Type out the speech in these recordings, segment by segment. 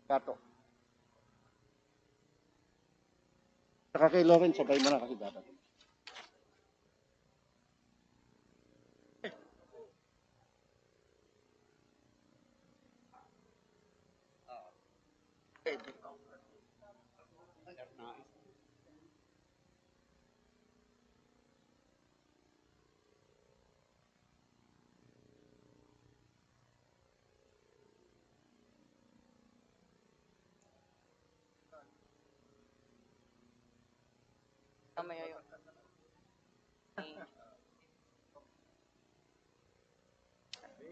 Gato. Saka kay Lauren, sabay mo na kasi dapat. Mamaya yun.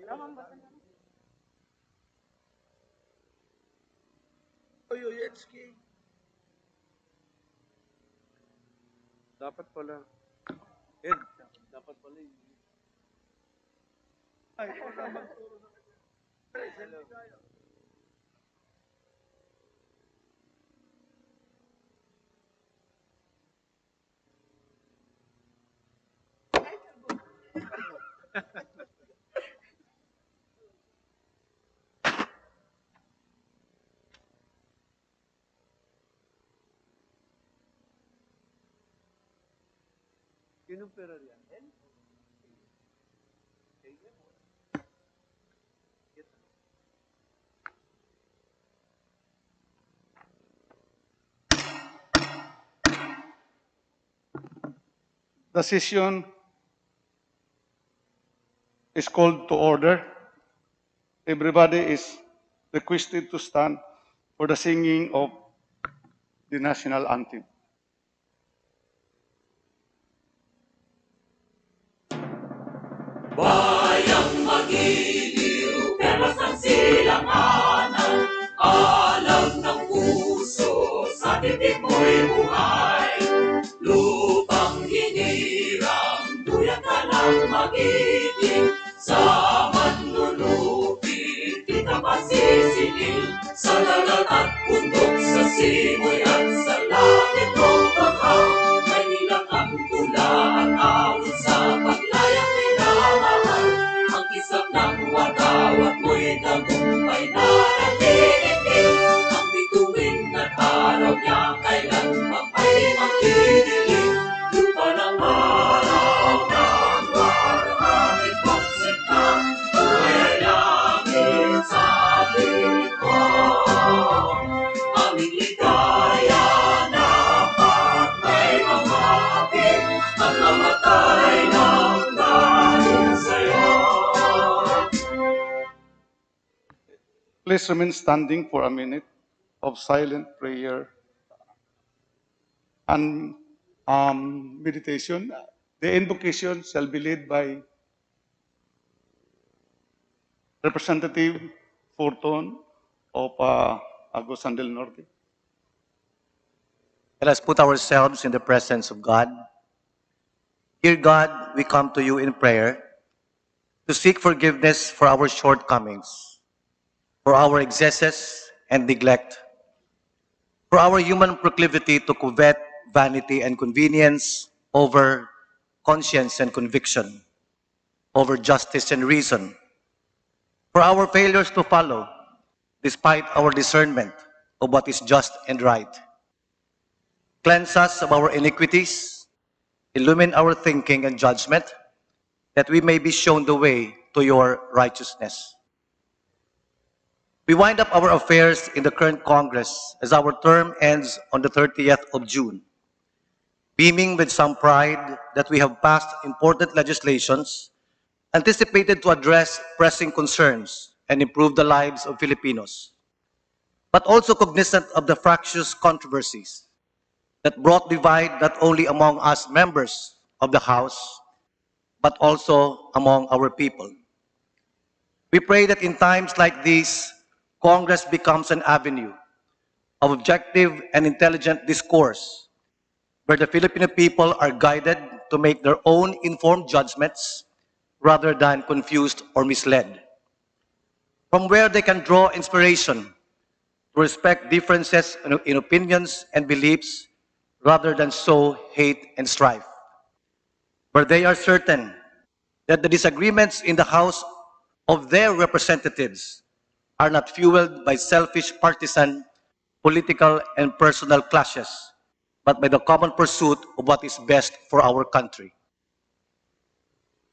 Ramang ba? Oyuyetski. Dapat pala. Ed, dapat pala yun. Ay, wala magturo sa Hello. Sinong pera yan? The session is called to order. Everybody is requested to stand for the singing of the national anthem. Bayang magiliw, perlas ng silanganan, alam ng puso, sa titik mo'y buhay. Lupang hinirang, duyan ka ng magiting, sa manlulupit, di ka masisingil. Sa dagat at bundok, sa simoy at sa langit mong baka, may nilang ang tula at awit sa paglayang minamahal. Ang kisap ng watawat mo'y tagumpay na nagtitigil. Ang bituin at araw niya kailan pang ay magdidilim. Lupa ng araw ng warangit pagsikta, buhay ay langit sa piling ko. Aming ligaya dapat may mamahagin, ang namatay ng dahil sa'yo. Please remain standing for a minute of silent prayer and meditation. The invocation shall be led by Representative Forton of Agusan del Norte. Let us put ourselves in the presence of God. Dear God, we come to you in prayer to seek forgiveness for our shortcomings, for our excesses and neglect, for our human proclivity to covet vanity and convenience over conscience and conviction, over justice and reason, for our failures to follow despite our discernment of what is just and right. Cleanse us of our iniquities, illumine our thinking and judgment, that we may be shown the way to your righteousness. We wind up our affairs in the current Congress as our term ends on the 30th of June, beaming with some pride that we have passed important legislations anticipated to address pressing concerns and improve the lives of Filipinos, but also cognizant of the fractious controversies that brought divide not only among us members of the House, but also among our people. We pray that in times like these, Congress becomes an avenue of objective and intelligent discourse, where the Filipino people are guided to make their own informed judgments rather than confused or misled, from where they can draw inspiration to respect differences in opinions and beliefs rather than sow hate and strife, where they are certain that the disagreements in the House of their representatives are not fueled by selfish partisan, political, and personal clashes, but by the common pursuit of what is best for our country.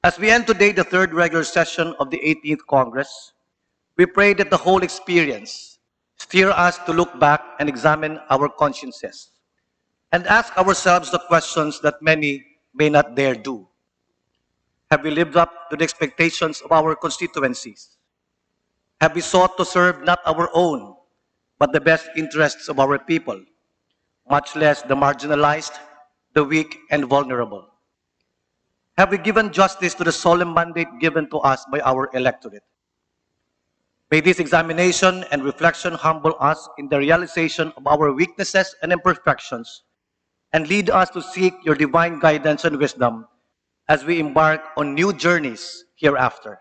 As we end today the third regular session of the 18th Congress, we pray that the whole experience steer us to look back and examine our consciences and ask ourselves the questions that many may not dare do. Have we lived up to the expectations of our constituencies? Have we sought to serve not our own, but the best interests of our people, much less the marginalized, the weak, and vulnerable? Have we given justice to the solemn mandate given to us by our electorate? May this examination and reflection humble us in the realization of our weaknesses and imperfections and lead us to seek your divine guidance and wisdom as we embark on new journeys hereafter.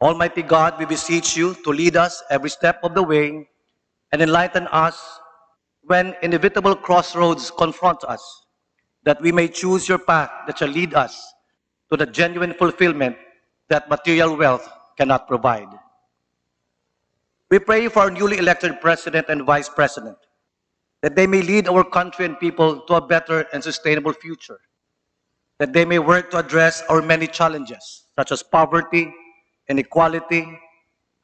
Almighty God, we beseech you to lead us every step of the way and enlighten us when inevitable crossroads confront us, that we may choose your path that shall lead us to the genuine fulfillment that material wealth cannot provide. We pray for our newly elected President and Vice President, that they may lead our country and people to a better and sustainable future, that they may work to address our many challenges, such as poverty, inequality,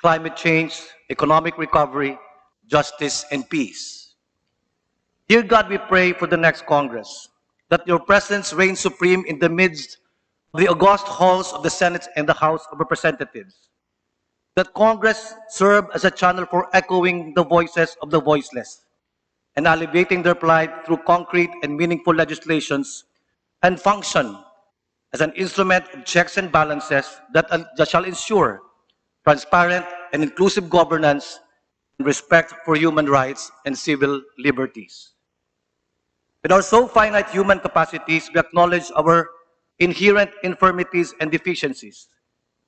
climate change, economic recovery, justice, and peace. Dear God, we pray for the next Congress, that your presence reign supreme in the midst of the august halls of the Senate and the House of Representatives, that Congress serve as a channel for echoing the voices of the voiceless and alleviating their plight through concrete and meaningful legislations, and function as an instrument of checks and balances that shall ensure transparent and inclusive governance and respect for human rights and civil liberties. With our so finite human capacities, we acknowledge our inherent infirmities and deficiencies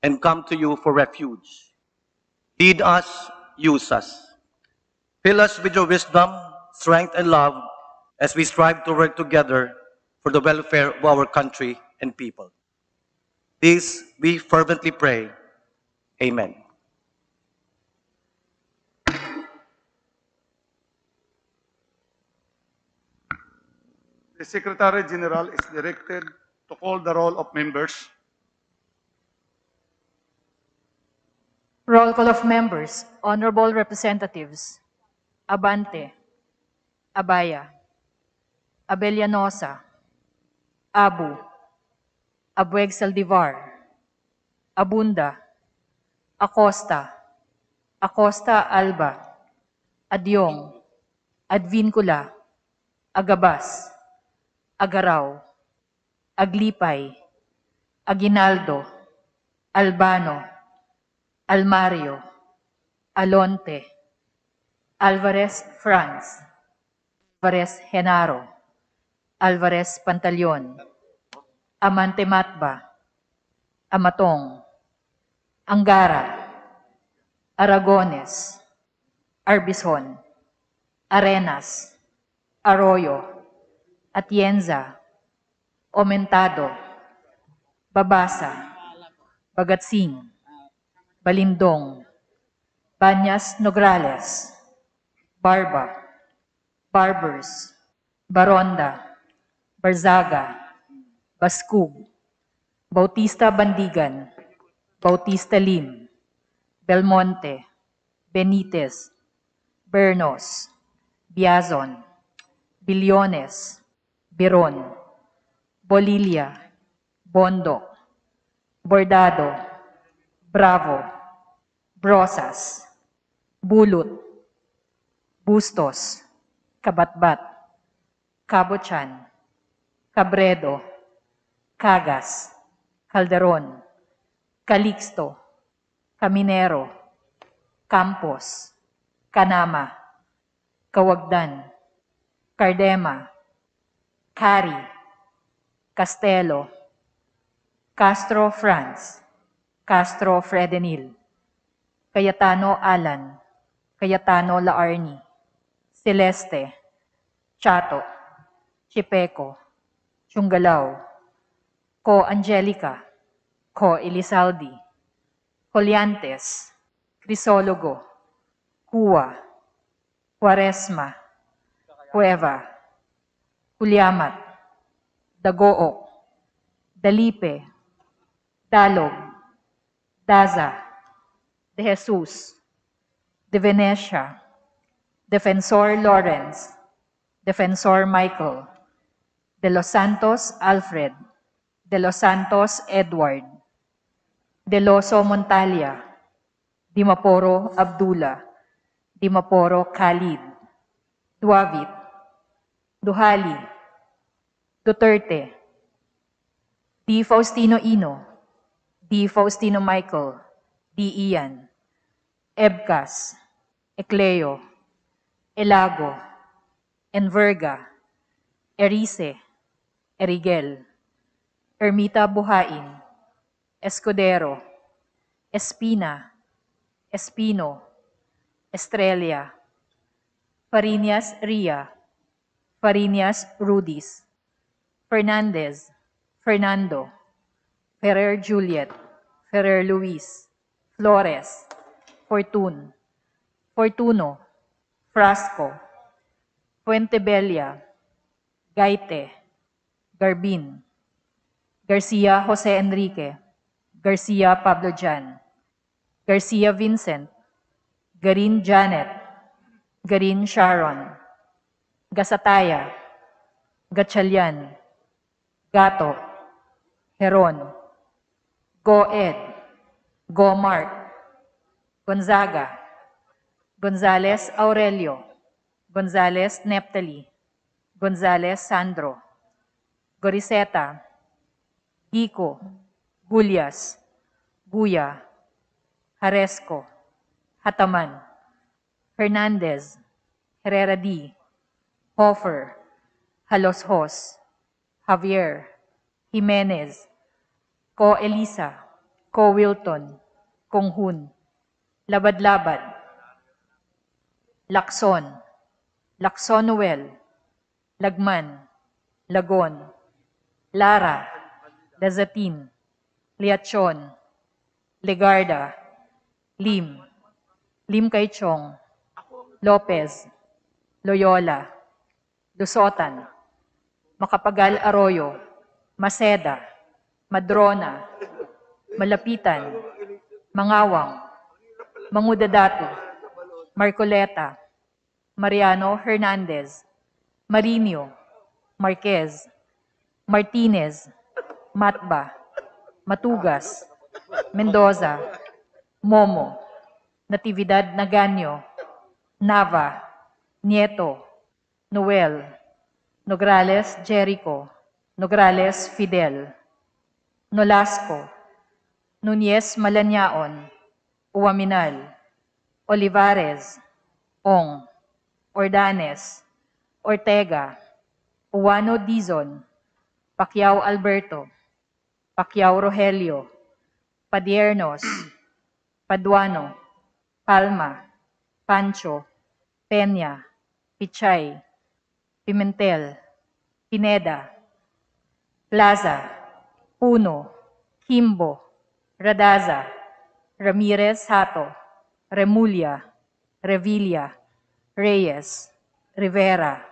and come to you for refuge. Lead us, use us. Fill us with your wisdom, strength, and love as we strive to work together for the welfare of our country and people. This we fervently pray. Amen. The Secretary General is directed to call the roll of members. Roll call of members. Honorable Representatives. Abante. Abaya. Abellanosa. Abu. Abueg Saldivar. Abunda. Acosta. Acosta Alba. Adyong. Advincula. Agabas. Agaraw. Aglipay. Aguinaldo. Albano. Almario. Alonte. Alvarez Franz. Alvarez Genaro. Alvarez Pantaleon. Amante Matba. Amatong. Angara. Aragones. Arbizon. Arenas. Arroyo. Atienza. Omentado. Babasa. Bagatsing. Balindong. Banyas Nograles. Barba. Barbers. Baronda. Barzaga. Baskug. Bautista Bandigan. Bautista Lim. Belmonte. Benitez. Bernos. Biazon. Billones. Biron. Bolilia. Bondo. Bordado. Bravo. Brosas. Bulut. Bustos. Kabatbat. Kabochan. Cabredo. Cagas. Calderon. Calixto. Caminero. Campos. Canama. Kawagdan. Cardema. Cari. Castelo. Castro Franz. Castro Fredenil. Cayetano Alan. Cayetano Laarni. Celeste. Chato. Chipeco. Chungalao. Co Angelica. Co Elizaldi. Coliantes. Crisologo, Cua, Quaresma, Cueva, Hulyamat, Dagook, Dalipe, Dalog, Daza, De Jesus, De Venecia, Defensor Lawrence, Defensor Michael, De Los Santos Alfred, De Los Santos Edward, De Loso Montalia, Dimaporo Abdullah, Dimaporo Khalid, Duavit, Duhali, Duterte, D. Faustino Ino, D. Faustino Michael, D. Ian, Ebcas, Ecleo, Elago, Enverga, Erice, Erigel, Ermita Buhain, Escudero, Espina, Espino, Estrella, Fariñas Ria, Fariñas Rudis, Fernandez, Fernando, Ferrer Juliet, Ferrer Luis, Flores, Fortun, Fortuno, Frasco, Fuentebella, Gaite, Garbin, Garcia Jose Enrique, Garcia Pablo Jan, Garcia Vincent, Garin Janet, Garin Sharon, Gasataya, Gatchalian, Gato, Heron, Go-Ed, Go-Mark, Gonzaga, Gonzales Aurelio, Gonzales Neptali, Gonzales Sandro, Goriseta, Gico, Gulyas, Guya, Haresco, Hataman, Hernandez, Herrera D, Hofer, Haloshos, Javier, Jimenez, Ko Elisa, Ko Wilton, Konghun, Labad-Labad, Lacson, Lacson Noel, Lagman, Lagon, Lara, Lazatin, Liachon, Legarda, Lim, Lim Kaichong, Lopez, Loyola, Lusotan, Macapagal Arroyo, Maceda, Madrona, Malapitan, Mangawang, Mangudadatu, Marcoleta, Mariano Hernandez, Marinio, Marquez, Martinez, Matba, Matugas, Mendoza, Momo, Natividad Naganyo, Nava, Nieto, Noel, Nograles Jericho, Nograles Fidel, Nolasco, Nunez Malanyaon, Uwaminal, Olivares, Ong, Ordanes, Ortega, Uwano Dizon, Pacquiao Alberto, Pacquiao Rogelio, Padiernos, Paduano, Palma, Pancho, Peña, Pichay, Pimentel, Pineda, Plaza, Puno, Kimbo, Radaza, Ramirez Hato, Remulla, Revilla, Reyes, Rivera,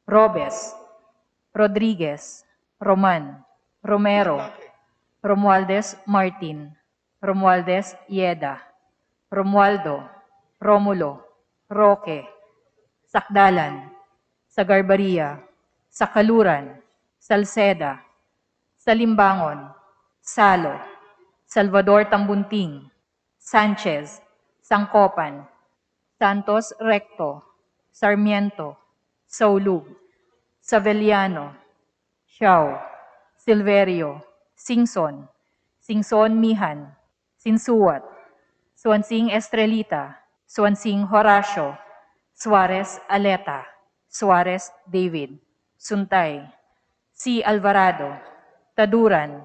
Robes, Rodriguez, Roman, Romero, Romualdez Martin, Romualdez Yeda, Romualdo, Romulo, Roque, Sakdalan, Sagarbaria, Sakaluran, Salceda, Salimbangon, Salo, Salvador Tambunting, Sanchez, Sangkopan, Santos Recto, Sarmiento, Saulug, Saveliano, Xiao, Silverio, Singson, Singson Mihan, Sinsuat, Swansing Estrelita, Swansing Horacio, Suarez Aleta, Suarez David, Suntay, C. Alvarado, Taduran,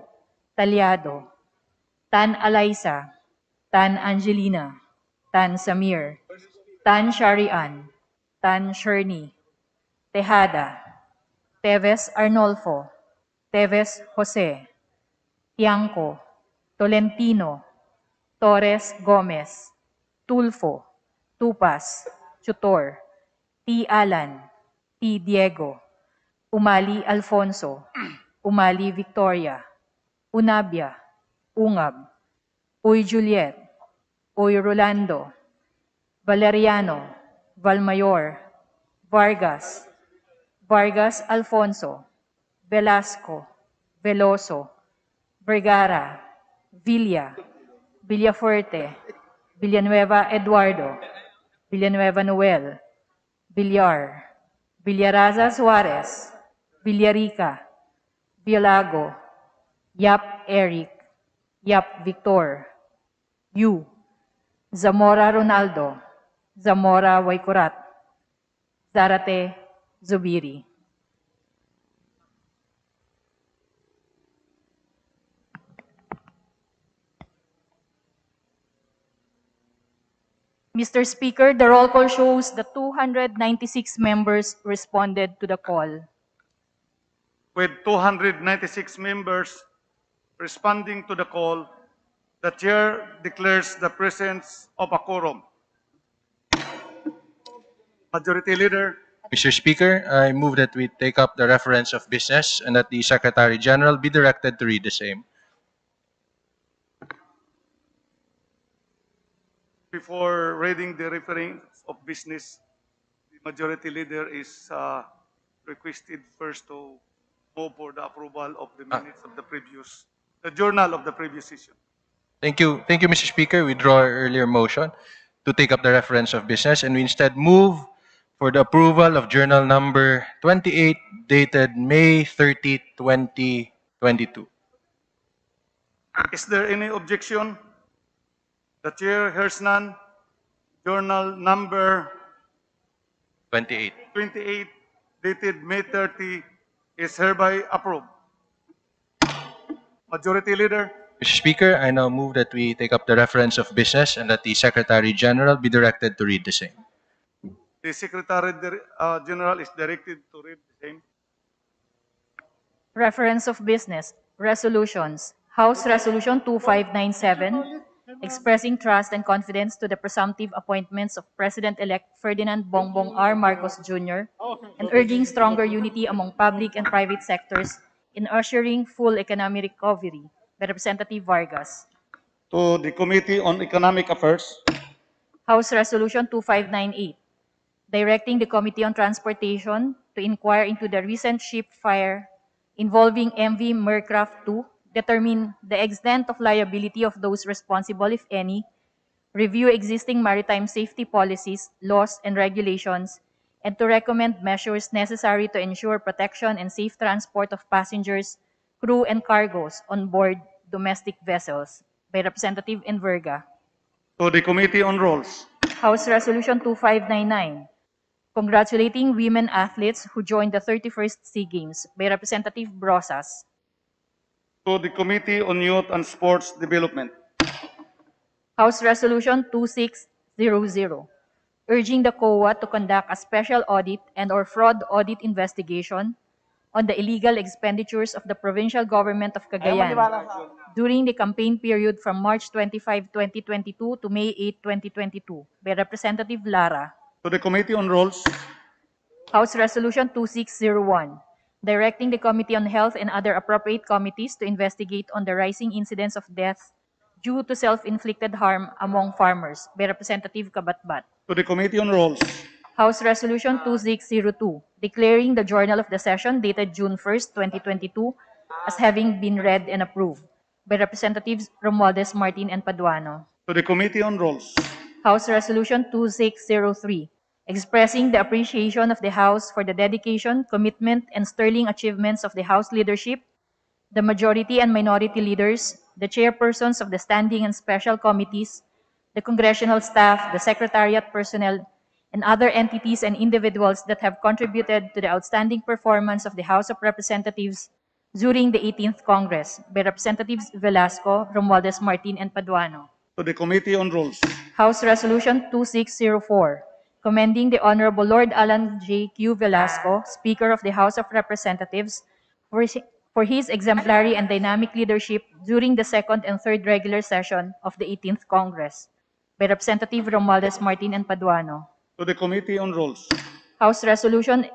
Talyado, Tan Alaysa, Tan Angelina, Tan Samir, Tan Sharian, Tan Sherni, Tejada, Teves Arnolfo, Teves Jose, Tiangco, Tolentino, Torres Gomez, Tulfo, Tupas, Tutor, T. Alan, T. Diego, Umali Alfonso, Umali Victoria, Unabia, Ungab, Uy Juliet, Uy Rolando, Valeriano, Valmayor, Vargas, Vargas Alfonso, Velasco, Veloso, Vergara, Villa, Villafuerte, Villanueva Eduardo, Villanueva Noel, Villar, Villaraza Suarez, Villarica, Bialago, Yap Eric, Yap Victor, Yu, Zamora Ronaldo, Zamora Waikurat, Zarate Zubiri. Mr. Speaker, the roll call shows that 296 members responded to the call. With 296 members responding to the call, the chair declares the presence of a quorum. Majority Leader, Mr. Speaker, I move that we take up the reference of business and that the Secretary General be directed to read the same. before reading the reference of business, the Majority Leader is requested first to move for the approval of the minutes of the journal of the previous session. Thank you, Mr. Speaker. We draw our earlier motion to take up the reference of business and we instead move for the approval of journal number 28 dated May 30, 2022. Is there any objection? The chair hears none. Journal number 28. 28 dated May 30 is hereby approved. Majority Leader, Mr. Speaker, I now move that we take up the reference of business and that the Secretary General be directed to read the same. the Secretary General is directed to read the same. Reference of business, resolutions. House Resolution 2597, expressing trust and confidence to the presumptive appointments of President-elect Ferdinand Bongbong R. Marcos Jr. and urging stronger unity among public and private sectors in ushering full economic recovery by Representative Vargas. To the Committee on Economic Affairs, House Resolution 2598, directing the Committee on Transportation to inquire into the recent ship fire involving MV Mercraft II, determine the extent of liability of those responsible, if any, review existing maritime safety policies, laws, and regulations, and to recommend measures necessary to ensure protection and safe transport of passengers, crew, and cargoes on board domestic vessels by Representative Enverga. to the Committee on Rules, House Resolution 2599, congratulating women athletes who joined the 31st SEA Games by Representative Brosas. to the Committee on Youth and Sports Development, House Resolution 2600, urging the COA to conduct a special audit and/or fraud audit investigation on the illegal expenditures of the provincial government of Cagayan during the campaign period from March 25, 2022 to May 8, 2022 by Representative Lara. to the Committee on Rules, House Resolution 2601, directing the Committee on Health and other appropriate committees to investigate on the rising incidence of deaths due to self-inflicted harm among farmers by Representative Kabatbat. to the Committee on Rules, House Resolution 2602, declaring the journal of the session dated June 1st, 2022 as having been read and approved by Representatives Romualdez Martin and Paduano. to the Committee on Rules, House Resolution 2603, expressing the appreciation of the House for the dedication, commitment, and sterling achievements of the House leadership, the majority and minority leaders, the chairpersons of the standing and special committees, the congressional staff, the secretariat personnel, and other entities and individuals that have contributed to the outstanding performance of the House of Representatives during the 18th Congress by Representatives Velasco, Romualdez Martin, and Paduano. to the Committee on Rules, House Resolution 2604, commending the Honorable Lord Alan J. Q. Velasco, Speaker of the House of Representatives, for his exemplary and dynamic leadership during the second and third regular session of the 18th Congress. by Representative Romualdez Martin and Paduano. to the Committee on Rules, House Resolution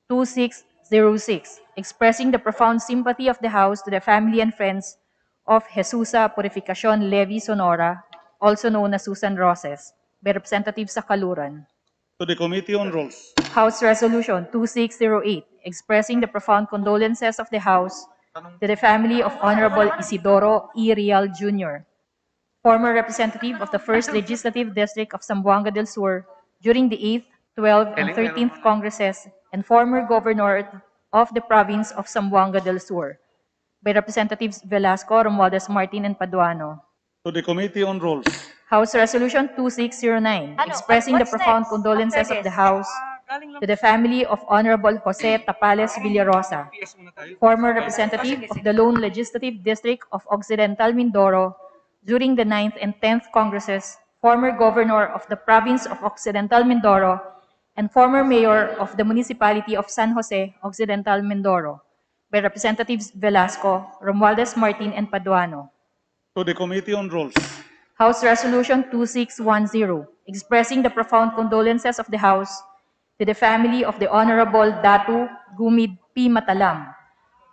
2606, expressing the profound sympathy of the House to the family and friends of Jesusa Purificacion Levi Sonora, also known as Susan Roses, by Representative Sakaluran. to the Committee on Rules, House Resolution 2608, expressing the profound condolences of the House to the family of Honorable Isidoro E. Real Jr., former representative of the 1st Legislative District of Zamboanga del Sur during the 8th, 12th, and 13th Congresses, and former governor of the province of Zamboanga del Sur, by Representatives Velasco, Romualdez Martin, and Paduano. to the Committee on Rules, House Resolution 2609, expressing the What's profound next condolences after of the this? House to the family of Honorable Jose Tapales Villarosa, former representative of the lone legislative district of Occidental Mindoro during the 9th and 10th Congresses, former governor of the province of Occidental Mindoro, and former mayor of the municipality of San Jose, Occidental Mindoro, by Representatives Velasco, Romualdez Martin, and Paduano. to the Committee on Rules, House Resolution 2610, expressing the profound condolences of the House to the family of the Honorable Datu Gumid P. Matalam,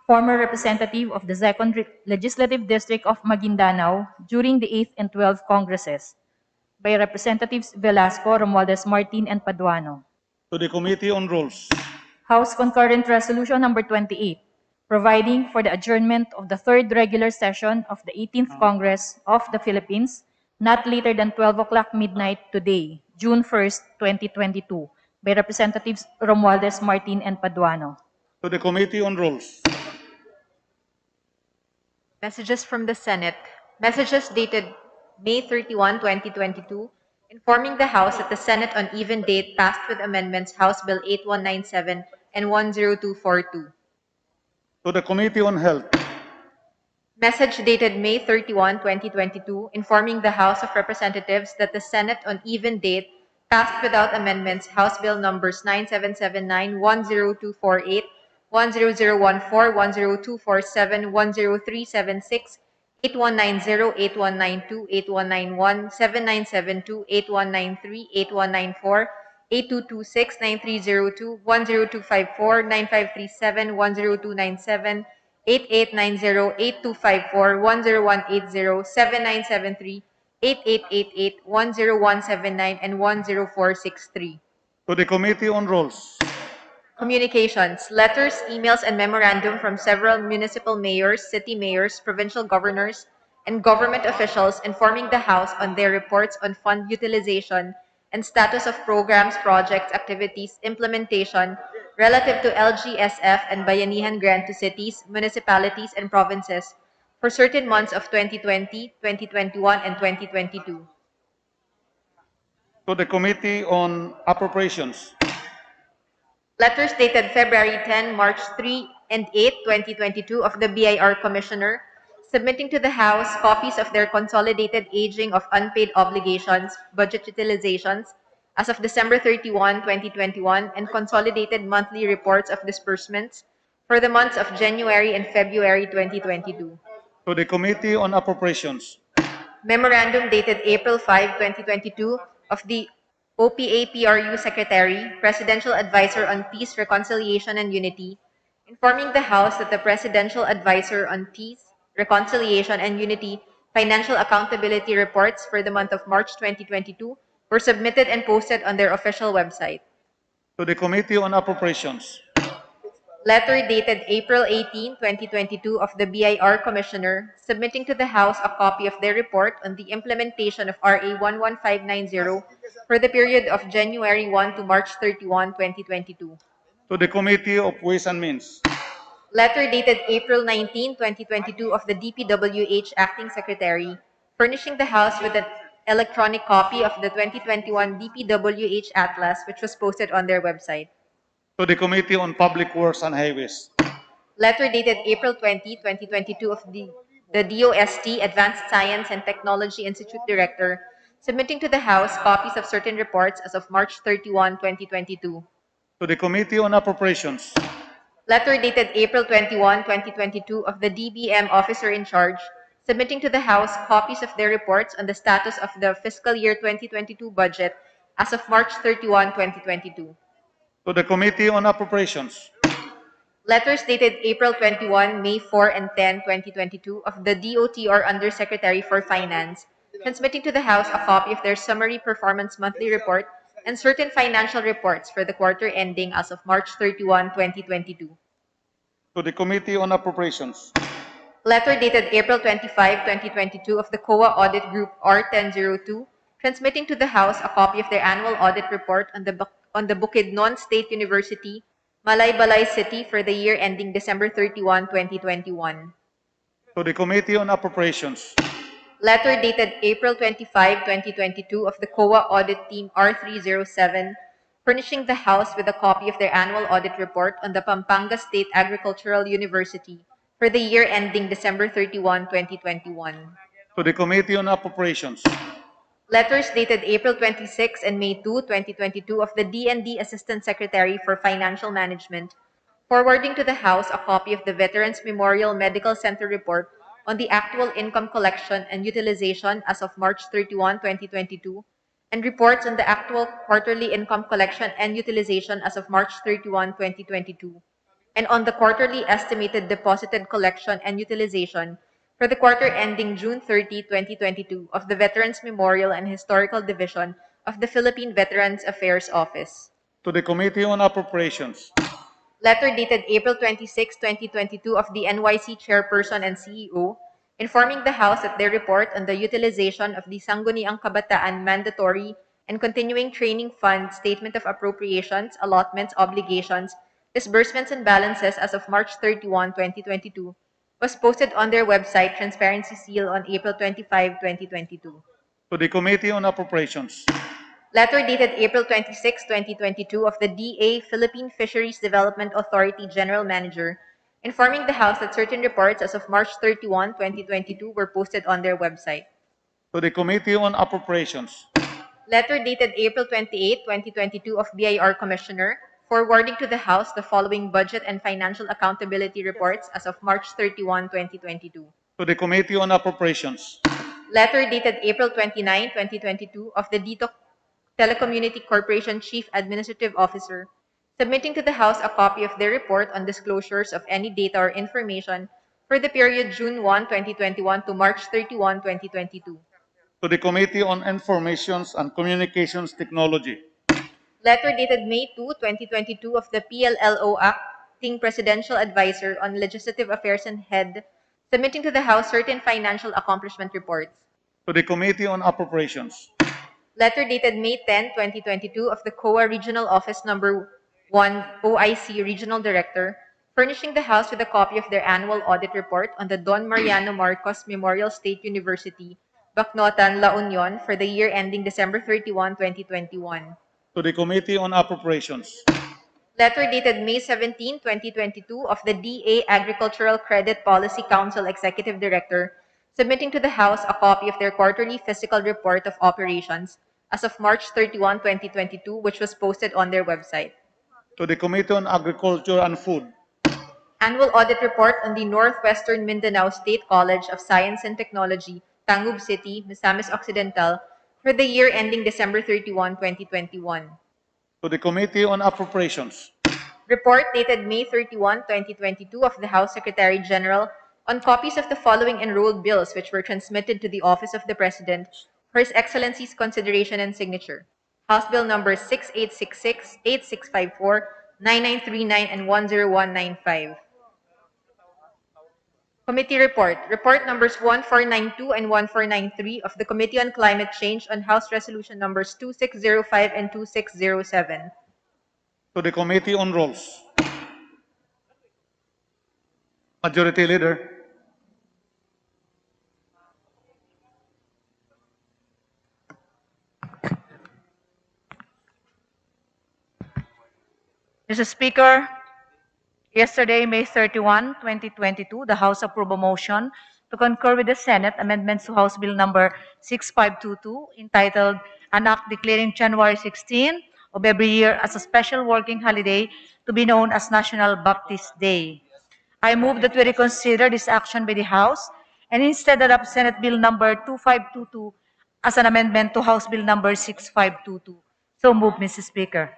former representative of the 2nd Legislative District of Maguindanao during the 8th and 12th Congresses, by Representatives Velasco, Romualdez Martin, and Paduano. to the Committee on Rules, House Concurrent Resolution Number 28, providing for the adjournment of the 3rd regular session of the 18th Congress of the Philippines not later than 12 o'clock midnight today, June 1st, 2022, by Representatives Romualdez Martin and Paduano. to the Committee on Rules, Messages from the Senate. Messages dated May 31, 2022, informing the House that the Senate on even date passed with amendments House Bill 8197 and 10242. to the Committee on Health, Message dated May 31, 2022, informing the House of Representatives that the Senate on even date passed without amendments House Bill numbers 9779, 10248, 10014, 10247, 10376, 8190, 8192, 8191, 7972, 8193, 8194, 8226, 9302, 10254, 9537, 10297, 8890, 8254, 10180, 7973, 8888, 10179, and 10463. to the Committee on Rules, Communications, letters, emails, and memorandum from several municipal mayors, city mayors, provincial governors, and government officials informing the House on their reports on fund utilization and status of programs, projects, activities, implementation relative to LGSF and Bayanihan Grant to cities, municipalities, and provinces for certain months of 2020, 2021, and 2022. to the Committee on Appropriations, Letters dated February 10, March 3, and 8, 2022 of the BIR Commissioner, submitting to the House copies of their consolidated aging of unpaid obligations, budget utilizations, as of December 31, 2021, and consolidated monthly reports of disbursements for the months of January and February 2022. to the Committee on Appropriations, Memorandum dated April 5, 2022 of the OPA-PRU Secretary, Presidential Advisor on Peace, Reconciliation, and Unity, informing the House that the Presidential Advisor on Peace, Reconciliation, and Unity financial accountability reports for the month of March 2022 were submitted and posted on their official website. to the Committee on Appropriations, Letter dated April 18, 2022 of the BIR Commissioner, submitting to the House a copy of their report on the implementation of RA 11590 for the period of January 1 to March 31, 2022. to the Committee of Ways and Means, Letter dated April 19, 2022 of the DPWH Acting Secretary, furnishing the House with an electronic copy of the 2021 DPWH Atlas, which was posted on their website. to the Committee on Public Works and Highways, Letter dated April 20, 2022 of the DOST Advanced Science and Technology Institute Director, submitting to the House copies of certain reports as of March 31, 2022. to the Committee on Appropriations, Letter dated April 21, 2022 of the DBM Officer in Charge, submitting to the House copies of their reports on the status of the fiscal year 2022 budget as of March 31, 2022. To the Committee on Appropriations. Letters dated April 21, May 4, and 10, 2022 of the DOT or Undersecretary for Finance, transmitting to the House a copy of their Summary Performance Monthly Report and certain financial reports for the quarter ending as of March 31, 2022. To the Committee on Appropriations. Letter dated April 25, 2022 of the COA Audit Group R1002, transmitting to the House a copy of their annual audit report on the Bukidnon State University, Malaybalay City for the year ending December 31, 2021. To the Committee on Appropriations. Letter dated April 25, 2022 of the COA Audit Team R307, furnishing the House with a copy of their annual audit report on the Pampanga State Agricultural University for the year ending December 31, 2021. To the Committee on Appropriations. Letters dated April 26 and May 2, 2022 of the DND Assistant Secretary for Financial Management, forwarding to the House a copy of the Veterans Memorial Medical Center report on the actual income collection and utilization as of March 31, 2022, and reports on the actual quarterly income collection and utilization as of March 31, 2022, and on the quarterly estimated deposited collection and utilization for the quarter ending June 30, 2022 of the Veterans Memorial and Historical Division of the Philippine Veterans Affairs Office. To the Committee on Appropriations. Letter dated April 26, 2022 of the NYC Chairperson and CEO, informing the House that their report on the utilization of the Sangguniang Kabataan Mandatory and Continuing Training Fund Statement of Appropriations, Allotments, Obligations, Disbursements, and Balances as of March 31, 2022, was posted on their website, Transparency Seal, on April 25, 2022. To the Committee on Appropriations. Letter dated April 26, 2022 of the DA Philippine Fisheries Development Authority General Manager, informing the House that certain reports as of March 31, 2022 were posted on their website. To the Committee on Appropriations. Letter dated April 28, 2022 of BIR Commissioner, forwarding to the House the following budget and financial accountability reports as of March 31, 2022. To the Committee on Appropriations. Letter dated April 29, 2022 of the DITO Telecommunity Corporation Chief Administrative Officer, submitting to the House a copy of their report on disclosures of any data or information for the period June 1, 2021 to March 31, 2022. To the Committee on Informations and Communications Technology. Letter dated May 2, 2022 of the PLLO Acting Presidential Advisor on Legislative Affairs and Head, submitting to the House certain financial accomplishment reports. To the Committee on Appropriations. Letter dated May 10, 2022 of the COA Regional Office Number 1 OIC Regional Director, furnishing the House with a copy of their annual audit report on the Don Mariano Marcos Memorial State University, Bacnotan, La Union for the year ending December 31, 2021. To the Committee on Appropriations. Letter dated May 17, 2022 of the DA Agricultural Credit Policy Council Executive Director, submitting to the House a copy of their quarterly fiscal report of operations as of March 31, 2022, which was posted on their website. To the Committee on Agriculture and Food. Annual audit report on the Northwestern Mindanao State College of Science and Technology, Tangub City, Misamis Occidental, for the year ending December 31, 2021. To the Committee on Appropriations. Report dated May 31, 2022 of the House Secretary General on copies of the following enrolled bills which were transmitted to the Office of the President for His Excellency's consideration and signature. House Bill numbers 6866, 8654, 9939, and 10195. Committee Report. Report numbers 1492 and 1493 of the Committee on Climate Change on House Resolution numbers 2605 and 2607. To the Committee on Rules. Majority Leader. Mr. Speaker, yesterday, May 31, 2022, the House approved a motion to concur with the Senate amendments to House Bill number 6522 entitled An Act Declaring January 16 of every year as a special working holiday to be known as National Baptist Day. I move that we reconsider this action by the House and instead adopt Senate Bill number 2522 as an amendment to House Bill number 6522. So move, Mr. Speaker.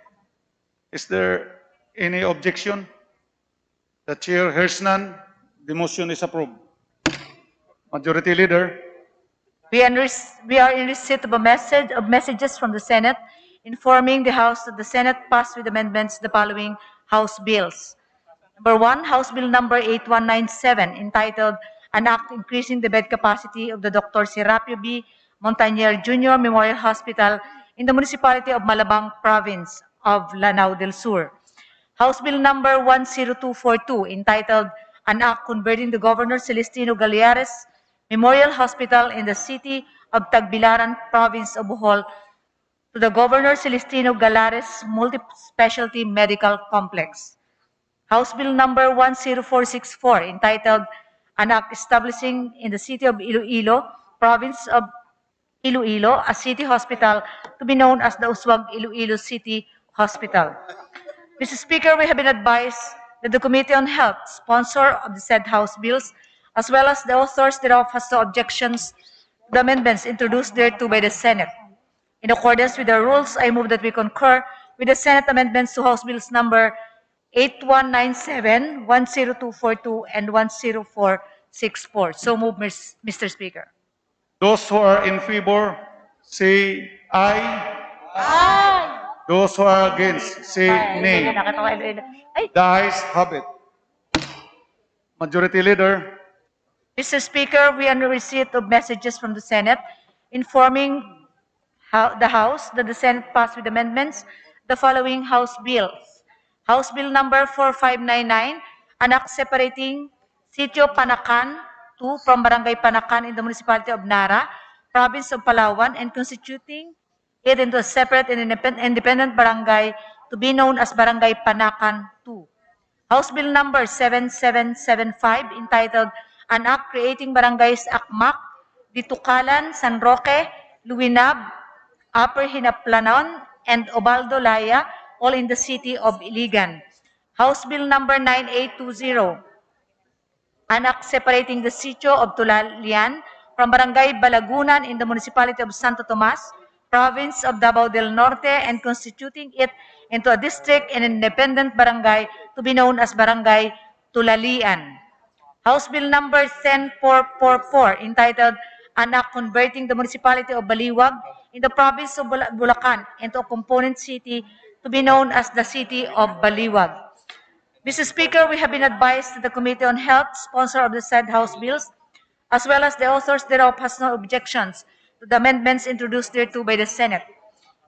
Is there any objection? The chair hears none. The motion is approved. Majority Leader, We are in receipt of messages from the Senate informing the House that the Senate passed with amendments the following House bills. Number 1, House Bill number 8197 entitled An Act Increasing the Bed Capacity of the Dr. Serapio B. Montañer Jr. Memorial Hospital in the municipality of Malabang Province of Lanao del Sur. House Bill number 10242 entitled An Act Converting the Governor Celestino Galeares Memorial Hospital in the city of Tagbilaran, Province of Bohol to the Governor Celestino Galeares Multi-Specialty Medical Complex. House Bill number 10464 entitled An Act Establishing in the city of Iloilo, Province of Iloilo, a city hospital to be known as the Uswag Iloilo City Hospital. Mr. Speaker, we have been advised that the Committee on Health, sponsor of the said House bills, as well as the authors thereof, has no objections to the amendments introduced thereto by the Senate. In accordance with the rules, I move that we concur with the Senate amendments to House Bills number 8197, 10242, and 10464. So move, Mr. Speaker. those who are in favor, say aye. Aye. Those who are against, say nay. The ayes have it. Majority Leader, Mr. Speaker, we are in receipt of messages from the Senate informing the House that the Senate passed with amendments the following House bills. House Bill number 4599, an act separating Sitio Panacan 2 from Barangay Panacan in the municipality of Nara, province of Palawan, and constituting it into a separate and independent barangay to be known as Barangay Panacan 2. House Bill number 7775 entitled An Act Creating Barangays Akmak, Ditukalan, San Roque, Luwinab, Upper Hinaplanon, and Obaldo Laya, all in the city of Iligan. House Bill number 9820, an act separating the sitio of Tulalian from Barangay Balagunan in the municipality of Santo Tomas, province of Davao del Norte, and constituting it into a district and independent barangay to be known as Barangay Tulalian. House Bill number 10444 entitled An Act Converting the Municipality of Baliwag in the province of Bulacan into a component city to be known as the City of Baliwag. Mr. Speaker, we have been advised that the Committee on Health, sponsor of the said House bills, as well as the authors thereof, has no objections to the amendments introduced thereto by the Senate.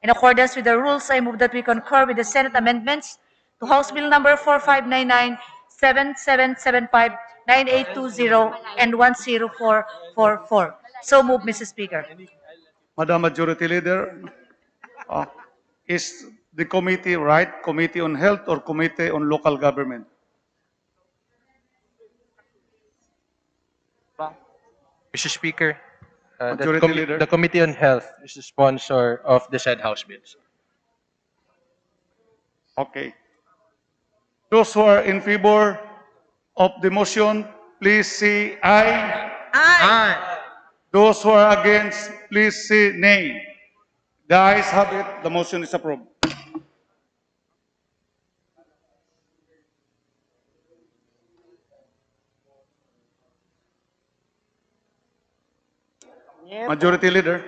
In accordance with the rules, I move that we concur with the Senate amendments to House Bill number 4599, 7775, 9820, and 10444. So move, Mr. Speaker. Madam Majority Leader, is the committee right? Committee on Health or Committee on Local Government? Mr. Speaker, Majority Leader. the Committee on Health is the sponsor of the said House bills. Okay. Those who are in favor of the motion, please say aye. Aye. Those who are against, please say nay. The ayes have it. The motion is approved. Majority Leader,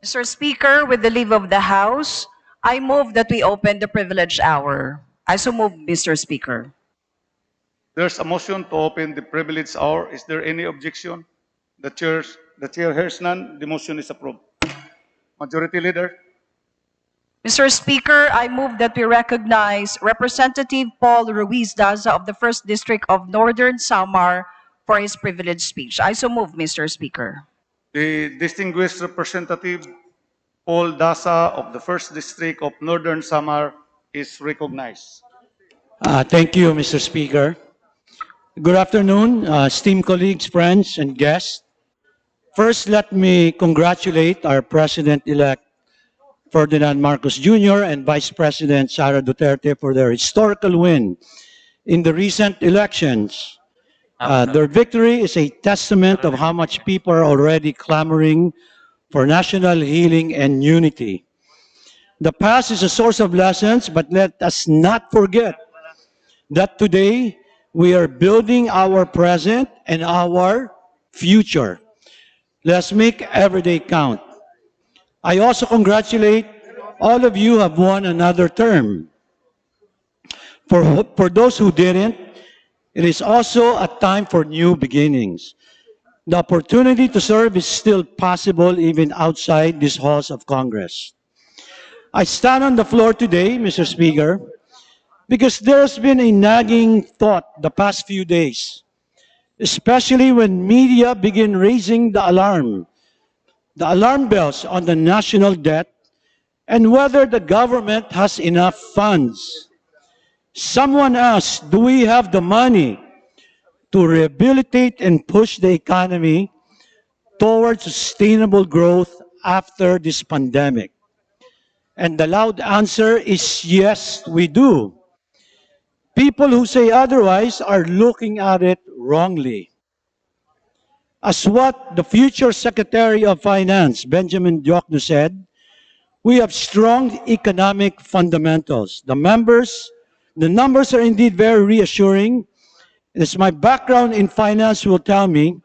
Mr. Speaker, with the leave of the House, I move that we open the privileged hour. I so move, Mr. Speaker. there's a motion to open the privileged hour. Is there any objection? The chair hears none. The motion is approved. Majority Leader, Mr. Speaker, I move that we recognize Representative Paul Ruiz Daza of the 1st District of Northern Samar for his privileged speech. I so move, Mr. Speaker. the distinguished Representative Paul Dasa of the 1st District of Northern Samar is recognized. Thank you, Mr. Speaker. Good afternoon, esteemed colleagues, friends, and guests. First, let me congratulate our President-elect Ferdinand Marcos Jr. and Vice President Sara Duterte for their historical win in the recent elections. Their victory is a testament of how much people are already clamoring for national healing and unity. The past is a source of lessons, but let us not forget that today we are building our present and our future. Let's make every day count. I also congratulate all of you who have won another term. For those who didn't, it is also a time for new beginnings. The opportunity to serve is still possible even outside these halls of Congress. I stand on the floor today, Mr. Speaker, because there's been a nagging thought the past few days, especially when media begin raising the alarm bells on the national debt and whether the government has enough funds. Someone asked, do we have the money to rehabilitate and push the economy towards sustainable growth after this pandemic? And the loud answer is yes, we do. People who say otherwise are looking at it wrongly. As what the future Secretary of Finance, Benjamin Diokno, said, we have strong economic fundamentals. The numbers are indeed very reassuring. As my background in finance will tell me,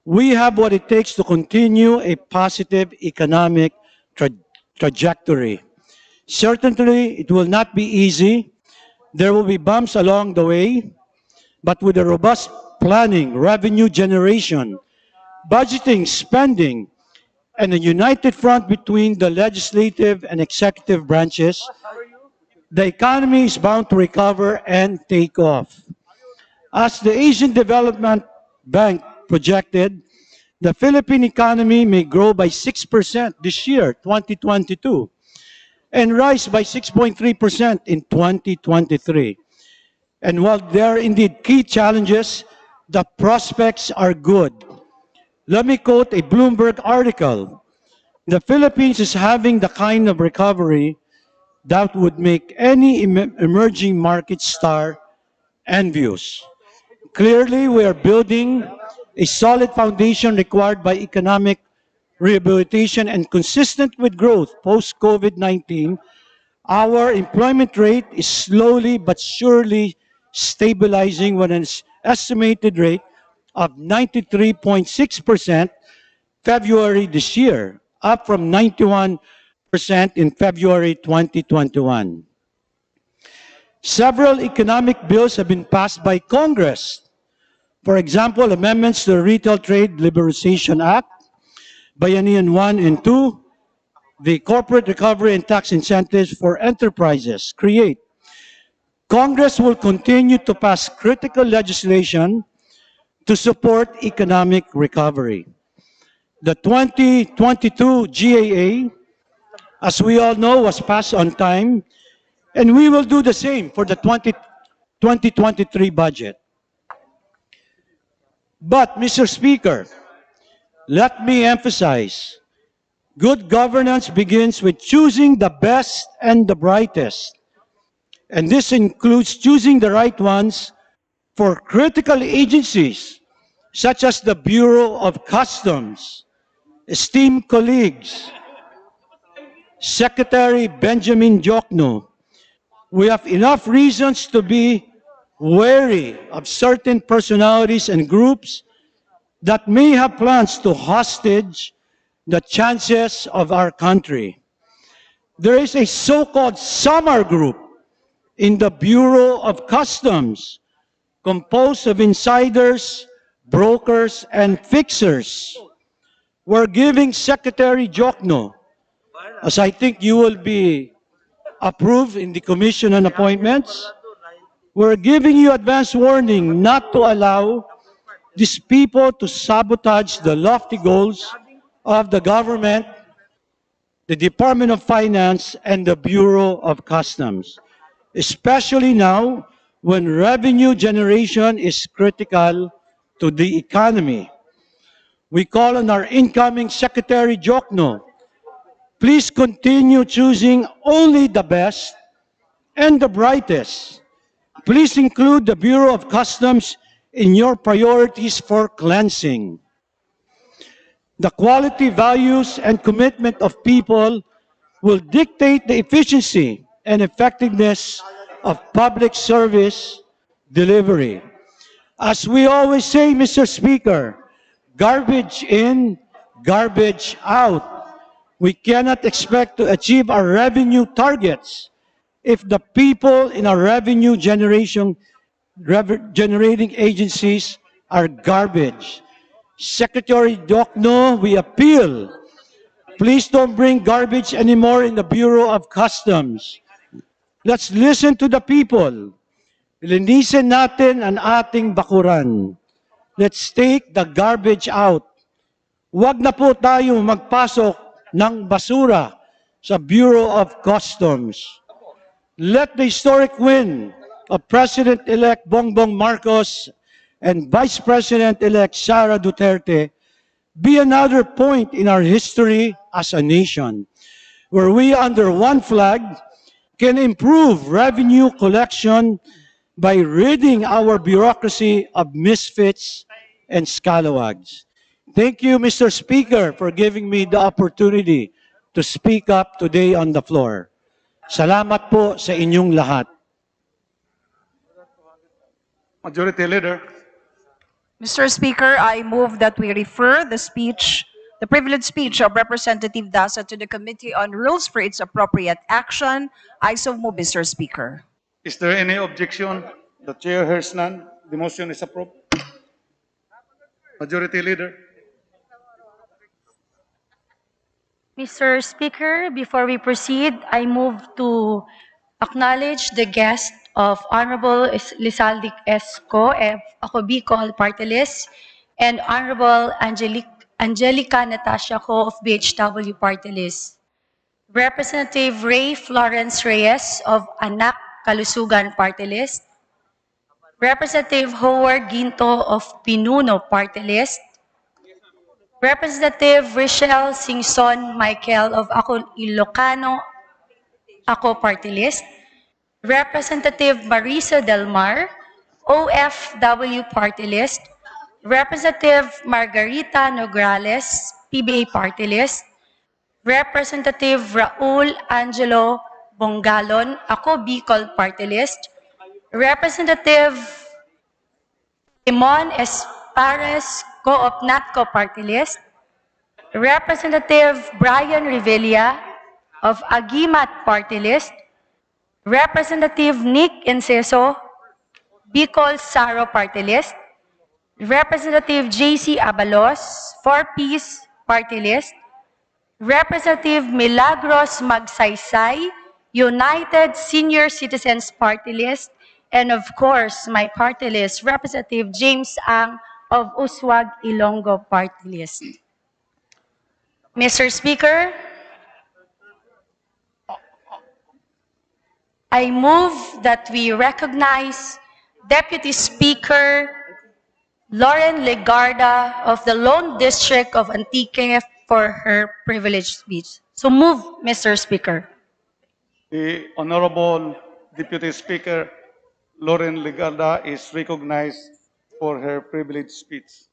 we have what it takes to continue a positive economic trajectory. Certainly, it will not be easy. There will be bumps along the way, but with a robust planning, revenue generation, budgeting, spending, and a united front between the legislative and executive branches, the economy is bound to recover and take off. As the Asian Development Bank projected, the Philippine economy may grow by 6% this year, 2022, and rise by 6.3% in 2023. And while there are indeed key challenges, the prospects are good. Let me quote a Bloomberg article. The Philippines is having the kind of recovery that would make any emerging market star envious. Clearly, we are building a solid foundation required by economic rehabilitation and consistent with growth post-COVID-19. Our employment rate is slowly but surely stabilizing with an estimated rate of 93.6% February this year, up from 91% in February 2021. Several economic bills have been passed by Congress. For example, amendments to the Retail Trade Liberalization Act, Bayanihan 1 and 2, the Corporate Recovery and Tax Incentives for Enterprises, CREATE. Congress will continue to pass critical legislation to support economic recovery. The 2022 GAA, as we all know, was passed on time, and we will do the same for the 2023 budget. But, Mr. Speaker, let me emphasize, good governance begins with choosing the best and the brightest. And this includes choosing the right ones for critical agencies, such as the Bureau of Customs. Esteemed colleagues, Secretary Benjamin Diokno, we have enough reasons to be wary of certain personalities and groups that may have plans to hostage the chances of our country. There is a so-called Samar group in the Bureau of Customs composed of insiders, brokers, and fixers. We're giving Secretary Diokno, as I think you will be approved in the Commission on Appointments, we're giving you advance warning not to allow these people to sabotage the lofty goals of the government, the Department of Finance, and the Bureau of Customs, especially now when revenue generation is critical to the economy. We call on our incoming Secretary Diokno, please continue choosing only the best and the brightest. Please include the Bureau of Customs in your priorities for cleansing. The quality, values, and commitment of people will dictate the efficiency and effectiveness of public service delivery. As we always say, Mr. Speaker, garbage in, garbage out. We cannot expect to achieve our revenue targets if the people in our revenue generating agencies are garbage. Secretary Diokno, we appeal. Please don't bring garbage anymore in the Bureau of Customs. Let's listen to the people. Linisin natin ang ating bakuran. Let's take the garbage out. Huwag na po tayo magpasok ng basura sa Bureau of Customs. Let the historic win of President-elect Bongbong Marcos and Vice President-elect Sara Duterte be another point in our history as a nation, where we under one flag can improve revenue collection by ridding our bureaucracy of misfits and scalawags. Thank you, Mr. Speaker, for giving me the opportunity to speak up today on the floor. Salamat po sa inyong lahat. Majority Leader. Mr. Speaker, I move that we refer the privileged speech of Representative Daza to the Committee on Rules for its appropriate action. I so move, Mr. Speaker. Is there any objection? The chair hears none. The motion is approved. Majority Leader. Mr. Speaker, before we proceed, I move to acknowledge the guest of Honorable Lizalde Esco, ako Bicol Party List, and Honorable Angelica Natasha Ko of BHW Party List. Representative Ray Florence Reyes of Anak Kalusugan Party List. Representative Howard Ginto of Pinuno Party List. Representative Rochelle Singson Michael of Ako Ilocano, Ako Party List. Representative Marisa Del Mar, OFW Party List. Representative Margarita Nograles, PBA Party List. Representative Raul Angelo Bongalon, Ako Bicol Party List. Representative Timon Espares, Co-op Natco Party List. Representative Brian Revilla of Agimat Party List. Representative Nick Enceso, Bicol Saro Party List. Representative JC Abalos, 4Ps Party List. Representative Milagros Magsaysay, United Senior Citizens Party List. And of course, my party list, Representative James Ang of Uswag Ilonggo Party List. Mr. Speaker, I move that we recognize Deputy Speaker Lauren Legarda of the Lone District of Antique for her privileged speech. So move, Mr. Speaker. The Honorable Deputy Speaker Lauren Legarda is recognized for her privileged speech.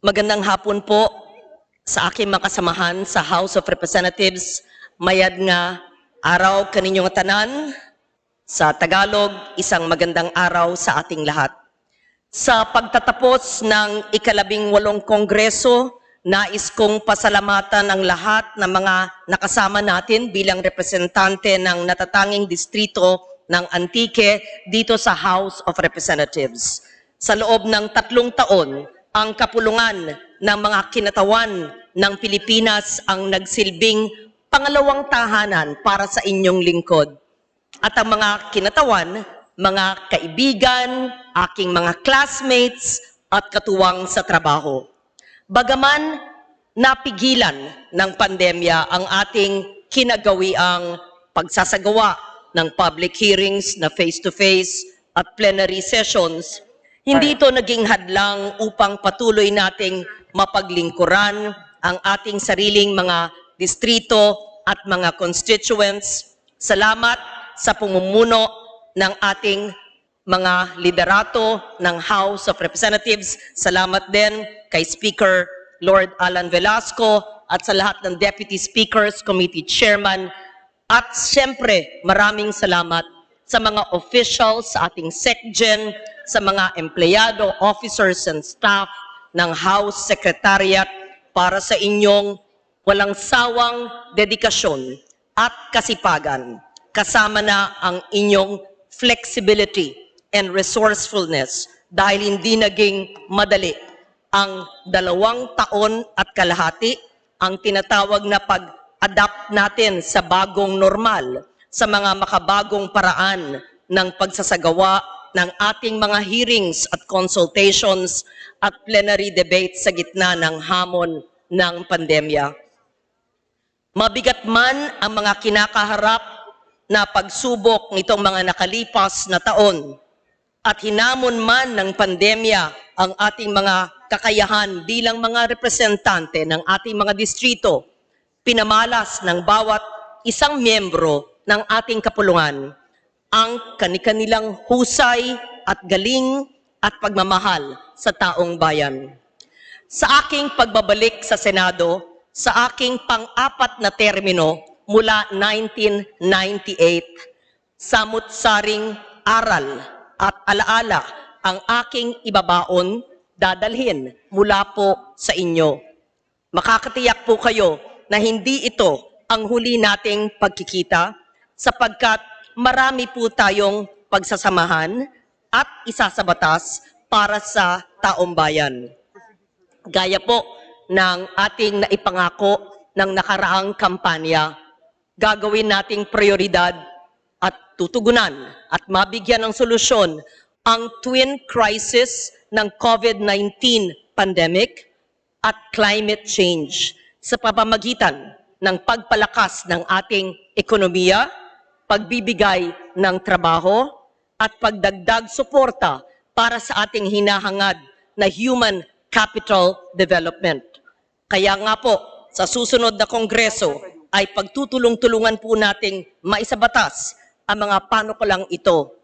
Magandang hapon po sa aking mga kasamahan sa House of Representatives. Mayad nga araw kaninyong tanan. Sa Tagalog, isang magandang araw sa ating lahat. Sa pagtatapos ng ika-18 Kongreso, nais kong pasalamatan ang lahat ng mga nakasama natin bilang representante ng natatanging distrito ng Antique dito sa House of Representatives. Sa loob ng 3 taon, ang kapulungan ng mga kinatawan ng Pilipinas ang nagsilbing pangalawang tahanan para sa inyong lingkod. At ang mga kinatawan, mga kaibigan, aking mga classmates, at katuwang sa trabaho. Bagaman napigilan ng pandemya ang ating kinagawiang pagsasagawa ng public hearings na face-to-face at plenary sessions, hindi ito naging hadlang upang patuloy nating mapaglingkuran ang ating sariling mga distrito at mga constituents. Salamat sa pumumuno ng ating mga liderato ng House of Representatives. Salamat din kay Speaker Lord Alan Velasco at sa lahat ng Deputy Speakers, Committee Chairman. At siyempre, maraming salamat sa mga officials, sa ating SecGen, sa mga empleyado, officers and staff ng House Secretariat para sa inyong walang sawang dedikasyon at kasipagan. Kasama na ang inyong flexibility and resourcefulness dahil hindi naging madali ang 2 taon at kalahati, ang tinatawag na pag-adapt natin sa bagong normal, sa mga makabagong paraan ng pagsasagawa ng ating mga hearings at consultations at plenary debates sa gitna ng hamon ng pandemya. Mabigat man ang mga kinakaharap na pagsubok nitong mga nakalipas na taon at hinamon man ng pandemya ang ating mga kakayahan bilang mga representante ng ating mga distrito, pinamalas ng bawat isang miyembro ng ating kapulungan ang kani-kanilang husay at galing at pagmamahal sa taong bayan. Sa aking pagbabalik sa Senado, sa aking pang-4 na termino mula 1998, samut-saring aral at alaala ang aking ibabaon dadalhin mula po sa inyo. Makakatiyak po kayo na hindi ito ang huli nating pagkikita sapagkat marami po tayong pagsasamahan at isasabatas para sa taong bayan. Gaya po ng ating naipangako ng nakaraang kampanya, gagawin nating prioridad at tutugunan at mabigyan ng solusyon ang twin crisis ng COVID-19 pandemic at climate change sa pamamagitan ng pagpalakas ng ating ekonomiya, pagbibigay ng trabaho, at pagdagdag suporta para sa ating hinahangad na human capital development. Kaya nga po, sa susunod na Kongreso ay pagtutulong-tulungan po nating maisabatas ang mga panukalang ito.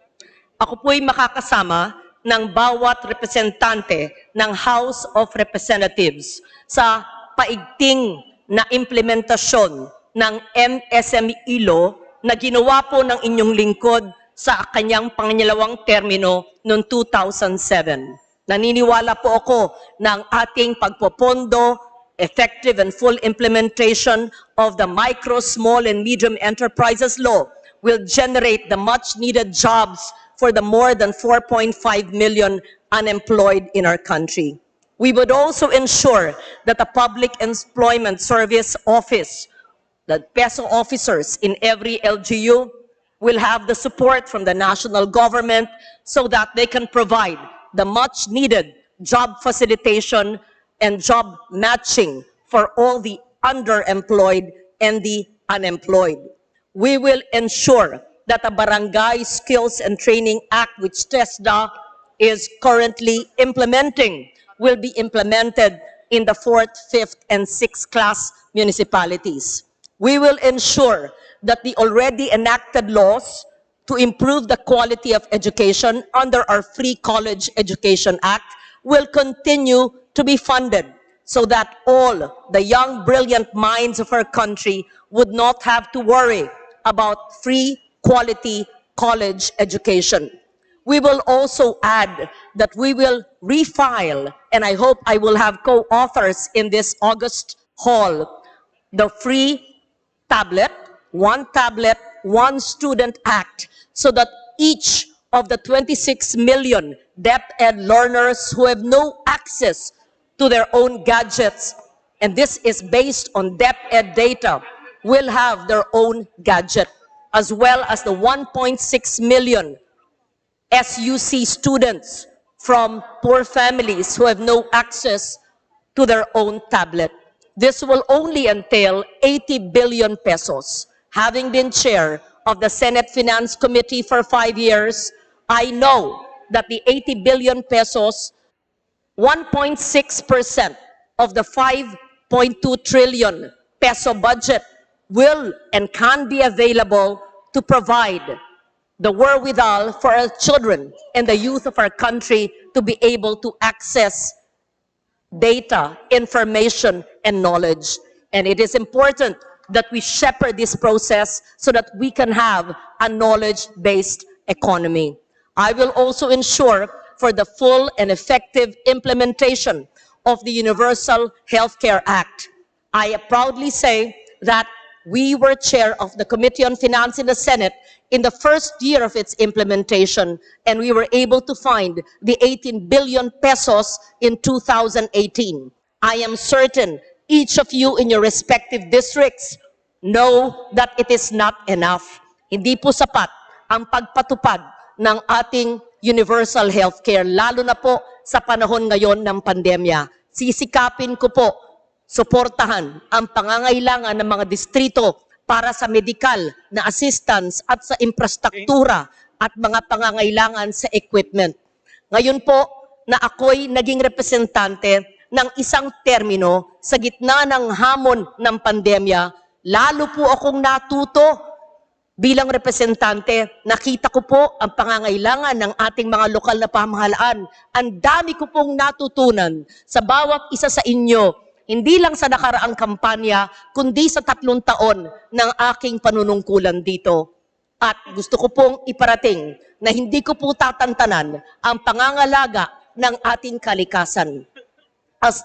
Ako po'y makakasama ng bawat representante ng House of Representatives sa paigting na implementasyon ng MSME law na ginawa po ng inyong lingkod sa kanyang pangalawang termino noong 2007. Naniniwala po ako ng ating pagpopondo, effective and full implementation of the Micro, Small and Medium Enterprises Law will generate the much-needed jobs for the more than 4.5 million unemployed in our country. We would also ensure that the Public Employment Service Office, the PESO officers in every LGU, will have the support from the national government so that they can provide the much-needed job facilitation and job matching for all the underemployed and the unemployed. We will ensure that the Barangay Skills and Training Act, which TESDA is currently implementing, will be implemented in the 4th, 5th, and 6th class municipalities. We will ensure that the already enacted laws to improve the quality of education under our Free College Education Act will continue to be funded so that all the young, brilliant minds of our country would not have to worry about free quality college education. We will also add that we will refile, and I hope I will have co-authors in this August hall, the free tablet, one student act, so that each of the 26 million DepEd learners who have no access to their own gadgets, and this is based on DepEd data, will have their own gadget, as well as the 1.6 million SUC students from poor families who have no access to their own tablet. This will only entail 80 billion pesos. Having been chair of the Senate Finance Committee for 5 years, I know that the 80 billion pesos, 1.6% of the 5.2 trillion peso budget will and can be available to provide the wherewithal for our children and the youth of our country to be able to access data, information, and knowledge. And it is important that we shepherd this process so that we can have a knowledge-based economy. I will also ensure for the full and effective implementation of the Universal Healthcare Act. I proudly say that we were chair of the Committee on Finance in the Senate in the first year of its implementation, and we were able to find the 18 billion pesos in 2018. I am certain each of you in your respective districts know that it is not enough. Hindi po sapat ang pagpatupad ng ating universal healthcare, lalo na po sa panahon ngayon ng pandemya. Sisikapin ko po suportahan ang pangangailangan ng mga distrito para sa medical na assistance at sa infrastruktura at mga pangangailangan sa equipment. Ngayon po na ako'y naging representante ng isang termino sa gitna ng hamon ng pandemya, lalo po akong natuto bilang representante. Nakita ko po ang pangangailangan ng ating mga lokal na pamahalaan. Ang dami ko pong natutunan sa bawat isa sa inyo, hindi lang sa nakaraang kampanya, kundi sa 3 taon ng aking panunungkulan dito. At gusto ko pong iparating na hindi ko po tatantanan ang pangangalaga ng ating kalikasan. As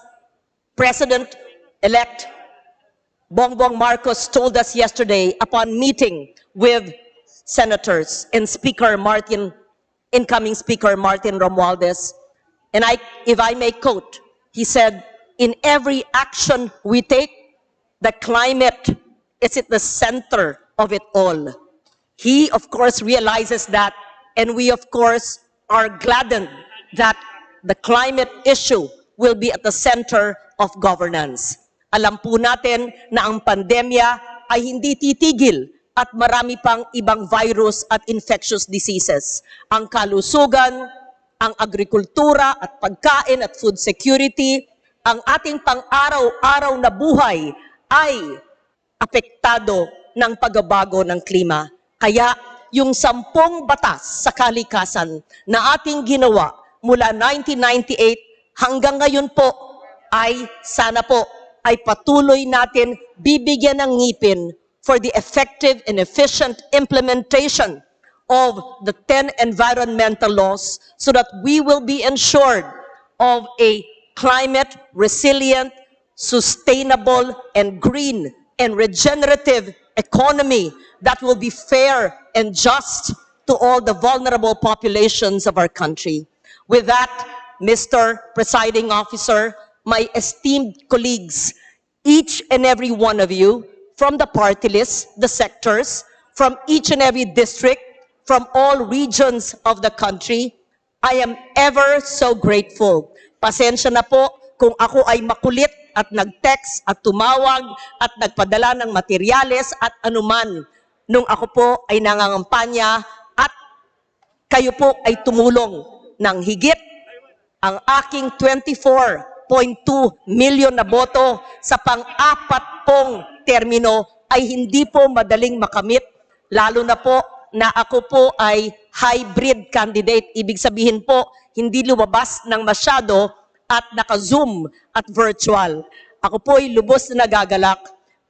President-elect Bongbong Marcos told us yesterday upon meeting with senators and incoming Speaker Martin Romualdez, and if I may quote, he said, "In every action we take, the climate is at the center of it all." He, of course, realizes that, and we, of course, are gladdened that the climate issue will be at the center of governance. Alam po natin na ang pandemya ay hindi titigil at marami pang ibang virus at infectious diseases. Ang kalusugan, ang agrikultura at pagkain at food security, ang ating pang-araw-araw na buhay ay apektado ng pagbabago ng klima. Kaya yung 10 batas sa kalikasan na ating ginawa mula 1998 hanggang ngayon po ay sana po ay patuloy natin bibigyan ng ngipin for the effective and efficient implementation of the 10 environmental laws so that we will be ensured of a climate resilient, sustainable, and green and regenerative economy that will be fair and just to all the vulnerable populations of our country. With that, Mr. Presiding Officer, my esteemed colleagues, each and every one of you, from the party list, the sectors, from each and every district, from all regions of the country, I am ever so grateful. Pasensya na po kung ako ay makulit at nag-text at tumawag at nagpadala ng materyales at anuman nung ako po ay nangangampanya at kayo po ay tumulong ng higit ang aking 24.2 million na boto sa pang-4 pong termino ay hindi po madaling makamit, lalo na po na ako po ay hybrid candidate. Ibig sabihin po, hindi lumabas ng masyado at naka-Zoom at virtual. Ako po ay lubos na nagagalak.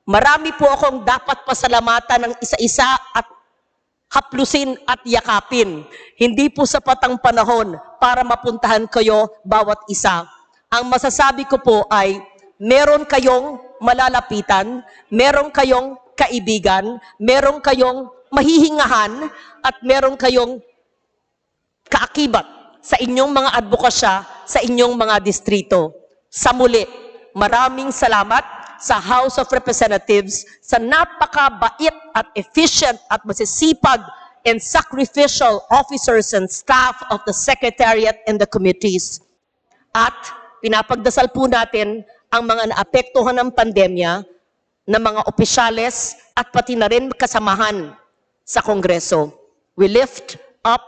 Marami po akong dapat pasalamatan ng isa-isa at haplusin at yakapin. Hindi po sapat ang panahon para mapuntahan kayo bawat isa. Ang masasabi ko po ay meron kayong malalapitan, meron kayong kaibigan, meron kayong mahihingahan, at meron kayong kaakibat sa inyong mga advokasya, sa inyong mga distrito. Sa muli, maraming salamat sa House of Representatives sa napakabait at efficient at masisipag and sacrificial officers and staff of the Secretariat and the committees. At pinapagdasal po natin ang mga naapektuhan ng pandemya na mga opisyales at pati na rin kasamahan sa Kongreso. We lift up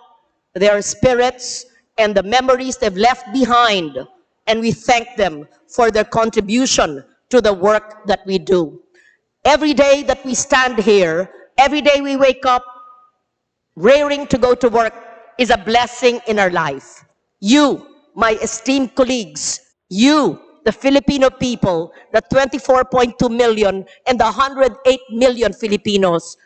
their spirits and the memories they've left behind, and we thank them for their contribution to the work that we do. Every day that we stand here, every day we wake up raring to go to work is a blessing in our life. You, my esteemed colleagues, you, the Filipino people, the 24.2 million and the 108 million Filipinos,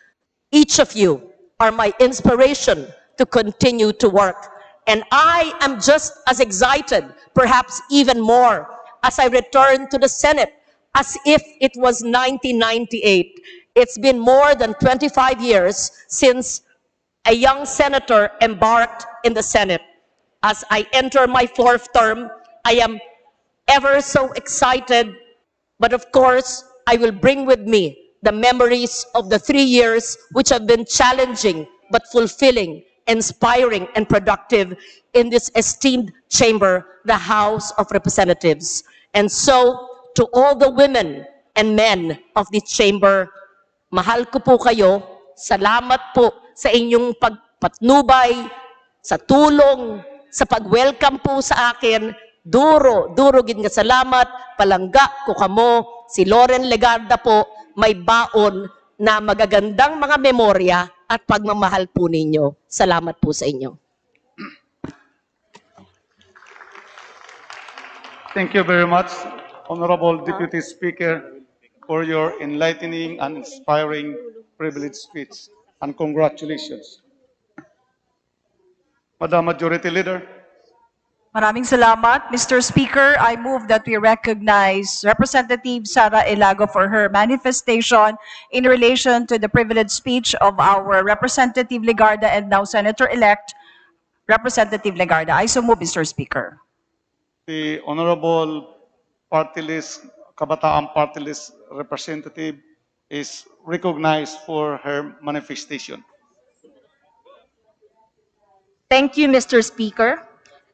each of you are my inspiration to continue to work. And I am just as excited, perhaps even more, as I return to the Senate as if it was 1998. It's been more than 25 years since a young senator embarked in the Senate. As I enter my 4th term, I am ever so excited, but of course, I will bring with me the memories of the 3 years which have been challenging but fulfilling, inspiring, and productive in this esteemed chamber, the House of Representatives. And so, to all the women and men of this chamber, mahal ko po kayo, salamat po sa inyong pagpatnubay, sa tulong, sa pag-welcome po sa akin. Duro gid nga salamat, palangga ko kamo, si Loren Legarda po, may baon na magagandang mga memorya at pagmamahal po ninyo. Salamat po sa inyo. Thank you very much, Honorable Deputy Speaker, for your enlightening and inspiring privileged speech. And congratulations. Madam Majority Leader. Maraming salamat. Mr. Speaker, I move that we recognize Representative Sara Elago for her manifestation in relation to the privileged speech of our Representative Legarda and now Senator-elect Representative Legarda. I so move, Mr. Speaker. The Honorable Party List, Kabataan Party List Representative is recognized for her manifestation. Thank you, Mr. Speaker.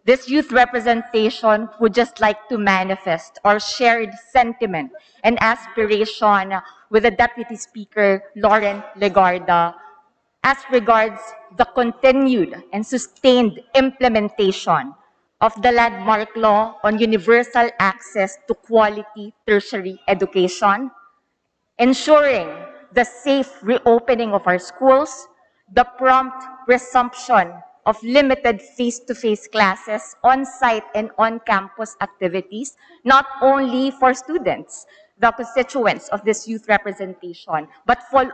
This youth representation would just like to manifest our shared sentiment and aspiration with the Deputy Speaker, Loren Legarda, as regards the continued and sustained implementation of the landmark law on universal access to quality tertiary education, ensuring the safe reopening of our schools, the prompt resumption of limited face-to-face classes, on-site and on-campus activities, not only for students, the constituents of this youth representation, but for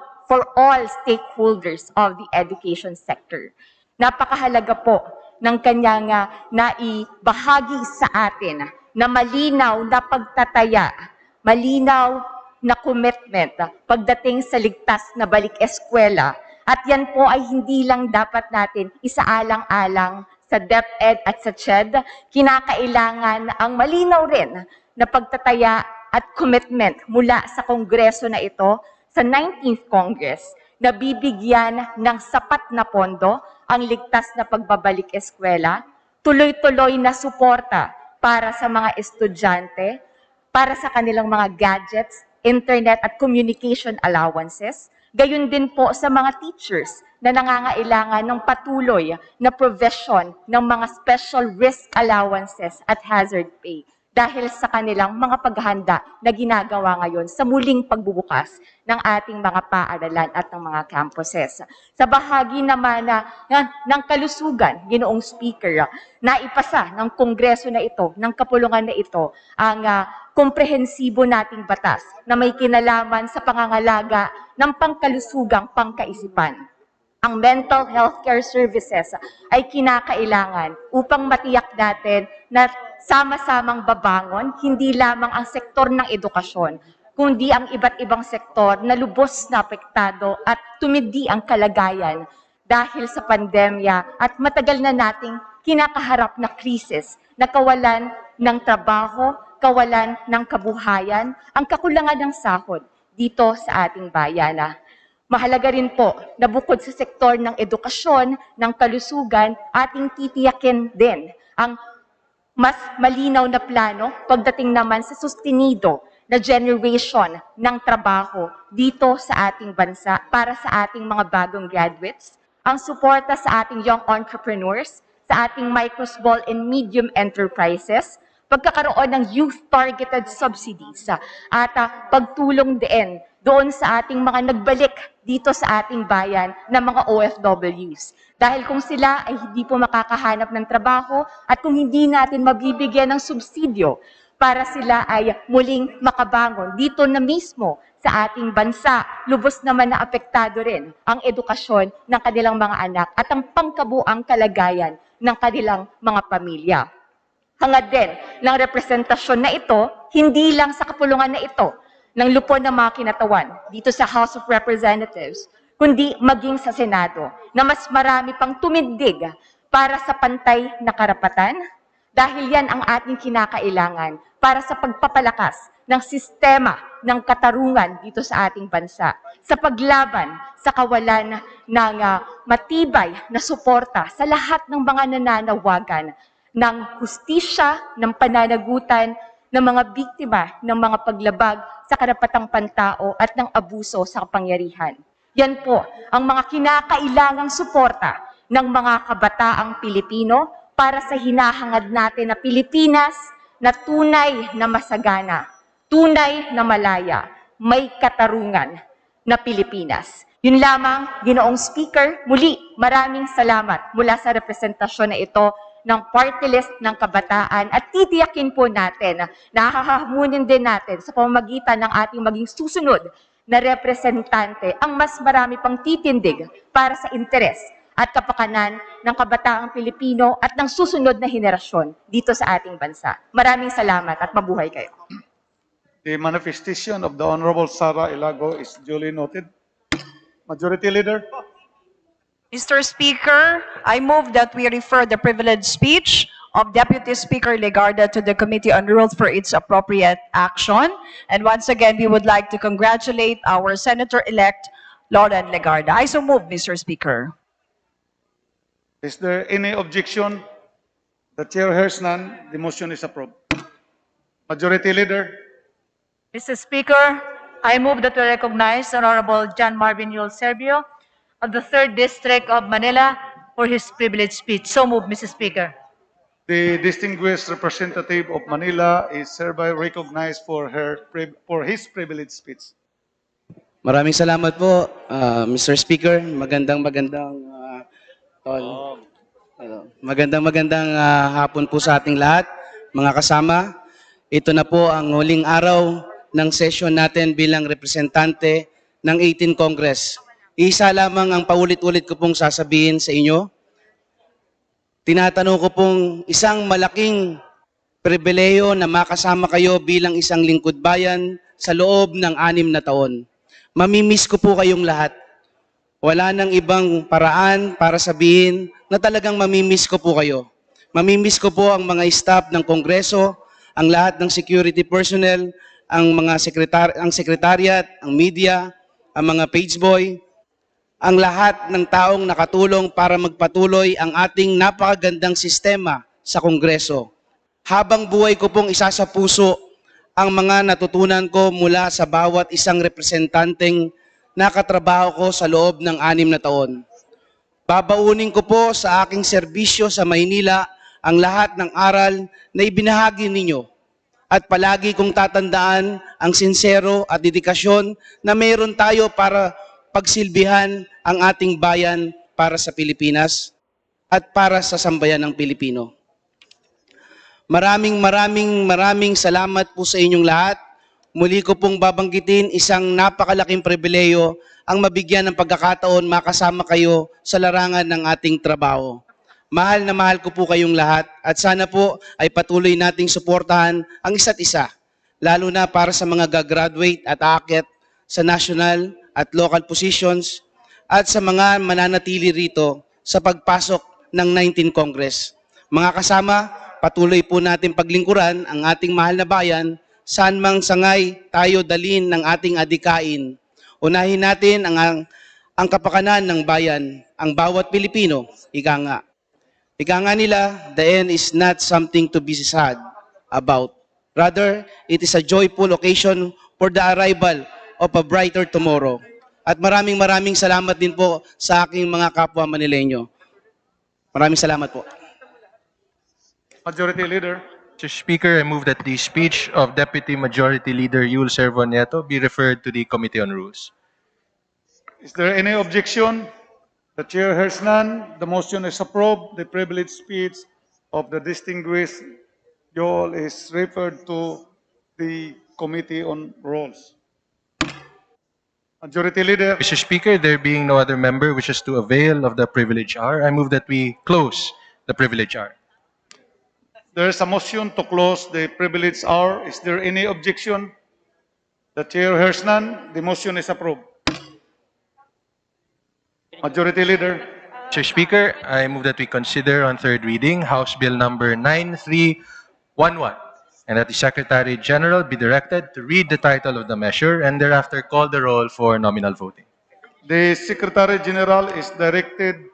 all stakeholders of the education sector. Napakahalaga po ng kanyang naibahagi sa atin na malinaw na pagtataya, malinaw na commitment pagdating sa ligtas na balik eskwela. At yan po ay hindi lang dapat natin isaalang-alang sa DepEd at sa CHED. Kinakailangan ang malinaw rin na pagtataya at commitment mula sa Kongreso na ito sa 19th Congress na bibigyan ng sapat na pondo ang ligtas na pagbabalik eskwela, tuloy-tuloy na suporta para sa mga estudyante, para sa kanilang mga gadgets, internet at communication allowances, gayon din po sa mga teachers na nangangailangan ng patuloy na provision ng mga special risk allowances at hazard pay dahil sa kanilang mga paghahanda na ginagawa ngayon sa muling pagbubukas ng ating mga paaralan at ng mga campuses. Sa bahagi naman ng kalusugan, Ginoong Speaker, naipasa ng Kongreso na ito, ng kapulungan na ito, ang komprehensibo nating batas na may kinalaman sa pangangalaga ng pangkalusugang pangkaisipan. Ang mental health care services ay kinakailangan upang matiyak natin na sama-samang babangon, hindi lamang ang sektor ng edukasyon, kundi ang iba't ibang sektor na lubos na apektado at tumindi ang kalagayan dahil sa pandemya at matagal na nating kinakaharap na krisis na kawalan ng trabaho, kawalan ng kabuhayan, ang kakulangan ng sahod dito sa ating bayan. Mahalaga rin po na bukod sa sektor ng edukasyon, ng kalusugan, ating titiyakin din ang mas malinaw na plano pagdating naman sa sustenido na generation ng trabaho dito sa ating bansa para sa ating mga bagong graduates, ang suporta sa ating young entrepreneurs, sa ating micro, small, and medium enterprises, pagkakaroon ng youth-targeted subsidies, at pagtulong din doon sa ating mga nagbalik dito sa ating bayan na mga OFWs. Dahil kung sila ay hindi po makakahanap ng trabaho at kung hindi natin mabibigyan ng subsidyo para sila ay muling makabangon dito na mismo sa ating bansa, lubos naman na apektado rin ang edukasyon ng kanilang mga anak at ang pangkabuang kalagayan ng kanilang mga pamilya. Hangad din ng representasyon na ito, hindi lang sa kapulungan na ito, ng lupon ng mga kinatawan dito sa House of Representatives, kundi maging sa Senado na mas marami pang tumindig para sa pantay na karapatan dahil yan ang ating kinakailangan para sa pagpapalakas ng sistema ng katarungan dito sa ating bansa, sa paglaban sa kawalan ng matibay na suporta sa lahat ng mga nananawagan ng hustisya, ng pananagutan, ng mga biktima ng mga paglabag sa karapatang pantao at ng abuso sa kapangyarihan. Yan po ang mga kinakailangang suporta ng mga kabataang Pilipino para sa hinahangad natin na Pilipinas na tunay na masagana, tunay na malaya, may katarungan na Pilipinas. Yun lamang, Ginoong Speaker, muli maraming salamat mula sa representasyon na ito ng party list ng kabataan at titiyakin po natin na hahamunin din natin sa pamamagitan ng ating maging susunod na representante ang mas marami pang titindig para sa interes at kapakanan ng kabataang Pilipino at ng susunod na henerasyon dito sa ating bansa. Maraming salamat at mabuhay kayo. The manifestation of the Honorable Sara Ilago is duly noted. Majority Leader. Mr. Speaker, I move that we refer the privileged speech of Deputy Speaker Legarda to the Committee on Rules for its appropriate action. And once again, we would like to congratulate our Senator-elect, Lauren Legarda. I so move, Mr. Speaker. Is there any objection? The chair hears none. The motion is approved. Majority Leader. Mr. Speaker, I move that we recognize Honorable John Marvin Yul Serbio of the 3rd District of Manila for his privileged speech. So move, Mr. Speaker. The distinguished representative of Manila is hereby recognized for his privileged speech. Maraming salamat po, Mr. Speaker. Magandang hapon po sa ating lahat, mga kasama. Ito na po ang huling araw ng session natin bilang representante ng 18th Congress. Isa lamang ang paulit-ulit ko pong sasabihin sa inyo. Tinatanong ko pong isang malaking pribileyo na makasama kayo bilang isang lingkod bayan sa loob ng 6 na taon. Mamimiss ko po kayong lahat. Wala nang ibang paraan para sabihin na talagang mamimiss ko po kayo. Mamimiss ko po ang mga staff ng Kongreso, ang lahat ng security personnel, ang mga secretariat, ang media, ang mga page boy, ang lahat ng taong nakatulong para magpatuloy ang ating napakagandang sistema sa Kongreso. Habang buhay ko pong isa sa puso ang mga natutunan ko mula sa bawat isang representanteng nakatrabaho ko sa loob ng 6 na taon. Babaunin ko po sa aking serbisyo sa Maynila ang lahat ng aral na ibinahagi ninyo at palagi kong tatandaan ang sincero at dedikasyon na mayroon tayo para pagsilbihan ang ating bayan para sa Pilipinas at para sa sambayan ng Pilipino. Maraming salamat po sa inyong lahat. Muli ko pong babanggitin isang napakalaking pribileyo ang mabigyan ng pagkakataon makasama kayo sa larangan ng ating trabaho. Mahal na mahal ko po kayong lahat at sana po ay patuloy nating suportahan ang isa't isa, lalo na para sa mga gagraduate at aakyat sa national at local positions at sa mga mananatili rito sa pagpasok ng 19th Congress. Mga kasama, patuloy po natin paglingkuran ang ating mahal na bayan saan mang sangay tayo dalin ng ating adikain. Unahin natin ang ang kapakanan ng bayan, ang bawat Pilipino, ika nga. Ika nga nila, the end is not something to be sad about. Rather, it is a joyful occasion for the arrival of a brighter tomorrow. At maraming salamat din po sa aking mga kapwa Manileño. Maraming salamat po. Majority Leader. Mr. Speaker, I move that the speech of Deputy Majority Leader Yul Servo Nieto be referred to the Committee on Rules. Is there any objection? The chair hears none. The motion is approved. The privileged speech of the distinguished Yul is referred to the Committee on Rules. Majority Leader. Mr. Speaker, there being no other member wishes to avail of the privilege hour, I move that we close the privilege hour. There is a motion to close the privilege hour. Is there any objection? The chair hears none. The motion is approved. Majority Leader. Mr. Speaker, I move that we consider on third reading House Bill number 9311 and that the Secretary General be directed to read the title of the measure and thereafter call the roll for nominal voting. The Secretary General is directed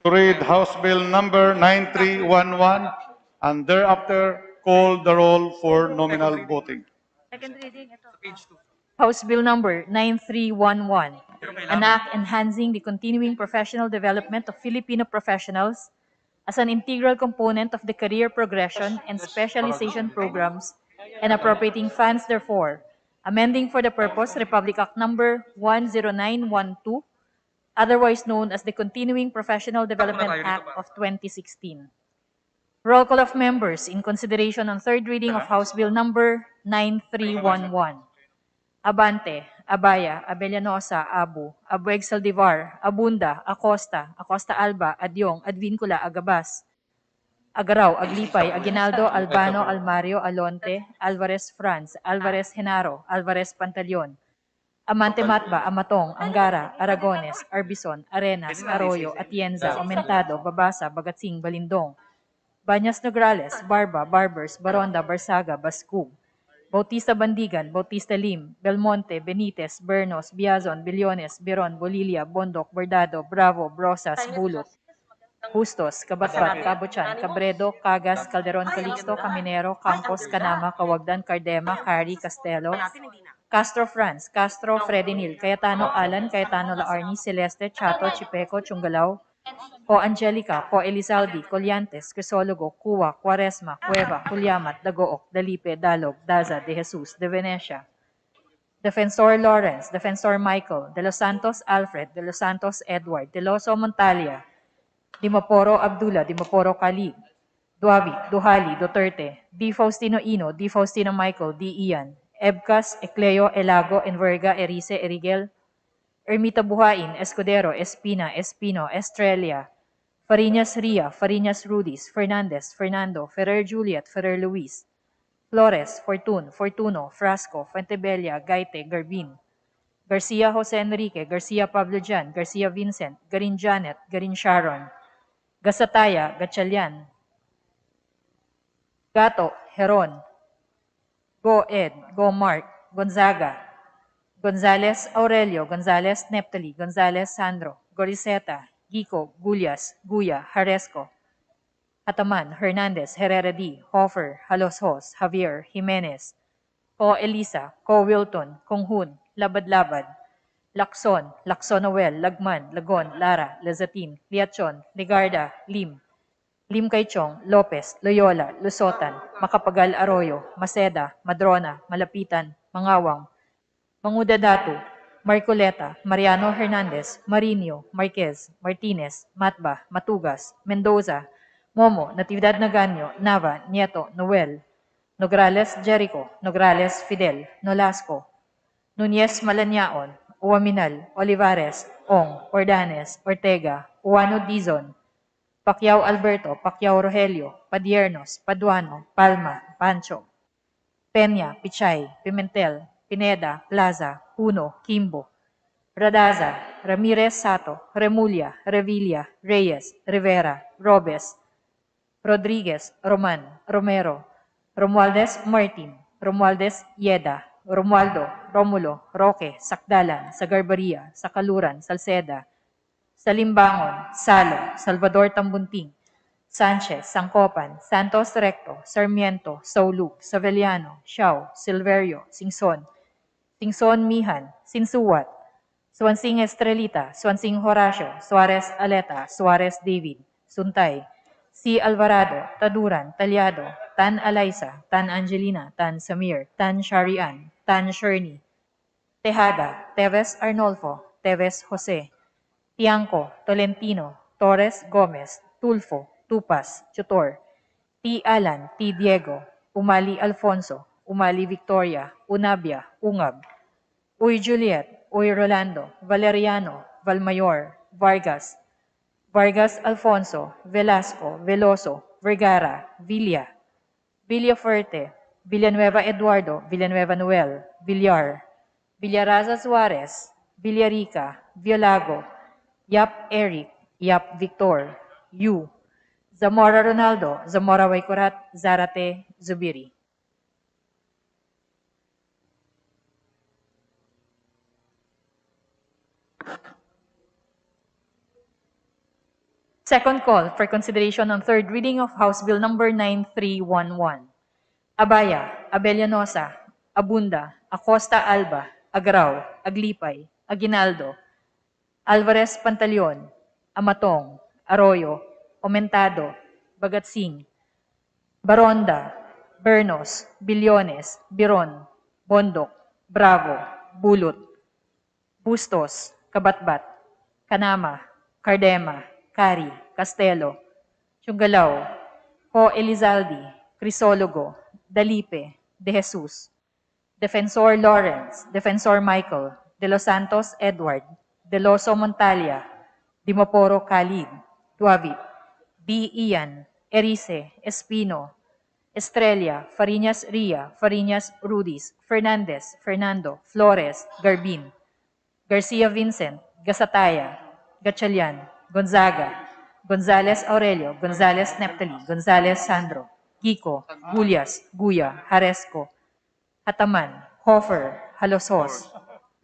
to read House Bill number 9311 and thereafter call the roll for nominal voting. House Bill number 9311, an act enhancing the continuing professional development of Filipino professionals as an integral component of the career progression and specialization programs and appropriating funds therefore, amending for the purpose Republic Act number 10912, otherwise known as the Continuing Professional Development Act of 2016. Roll call of members in consideration on third reading of House Bill number 9311. Abante, Abaya, Abellanosa, Abu Exaldivar, Abunda, Acosta, Acosta Alba, Adyong, Advincula, Agabas, Agaraw, Aglipay, Aguinaldo, Albano, Almario, Alonte, Alvarez Franz, Alvarez Genaro, Alvarez Pantaleon, Amante Matba, Amatong, Angara, Aragones, Arbison, Arenas, Arroyo, Atienza, Aumentado, Babasa, Bagatsing, Balindong, Banyas Nograles, Barba, Barbers, Baronda, Barsaga, Bascug, Bautista Bandigan, Bautista Lim, Belmonte, Benitez, Bernos, Biazon, Billones, Biron, Bolilia, Bondok, Bordado, Bravo, Brosas, Bulot, Bustos, Kabatbat, Cabuchan, Cabredo, Cagas, Calderon, Calixto, Caminero, Campos, Canama, Cawagdan, Cardema, Cari, Castelo, Castro Franz, Castro, Fredinil, Cayetano Alan, Cayetano Laarni, Celeste, Chato, Chipeco, Chunggalaw, Po Angelica, Po Elizalde, Colliantes, Crisologo, Cuwa, Quaresma, Cueva, Hulyamat, Dagook, Dalipe, Dalog, Daza, De Jesus, De Venecia, Defensor Lawrence, Defensor Michael, De Los Santos Alfred, De Los Santos Edward, De Loso Montalia, Dimaporo Abdullah, Dimaporo Khalid, Duabi, Duhali, Duterte, D. Faustino Ino, D. Faustino Michael, D. Ian, Ebcas, Ecleo, Elago, Enverga, Erice, Erigel, Ermita Buhain, Escudero, Espina, Espino, Estrella, Fariñas Ria, Fariñas Rudis, Fernandez, Fernando, Ferrer Juliet, Ferrer Luis, Flores, Fortun, Fortuno, Frasco, Fuentebella, Gaite, Garbin, Garcia Jose Enrique, Garcia Pablo Jan, Garcia Vincent, Garin Janet, Garin Sharon, Gasataya, Gatchalian, Gato, Heron, Go Ed, Go Mark, Gonzaga, Gonzales Aurelio, Gonzales Neptali, Gonzales Sandro, Goriseta, Gico, Gullas, Guya, Haresco, Ataman, Hernandez, Herrera D, Hofer, Haloshos, Javier, Jimenez, Ko Elisa, Ko Wilton, Konghun, Labad-Labad, Lacson, Lacson Noel, Lagman, Lagon, Lara, Lazatin, Liachon, Ligarda, Lim, Lim Kaichong, Lopez, Loyola, Lusotan, Macapagal Arroyo, Maceda, Madrona, Malapitan, Mangawang, Mangudadatu, Marcoleta, Mariano Hernandez, Marinho, Marquez, Martinez, Matba, Matugas, Mendoza, Momo, Natividad Naganyo, Nava, Nieto, Noel, Nograles Jericho, Nograles Fidel, Nolasco, Nunez Malaniaon, Uwaminal, Olivares, Ong, Ordanes, Ortega, Uwano Dizon, Pacquiao Alberto, Pacquiao Rogelio, Padiernos, Paduano, Palma, Pancho, Peña, Pichay, Pimentel, Pineda, Plaza, Puno, Kimbo, Radaza, Ramirez Sato, Remulla, Revilla, Reyes, Rivera, Robes, Rodriguez, Roman, Romero, Romualdez Martin, Romualdez Yeda, Romualdo, Romulo, Roque, Sakdalan, Sagarbaria, Sakaluran, Salceda, Salimbangon, Salo, Salvador Tambunting, Sanchez, Sangcopan, Santos Recto, Sarmiento, Saulug, Saveliano, Siao, Silverio, Singson, Singson Mihan, Sinsuwat, Swansing Estrelita, Swansing Horacio, Suarez Aleta, Suarez David, Suntay, C. Alvarado, Taduran, Talyado, Tan Alaysa, Tan Angelina, Tan Samir, Tan Sharian, Tan Sherney, Tejada, Teves Arnolfo, Teves Jose, Tiangco, Tolentino, Torres Gomez, Tulfo, Tupas, Chutor, T. Alan, T. Diego, Umali Alfonso, Umali Victoria, Unabia, Ungab, Uy Juliet, Uy Rolando, Valeriano, Valmayor, Vargas, Vargas Alfonso, Velasco, Veloso, Vergara, Villa, Villafuerte, Villanueva Eduardo, Villanueva Noel, Villar, Villaraza Suarez, Villarica, Violago, Yap Eric, Yap Victor, Yu, Zamora Ronaldo, Zamora Waikurat, Zarate Zubiri. Second call for consideration on third reading of House Bill number 9311. Abaya, Abellanosa, Abunda, Acosta Alba, Agrao, Aglipay, Aguinaldo, Alvarez Pantaleon, Amatong, Arroyo, Omentado, Bagatsing, Baronda, Bernos, Billones, Biron, Bondok, Bravo, Bulot, Bustos, Kabatbat, Kanama, Cardema, Cari, Castelo, Chungalaw, Ho Elizalde, Crisologo, Dalipe, De Jesus, Defensor Lawrence, Defensor Michael, De Los Santos Edward, De Loso Montalia, Dimoporo Khalid, Duavit, D. Ian, Erice, Espino, Estrella, Fariñas Ria, Fariñas Rudis, Fernandez, Fernando, Flores, Garbin, Garcia Vincent, Gasataya, Gatchalian, Gonzaga, Gonzales Aurelio, Gonzales Neptali, Gonzales Sandro, Kiko, Gulyas, Guya, Haresco, Hataman, Hofer, Halosos,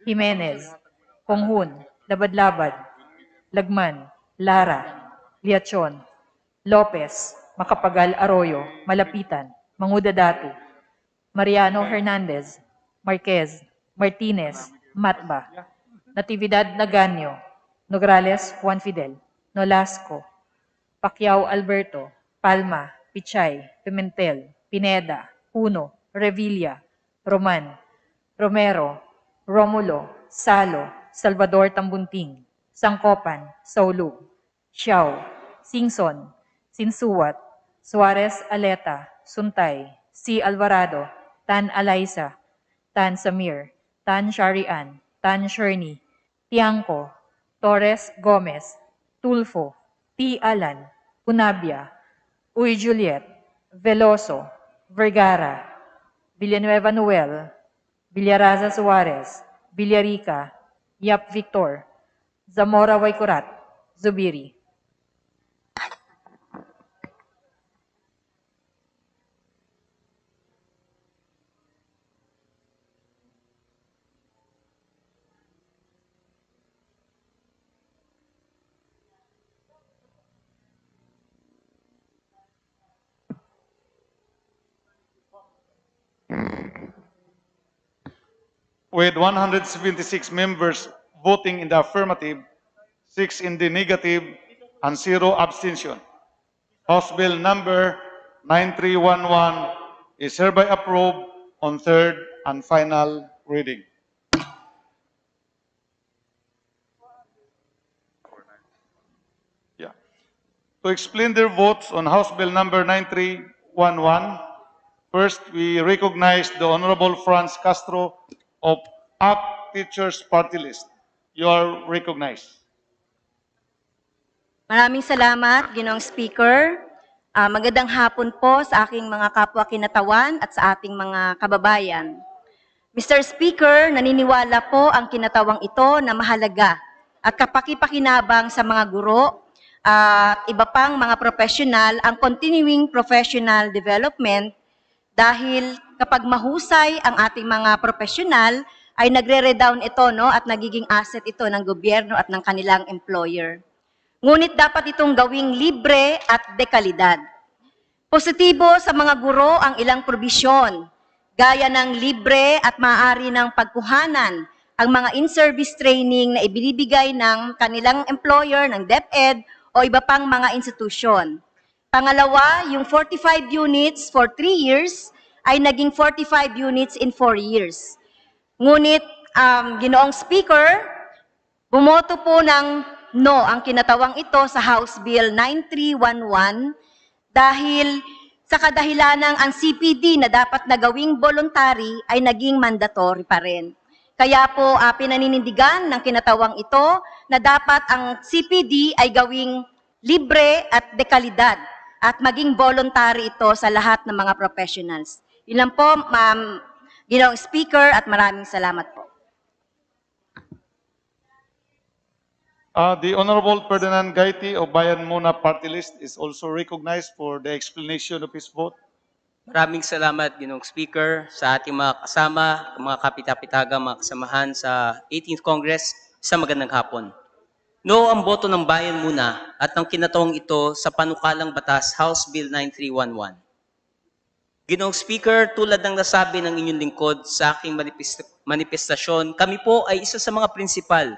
Jimenez, Konghun, Labad-Labad, Lagman, Lara, Liachon, Lopez, Macapagal Arroyo, Malapitan, Mangudadatu, Mariano Hernandez, Marquez, Martinez, Matba, Natividad Naganyo, Nograles Juan Fidel, Nolasco, Pacquiao Alberto, Palma, Pichay, Pimentel, Pineda, Puno, Revilla, Roman, Romero, Romulo, Salo, Salvador Tambunting, Sangcopan, Saulug, Siao, Singson, Sinsuwat, Suarez Aleta, Suntay, C. Alvarado, Tan Alaysa, Tan Samir, Tan Sharian, Tan Sherney, Tiangco, Torres Gomez, Tulfo, T. Alan, Unabia, Uy Juliet, Veloso, Vergara, Villanueva Noel, Villaraza Suarez, Villarica, Yap Victor, Zamora Waikurat, Zubiri. With 176 members voting in the affirmative, 6 in the negative, and 0 abstention. House Bill number 9311 is hereby approved on third and final reading. Yeah. To explain their votes on House Bill number 9311, first we recognize the Honorable Franz Castro of ACT Teachers Party List. You are recognized. Maraming salamat, Ginoong Speaker. Magandang hapon po sa aking mga kapwa kinatawan at sa ating mga kababayan. Mr. Speaker, naniniwala po ang kinatawang ito na mahalaga at kapaki-pakinabang sa mga guro at iba pang mga professional ang continuing professional development dahil kapag mahusay ang ating mga professional, ay nagre-redown ito, no, at nagiging asset ito ng gobyerno at ng kanilang employer. Ngunit dapat itong gawing libre at dekalidad. Positibo sa mga guro ang ilang probisyon, gaya ng libre at maaari ng pagkuhanan ang mga in-service training na ibinibigay ng kanilang employer, ng DepEd, o iba pang mga institusyon. Pangalawa, yung 45 units for 3 years ay naging 45 units in 4 years. Ngunit, Ginoong Speaker, bumoto po ng no ang kinatawang ito sa House Bill 9311 dahil sa kadahilanang ang CPD na dapat na gawing voluntary ay naging mandatory pa rin. Kaya po pinaninindigan ng kinatawang ito na dapat ang CPD ay gawing libre at dekalidad at maging voluntary ito sa lahat ng mga professionals. Yun lang po, Ma'am Ginoong Speaker, at maraming salamat po. The Honorable Ferdinand Gaiti of Bayan Muna Party List is also recognized for the explanation of his vote. Maraming salamat, Ginoong Speaker, sa ating mga kasama, mga kapitapitaga, mga kasamahan sa 18th Congress. Sa magandang hapon. No ang boto ng Bayan Muna at ng kinatawang ito sa panukalang batas House Bill 9311. Ginoong Speaker, tulad ng nasabi ng inyong lingkod sa aking manifestasyon, kami po ay isa sa mga prinsipal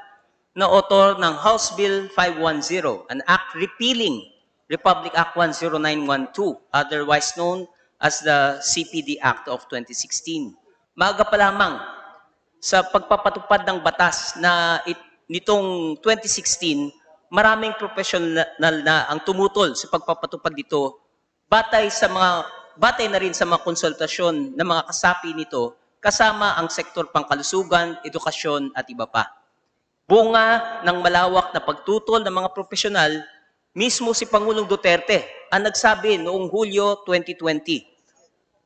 na author ng House Bill 510, an act repealing Republic Act 10912, otherwise known as the CPD Act of 2016. Maaga pa lamang sa pagpapatupad ng batas na nitong 2016, maraming professional na ang tumutol sa pagpapatupad dito, batay na rin sa mga konsultasyon ng mga kasapi nito, kasama ang sektor pangkalusugan, edukasyon at iba pa. Bunga ng malawak na pagtutol ng mga profesional, mismo si Pangulong Duterte ang nagsabi noong Hulyo 2020,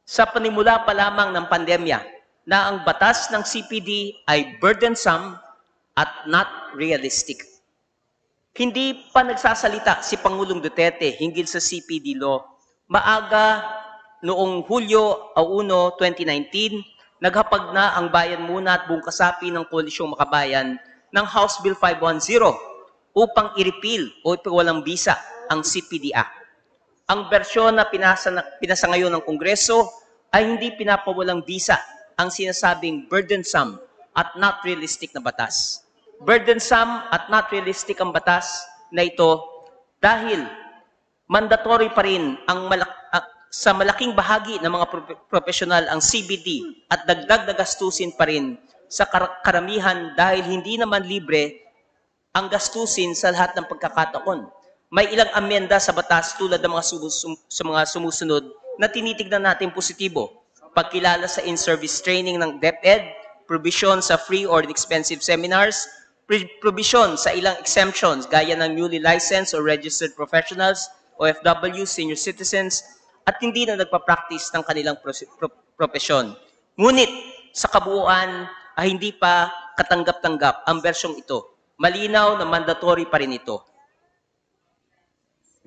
sa panimula pa lamang ng pandemya, na ang batas ng CPD ay burdensome at not realistic. Hindi pa nagsasalita si Pangulong Duterte hinggil sa CPD law. Maaga noong Hulyo 1, 2019, naghapag na ang Bayan Muna at buong kasapi ng Koalisyong Makabayan ng House Bill 510 upang i-repeal o ipawalang bisa ang CPD Act. Ang bersyon na pinasa ngayon ng Kongreso ay hindi pinapawalang bisa ang sinasabing burdensome at not realistic na batas. Burdensome at not realistic ang batas na ito dahil mandatory pa rin sa malaking bahagi ng mga profesional ang CBD at dagdag na gastusin pa rin sa karamihan dahil hindi naman libre ang gastusin sa lahat ng pagkakataon. May ilang amenda sa batas tulad ng mga sumusunod na tinitignan natin positibo. Pagkilala sa in-service training ng DepEd, provision sa free or inexpensive seminars, provision sa ilang exemptions gaya ng newly licensed or registered professionals, OFW, senior citizens, at hindi na nagpa-practice ng kanilang propesyon. Ngunit sa kabuuan ay hindi pa katanggap-tanggap ang bersyong ito. Malinaw na mandatory pa rin ito.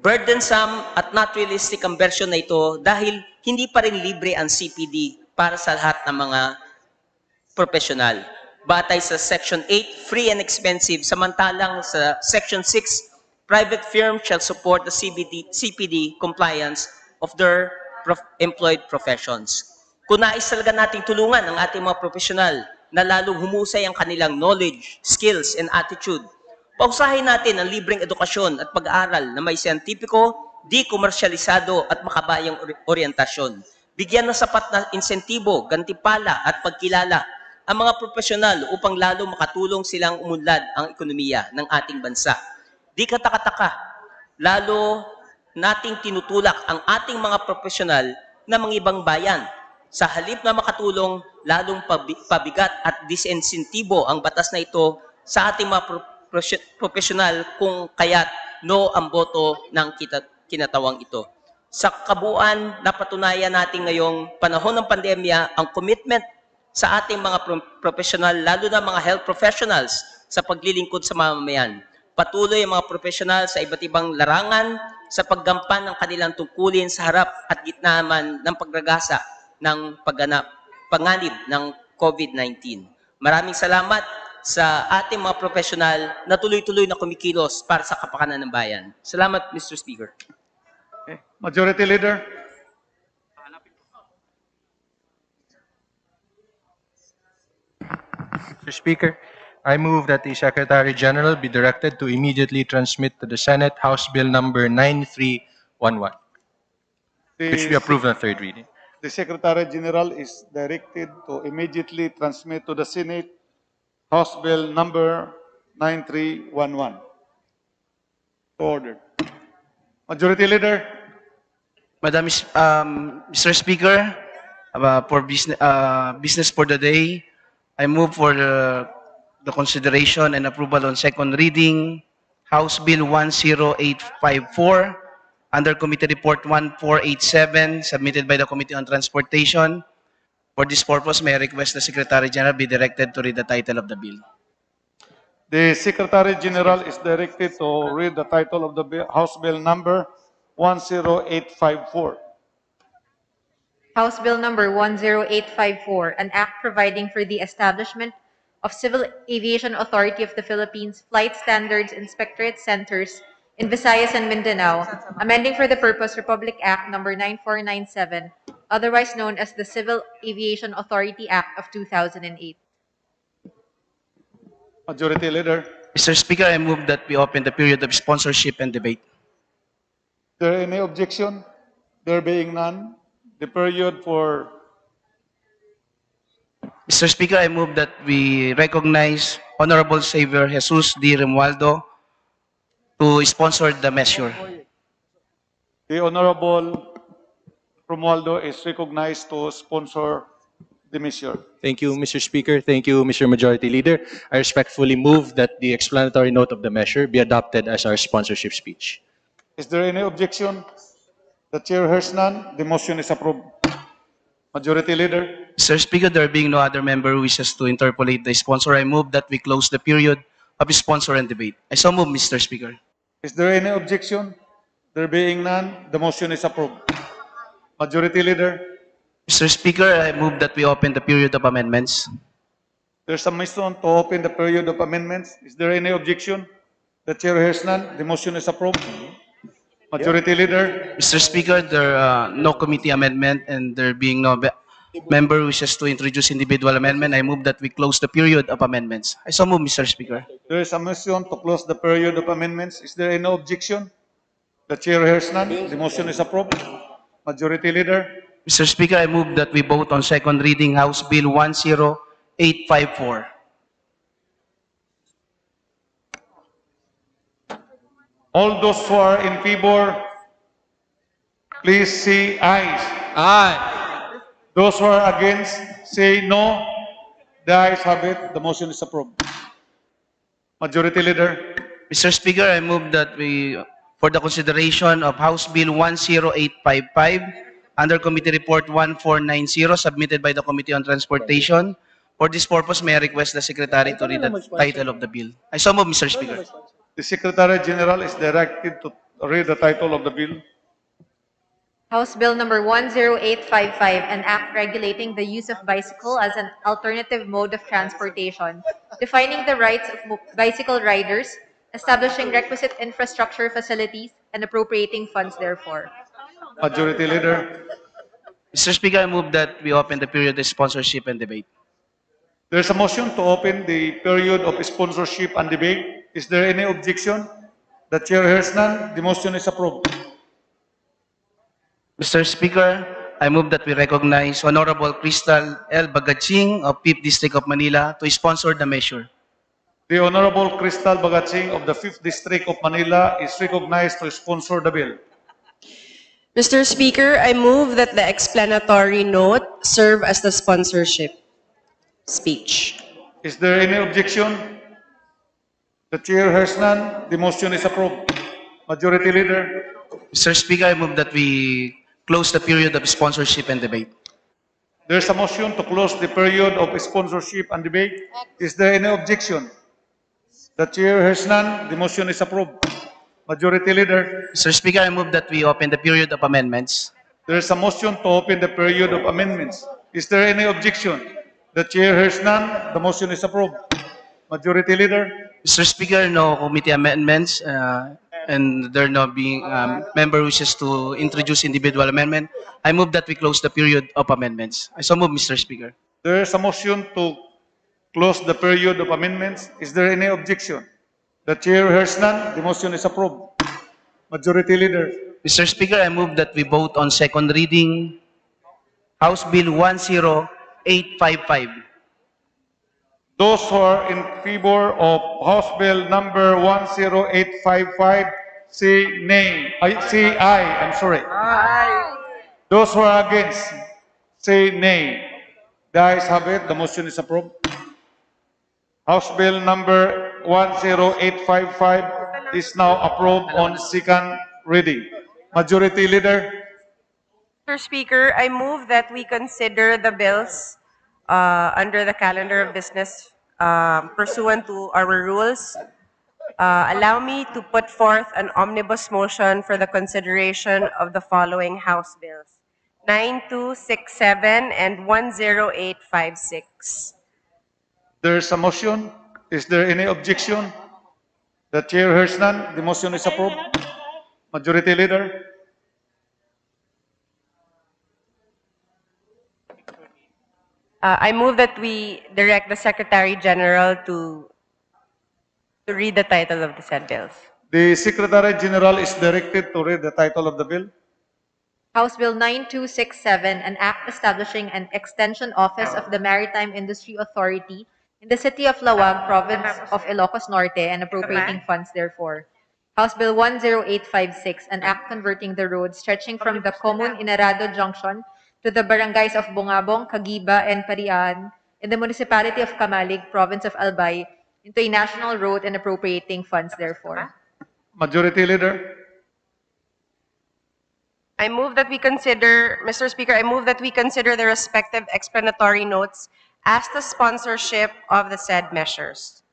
Burdensome at not realistic ang bersyon na ito dahil hindi pa rin libre ang CPD para sa lahat ng mga profesional. Batay sa Section 8, free and expensive, samantalang sa Section 6, private firms shall support the CPD compliance of their employed professions. Kung nais talaga nating tulungan ang ating mga profesional na lalong humusay ang kanilang knowledge, skills, and attitude, pausahin natin ang libreng edukasyon at pag-aaral na may siyentipiko, di-komersyalisado at makabayang orientasyon. Bigyan ng sapat na insentibo, gantimpala at pagkilala ang mga profesional upang lalo makatulong silang umunlad ang ekonomiya ng ating bansa. Di katakataka, lalo nating tinutulak ang ating mga profesional na mga ibang bayan. Sa halip na makatulong, lalong pabigat at disinsentibo ang batas na ito sa ating mga profesional kung kaya't no ang boto ng kinatawang ito. Sa kabuuan, napatunayan natin ngayong panahon ng pandemya ang commitment sa ating mga profesional, lalo na mga health professionals sa paglilingkod sa mamamayan. Patuloy ang mga profesional sa iba't ibang larangan sa paggampan ng kanilang tungkulin sa harap at gitna man ng pagragasa ng panganib ng COVID-19. Maraming salamat sa ating mga profesional na tuloy-tuloy na kumikilos para sa kapakanan ng bayan. Salamat, Mr. Speaker. Okay. Majority Leader. Mr. Speaker, I move that the Secretary General be directed to immediately transmit to the Senate House Bill number 9311, which we approve on third reading. The Secretary General is directed to immediately transmit to the Senate House Bill number 9311. Ordered. Majority Leader. Mr. Speaker, for business for the day, I move for the consideration and approval on second reading, House Bill 10854, under Committee Report 1487, submitted by the Committee on Transportation. For this purpose, may I request the Secretary General be directed to read the title of the bill. The Secretary General is directed to read the title of the House Bill number 10854. House Bill number 10854, an act providing for the establishment of Civil Aviation Authority of the Philippines Flight Standards Inspectorate Centers in Visayas and Mindanao, amending for the purpose Republic Act number 9497, otherwise known as the Civil Aviation Authority Act of 2008. Majority Leader. Mr. Speaker, I move that we open the period of sponsorship and debate. Is there any objection? There being none, the period for... Mr. Speaker, I move that we recognize Honorable Xavier Jesus D. Romualdo to sponsor the measure. The Honorable Romualdo is recognized to sponsor the measure. Thank you, Mr. Speaker. Thank you, Mr. Majority Leader. I respectfully move that the explanatory note of the measure be adopted as our sponsorship speech. Is there any objection? The Chair hears none. The motion is approved. Majority Leader. Mr. Speaker, there being no other member who wishes to interpolate the sponsor, I move that we close the period of sponsor and debate. I so move, Mr. Speaker. Is there any objection? There being none, the motion is approved. Majority Leader. Mr. Speaker, I move that we open the period of amendments. There's a motion to open the period of amendments. Is there any objection? The Chair hears none. The motion is approved. Majority Leader. Mr. Speaker, there no committee amendment and there being no member who wishes to introduce individual amendment, I move that we close the period of amendments. I so move, Mr. Speaker. There is a motion to close the period of amendments. Is there any objection? The Chair hears none. The motion is approved. Majority Leader. Mr. Speaker, I move that we vote on second reading House Bill 10854. All those who are in favor, please say aye. Aye. Those who are against, say no. The ayes have it. The motion is approved. Majority Leader. Mr. Speaker, I move that we, for the consideration of House Bill 10855, under Committee Report 1490, submitted by the Committee on Transportation. For this purpose, may I request the Secretary to read the title of the bill. I so move, Mr. Speaker. The Secretary General is directed to read the title of the bill. House Bill number 10855, an act regulating the use of bicycle as an alternative mode of transportation, defining the rights of bicycle riders, establishing requisite infrastructure facilities, and appropriating funds therefore. Majority Leader. Mr. Speaker, I move that we open the period of sponsorship and debate. There is a motion to open the period of sponsorship and debate. Is there any objection? The Chair hears none. The motion is approved. Mr. Speaker, I move that we recognize Honorable Crystal L. Bagaching of 5th District of Manila to sponsor the measure. The Honorable Crystal Bagaching of the 5th District of Manila is recognized to sponsor the bill. Mr. Speaker, I move that the explanatory note serve as the sponsorship speech. Is there any objection? The Chair hears none. The motion is approved. Majority Leader. Mr. Speaker, I move that we close the period of sponsorship and debate. There is a motion to close the period of sponsorship and debate. Is there any objection? The Chair hears none. The motion is approved. Majority Leader. Mr. Speaker, I move that we open the period of amendments. There is a motion to open the period of amendments. Is there any objection? The chair hears none. The motion is approved. Majority Leader. Mr. Speaker, no committee amendments, and there no being member wishes to introduce individual amendment. I move that we close the period of amendments. I so move, Mr. Speaker. There is a motion to close the period of amendments. Is there any objection? The chair hears none. The motion is approved. Majority Leader. Mr. Speaker, I move that we vote on second reading House Bill 10855. Those who are in favor of House Bill number 10855, say nay. Say aye. I'm sorry. Aye. Those who are against, say nay. The ayes have it. The motion is approved. House Bill number 10855 is now approved on second reading. Majority Leader. Mr. Speaker, I move that we consider the bills under the calendar of business pursuant to our rules. Allow me to put forth an omnibus motion for the consideration of the following House bills: 9267 and 10856. There is a motion. Is there any objection? The chair hears none. The motion is approved. Majority Leader. I move that we direct the Secretary General to read the title of the said bills. The Secretary General is directed to read the title of the bill. House Bill 9267, an act establishing an extension office of the Maritime Industry Authority in the city of Lawag, province of Ilocos Norte, and appropriating funds therefore. House Bill 10856, an act converting the road stretching from the Commune Inarado Junction to the barangays of Bungabong, Caguiba, and Parian in the municipality of Camalig, province of Albay, into a national road and appropriating funds therefore. Majority Leader. I move that we consider, Mr. Speaker, I move that we consider the respective explanatory notes as the sponsorship of the said measures.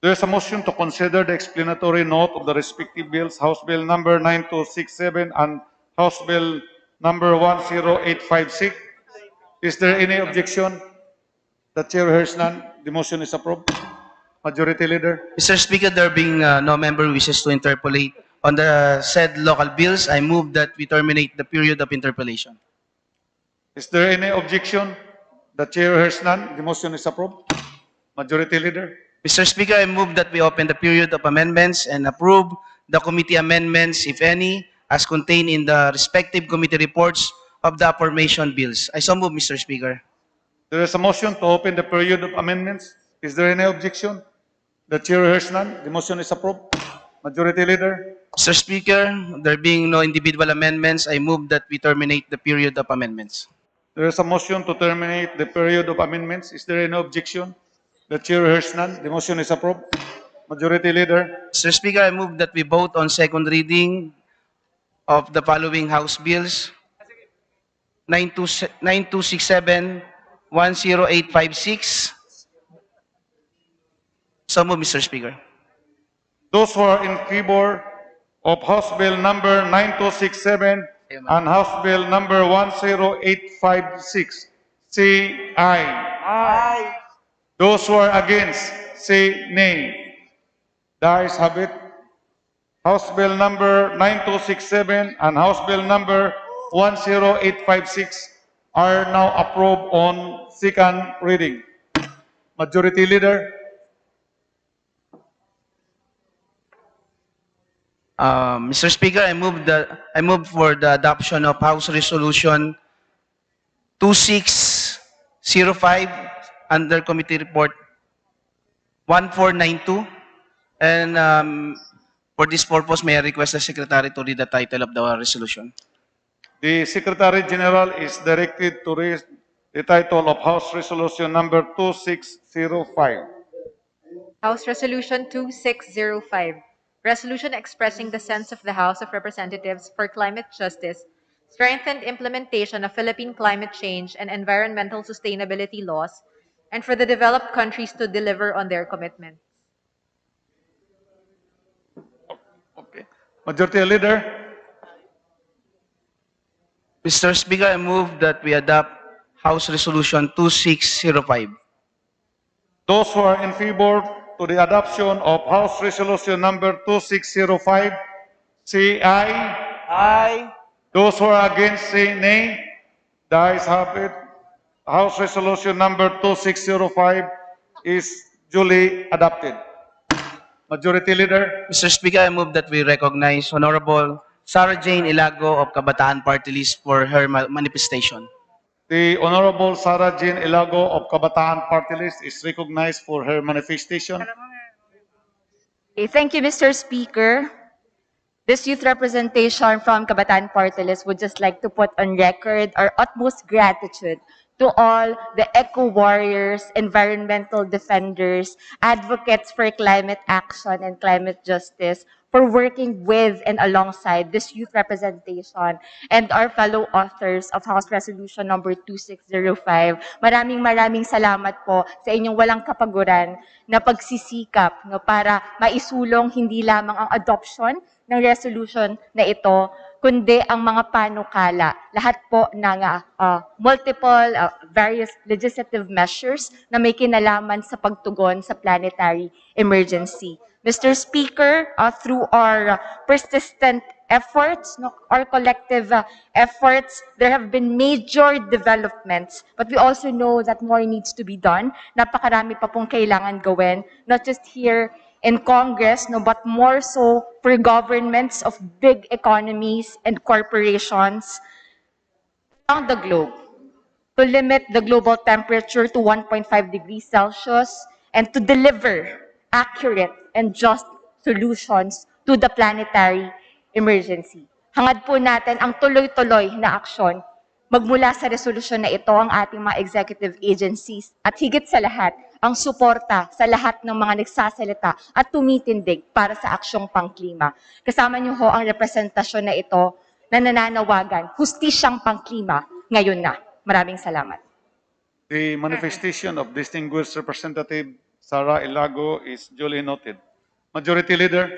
There is a motion to consider the explanatory note of the respective bills, House Bill number 9267 and House Bill number 10856. Is there any objection? The chair hears none. The motion is approved. Majority Leader. Mr. Speaker, there being no member wishes to interpolate on the said local bills, I move that we terminate the period of interpolation. Is there any objection? The chair hears none. The motion is approved. Majority Leader. Mr. Speaker, I move that we open the period of amendments and approve the committee amendments, if any, as contained in the respective committee reports of the aforementioned bills. I so move, Mr. Speaker. There is a motion to open the period of amendments. Is there any objection? The chair hears none. The motion is approved. Majority Leader. Mr. Speaker, there being no individual amendments, I move that we terminate the period of amendments. There is a motion to terminate the period of amendments. Is there any objection? The chair hears none. The motion is approved. Majority Leader. Mr. Speaker, I move that we vote on second reading of the following House bills: 9267, 10856. So move, Mr. Speaker. Those who are in favor of House Bill number 9267 and House Bill number 10856, say aye. Aye. Those who are against, say nay. The ayes have it. House Bill number 9267 and House Bill number 10856 are now approved on second reading. Majority Leader. Mr. Speaker, I move for the adoption of House Resolution 2605 under Committee Report 1492. And for this purpose, may I request the Secretary to read the title of the resolution? The Secretary General is directed to read the title of House Resolution number 2605. House Resolution 2605. Resolution expressing the sense of the House of Representatives for climate justice, strengthened implementation of Philippine climate change and environmental sustainability laws, and for the developed countries to deliver on their commitments. Okay. Majority Leader. Mr. Speaker, I move that we adopt House Resolution 2605. Those who are in favor to the adoption of House Resolution number 2605, say aye. Aye. Those who are against, say nay. The ayes have it. House Resolution number 2605 is duly adopted. Majority Leader. Mr. Speaker, I move that we recognize Honorable Sarah Jane Ilago of Kabataan Party List for her manifestation. The Honorable Sarah Jean Ilago of Kabataan Party List is recognized for her manifestation. Okay, thank you, Mr. Speaker. This youth representation from Kabataan Party List would just like to put on record our utmost gratitude to all the eco-warriors, environmental defenders, advocates for climate action and climate justice for working with and alongside this youth representation and our fellow authors of House Resolution number 2605. Maraming salamat po sa inyong walang kapaguran na pagsisikap no, para maisulong hindi lamang ang adoption ng resolution na ito, kundi ang mga panukala, lahat po ng multiple various legislative measures na may kinalaman sa pagtugon sa planetary emergency. Mr. Speaker, through our persistent efforts, our collective efforts, there have been major developments, but we also know that more needs to be done. Napakarami pa pong kailangan gawin, not just here in Congress, no, but more so for governments of big economies and corporations around the globe to limit the global temperature to 1.5 degrees Celsius and to deliver accurate and just solutions to the planetary emergency. Hangad po natin ang tuloy-tuloy na aksyon magmula sa resolusyon na ito ang ating mga executive agencies at higit sa lahat, ang suporta sa lahat ng mga nagsasalita at tumitindig para sa aksyong pangklima. Kasama niyo ho ang representasyon na ito na nananawagan, hustisyang pangklima ngayon na. Maraming salamat. The manifestation of distinguished Representative Sarah Ilago is duly noted. Majority Leader.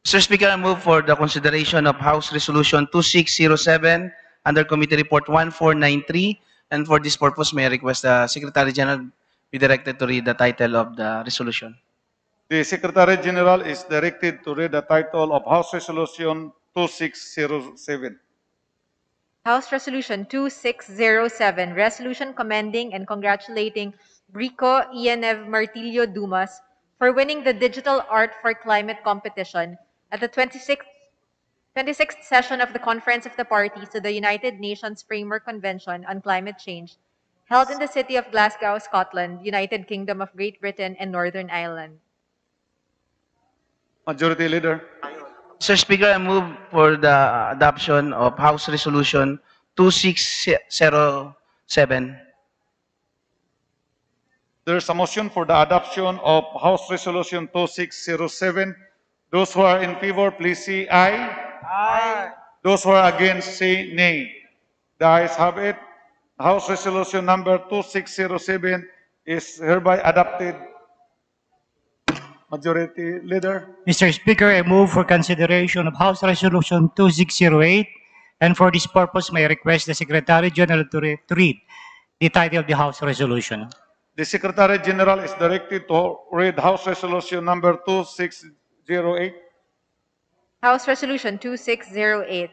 Mr. Speaker, I move for the consideration of House Resolution 2607 under Committee Report 1493, and for this purpose, may I request the Secretary General be directed to read the title of the resolution. The Secretary General is directed to read the title of House Resolution 2607. House Resolution 2607, Resolution commending and congratulating Brico Iannev Martillo Dumas for winning the Digital Art for Climate competition at the 26th session of the Conference of the Parties to the United Nations Framework Convention on Climate Change, held in the city of Glasgow, Scotland, United Kingdom of Great Britain and Northern Ireland. Majority Leader. Mr. Speaker, I move for the adoption of House Resolution 2607. There's a motion for the adoption of House Resolution 2607. Those who are in favor, please say aye. Aye. Those who are against, say nay. The ayes have it. House Resolution number 2607 is hereby adopted. Majority Leader. Mr. Speaker, I move for consideration of House Resolution 2608, and for this purpose, may I request the Secretary General to read the title of the House Resolution. The Secretary General is directed to read House Resolution number 2608. House Resolution 2608,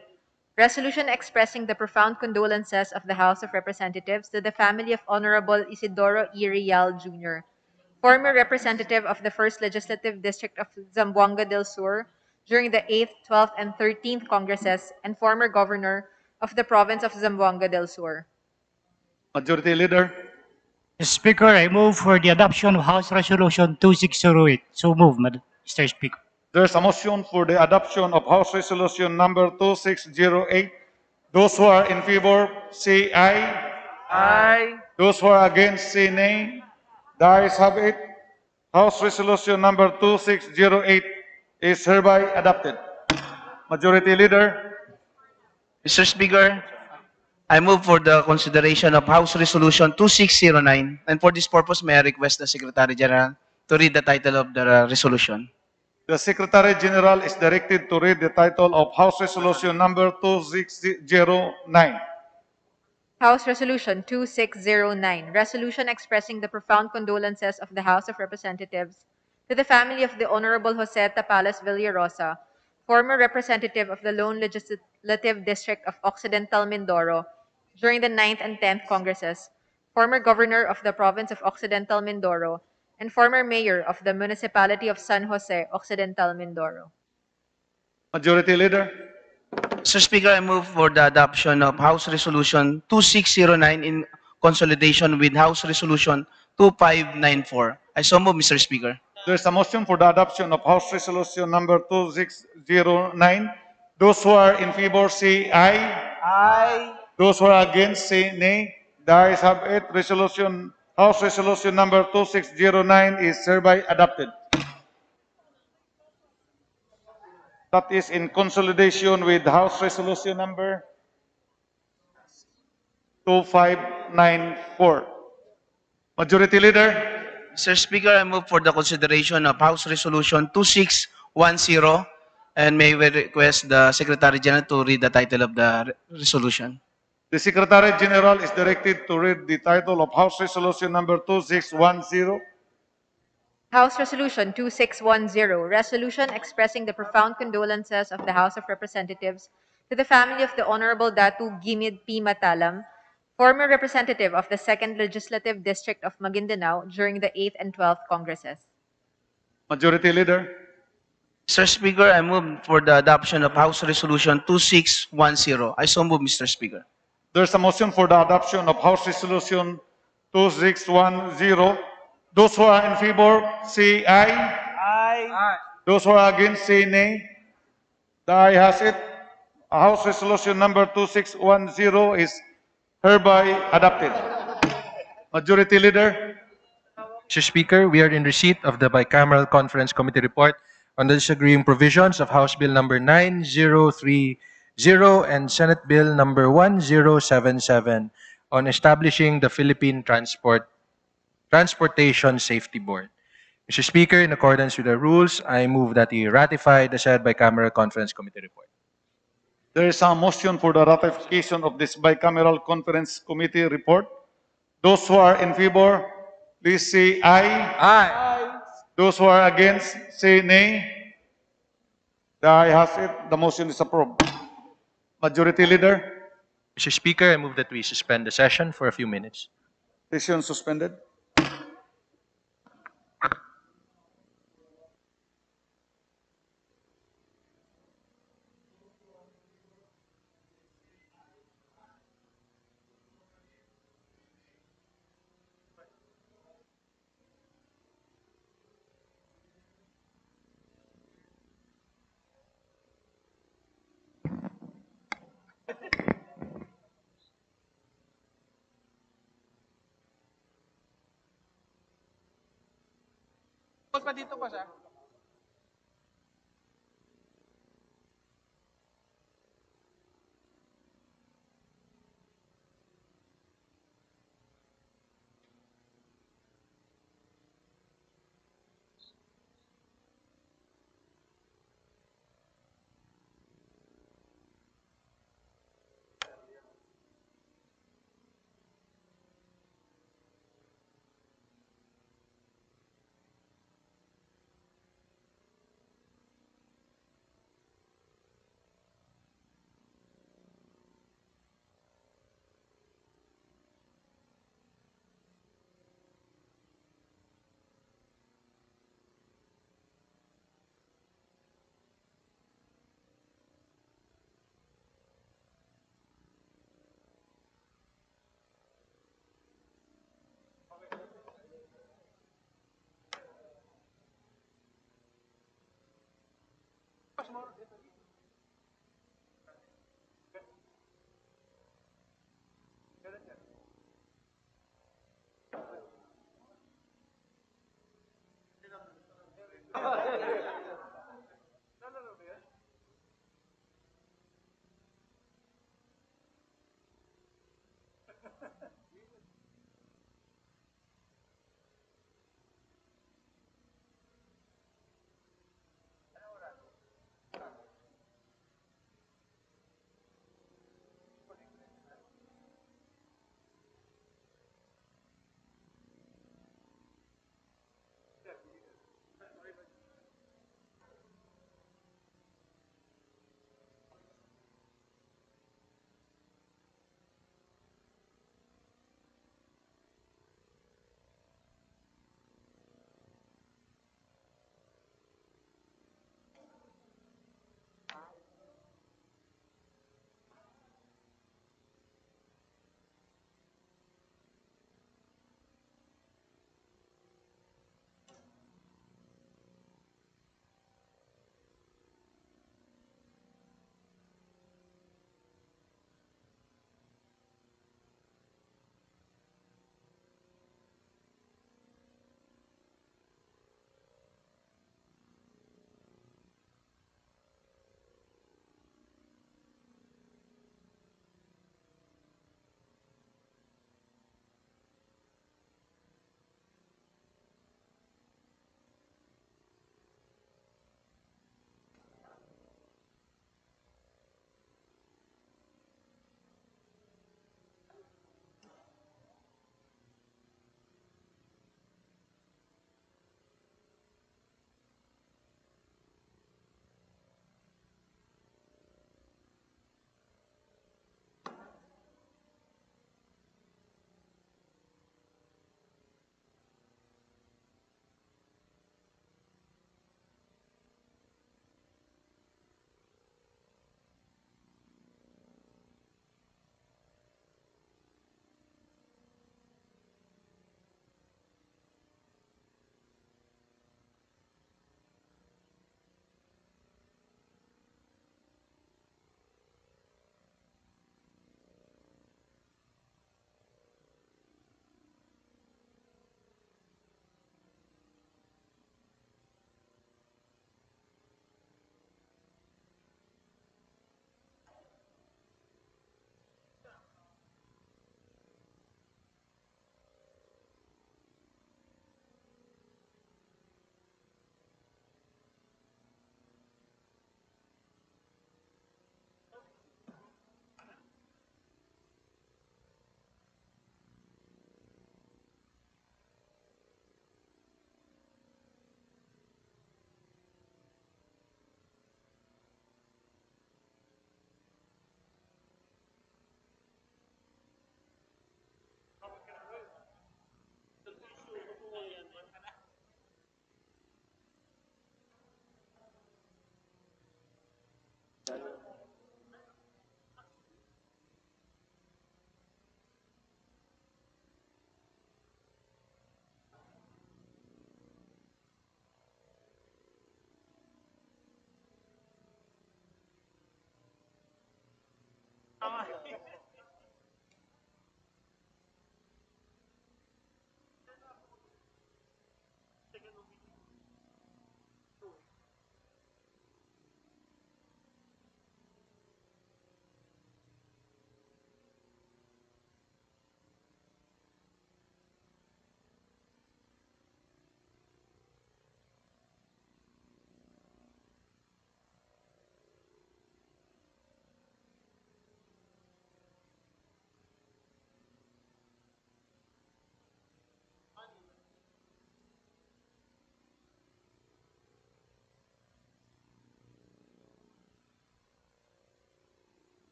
Resolution expressing the profound condolences of the House of Representatives to the family of Honorable Isidoro E. Real Jr., former representative of the 1st Legislative District of Zamboanga del Sur during the 8th, 12th, and 13th Congresses, and former governor of the province of Zamboanga del Sur. Majority Leader. Mr. Speaker, I move for the adoption of House Resolution 2608. So move, Mr. Speaker. There's a motion for the adoption of House Resolution number 2608. Those who are in favor, say aye. Aye. Those who are against, say nay. The ayes have it. House Resolution number 2608 is hereby adopted. Majority Leader. Mr. Speaker, I move for the consideration of House Resolution 2609, and for this purpose, may I request the Secretary General to read the title of the resolution. The Secretary General is directed to read the title of House Resolution number 2609. House Resolution 2609, resolution expressing the profound condolences of the House of Representatives to the family of the Honorable Jose Tapales Villarosa, former representative of the Lone Legislative District of Occidental Mindoro during the 9th and 10th Congresses, former governor of the province of Occidental Mindoro, and former mayor of the municipality of San Jose, Occidental Mindoro. Majority Leader. Mr. Speaker, I move for the adoption of House Resolution 2609 in consolidation with House Resolution 2594. I so move, Mr. Speaker. There's a motion for the adoption of House Resolution number 2609. Those who are in favor say aye. Aye. Those who are against say nay. The ayes have it. House Resolution number 2609 is hereby adopted. That is in consolidation with House Resolution number 2594. Majority Leader. Mr. Speaker, I move for the consideration of House Resolution 2610, and may we request the Secretary General to read the title of the resolution. The Secretary General is directed to read the title of House Resolution number 2610. House Resolution 2610, resolution expressing the profound condolences of the House of Representatives to the family of the Honorable Datu Gimid P. Matalam, former representative of the 2nd Legislative District of Maguindanao during the 8th and 12th Congresses. Majority Leader. Mr. Speaker, I move for the adoption of House Resolution 2610. I so move, Mr. Speaker. There's a motion for the adoption of House Resolution 2610. Those who are in favor say aye. Aye. Those who are against say nay. The aye has it. House Resolution number 2610 is hereby adopted. Majority Leader. Mr. Speaker, we are in receipt of the Bicameral Conference Committee report on the disagreeing provisions of House Bill number 9030 and Senate Bill number 1077 on establishing the Philippine Transportation Safety Board. Mr. Speaker, in accordance with the rules, I move that you ratify the said Bicameral Conference Committee report. There is a motion for the ratification of this Bicameral Conference Committee report. Those who are in favor, please say aye. Aye. Those who are against, say nay. The aye has it. The motion is approved. Majority Leader. Mr. Speaker, I move that we suspend the session for a few minutes. Session suspended. Pa dito pa siya.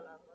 Proceed.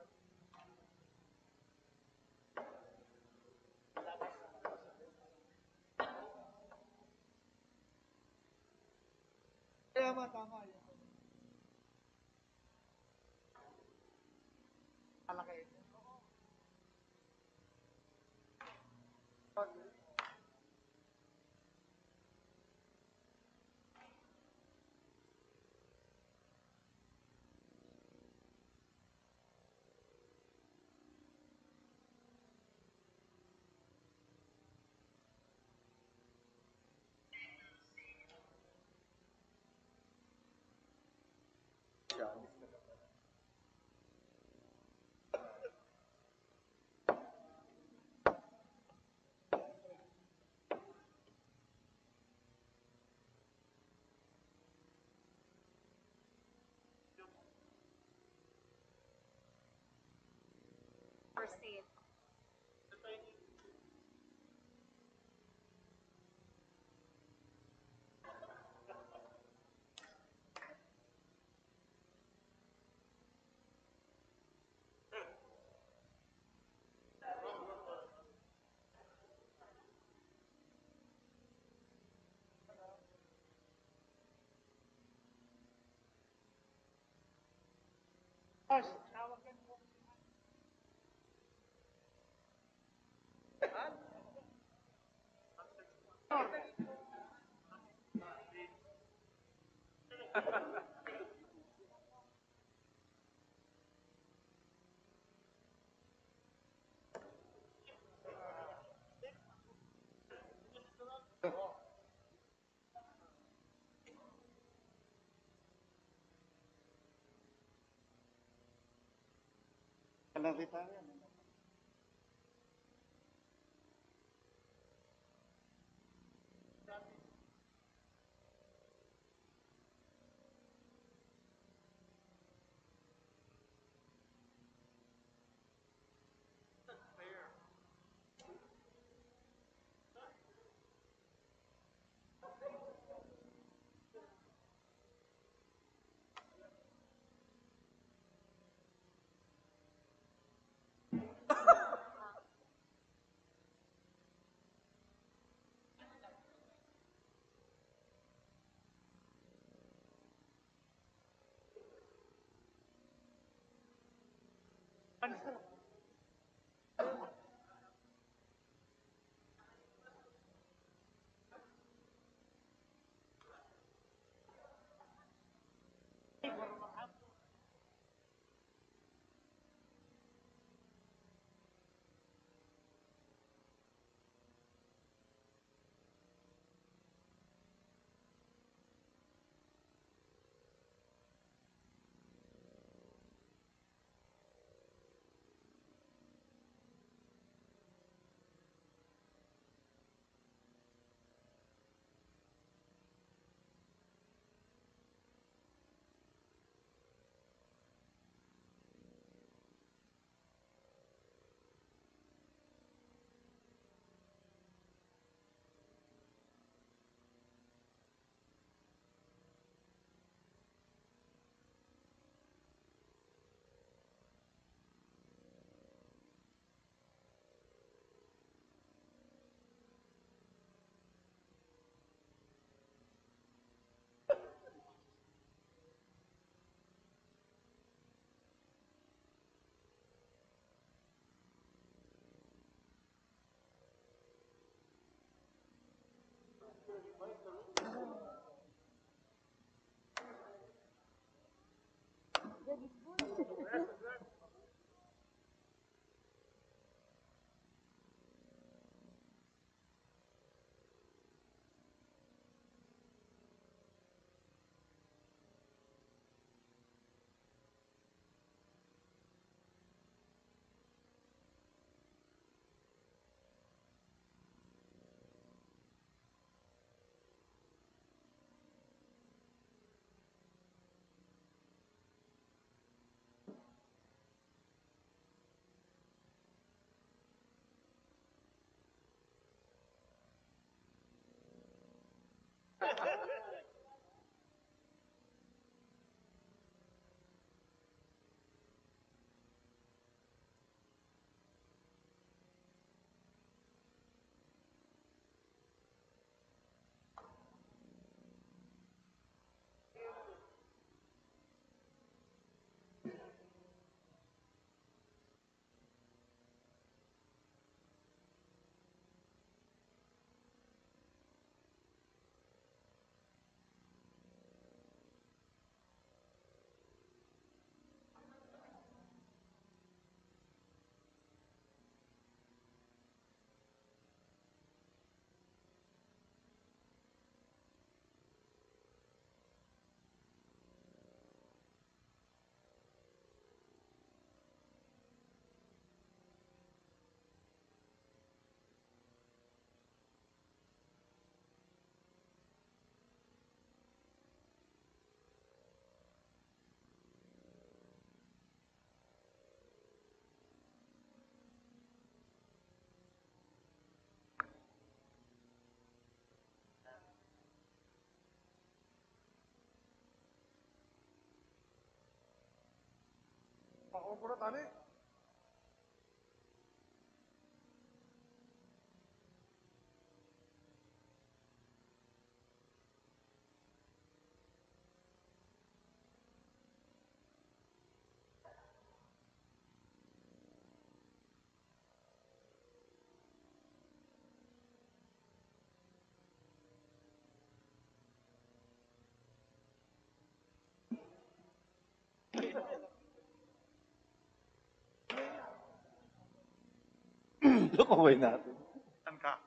Lokaway natin. Saan ka?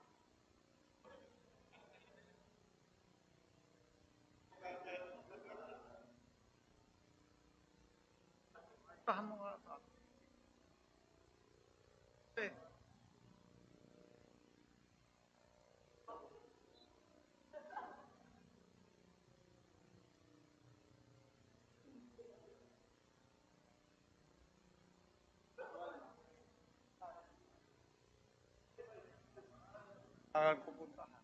Tahan mo nga sa akin. Eh, saan pupuntahan?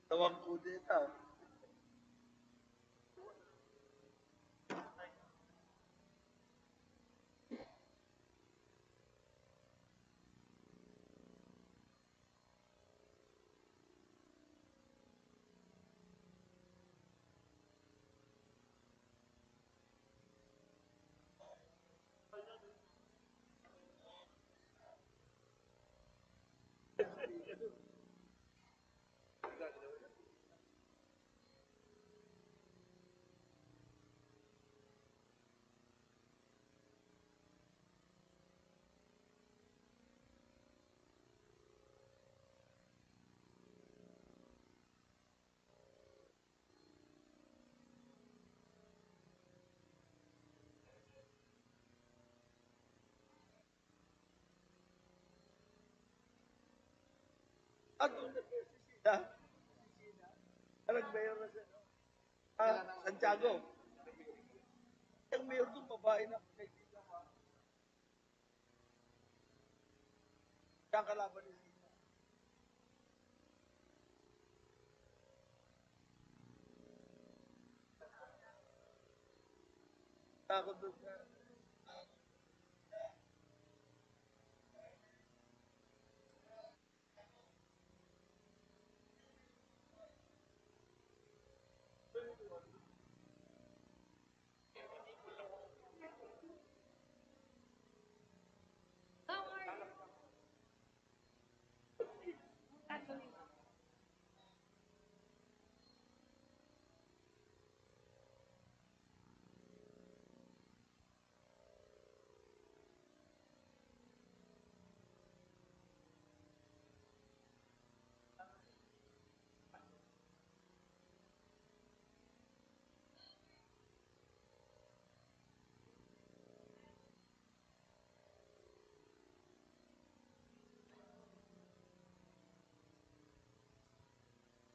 Tawang kudeta. Ako na si Sina. Parang mayor na siya. Santiago. Ang mayor doon, babae na. Kaibigan mo. Siya ang kalaban ni Sina. Takot doon siya.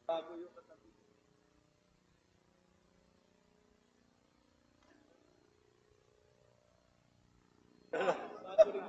Bago yung katabi. Bago rin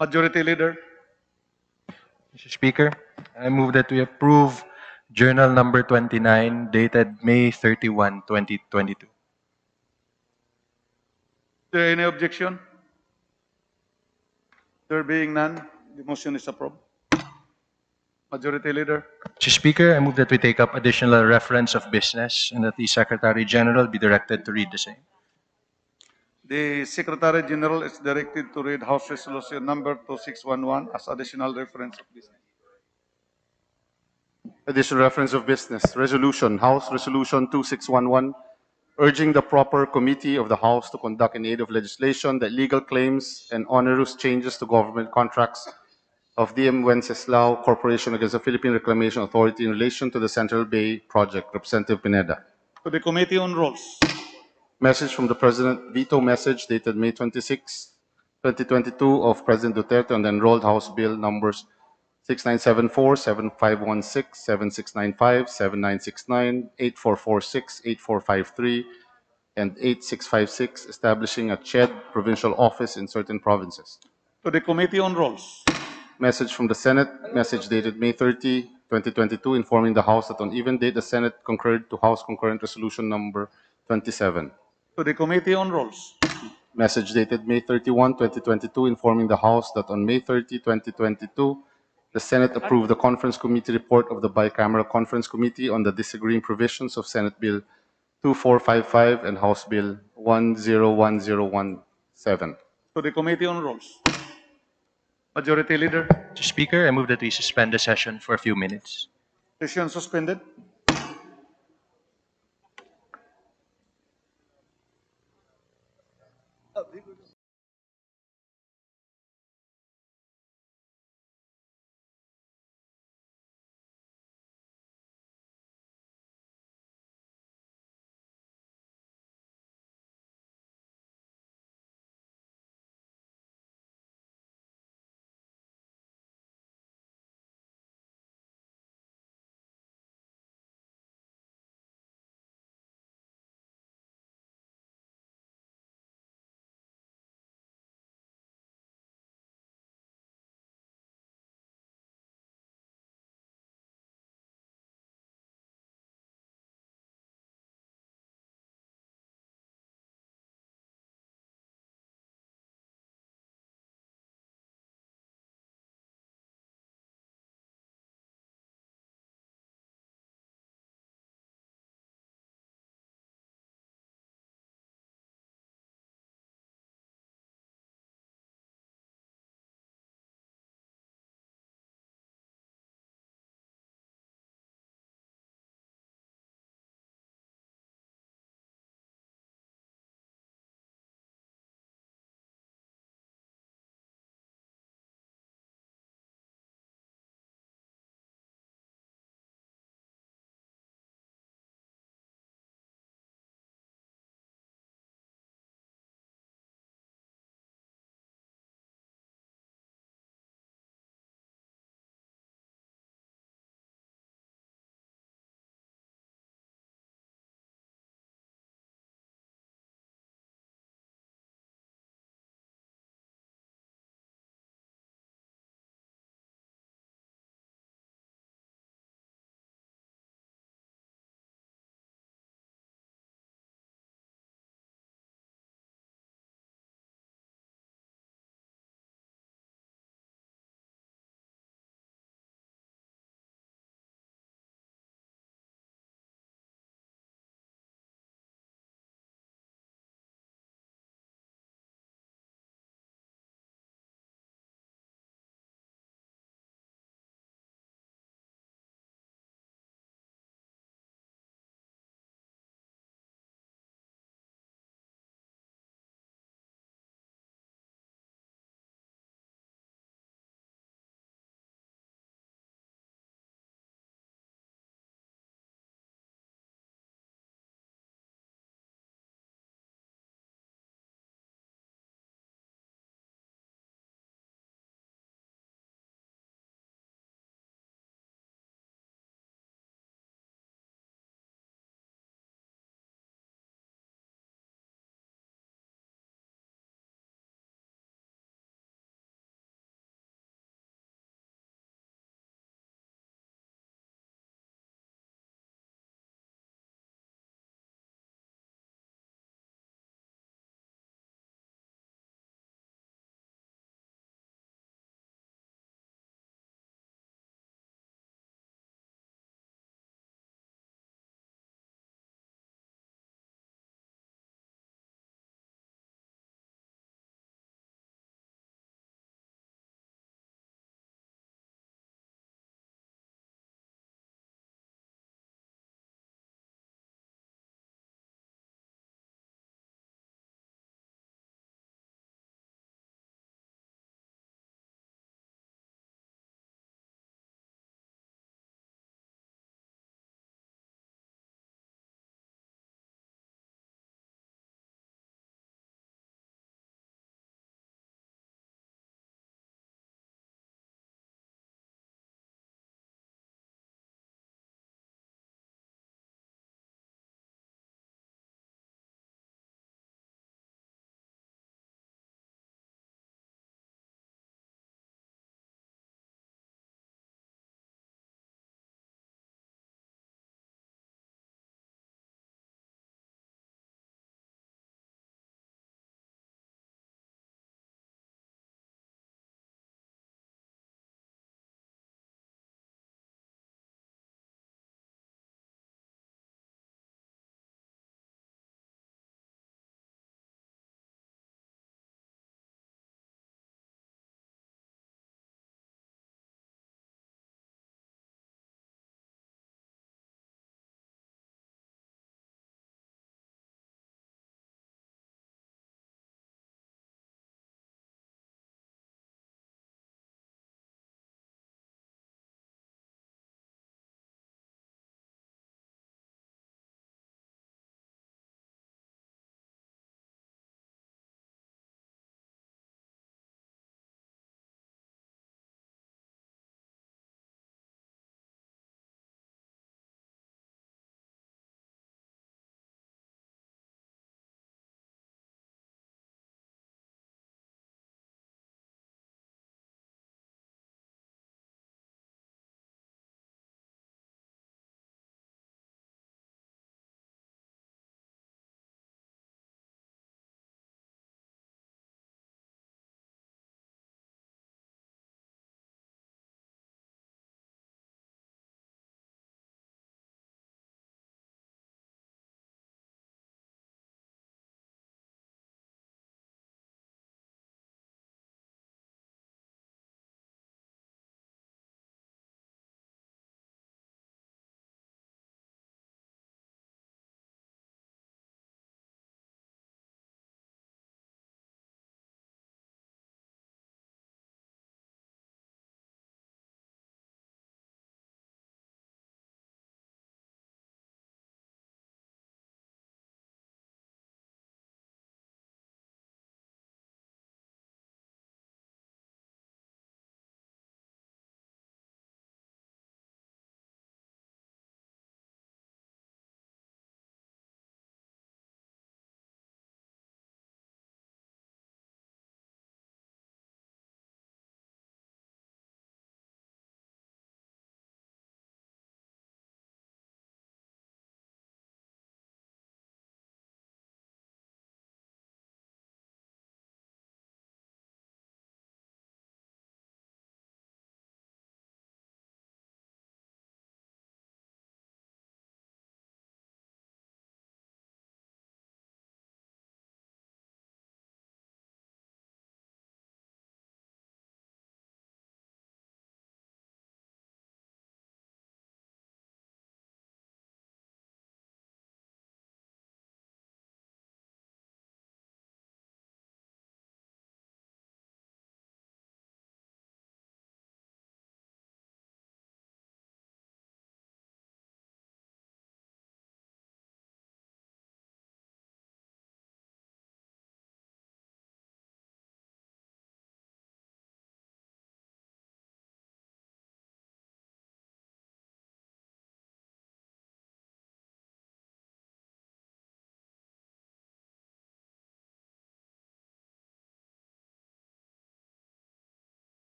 Majority Leader. Mr. Speaker, I move that we approve Journal Number 29 dated May 31, 2022. Is there any objection? There being none, the motion is approved. Majority Leader. Mr. Speaker, I move that we take up additional reference of business and that the Secretary General be directed to read the same. The Secretary General is directed to read House Resolution Number 2611 as additional reference of business. Additional reference of business. Resolution, House Resolution 2611, urging the proper committee of the House to conduct in aid of legislation the legal claims and onerous changes to government contracts of DM Wenceslao Corporation against the Philippine Reclamation Authority in relation to the Central Bay Project. Representative Pineda. To the Committee on Rules. Message from the President, veto message dated May 26, 2022 of President Duterte on the enrolled House Bill numbers 6974, 7516, 7695, 7969, 8446, 8453, and 8656, establishing a CHED provincial office in certain provinces. To the Committee on Rules. Message from the Senate, message dated May 30, 2022, informing the House that on even date, the Senate concurred to House Concurrent Resolution number 27. To the Committee on Rules. Message dated May 31, 2022, informing the House that on May 30, 2022, the Senate approved the Conference Committee report of the Bicameral Conference Committee on the disagreeing provisions of Senate Bill 2455 and House Bill 101017. To the Committee on Rules. Majority Leader. Mr. Speaker, I move that we suspend the session for a few minutes. Session suspended.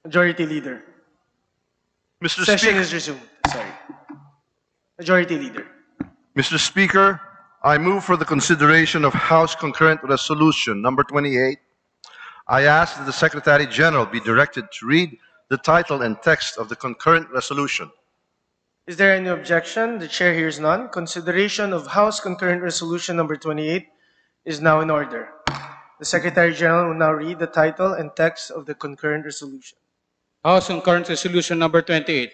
Majority Leader. Mr. Session Speaker, is resumed. Sorry. Majority Leader. Mr. Speaker, I move for the consideration of House Concurrent Resolution number 28. I ask that the Secretary General be directed to read the title and text of the concurrent resolution. Is there any objection? The chair hears none. Consideration of House Concurrent Resolution number 28 is now in order. The Secretary General will now read the title and text of the concurrent resolution. House Concurrent Resolution number 28,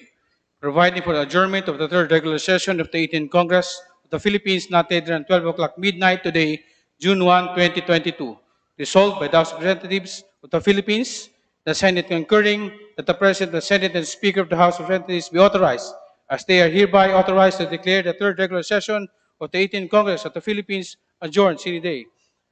providing for the adjournment of the third regular session of the 18th Congress of the Philippines not later than 12 o'clock midnight today, June 1, 2022. Resolved by the House of Representatives of the Philippines, the Senate concurring that the President, the Senate, and Speaker of the House of Representatives be authorized, as they are hereby authorized to declare the third regular session of the 18th Congress of the Philippines adjourned sine die,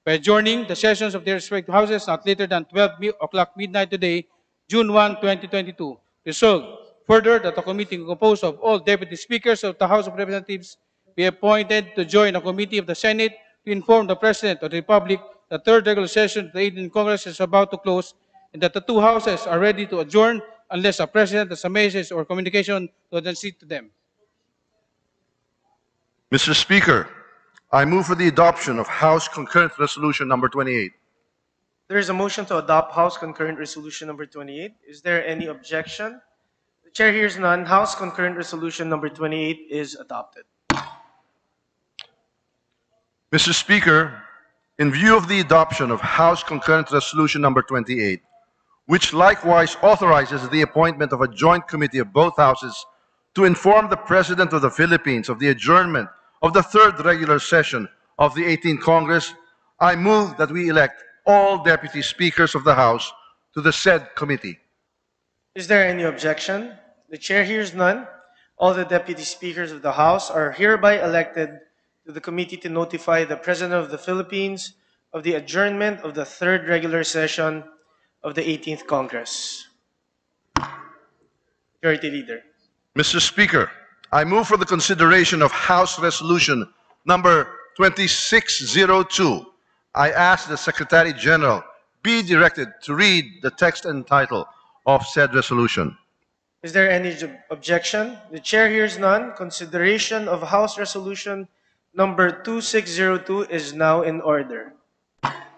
by adjourning the sessions of their respective houses not later than 12 o'clock midnight today, June 1, 2022. Resolved further that a committee composed of all deputy speakers of the House of Representatives be appointed to join a committee of the Senate to inform the President of the Republic the third regular session of the 18th Congress is about to close and that the two houses are ready to adjourn unless a President has a message or communication to advance to them. Mr. Speaker, I move for the adoption of House Concurrent Resolution number 28. There is a motion to adopt House Concurrent Resolution number 28. Is there any objection? The chair hears none. House Concurrent Resolution number 28 is adopted. Mr. Speaker, in view of the adoption of House Concurrent Resolution number 28, which likewise authorizes the appointment of a joint committee of both houses to inform the President of the Philippines of the adjournment of the third regular session of the 18th Congress, I move that we elect all deputy speakers of the House to the said committee. Is there any objection? The chair hears none. All the deputy speakers of the House are hereby elected to the committee to notify the President of the Philippines of the adjournment of the third regular session of the 18th Congress. Majority Leader. Mr. Speaker, I move for the consideration of House Resolution number 2602. I ask the Secretary General be directed to read the text and title of said resolution. Is there any objection? The chair hears none. Consideration of House Resolution number 2602 is now in order.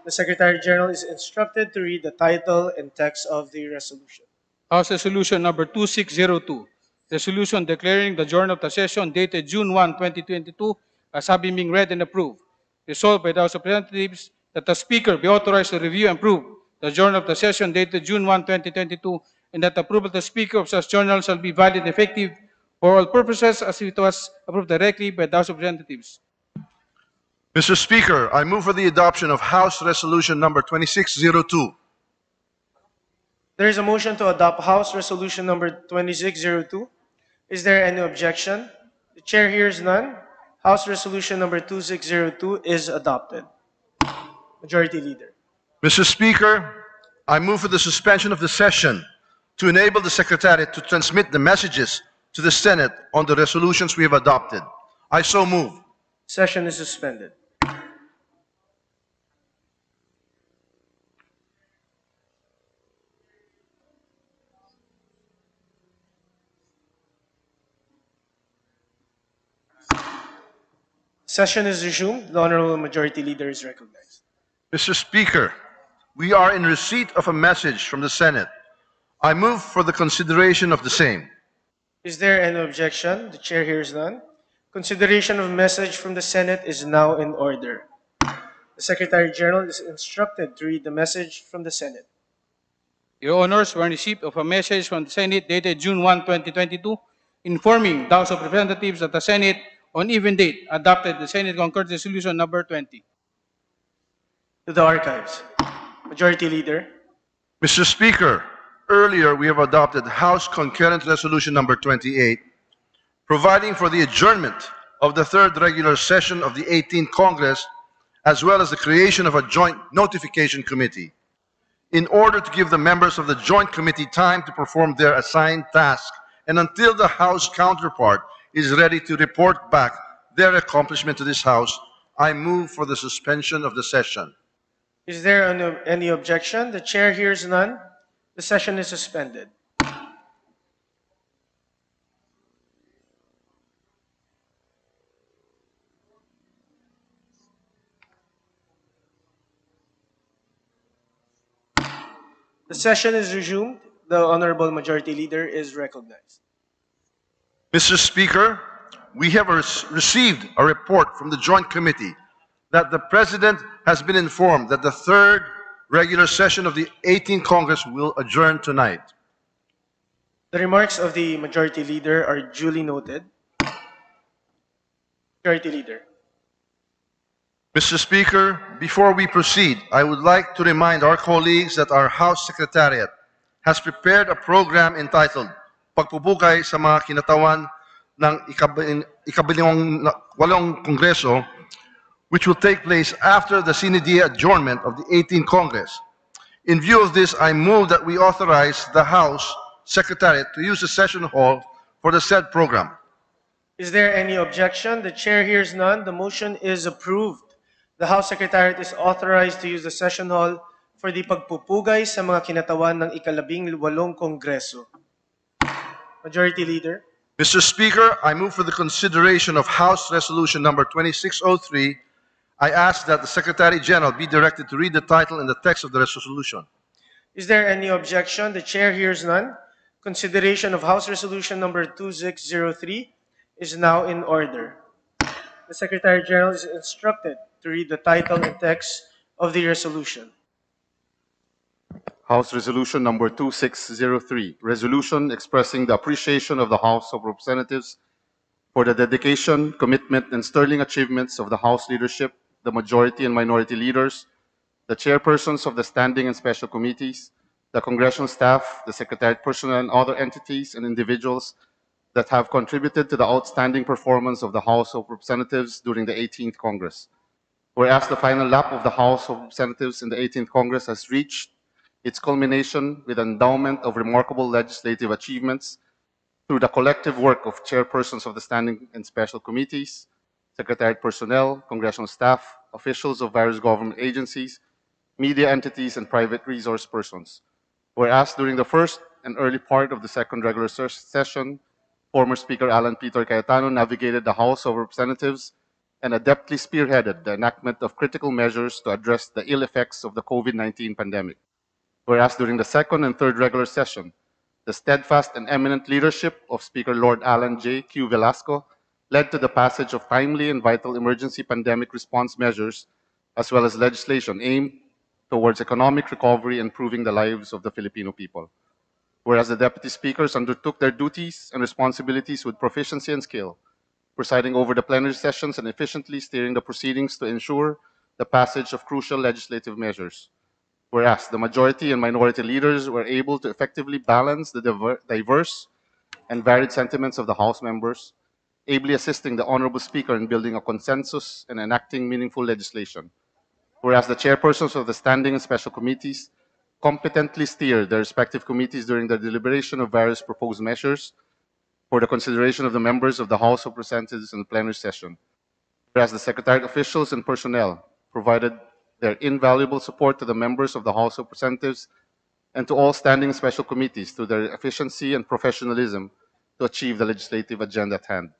The Secretary General is instructed to read the title and text of the resolution. House Resolution number 2602, resolution declaring the adjournment of the session dated June 1, 2022 as having been read and approved. Resolved by the House of Representatives that the Speaker be authorized to review and approve the adjournment of the session dated June 1, 2022, and that the approval of the Speaker of such journal shall be valid and effective for all purposes as it was approved directly by the House of Representatives. Mr. Speaker, I move for the adoption of House Resolution number 2602. There is a motion to adopt House Resolution number 2602. Is there any objection? The chair hears none. House Resolution number 2602 is adopted. Majority Leader. Mr. Speaker, I move for the suspension of the session to enable the Secretariat to transmit the messages to the Senate on the resolutions we have adopted. I so move. Session is suspended. Session is resumed. The Honorable Majority Leader is recognized. Mr. Speaker, we are in receipt of a message from the Senate. I move for the consideration of the same. Is there any objection? The chair hears none. Consideration of message from the Senate is now in order. The Secretary General is instructed to read the message from the Senate. Your Honors, we are in receipt of a message from the Senate dated June 1, 2022, informing the House of Representatives that the Senate on even date adopted the Senate Concurrent Resolution number 20. To the archives. Majority Leader. Mr. Speaker, earlier we have adopted House Concurrent Resolution number 28, providing for the adjournment of the third regular session of the 18th Congress, as well as the creation of a joint notification committee, in order to give the members of the joint committee time to perform their assigned task and until the House counterpart is ready to report back their accomplishment to this House, I move for the suspension of the session. Is there any objection? The chair hears none. The session is suspended. The session is resumed. The Honorable Majority Leader is recognized. Mr. Speaker, we have received a report from the Joint Committee that the President has been informed that the third regular session of the 18th Congress will adjourn tonight. The remarks of the Majority Leader are duly noted. Majority Leader. Mr. Speaker, before we proceed, I would like to remind our colleagues that our House Secretariat has prepared a program entitled Pagpupugay sa mga kinatawan ng ikabalawang Kongreso, which will take place after the sine die adjournment of the 18th Congress. In view of this, I move that we authorize the House Secretariat to use the session hall for the said program. Is there any objection? The Chair hears none. The motion is approved. The House Secretariat is authorized to use the session hall for the pagpupugay sa mga kinatawan ng ika-18 Kongreso. Majority Leader. Mr. Speaker, I move for the consideration of House Resolution number 2603. I ask that the Secretary General be directed to read the title and the text of the resolution. Is there any objection? The Chair hears none. Consideration of House Resolution number 2603 is now in order. The Secretary General is instructed to read the title and text of the resolution. House Resolution number 2603, resolution expressing the appreciation of the House of Representatives for the dedication, commitment, and sterling achievements of the House leadership, the majority and minority leaders, the chairpersons of the standing and special committees, the congressional staff, the secretariat personnel, and other entities and individuals that have contributed to the outstanding performance of the House of Representatives during the 18th Congress. Whereas the final lap of the House of Representatives in the 18th Congress has reached its culmination with an endowment of remarkable legislative achievements through the collective work of chairpersons of the standing and special committees, secretariat personnel, congressional staff, officials of various government agencies, media entities, and private resource persons. Whereas during the first and early part of the second regular session, former Speaker Alan Peter Cayetano navigated the House of Representatives and adeptly spearheaded the enactment of critical measures to address the ill effects of the COVID-19 pandemic. Whereas during the second and third regular session, the steadfast and eminent leadership of Speaker Lord Alan J. Q. Velasco led to the passage of timely and vital emergency pandemic response measures, as well as legislation aimed towards economic recovery and improving the lives of the Filipino people. Whereas the deputy speakers undertook their duties and responsibilities with proficiency and skill, presiding over the plenary sessions and efficiently steering the proceedings to ensure the passage of crucial legislative measures. Whereas the majority and minority leaders were able to effectively balance the diverse and varied sentiments of the House members, ably assisting the Honorable Speaker in building a consensus and enacting meaningful legislation. Whereas the chairpersons of the standing and special committees competently steered their respective committees during the deliberation of various proposed measures for the consideration of the members of the House of Representatives in the plenary session. Whereas the Secretariat officials and personnel provided their invaluable support to the members of the House of Representatives and to all standing and special committees through their efficiency and professionalism to achieve the legislative agenda at hand.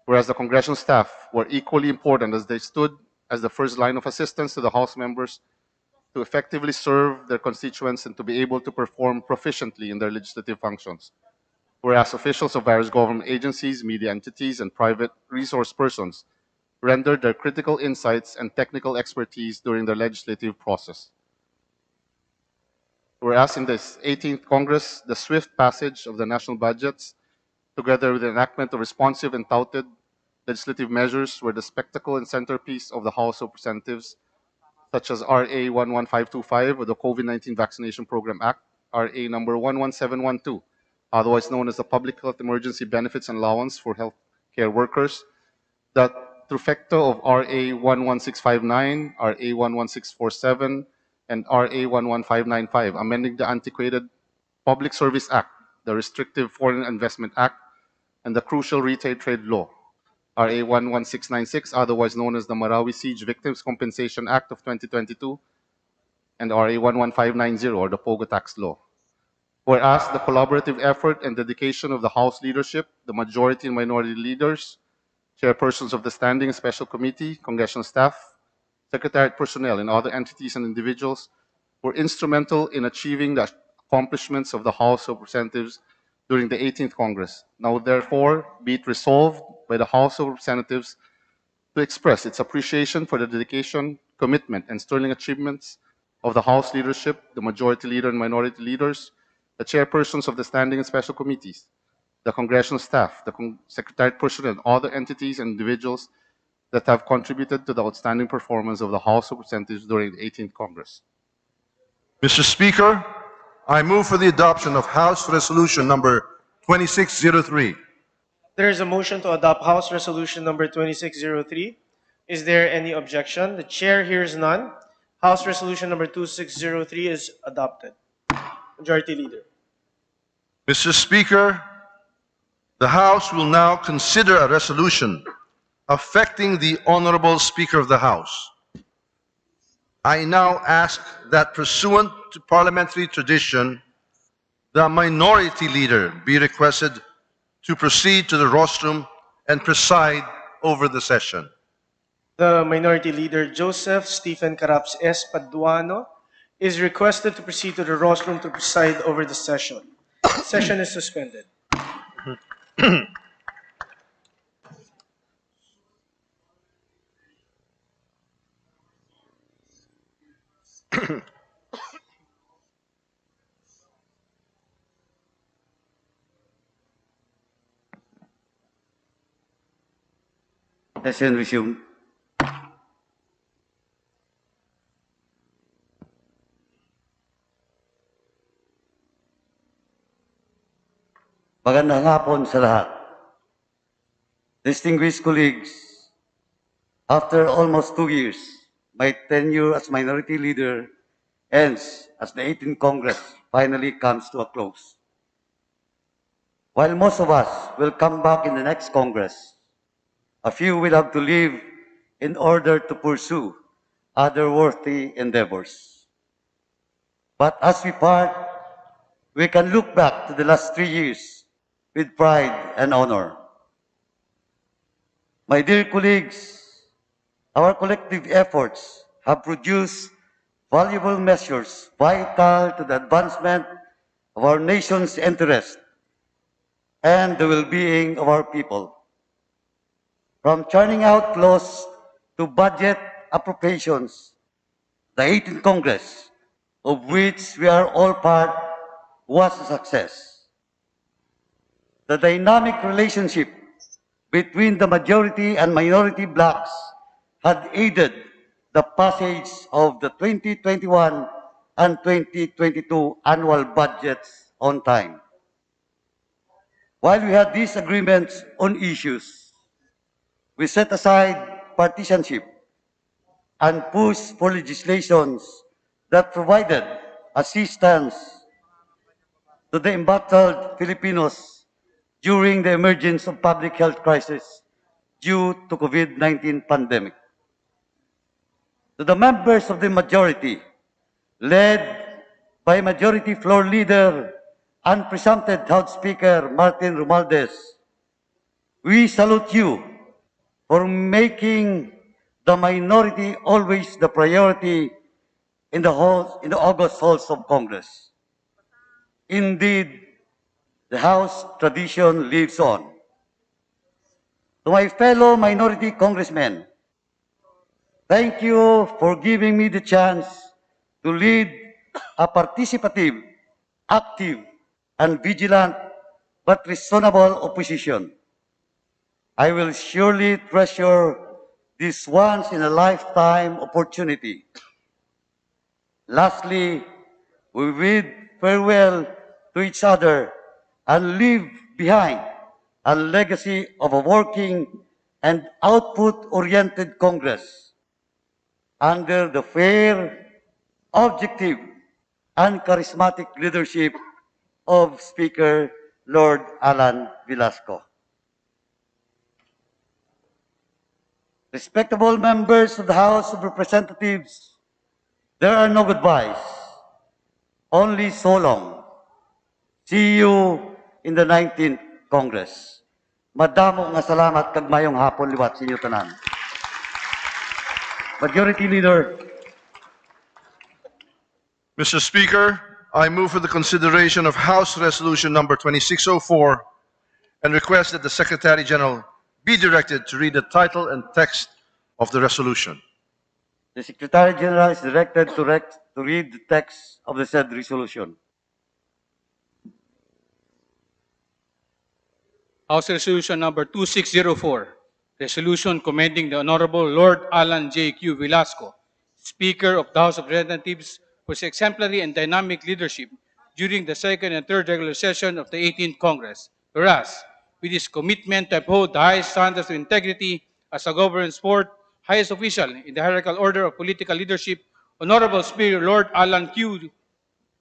Whereas the congressional staff were equally important as they stood as the first line of assistance to the House members to effectively serve their constituents and to be able to perform proficiently in their legislative functions. Whereas officials of various government agencies, media entities, and private resource persons rendered their critical insights and technical expertise during the legislative process. Whereas in this 18th Congress, the swift passage of the national budgets, together with the enactment of responsive and touted legislative measures, were the spectacle and centerpiece of the House of Representatives, such as RA 11525, or the COVID-19 Vaccination Program Act, RA number 11712, otherwise known as the Public Health Emergency Benefits and Allowance for Healthcare Workers, the trifecta of RA 11659, RA 11647, and RA 11595, amending the antiquated Public Service Act, the Restrictive Foreign Investment Act, and the crucial Retail Trade Law, RA 11696, otherwise known as the Marawi Siege Victims Compensation Act of 2022, and RA 11590, or the Pogo Tax Law. Whereas the collaborative effort and dedication of the House leadership, the majority and minority leaders, chairpersons of the Standing and Special Committee, congressional staff, secretariat personnel, and other entities and individuals were instrumental in achieving the accomplishments of the House of Representatives during the 18th Congress. Now, therefore, be it resolved by the House of Representatives to express its appreciation for the dedication, commitment, and sterling achievements of the House leadership, the majority leader and minority leaders, the chairpersons of the Standing and Special Committees, the congressional staff, the secretariat personnel, and other entities and individuals that have contributed to the outstanding performance of the House of Representatives during the 18th Congress. Mr. Speaker, I move for the adoption of House Resolution number 2603. There is a motion to adopt House Resolution number 2603. Is there any objection? The chair hears none. House Resolution number 2603 is adopted. Majority Leader. Mr. Speaker, the House will now consider a resolution affecting the Honorable Speaker of the House. I now ask that pursuant to parliamentary tradition, the Minority Leader be requested to proceed to the rostrum and preside over the session. The Minority Leader, Joseph Stephen Caraps S. Paduano, is requested to proceed to the rostrum to preside over the session. Session is suspended. Session resumed. Magandang hapon sa lahat. Distinguished colleagues, after almost 2 years, my tenure as Minority Leader ends as the 18th Congress finally comes to a close. While most of us will come back in the next Congress, a few will have to leave in order to pursue other worthy endeavors. But as we part, we can look back to the last 3 years with pride and honor. My dear colleagues, our collective efforts have produced valuable measures vital to the advancement of our nation's interest and the well-being of our people. From churning out laws to budget appropriations, the 18th Congress, of which we are all part, was a success. The dynamic relationship between the majority and minority blocs had aided the passage of the 2021 and 2022 annual budgets on time. While we had disagreements on issues, we set aside partisanship and pushed for legislations that provided assistance to the embattled Filipinos during the emergence of public health crisis due to COVID-19 pandemic. To the members of the majority, led by Majority Floor Leader and presumptive House Speaker Martin Romualdez, we salute you for making the minority always the priority in the August halls of Congress. Indeed, the House tradition lives on. To my fellow minority congressmen, thank you for giving me the chance to lead a participative, active, and vigilant but reasonable opposition. I will surely treasure this once-in-a-lifetime opportunity. Lastly, we bid farewell to each other and leave behind a legacy of a working and output-oriented Congress under the fair, objective, and charismatic leadership of Speaker Lord Alan Velasco. Respectable members of the House of Representatives, there are no goodbyes, only so long. See you in the 19th Congress. Madamo nga salamat kag mayong hapon liwat sa inyo tanan. Majority Leader. Mr. Speaker, I move for the consideration of House Resolution number 2604 and request that the Secretary General be directed to read the title and text of the resolution. The Secretary General is directed to read the text of the said resolution. House Resolution number 2604, resolution commending the Honorable Lord Alan J. Q. Velasco, Speaker of the House of Representatives, for his exemplary and dynamic leadership during the second and third regular session of the 18th Congress. Whereas, with his commitment to uphold the highest standards of integrity as a government sport, highest official in the hierarchical order of political leadership, Honorable Speaker Lord Alan Q.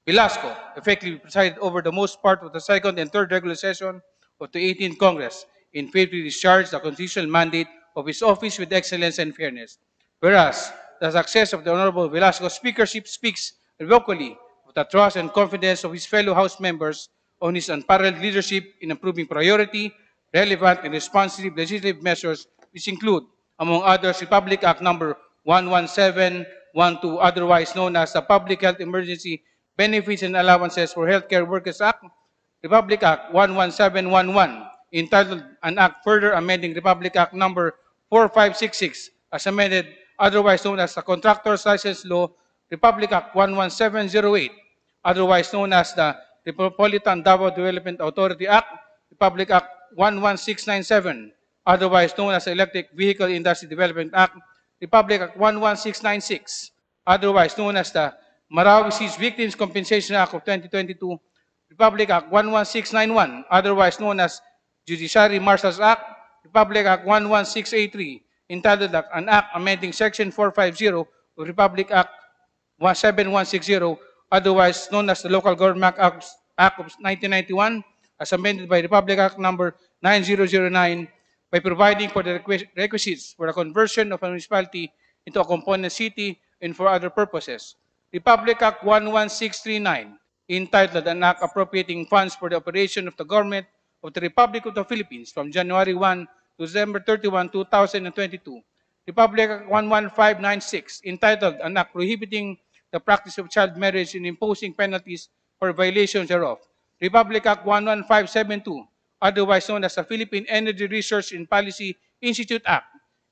Velasco effectively presided over the most part of the second and third regular session of the 18th Congress in faithfully discharged the constitutional mandate of his office with excellence and fairness. Whereas, the success of the Honorable Velasco's speakership speaks vocally of the trust and confidence of his fellow House members on his unparalleled leadership in approving priority, relevant, and responsive legislative measures which include, among others, Republic Act number 11712, otherwise known as the Public Health Emergency Benefits and Allowances for Healthcare Workers Act, Republic Act 11711, entitled An Act Further Amending Republic Act number 4566, as amended, otherwise known as the Contractors License Law, Republic Act 11708, otherwise known as the Metropolitan Davao Development Authority Act, Republic Act 11697, otherwise known as the Electric Vehicle Industry Development Act, Republic Act 11696, otherwise known as the Marawi Seas Victims Compensation Act of 2022, Republic Act 11691, otherwise known as Judiciary Marshals Act, Republic Act 11683, entitled An Act Amending Section 450 of Republic Act 17160, otherwise known as the Local Government Act of 1991, as amended by Republic Act number 9009, by providing for the requisites for the conversion of a municipality into a component city and for other purposes. Republic Act 11639, entitled An Act Appropriating Funds for the Operation of the Government of the Republic of the Philippines from January 1 to December 31, 2022. Republic Act 11596, entitled An Act Prohibiting the Practice of Child Marriage and Imposing Penalties for Violations thereof. Republic Act 11572, otherwise known as the Philippine Energy Research and Policy Institute Act,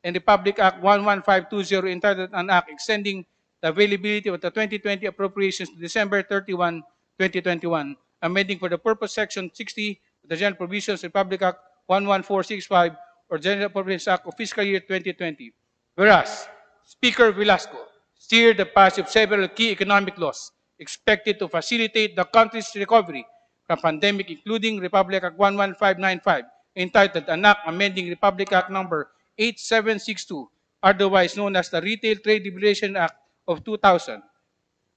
and Republic Act 11520, entitled An Act Extending the Availability of the 2020 Appropriations to December 31, 2021, amending for the purpose Section 60 of the General Provisions of Republic Act 11465 or General Appropriations Act of Fiscal Year 2020. Whereas, Speaker Velasco steered the passage of several key economic laws expected to facilitate the country's recovery from pandemic, including Republic Act 11595, entitled An Act Amending Republic Act number 8762, otherwise known as the Retail Trade Liberation Act of 2000,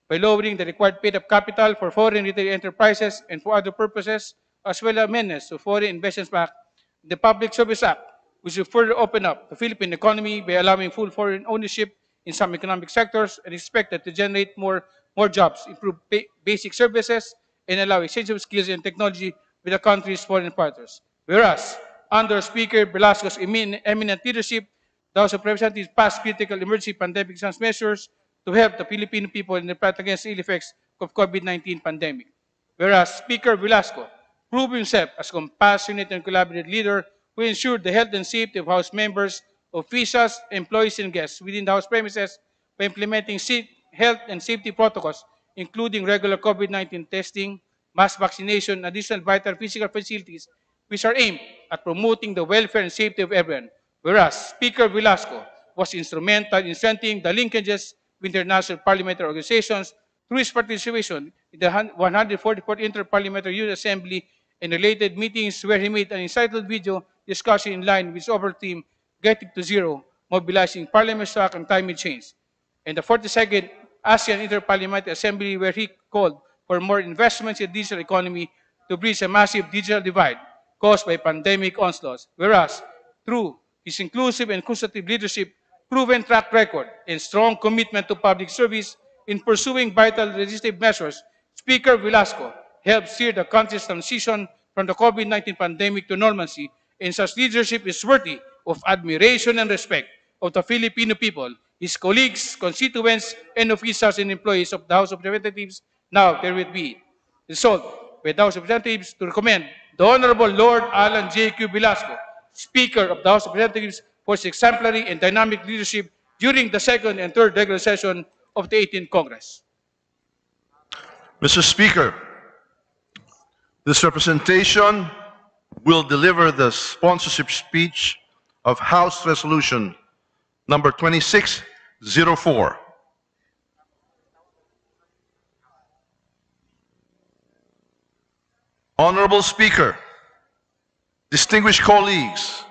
by lowering the required paid-up capital for foreign retail enterprises and for other purposes, as well as amendments to Foreign Investment Act, the Public Service Act, which will further open up the Philippine economy by allowing full foreign ownership in some economic sectors and expected to generate more jobs, improve basic services, and allow exchange of skills and technology with the country's foreign partners. Whereas, under Speaker Velasco's eminent leadership, the House of Representatives passed critical emergency pandemic response measures to help the Filipino people in the fight against the ill effects of COVID-19 pandemic. Whereas Speaker Velasco proved himself as a compassionate and collaborative leader who ensured the health and safety of House members, officials, employees, and guests within the House premises by implementing health and safety protocols, including regular COVID-19 testing, mass vaccination, and additional vital physical facilities, which are aimed at promoting the welfare and safety of everyone. Whereas Speaker Velasco was instrumental in strengthening the linkages with international parliamentary organizations through his participation in the 144th Inter-Parliamentary Youth Assembly and related meetings where he made an entitled video discussion in line with his overall theme, Getting to Zero, Mobilizing Parliament Stock and Climate Change, and the 42nd ASEAN Inter-Parliamentary Assembly where he called for more investments in the digital economy to bridge a massive digital divide caused by pandemic onslaughts. Whereas, through his inclusive and constructive leadership, proven track record, and strong commitment to public service in pursuing vital legislative measures, Speaker Velasco helped steer the country's transition from the COVID-19 pandemic to normalcy, and such leadership is worthy of admiration and respect of the Filipino people, his colleagues, constituents, and officials and employees of the House of Representatives. Now, there will be resolved by the House of Representatives to recommend the Honorable Lord Alan J.Q. Velasco, Speaker of the House of Representatives, for his exemplary and dynamic leadership during the second and third regular session of the 18th Congress. Mr. Speaker, this representation will deliver the sponsorship speech of House Resolution number 2604. Honorable Speaker, distinguished colleagues,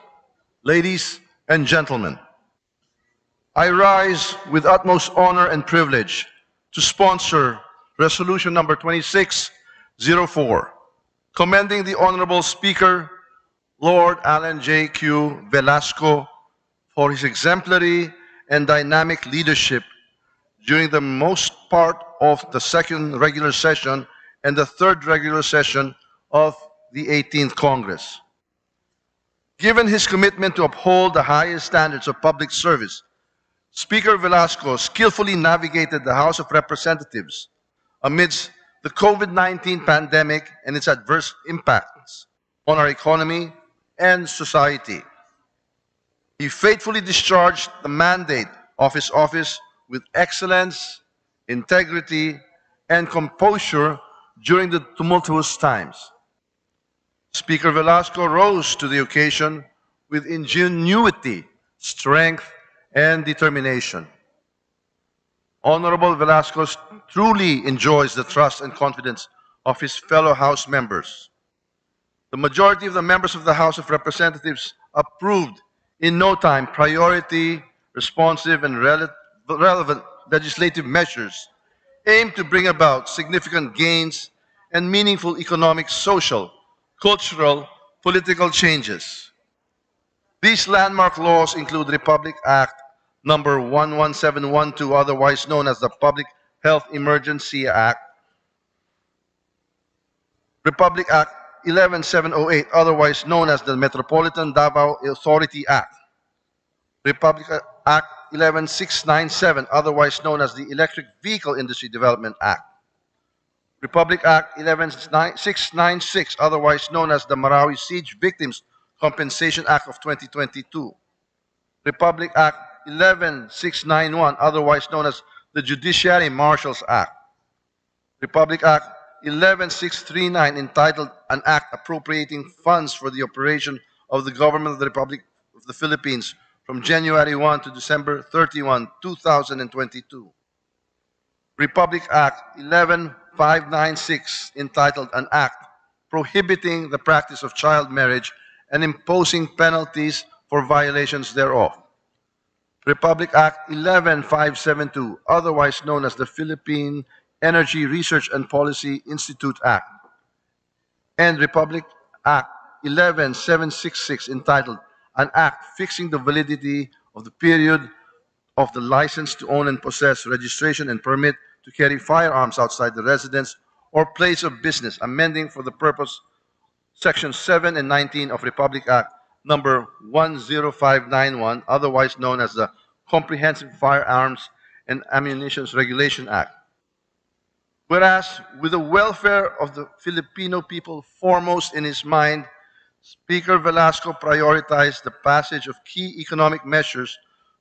ladies and gentlemen, I rise with utmost honor and privilege to sponsor Resolution number 2604, commending the Honorable Speaker, Lord Alan J.Q. Velasco, for his exemplary and dynamic leadership during the most part of the second regular session and the third regular session of the 18th Congress. Given his commitment to uphold the highest standards of public service, Speaker Velasco skillfully navigated the House of Representatives amidst the COVID-19 pandemic and its adverse impacts on our economy and society. He faithfully discharged the mandate of his office with excellence, integrity, and composure during the tumultuous times. Speaker Velasco rose to the occasion with ingenuity, strength, and determination. Honorable Velasco truly enjoys the trust and confidence of his fellow House members. The majority of the members of the House of Representatives approved in no time priority, responsive, and relevant legislative measures aimed to bring about significant gains and meaningful economic, social, cultural, political changes. These landmark laws include Republic Act number 11712, otherwise known as the Public Health Emergency Act, Republic Act 11708, otherwise known as the Metropolitan Davao Authority Act, Republic Act 11697, otherwise known as the Electric Vehicle Industry Development Act, Republic Act 11696, otherwise known as the Marawi Siege Victims Compensation Act of 2022, Republic Act 11691, otherwise known as the Judiciary Marshals Act, Republic Act 11639, entitled An Act Appropriating Funds for the Operation of the Government of the Republic of the Philippines from January 1 to December 31, 2022. Republic Act 11596, entitled An Act Prohibiting the Practice of Child Marriage and Imposing Penalties for Violations thereof. Republic Act 11572, otherwise known as the Philippine Energy Research and Policy Institute Act, and Republic Act 11766, entitled An Act Fixing the Validity of the Period of the License to Own and Possess, Registration, and Permit to Carry Firearms Outside the Residence or Place of Business, amending for the purpose Section 7 and 19 of Republic Act number 10591, otherwise known as the Comprehensive Firearms and Ammunition Regulation Act. Whereas, with the welfare of the Filipino people foremost in his mind, Speaker Velasco prioritized the passage of key economic measures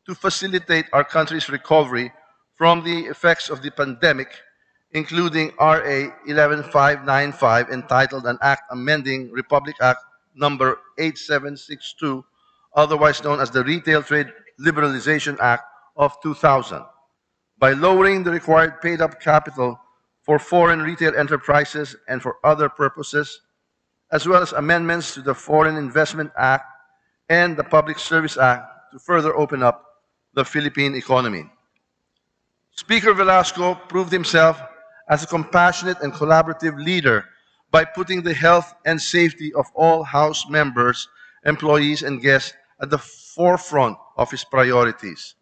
to facilitate our country's recovery from the effects of the pandemic, including RA 11595, entitled An Act Amending Republic Act number 8762, otherwise known as the Retail Trade Liberalization Act of 2000, by lowering the required paid-up capital for foreign retail enterprises and for other purposes, as well as amendments to the Foreign Investment Act and the Public Service Act to further open up the Philippine economy. Speaker Velasco proved himself as a compassionate and collaborative leader by putting the health and safety of all House members, employees, and guests at the forefront of his priorities.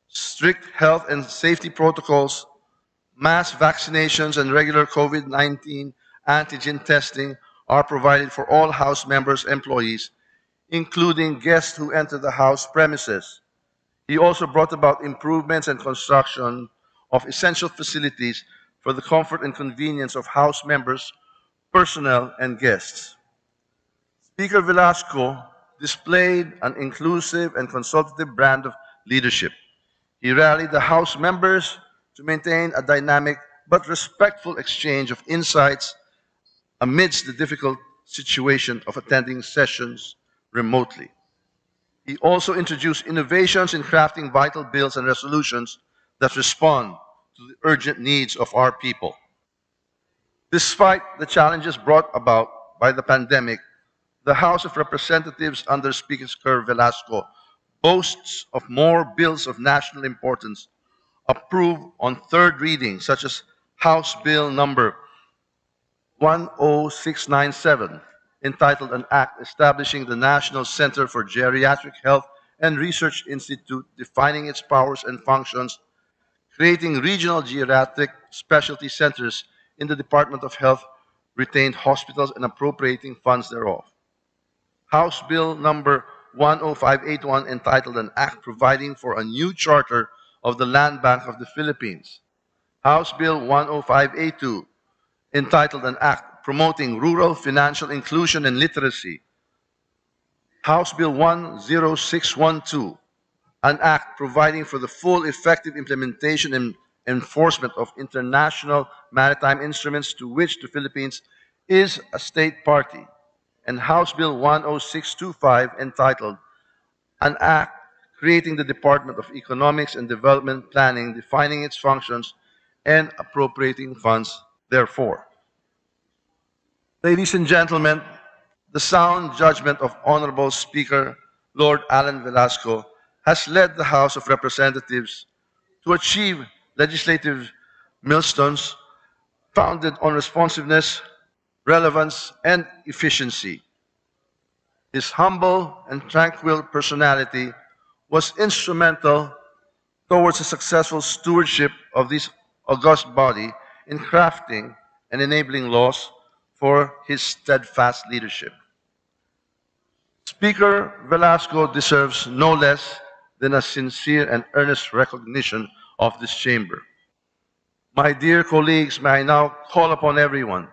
Strict health and safety protocols, mass vaccinations, and regular COVID-19 antigen testing are provided for all House members' employees, including guests who enter the House premises. He also brought about improvements and construction of essential facilities for the comfort and convenience of House members, personnel, and guests. Speaker Velasco displayed an inclusive and consultative brand of leadership. He rallied the House members to maintain a dynamic but respectful exchange of insights amidst the difficult situation of attending sessions remotely. He also introduced innovations in crafting vital bills and resolutions that respond to the urgent needs of our people. Despite the challenges brought about by the pandemic, the House of Representatives under Speaker Velasco boasts of more bills of national importance approved on third reading, such as House Bill number 10697, entitled An Act Establishing the National Center for Geriatric Health and Research Institute, defining its powers and functions, creating regional geriatric specialty centers in the Department of Health, retained hospitals, and appropriating funds thereof. House Bill number 10581, entitled An Act Providing for a New Charter of the Land Bank of the Philippines. House Bill 10582, entitled An Act Promoting Rural Financial Inclusion and Literacy. House Bill 10612, an act providing for the full effective implementation and enforcement of international maritime instruments to which the Philippines is a state party. And House Bill 10625, entitled An Act Creating the Department of Economics and Development Planning, defining its functions and appropriating funds therefore. Ladies and gentlemen, the sound judgment of Honorable Speaker Lord Alan Velasco has led the House of Representatives to achieve legislative milestones founded on responsiveness, relevance, and efficiency. His humble and tranquil personality was instrumental towards the successful stewardship of this august body in crafting and enabling laws for his steadfast leadership. Speaker Velasco deserves no less than a sincere and earnest recognition of this chamber. My dear colleagues, may I now call upon everyone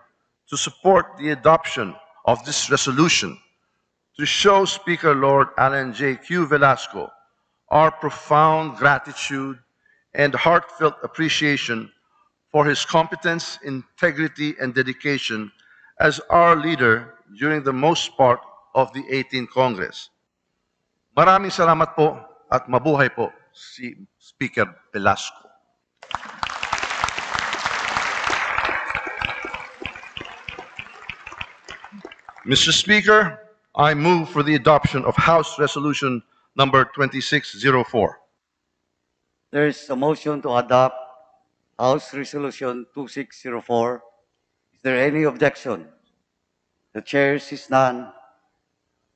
to support the adoption of this resolution to show Speaker Lord Alan J. Q. Velasco our profound gratitude and heartfelt appreciation for his competence, integrity, and dedication as our leader during the most part of the 18th Congress. Maraming salamat po at mabuhay po si Speaker Velasco. Mr. Speaker, I move for the adoption of House Resolution number 2604. There is a motion to adopt House Resolution 2604. Is there any objection? The chair sees none.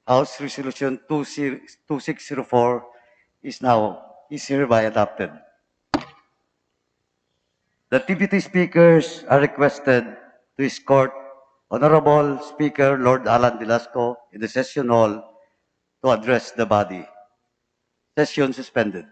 House Resolution 2604 is hereby adopted. The deputy speakers are requested to escort Honorable Speaker Lord Alan Velasco in the session hall to address the body. Session suspended.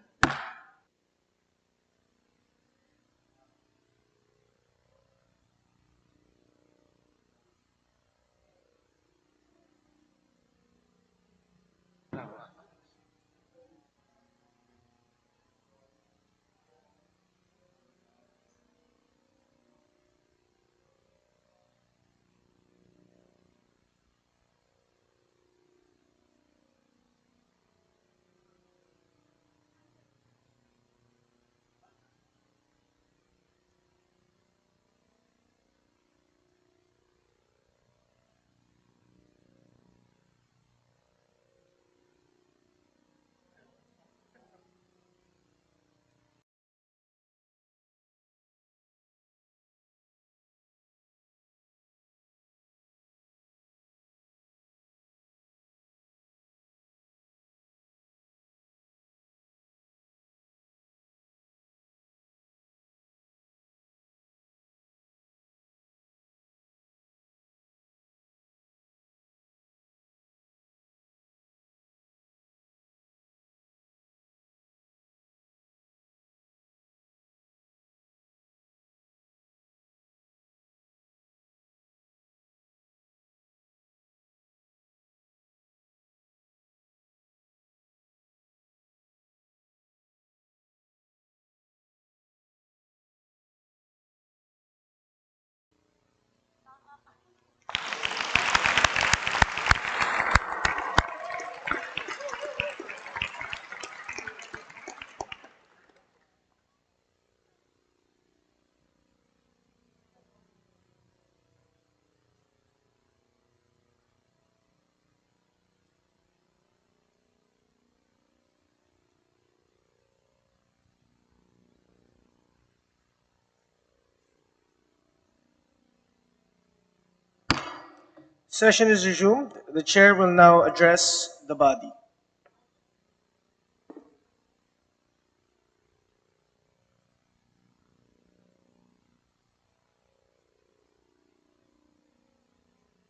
Session is resumed. The chair will now address the body.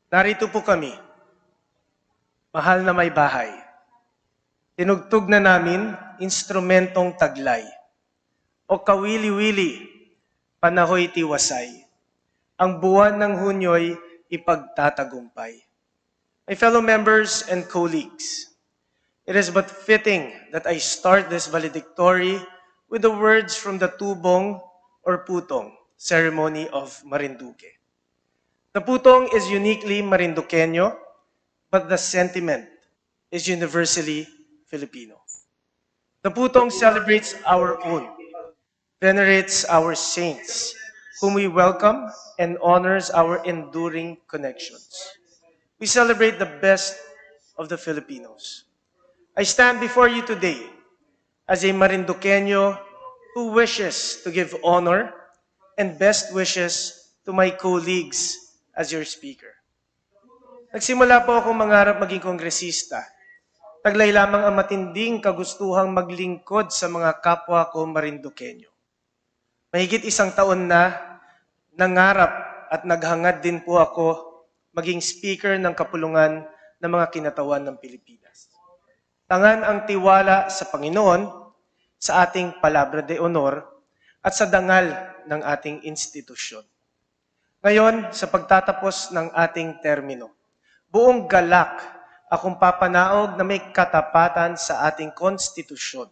Narito po kami, mahal na may bahay. Tinugtog na namin instrumentong taglay. O kawili-wili, panahoy tiwasay. Ang buwan ng Hunyo'y ipagtatagumpay. My fellow members and colleagues, it is but fitting that I start this valedictory with the words from the Tubong or Putong ceremony of Marinduque. The Putong is uniquely Marinduqueño, but the sentiment is universally Filipino. The Putong celebrates our own, venerates our saints, whom we welcome, and honors our enduring connections. We celebrate the best of the Filipinos. I stand before you today as a Marinduqueño who wishes to give honor and best wishes to my colleagues as your speaker. Nagsimula po akong mangarap maging kongresista. Taglay lamang ang matinding kagustuhang maglingkod sa mga kapwa ko Marinduqueño. Mahigit 1 taon na nangarap at naghangad din po ako maging speaker ng kapulungan ng mga kinatawan ng Pilipinas. Tangan ang tiwala sa Panginoon, sa ating palabra de honor, at sa dangal ng ating institusyon. Ngayon, sa pagtatapos ng ating termino, buong galak akong papanaog na may katapatan sa ating konstitusyon,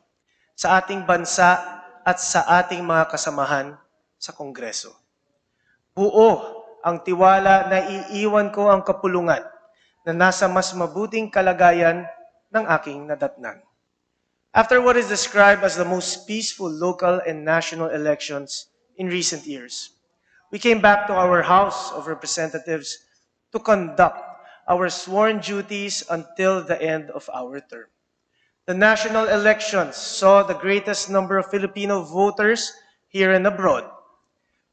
sa ating bansa at sa ating mga kasamahan sa Kongreso. Buo ang tiwala na iiwan ko ang kapulungan na nasa mas mabuting kalagayan ng aking nadatnan. After what is described as the most peaceful local and national elections in recent years, we came back to our House of Representatives to conduct our sworn duties until the end of our term. The national elections saw the greatest number of Filipino voters here and abroad,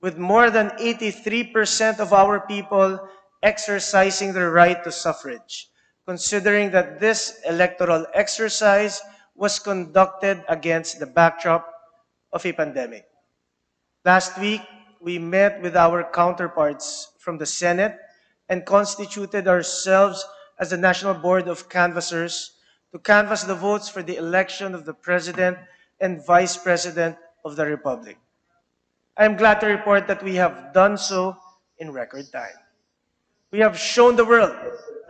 with more than 83% of our people exercising their right to suffrage, considering that this electoral exercise was conducted against the backdrop of a pandemic. Last week, we met with our counterparts from the Senate and constituted ourselves as the National Board of Canvassers to canvass the votes for the election of the President and Vice President of the Republic. I am glad to report that we have done so in record time. We have shown the world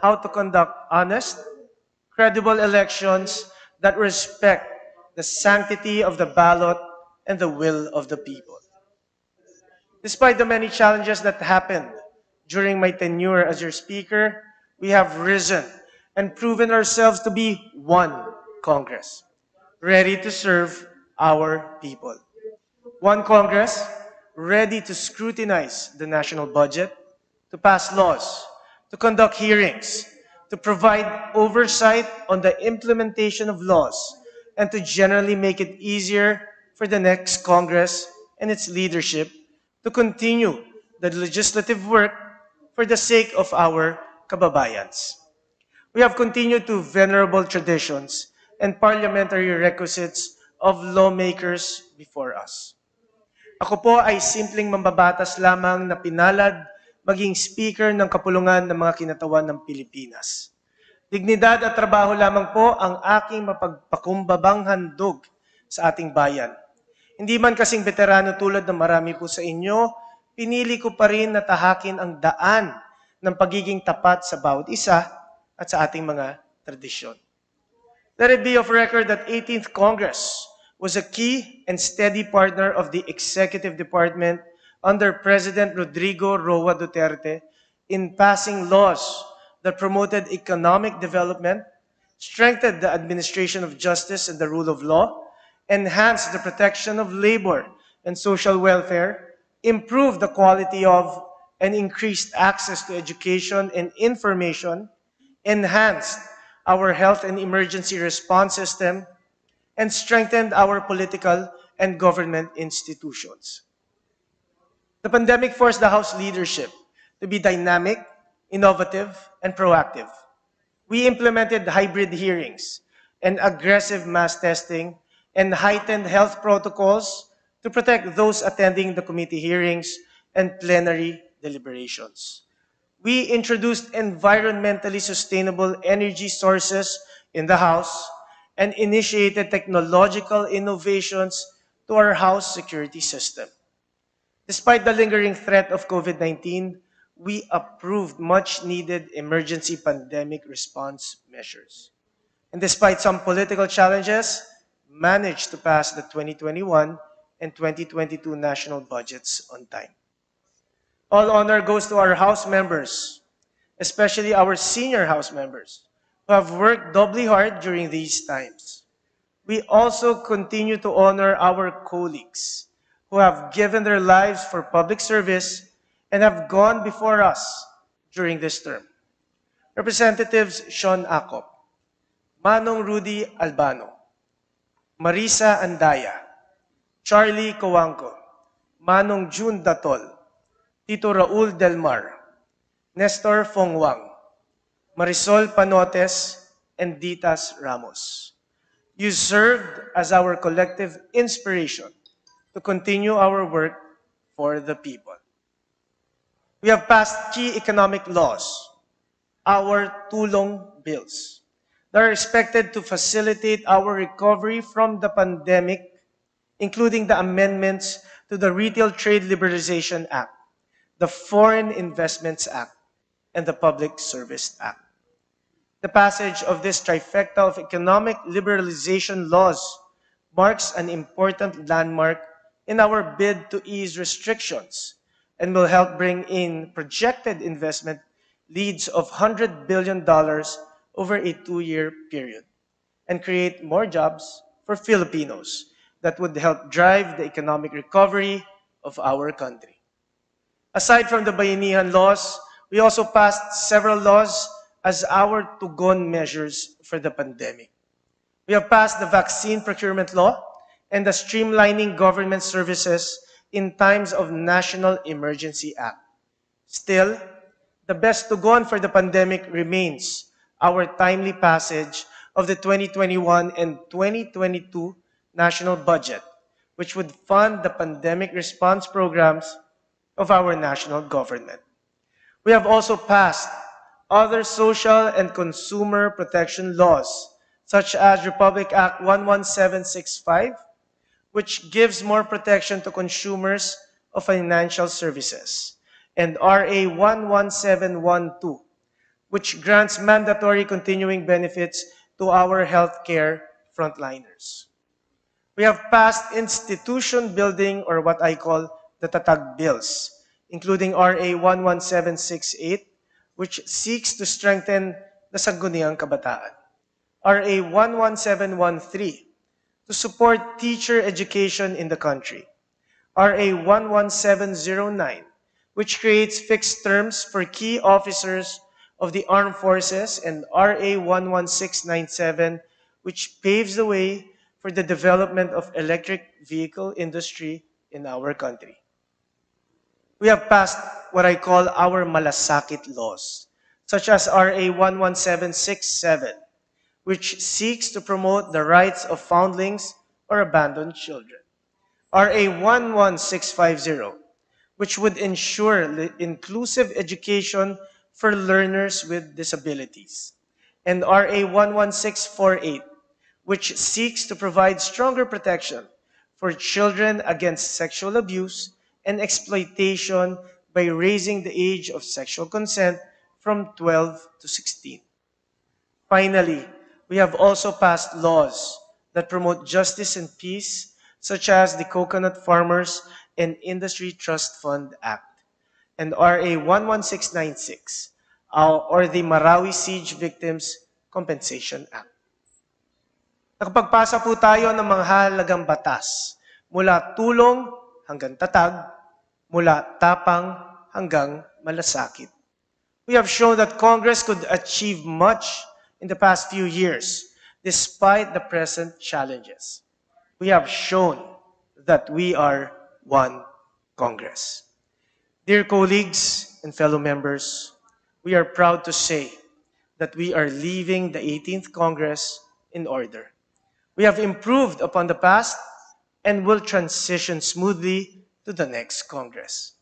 how to conduct honest, credible elections that respect the sanctity of the ballot and the will of the people. Despite the many challenges that happened during my tenure as your speaker, we have risen and proven ourselves to be one Congress, ready to serve our people. One Congress, ready to scrutinize the national budget, to pass laws, to conduct hearings, to provide oversight on the implementation of laws, and to generally make it easier for the next Congress and its leadership to continue the legislative work for the sake of our kababayans. We have continued to venerable traditions and parliamentary requisites of lawmakers before us. Ako po ay simpleng mambabatas lamang na pinalad maging speaker ng kapulungan ng mga kinatawan ng Pilipinas. Dignidad at trabaho lamang po ang aking mapagpakumbabang handog sa ating bayan. Hindi man kasing veterano tulad ng marami po sa inyo, pinili ko pa rin na tahakin ang daan ng pagiging tapat sa bawat isa at sa ating mga tradisyon. Let it be of record that 18th Congress was a key and steady partner of the Executive Department under President Rodrigo Roa Duterte in passing laws that promoted economic development, strengthened the administration of justice and the rule of law, enhanced the protection of labor and social welfare, improved the quality of and increased access to education and information, enhanced our health and emergency response system, and strengthened our political and government institutions. The pandemic forced the House leadership to be dynamic, innovative, and proactive. We implemented hybrid hearings and aggressive mass testing and heightened health protocols to protect those attending the committee hearings and plenary deliberations. We introduced environmentally sustainable energy sources in the House and initiated technological innovations to our House security system. Despite the lingering threat of COVID-19, we approved much-needed emergency pandemic response measures. And despite some political challenges, managed to pass the 2021 and 2022 national budgets on time. All honor goes to our House members, especially our senior House members, who have worked doubly hard during these times. We also continue to honor our colleagues who have given their lives for public service and have gone before us during this term. Representatives Sean Acop, Manong Rudy Albano, Marisa Andaya, Charlie Coangco, Manong June Datol, Tito Raul Del Mar, Nestor Fongwang, Marisol Panotes, and Ditas Ramos. You served as our collective inspiration to continue our work for the people. We have passed key economic laws, our tulong bills, that are expected to facilitate our recovery from the pandemic, including the amendments to the Retail Trade Liberalization Act, the Foreign Investments Act, and the Public Service Act. The passage of this trifecta of economic liberalization laws marks an important landmark in our bid to ease restrictions and will help bring in projected investment leads of $100 billion over a 2-year period and create more jobs for Filipinos that would help drive the economic recovery of our country. Aside from the Bayanihan laws, we also passed several laws as our tugon measures for the pandemic. We have passed the Vaccine Procurement Law and the Streamlining Government Services in Times of National Emergency Act. Still, the best tugon for the pandemic remains our timely passage of the 2021 and 2022 national budget, which would fund the pandemic response programs of our national government. We have also passed other social and consumer protection laws, such as Republic Act 11765, which gives more protection to consumers of financial services, and RA 11712, which grants mandatory continuing benefits to our healthcare frontliners. We have passed institution building, or what I call the Tatag bills, including RA 11768, which seeks to strengthen the Sangguniang Kabataan, RA 11713, to support teacher education in the country, RA 11709, which creates fixed terms for key officers of the armed forces, and RA 11697, which paves the way for the development of electric vehicle industry in our country. We have passed what I call our malasakit laws, such as RA 11767, which seeks to promote the rights of foundlings or abandoned children, RA 11650, which would ensure inclusive education for learners with disabilities, and RA 11648, which seeks to provide stronger protection for children against sexual abuse and exploitation by raising the age of sexual consent from 12 to 16. Finally, we have also passed laws that promote justice and peace, such as the Coconut Farmers and Industry Trust Fund Act, and RA 11696, or the Marawi Siege Victims Compensation Act. Nakapagpasa po tayo ng mga halagang batas, mula tulong hanggang tatag, mula tapang hanggang malasakit. We have shown that Congress could achieve much in the past few years, despite the present challenges. We have shown that we are one Congress. Dear colleagues and fellow members, we are proud to say that we are leaving the 18th Congress in order. We have improved upon the past and will transition smoothly to the next Congress.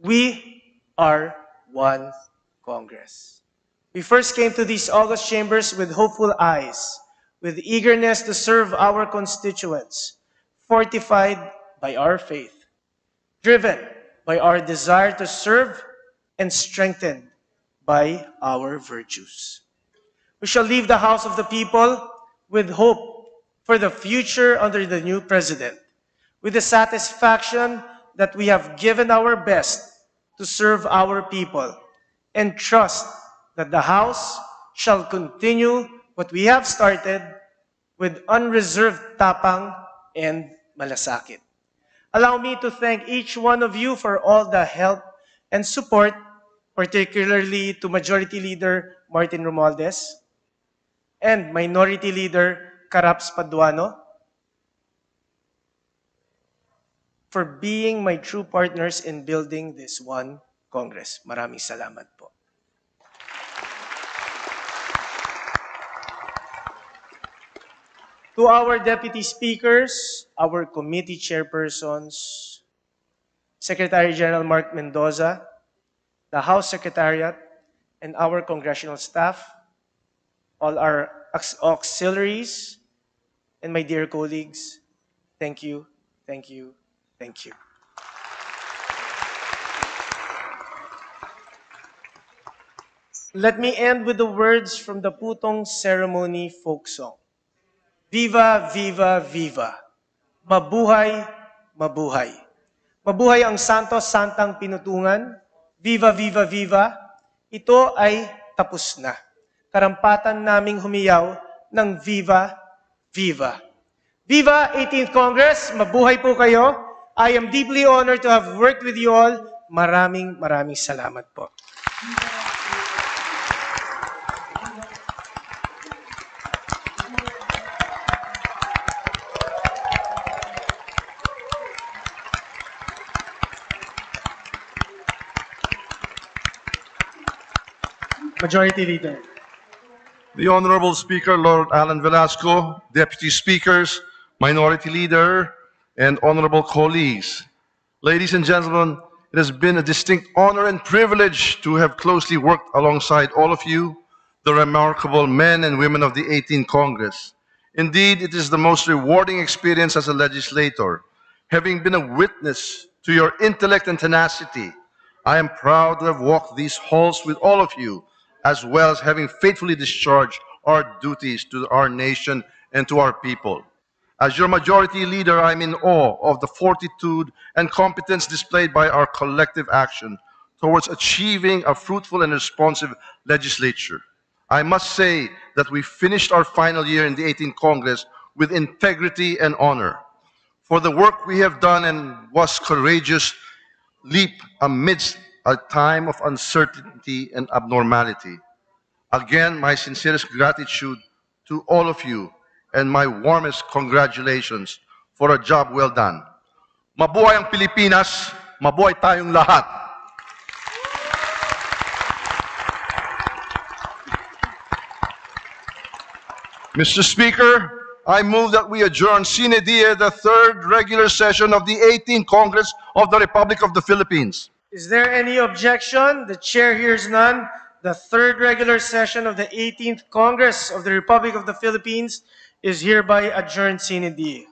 We are one Congress. We first came to these August chambers with hopeful eyes, with eagerness to serve our constituents, fortified by our faith, driven by our desire to serve, and strengthened by our virtues. We shall leave the House of the People with hope for the future under the new president, with the satisfaction that we have given our best to serve our people, and trust that the House shall continue what we have started with unreserved tapang and malasakit. Allow me to thank each one of you for all the help and support, particularly to Majority Leader Martin Romualdez and Minority Leader Caraps Paduano, for being my true partners in building this one Congress. Maraming salamat po. To our deputy speakers, our committee chairpersons, Secretary General Mark Mendoza, the House Secretariat, and our congressional staff, all our auxiliaries, and my dear colleagues, thank you, thank you, thank you. Let me end with the words from the Putong Ceremony folk song. Viva, viva, viva. Mabuhay, mabuhay. Mabuhay ang Santos Santang Pinutungan. Viva, viva, viva. Ito ay tapos na. Karampatan naming humiyaw ng viva, viva. Viva 18th Congress! Mabuhay po kayo. I am deeply honored to have worked with you all. Maraming salamat po. Majority Leader. The Honorable Speaker, Lord Alan Velasco, Deputy Speakers, Minority Leader, and Honorable colleagues. Ladies and gentlemen, it has been a distinct honor and privilege to have closely worked alongside all of you, the remarkable men and women of the 18th Congress. Indeed, it is the most rewarding experience as a legislator. Having been a witness to your intellect and tenacity, I am proud to have walked these halls with all of you, as well as having faithfully discharged our duties to our nation and to our people. As your majority leader, I'm in awe of the fortitude and competence displayed by our collective action towards achieving a fruitful and responsive legislature. I must say that we finished our final year in the 18th Congress with integrity and honor. For the work we have done and was courageous leap amidst a time of uncertainty and abnormality. Again, my sincerest gratitude to all of you and my warmest congratulations for a job well done. Mabuhay ang Pilipinas, mabuhay tayong lahat. Mr. Speaker, I move that we adjourn sine die the third regular session of the 18th Congress of the Republic of the Philippines. Is there any objection? The chair hears none. The third regular session of the 18th Congress of the Republic of the Philippines is hereby adjourned sine die.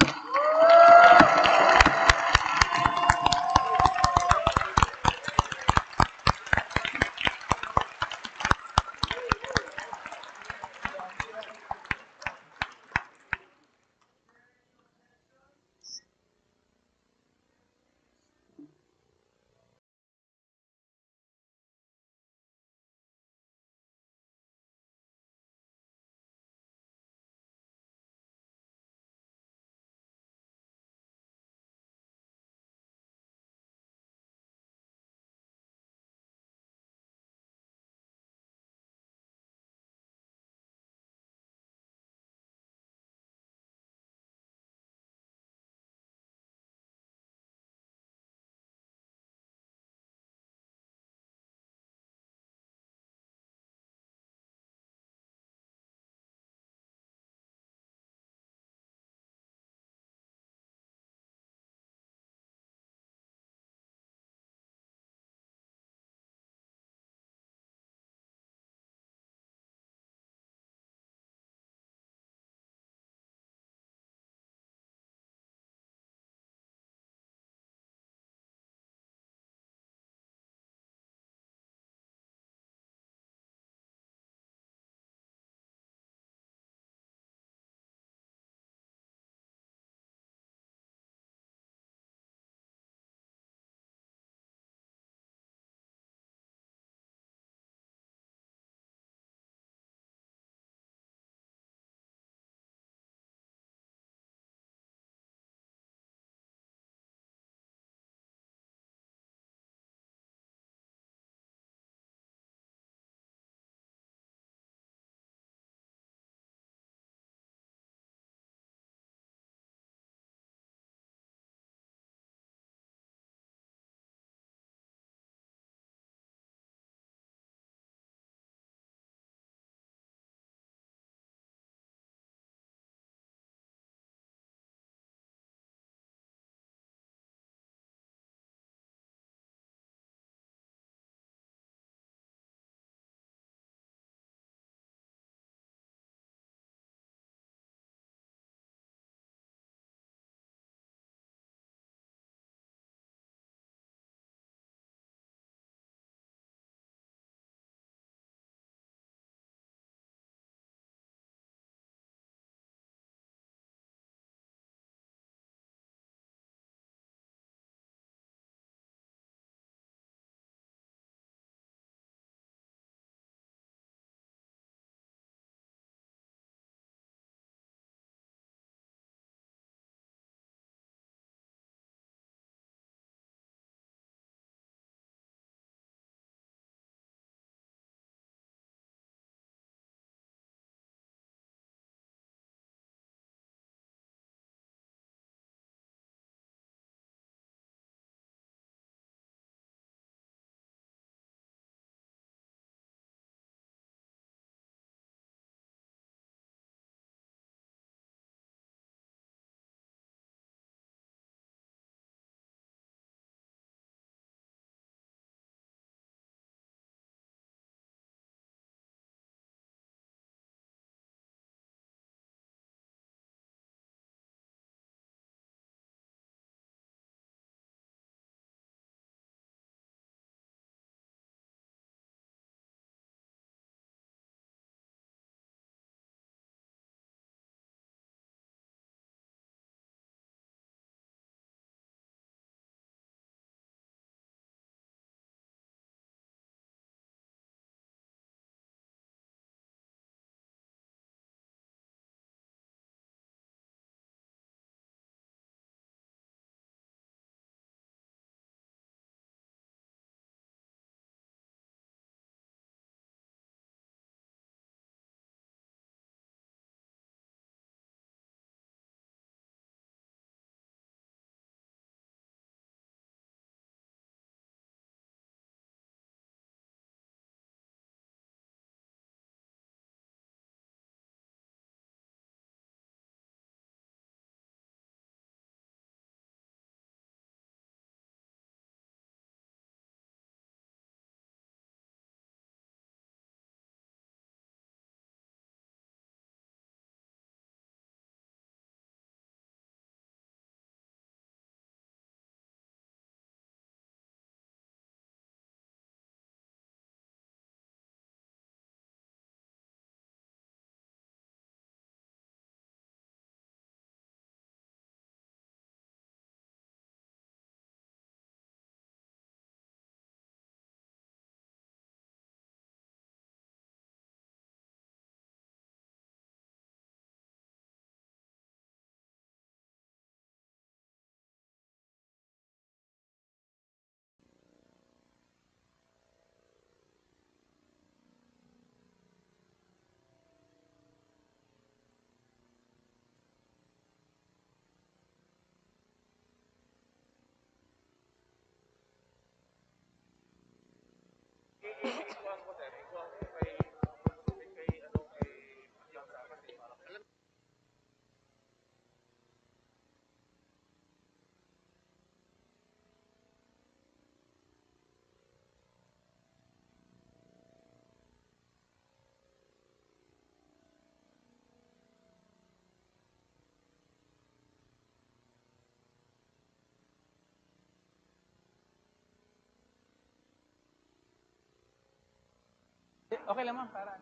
Okay lang ma'am, para.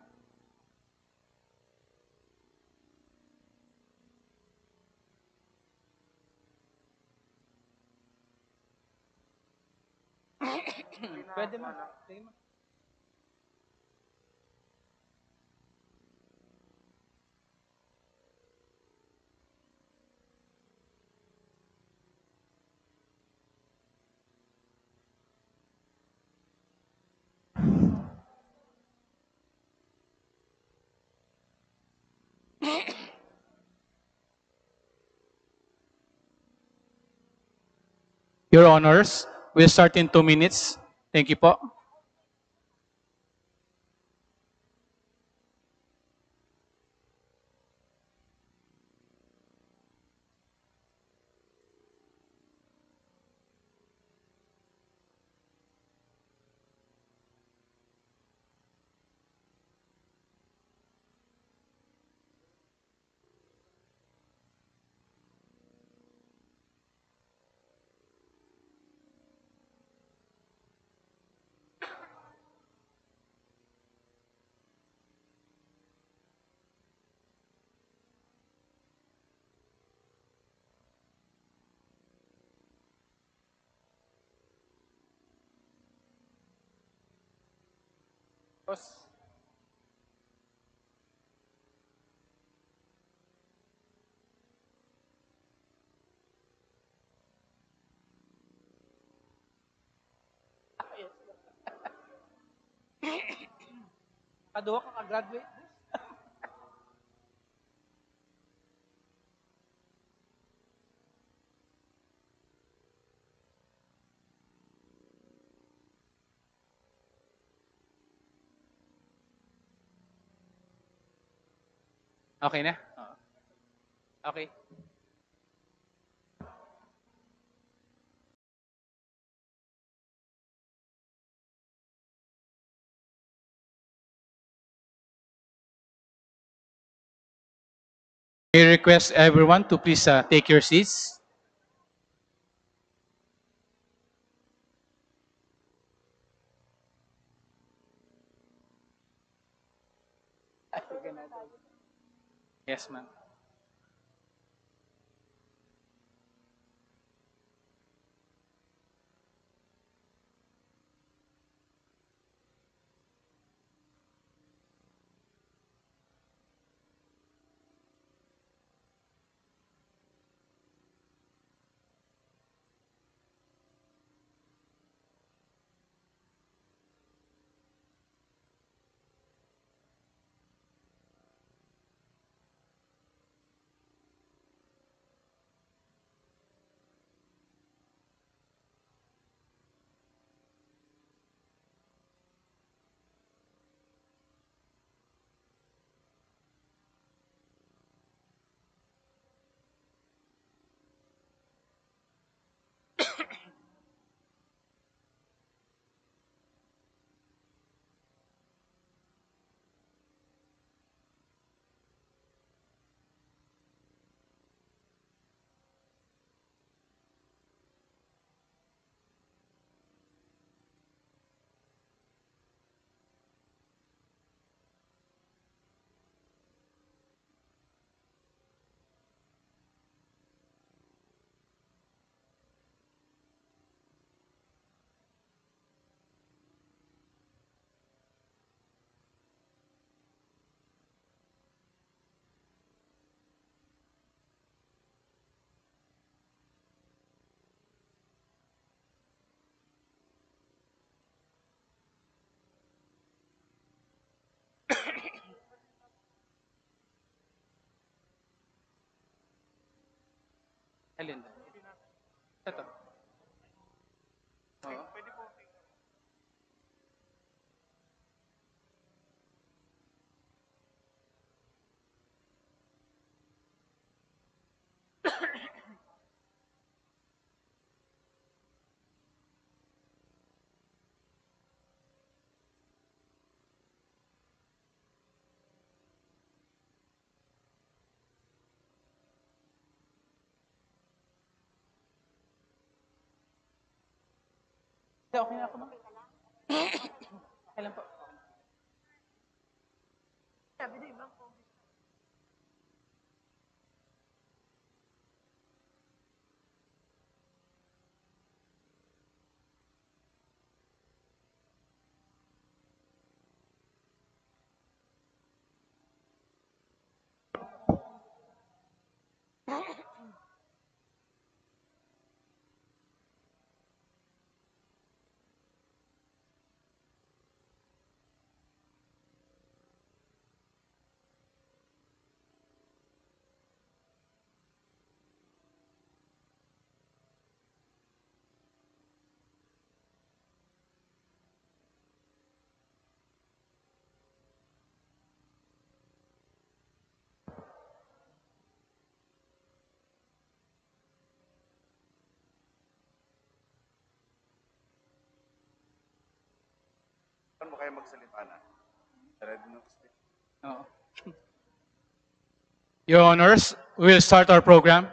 Pwede ma'am. Sige ma'am. Your Honors, we'll start in 2 minutes. Thank you po. Boss. Kaduha ka ka-graduate. Okay na? Oo. Okay. I request everyone to please take your seats. Yes, ma'am. Alin? Ito. Oo. Okay na ako, ma'am. Okay lang po. Paano mo kayo magsalita na? Ready na to speak? Oo. Your Honors, we'll start our program.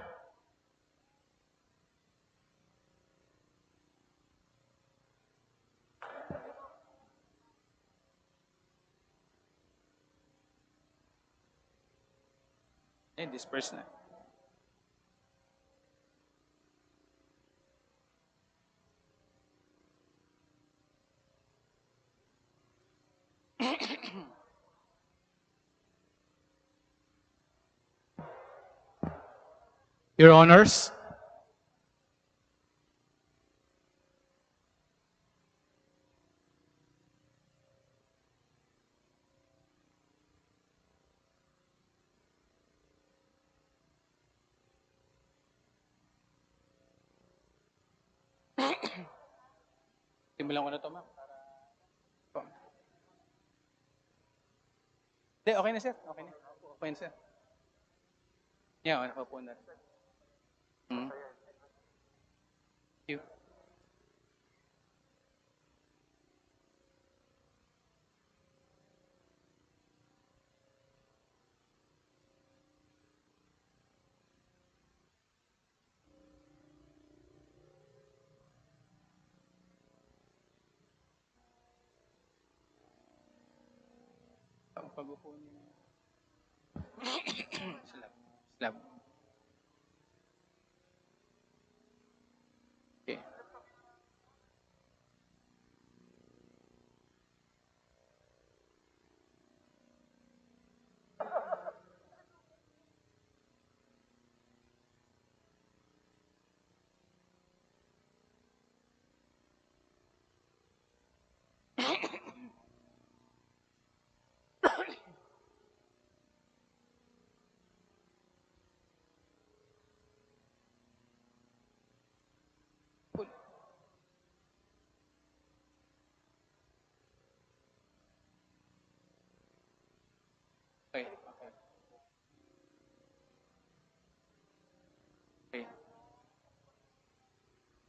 And this person. Your Honors, simulan ko na to, ma'am. Hindi, okay na, sir. Okay na. Okay na, sir. Yeah, okay na po na. Hmm. Thank you. Ang pag-upo niyo. Slab. Slab. Okay. Okay. Okay. Okay.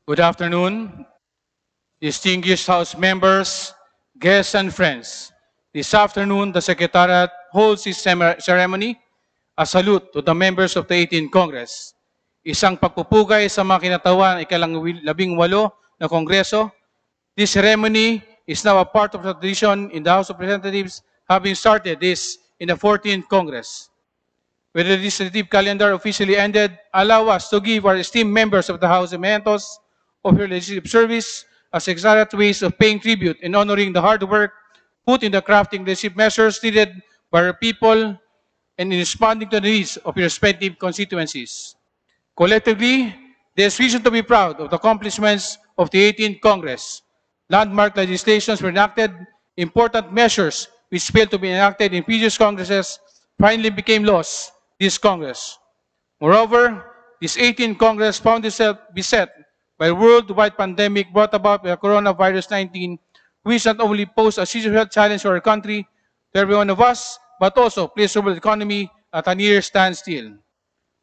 Good afternoon, distinguished House members, guests, and friends. This afternoon, the Secretariat holds this ceremony, a salute to the members of the 18th Congress. Isang pagpupugay sa mga kinatawan ikalang-18 na Kongreso. This ceremony is now a part of the tradition in the House of Representatives, having started this in the 14th Congress. With the legislative calendar officially ended, allow us to give our esteemed members of the House mementos of your legislative service as exalted ways of paying tribute and honoring the hard work put in the crafting legislative measures needed by our people and in responding to the needs of your respective constituencies. Collectively, there is reason to be proud of the accomplishments of the 18th Congress. Landmark legislations were enacted, important measures which failed to be enacted in previous Congresses finally became laws this Congress. Moreover, this 18th Congress found itself beset by a worldwide pandemic brought about by coronavirus 19, which not only posed a serious health challenge for our country, to every one of us, but also placed the world economy at a near standstill.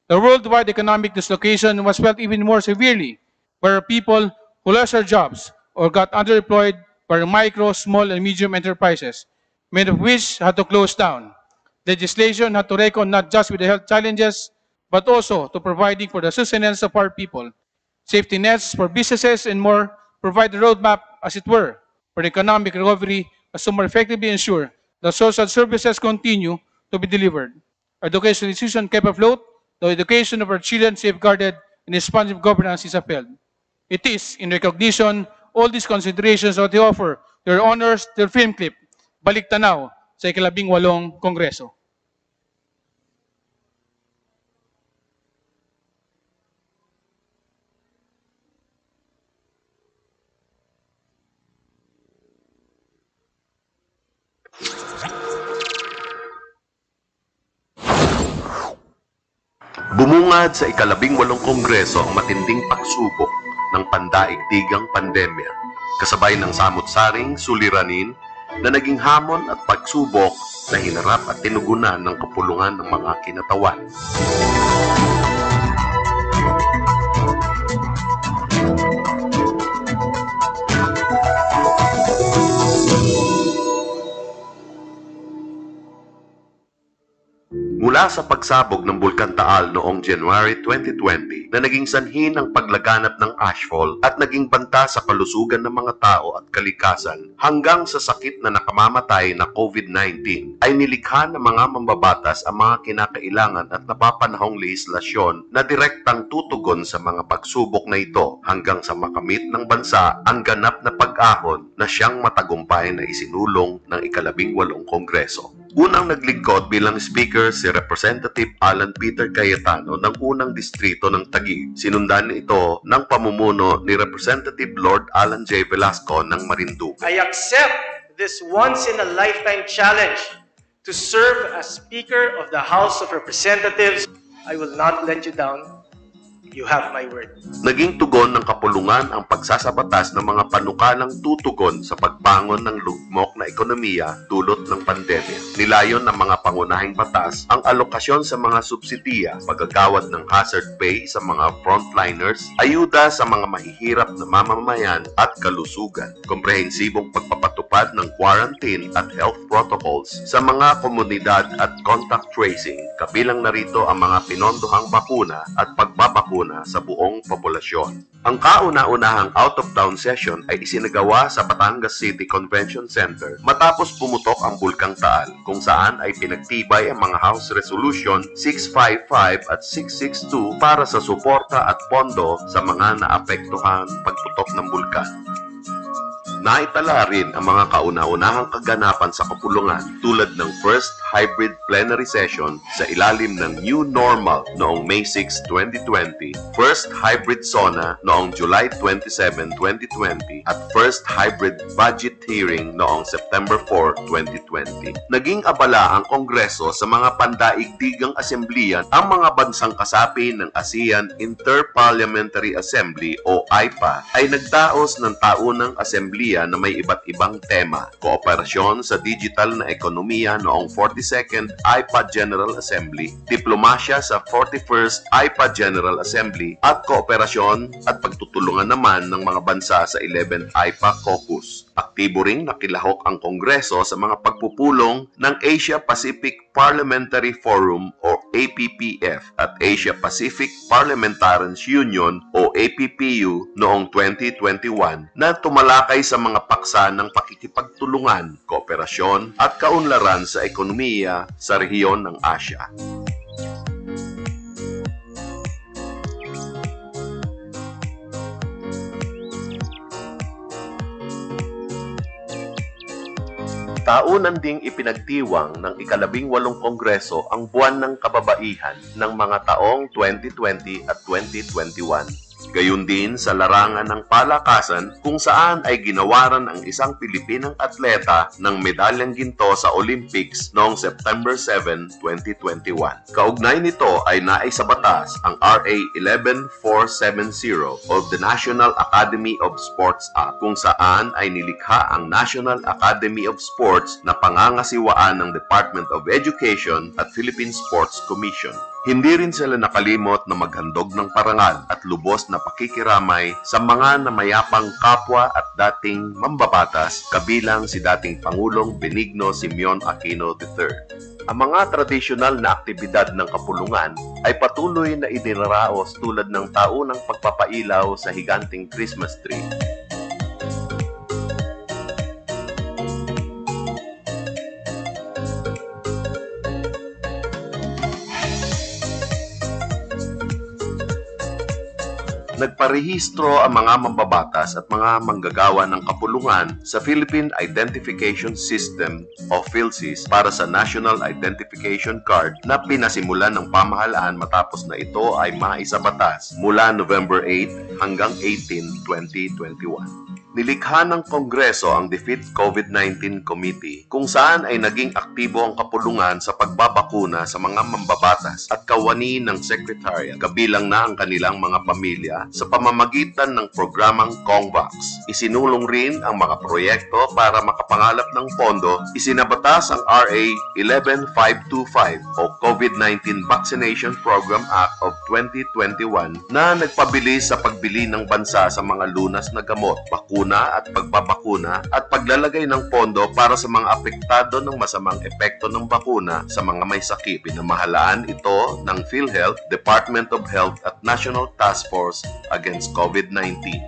The worldwide economic dislocation was felt even more severely by our people who lost their jobs or got underemployed by micro, small, and medium enterprises, many of which had to close down. Legislation had to reckon not just with the health challenges, but also to providing for the sustenance of our people. Safety nets for businesses and more provide the roadmap, as it were, for the economic recovery as to more effectively ensure the social services continue to be delivered, our education institution kept afloat, the education of our children safeguarded, and responsive governance is upheld. It is in recognition all these considerations that they offer their honors, their film clip, Balik Tanaw sa ika-18 Kongreso. Bumungad sa ika-18 Kongreso ang matinding pagsubok ng pandaigdigang pandemya, kasabay ng samut-saring suliranin na naging hamon at pagsubok na hinarap at tinugunan ng kapulungan ng mga kinatawan. Mula sa pagsabog ng Bulkan Taal noong January 2020 na naging sanhi ng paglaganap ng ashfall at naging banta sa kalusugan ng mga tao at kalikasan hanggang sa sakit na nakamamatay na COVID-19 ay nilikha ng mga mambabatas ang mga kinakailangan at napapanahong lehislasyon na direktang tutugon sa mga pagsubok na ito hanggang sa makamit ng bansa ang ganap na pag-ahon na siyang matagumpay na isinulong ng ika-18 Kongreso. Unang naglingkod bilang speaker si Representative Alan Peter Cayetano ng unang distrito ng Taguig. Sinundan ito ng pamumuno ni Representative Lord Alan J. Velasco ng Marinduque. I accept this once-in-a-lifetime challenge to serve as Speaker of the House of Representatives. I will not let you down. You have my word. Naging tugon ng kapulungan ang pagsasabatas ng mga panukalang tutugon sa pagbangon ng lugmok na ekonomiya dulot ng pandemya. Nilayon ng mga pangunahing batas ang alokasyon sa mga subsidiya, pagagawad ng hazard pay sa mga frontliners, ayuda sa mga mahihirap na mamamayan at kalusugan, komprehensibong pagpapatupad ng quarantine at health protocols sa mga komunidad at contact tracing, kabilang narito ang mga pinondohang bakuna at pagbabakuna sa buong populasyon. Ang kauna-unahang out-of-town session ay isinagawa sa Batangas City Convention Center matapos pumutok ang Bulkang Taal, kung saan ay pinagtibay ang mga House Resolution 655 at 662 para sa suporta at pondo sa mga naapektuhang pagputok ng bulkan. Naitala rin ang mga kauna-unahang kaganapan sa kapulungan tulad ng first hybrid plenary session sa ilalim ng New Normal noong May 6, 2020, first hybrid SONA noong July 27, 2020, at first hybrid budget hearing noong September 4, 2020. Naging abala ang Kongreso sa mga pandaigdigang asembliyan ang mga bansang kasapi ng ASEAN Inter-Parliamentary Assembly o AIPA ay nagdaos ng taunang asembliya na may iba't ibang tema, kooperasyon sa digital na ekonomiya noong 42nd AIPA General Assembly, diplomasya sa 41st AIPA General Assembly, at kooperasyon at pagtutulungan naman ng mga bansa sa 11th AIPA Caucus. Aktibo ring nakilahok ang Kongreso sa mga pagpupulong ng Asia Pacific Parliamentary Forum o APPF at Asia Pacific Parliamentarians Union o APPU noong 2021 na tumalakay sa mga paksa ng pakikipagtulungan, kooperasyon at kaunlaran sa ekonomiya sa rehiyon ng Asia. Taunan ding ipinagdiwang ng ika-18 Kongreso ang buwan ng kababaihan ng mga taong 2020 at 2021. Gayun din sa larangan ng palakasan kung saan ay ginawaran ang isang Pilipinang atleta ng medalyang ginto sa Olympics noong September 7, 2021. Kaugnay nito ay naisabatas ang RA 11470 of the National Academy of Sports Act kung saan ay nilikha ang National Academy of Sports na pangangasiwaan ng Department of Education at Philippine Sports Commission. Hindi rin sila nakalimot na maghandog ng parangal at lubos na pakikiramay sa mga namayapang kapwa at dating mambabatas kabilang si dating Pangulong Benigno Simeon Aquino III. Ang mga tradisyonal na aktibidad ng kapulungan ay patuloy na idinaraos tulad ng taunang pagpapailaw sa higanting Christmas tree. Nagparehistro ang mga mambabatas at mga manggagawa ng kapulungan sa Philippine Identification System o PhilSys para sa National Identification Card na pinasimulan ng pamahalaan matapos na ito ay maisabatas mula November 8 hanggang 18, 2021. Nilikha ng Kongreso ang Defeat COVID-19 Committee kung saan ay naging aktibo ang kapulungan sa pagbabakuna sa mga mambabatas at kawani ng Secretariat kabilang na ang kanilang mga pamilya sa pamamagitan ng programang CONVAX. Isinulong rin ang mga proyekto para makapangalap ng pondo. Isinabatas ang RA 11525 o COVID-19 Vaccination Program Act of 2021 na nagpabilis sa pagbili ng bansa sa mga lunas na gamot, bakuna at pagbabakuna at paglalagay ng pondo para sa mga apektado ng masamang epekto ng bakuna sa mga may sakit. Pinamahalaan ito ng PhilHealth, Department of Health at National Task Force against COVID-19.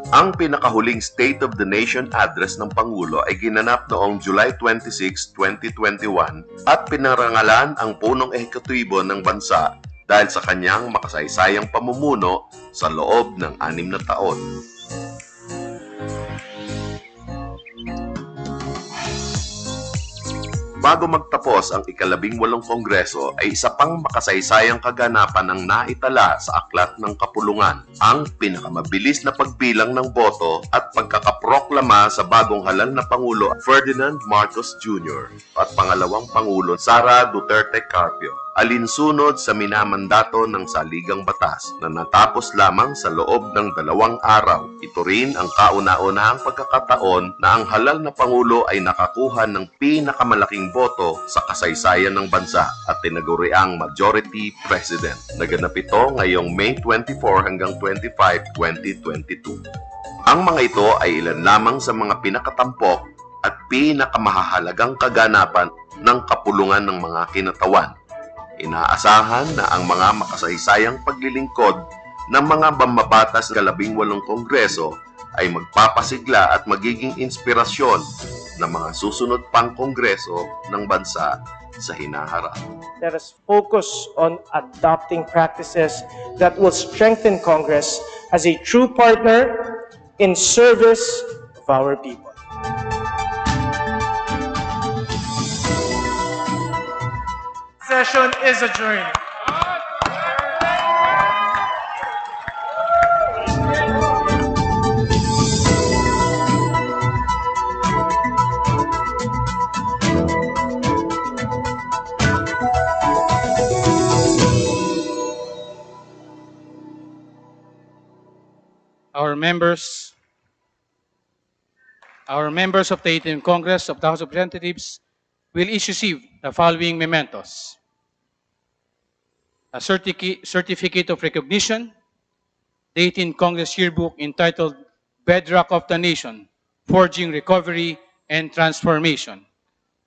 Ang pinakahuling State of the Nation address ng Pangulo ay ginanap noong July 26, 2021 at pinarangalan ang punong ehekutibo ng bansa dahil sa kanyang makasaysayang pamumuno sa loob ng 6 na taon. Bago magtapos ang ika-18 Kongreso ay isa pang makasaysayang kaganapan ang naitala sa Aklat ng Kapulungan, ang pinakamabilis na pagbilang ng boto at pagkakaproklama sa bagong halal na Pangulo Ferdinand Marcos Jr. at pangalawang Pangulo Sara Duterte Carpio, alinsunod sa minamandato ng saligang batas na natapos lamang sa loob ng 2 araw. Ito rin ang kauna-unahang pagkakataon na ang halal na Pangulo ay nakakuha ng pinakamalaking boto sa kasaysayan ng bansa at tinaguriang Majority President. Naganap ito ngayong May 24 hanggang 25, 2022. Ang mga ito ay ilan lamang sa mga pinakatampok at pinakamahalagang kaganapan ng kapulungan ng mga kinatawan. Inaasahan na ang mga makasaysayang paglilingkod ng mga mambabatas sa 18 Kongreso ay magpapasigla at magiging inspirasyon ng mga susunod pang Kongreso ng bansa sa hinaharap. Let us focus on adopting practices that will strengthen Congress as a true partner in service of our people. Session is adjourned. Our members of the 18th Congress of the House of Representatives will issue the following mementos: a certificate of recognition, the 18th Congress Yearbook entitled Bedrock of the Nation, Forging Recovery and Transformation,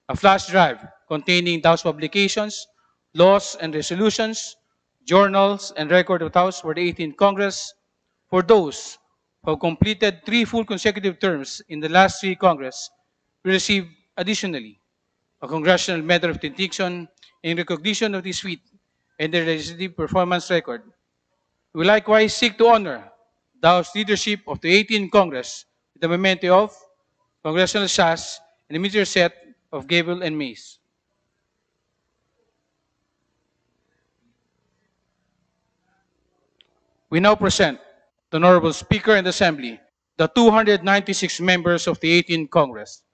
a flash drive containing the House publications, laws and resolutions, journals, and record of the House for the 18th Congress. For those who have completed 3 full consecutive terms in the last 3 Congress, will receive additionally a Congressional Medal of Distinction in recognition of this feat and their legislative performance record. We likewise seek to honor the House leadership of the 18th Congress with the memento of Congressional sash and a miniature set of gavel and mace. We now present the Honorable Speaker and Assembly, the 296 members of the 18th Congress.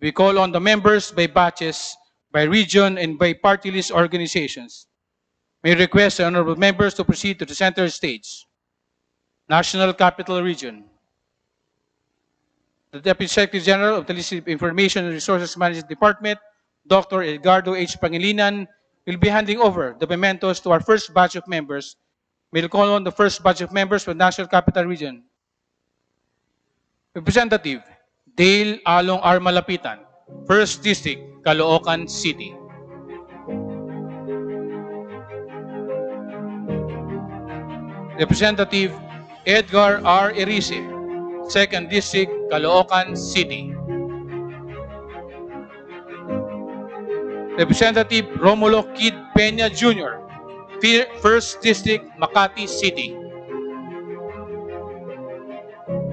We call on the members by batches, by region, and by party list organizations. May request the honorable members to proceed to the center stage. National Capital Region. the Deputy Secretary General of the Legislative Information and Resources Management Department, Dr. Edgardo H. Pangilinan, will be handing over the mementos to our first batch of members. We'll call on the first batch of members from National Capital Region. Representative Dale Along R. Malapitan, 1st District, Caloocan City. Representative Edgar R. Erice, 2nd District, Caloocan City. Representative Romulo Kid Peña Jr., 1st District, Makati City.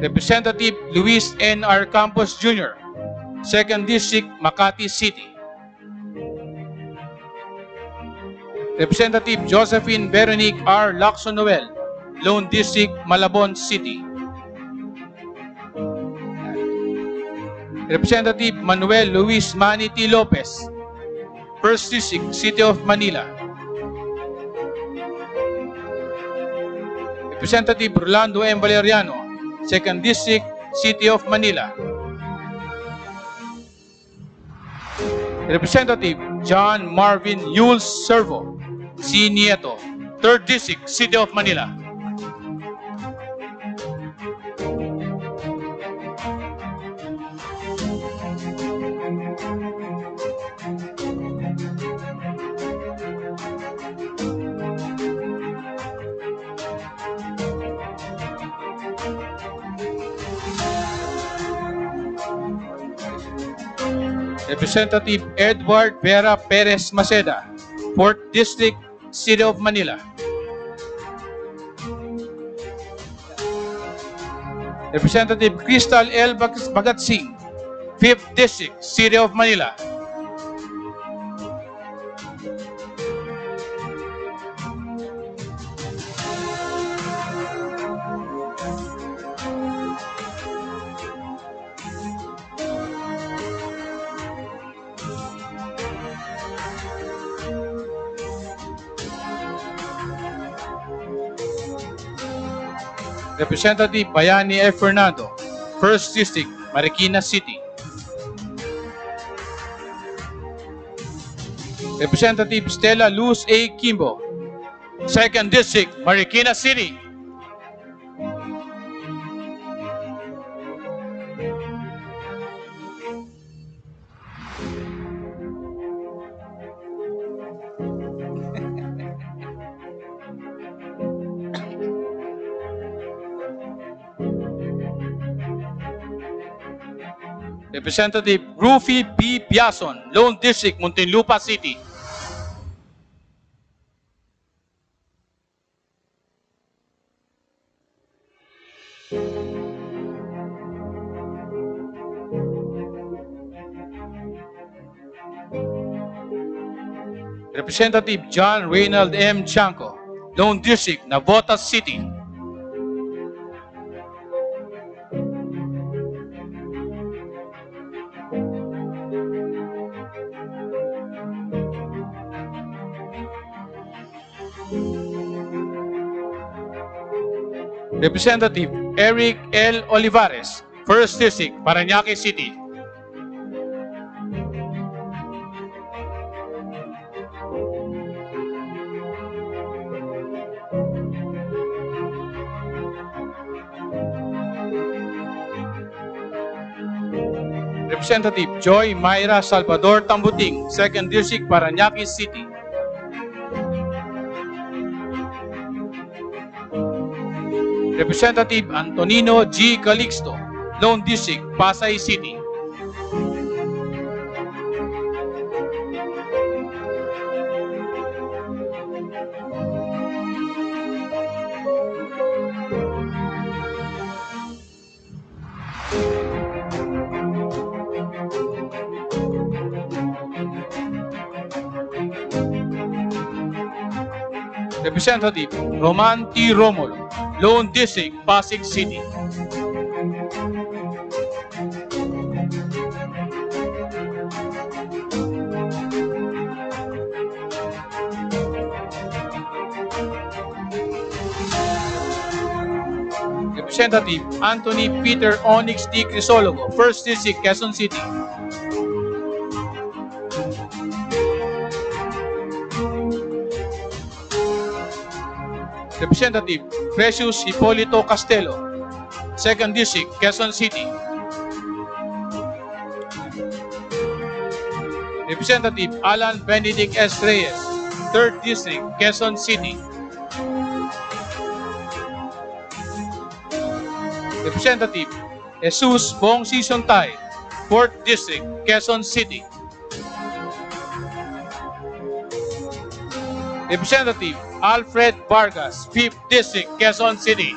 Representative Luis N. R. Campos Jr., 2nd District, Makati City. Representative Josephine Veronique R. Lacson Noel, Lone District, Malabon City. Representative Manuel Luis Manny T. Lopez, 1st District, City of Manila. Representative Rolando M. Valeriano, 2nd District, City of Manila. Representative John Marvin Yules Servo, C. Nieto, 3rd District, City of Manila. Representative Edward Vera Perez Maceda, 4th District, City of Manila. Representative Crystal L. Bagatsing, 5th District, City of Manila. Representative Bayani F. Fernando, 1st District, Marikina City. Representative Stella Luz A. Kimbo, 2nd District, Marikina City. Representative Rufy B. Biason, Lone District, Muntinlupa City. Representative John Reynald M. Chanco, Lone District, Navotas City. Representative Eric L. Olivares, 1st District, Parañaque City. Representative Joy Mayra Salvador Tambuting, 2nd District, Parañaque City. Representative Antonino G. Calixto, Lone District, Pasay City. Representative Roman T. Romulo, Lone District, Pasig City. Representative Anthony Peter Onyx D. Crisologo, 1st District, Quezon City. Representative Precious Hipolito Castelo, 2nd District, Quezon City. Representative Alan Benedict S. Reyes, 3rd District, Quezon City. Representative Jesus Bong Sisontay, 4th District, Quezon City. Representative Alfred Vargas, 5th District, Quezon City.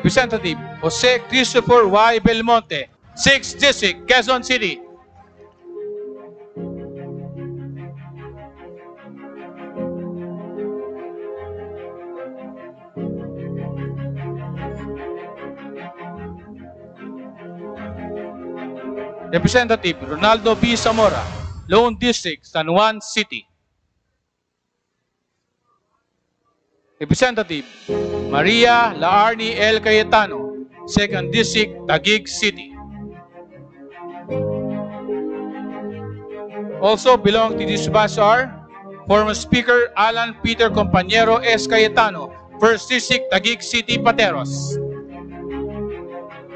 Representative Jose Christopher Y. Belmonte, 6th District, Quezon City. Representative Ronaldo B. Zamora, Lone District, San Juan City. Representative Maria Laarni L. Cayetano, 2nd District, Taguig City. Also belong to this batch are former Speaker Alan Peter Compañero S. Cayetano, 1st District, Taguig City, Pateros.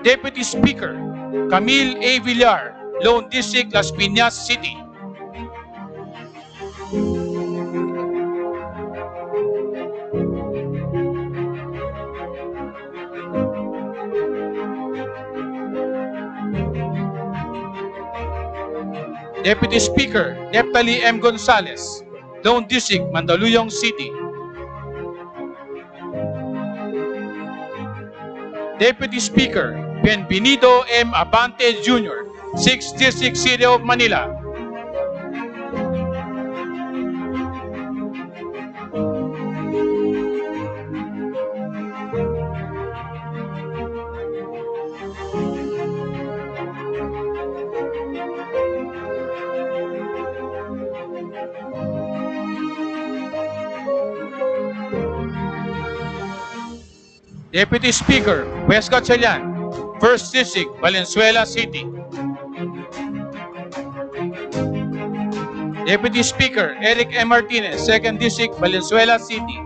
Deputy Speaker Camille A. Villar, Lone District, Las Piñas City. Deputy Speaker Neptali M. Gonzales, Lone District, Mandaluyong City. Deputy Speaker Benvenido M. Abante Jr., 6th District, City of Manila. Deputy Speaker Wes Gatchalian, 1st District, Valenzuela City. Deputy Speaker Eric M. Martinez, 2nd District, Valenzuela City.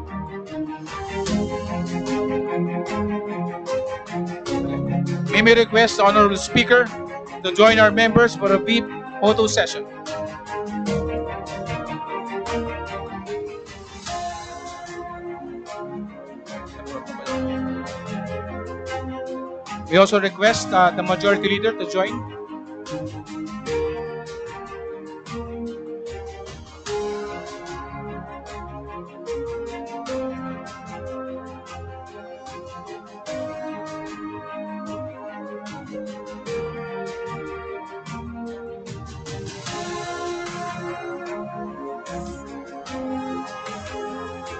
May we request the Honorable Speaker to join our members for a brief photo session. We also request the Majority Leader to join.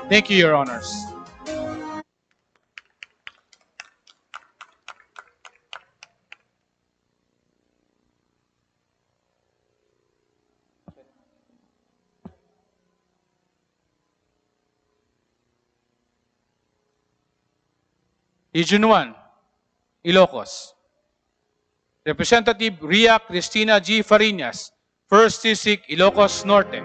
Thank you, Your Honors. Region 1, Ilocos. Representative Ria Cristina G. Fariñas, 1st District, Ilocos Norte.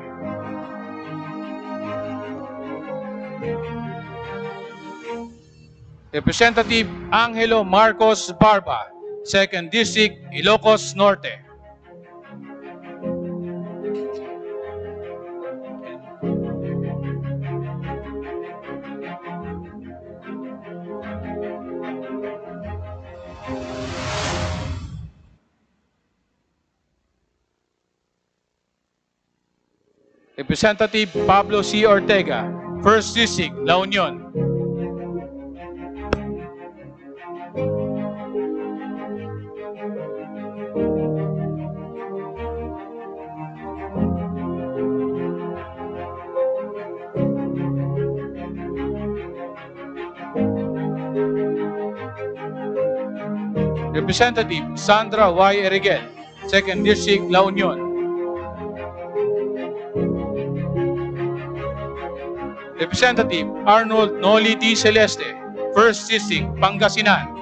Representative Angelo Marcos Barba, 2nd District, Ilocos Norte. Representative Pablo C. Ortega, 1st District, La Union. Representative Sandra Y. Eriguel, 2nd District, La Union. Representative Arnold Noli D. Celeste, 1st District, Pangasinan.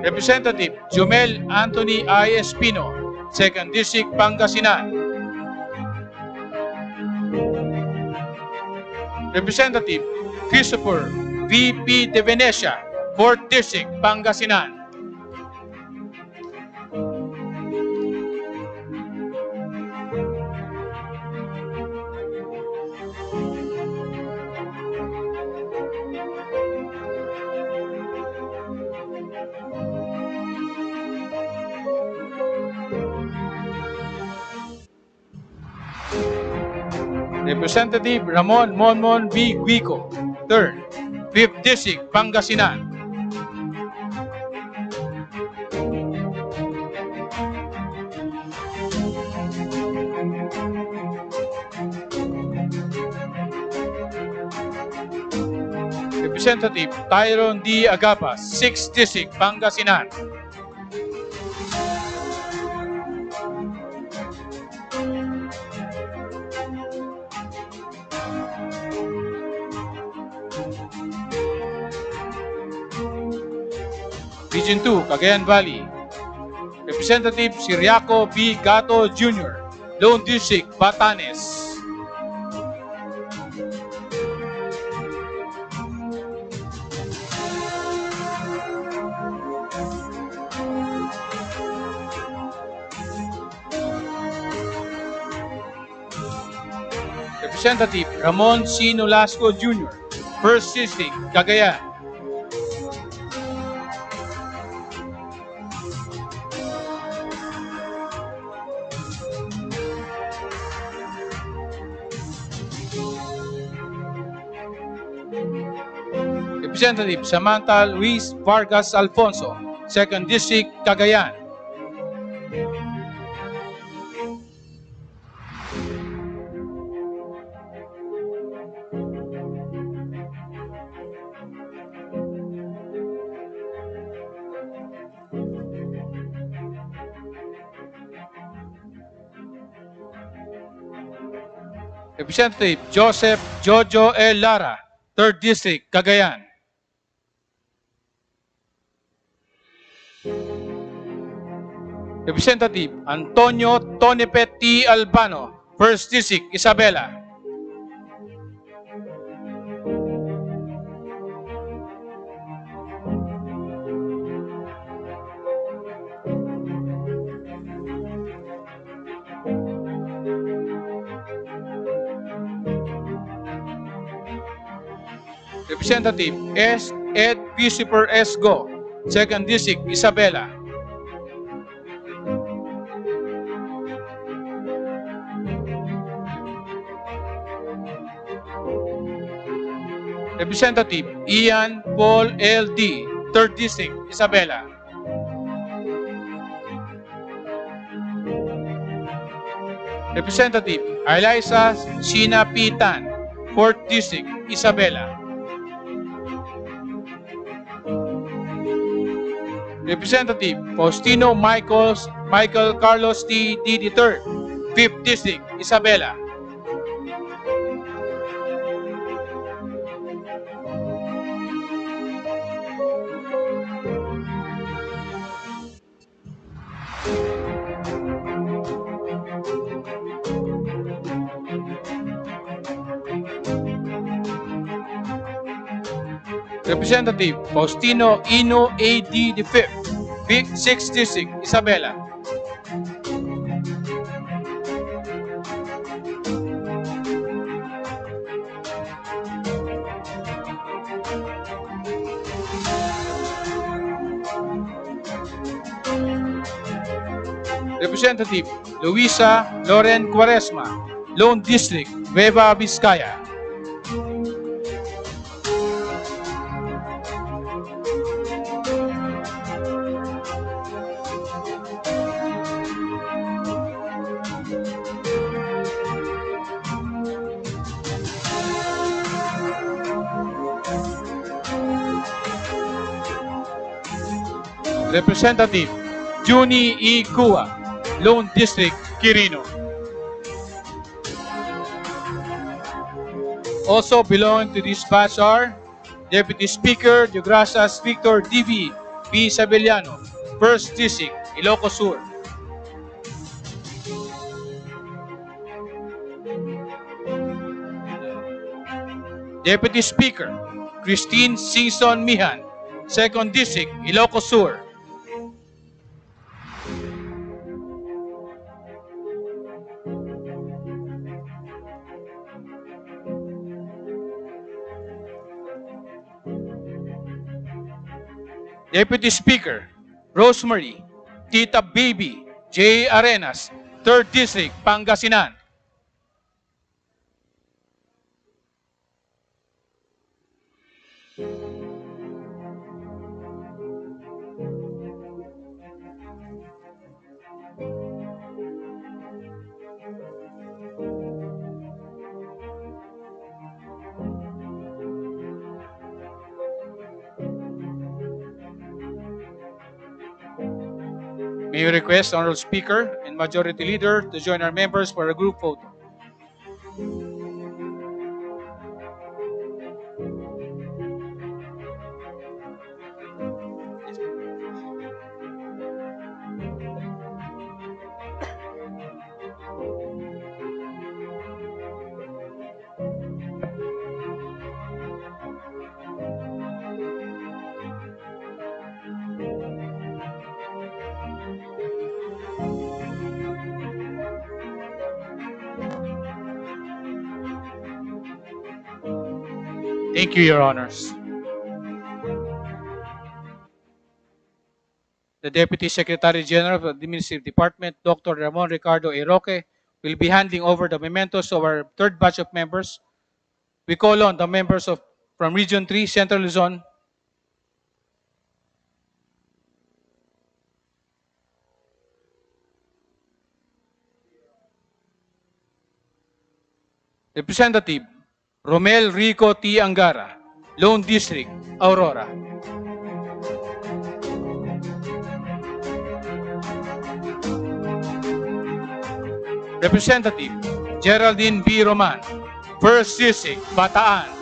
Representative Jumel Anthony I. Espino, 2nd District, Pangasinan. Representative Christopher V.P. De Venecia, 4th District, Pangasinan. Representative Ramon Monmon V. Guico, 3rd, 5th District, Pangasinan. Representative Tyron D. Agapas, 6th District, Pangasinan. Region 2, Cagayan Valley. Representative Siriaco B. Gato Jr., Lone District, Batanes. Representative Ramon C. Nolasco Jr., 1st District, Cagayan. Representative Samantha Luis Vargas Alfonso, 2nd District, Cagayan. Representative Joseph Jojo L. Lara, 3rd District, Cagayan. Representative Antonio Tonepet T. Albano, 1st District, Isabela. Representative S. Ed Christopher S. Go, 2nd District, Isabela. Representative Ian Paul L.D., 3rd District, Isabela. Representative Eliza Sheena P. Tan, 4th District, Isabela. Representative Faustino Michael Carlos T. D. III, 5th District, Isabela. Representative Faustino Ino A.D. V, 6th District, Isabela. Representative Luisa Loren Cuaresma, Lone District, Nueva Vizcaya. Representative Juni E. Kua, Lone District, Quirino. Also belonging to this batch are Deputy Speaker Deogracias Victor D.V. P. Sabeliano, 1st District, Ilocos Sur. Deputy Speaker Christine Singson Mihan, 2nd District, Ilocos Sur. Deputy Speaker Rosemary Tita Baby J. Arenas, 3rd District, Pangasinan. May we request Honorable Speaker and Majority Leader to join our members for a group photo. Thank you, Your Honors. The Deputy Secretary General of the Administrative Department, Dr. Ramon Ricardo A. Roque, will be handing over the mementos to our third batch of members. We call on the members from Region 3, Central Luzon, Representative Romel Rico T. Angara, Lone District, Aurora. Representative Geraldine B. Roman, 1st District, Bataan.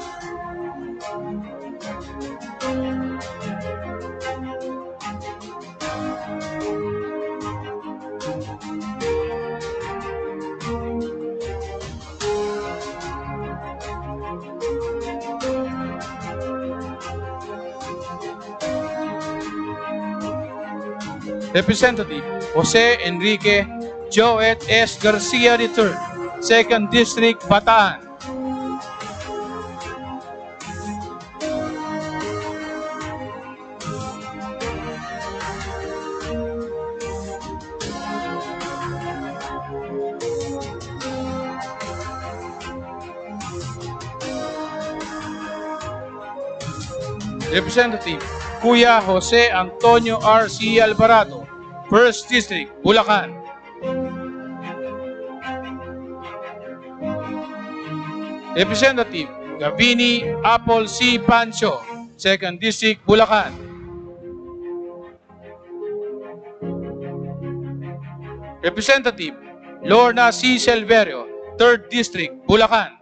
Representative Jose Enrique Joet S. Garcia III, 2nd District, Bataan. Representative Kuya Jose Antonio R. C. Alvarado, 1st District, Bulacan. Representative Gavini Apple C. Pancho, 2nd District, Bulacan. Representative Lorna C. Silverio, 3rd District, Bulacan.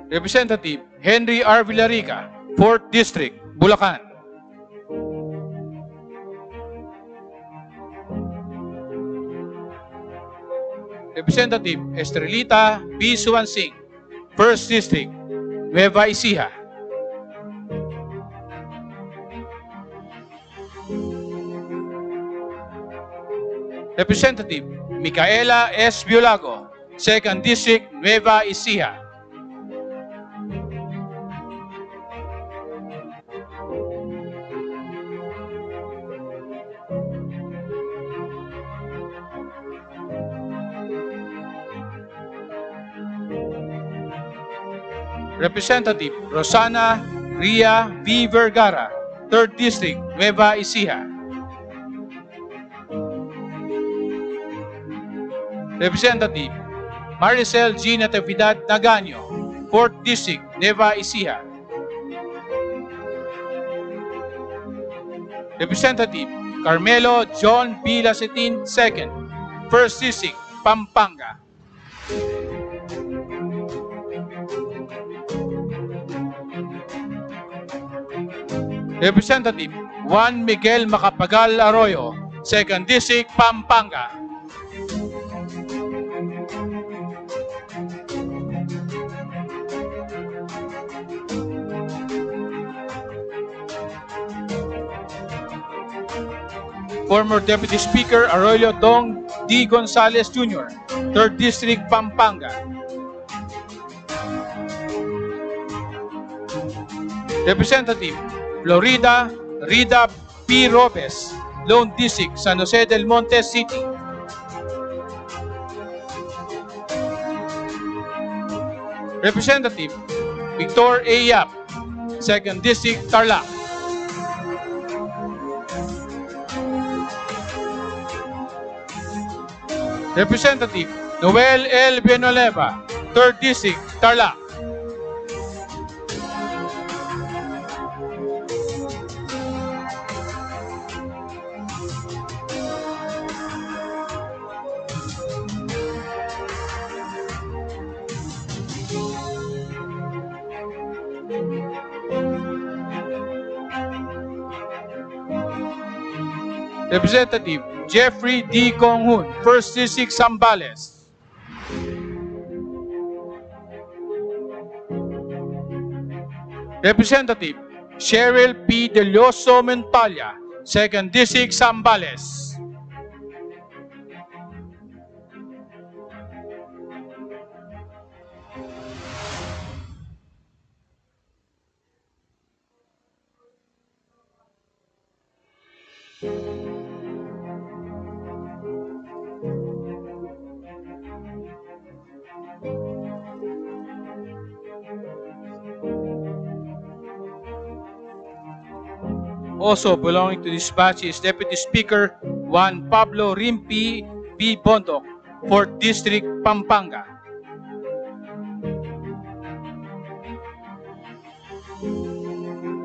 Representative Henry R. Villarica, 4th District, Bulacan. Representative Estrelita B. Suwansing, 1st District, Nueva Ecija. Representative Micaela S. Biolago, 2nd District, Nueva Ecija. Representative Rosana Ria V. Vergara, 3rd District, Nueva Ecija. Representative Maricel G. Natividad Naganyo, 4th District, Nueva Ecija. Representative Carmelo John B. Lacetin, 2nd, 1st District, Pampanga. Representative Juan Miguel Macapagal Arroyo, 2nd District, Pampanga. Former Deputy Speaker Arroyo Dong D. Gonzales Jr., 3rd District, Pampanga. Representative Florida Rida P. Robes, Lone District, San Jose del Monte City. Representative Victor A. Yap, 2nd District, Tarlac. Representative Noel L. Benoleva, 3rd District, Tarlac. Representative Jeffrey D. Konghun, 1st District, Zambales. Representative Cheryl P. Delioso Montalia, 2nd District, Zambales. Also belonging to this batch is Deputy Speaker Juan Pablo Rimpi B. Bondok, 4th District, Pampanga.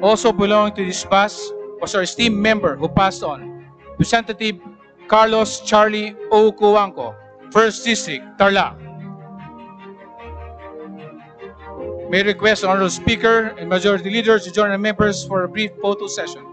Also belonging to this batch was our esteemed member who passed on, Representative Carlos Charlie O. Cuanco, 1st District, Tarlac. May I request Honorable Speaker and Majority Leaders to join the members for a brief photo session.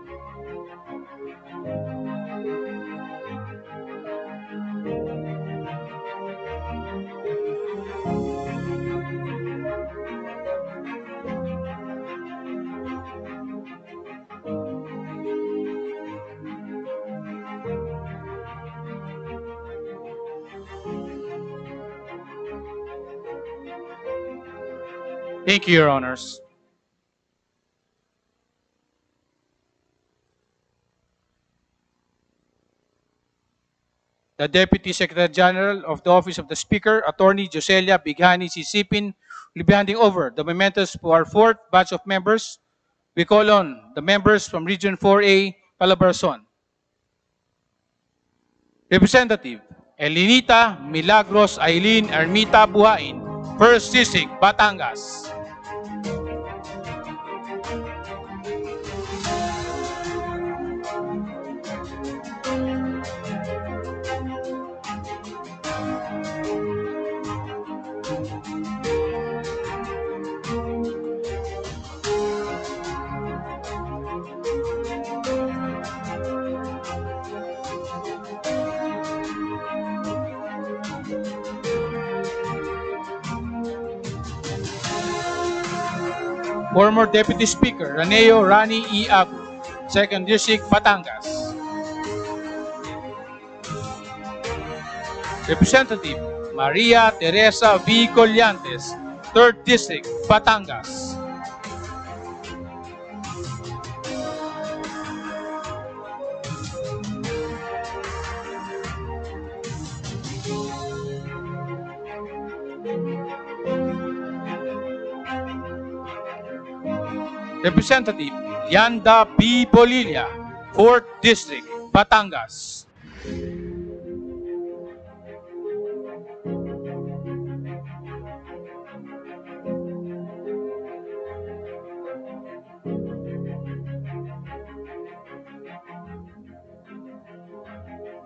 Thank you, Your Honors. The Deputy Secretary General of the Office of the Speaker, Attorney Joselia Bighani Sisipin, will be handing over the mementos to our 4th batch of members. We call on the members from Region 4A, Calabarzon. Representative Elinita Milagros Aileen Ermita Buhain, 1st District, Batangas. Former Deputy Speaker Raneo Rani E. Agu, 2nd District, Batangas. Representative Maria Teresa V. Collantes, 3rd District, Batangas. Representative Yanda B. Bolilla, 4th District, Batangas.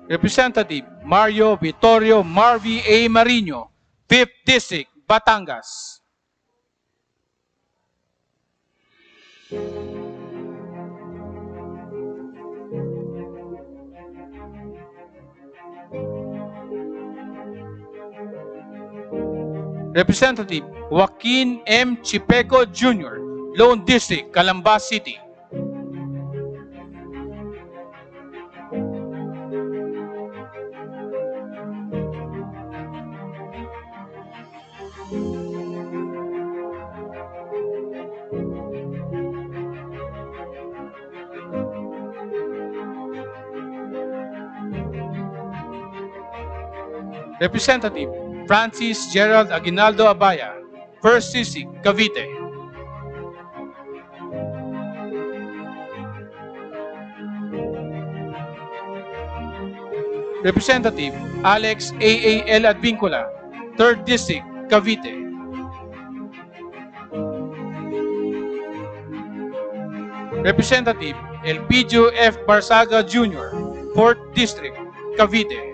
Representative Mario Vittorio Marvi A. Marino, 5th District, Batangas. Representative Joaquin M. Chipeco Jr., Lone District, Calamba City. Representative Francis Gerald Aguinaldo Abaya, 1st District, Cavite. Representative Alex A.A.L. Advincula, 3rd District, Cavite. Representative Elpidio F. Barsaga Jr., 4th District, Cavite.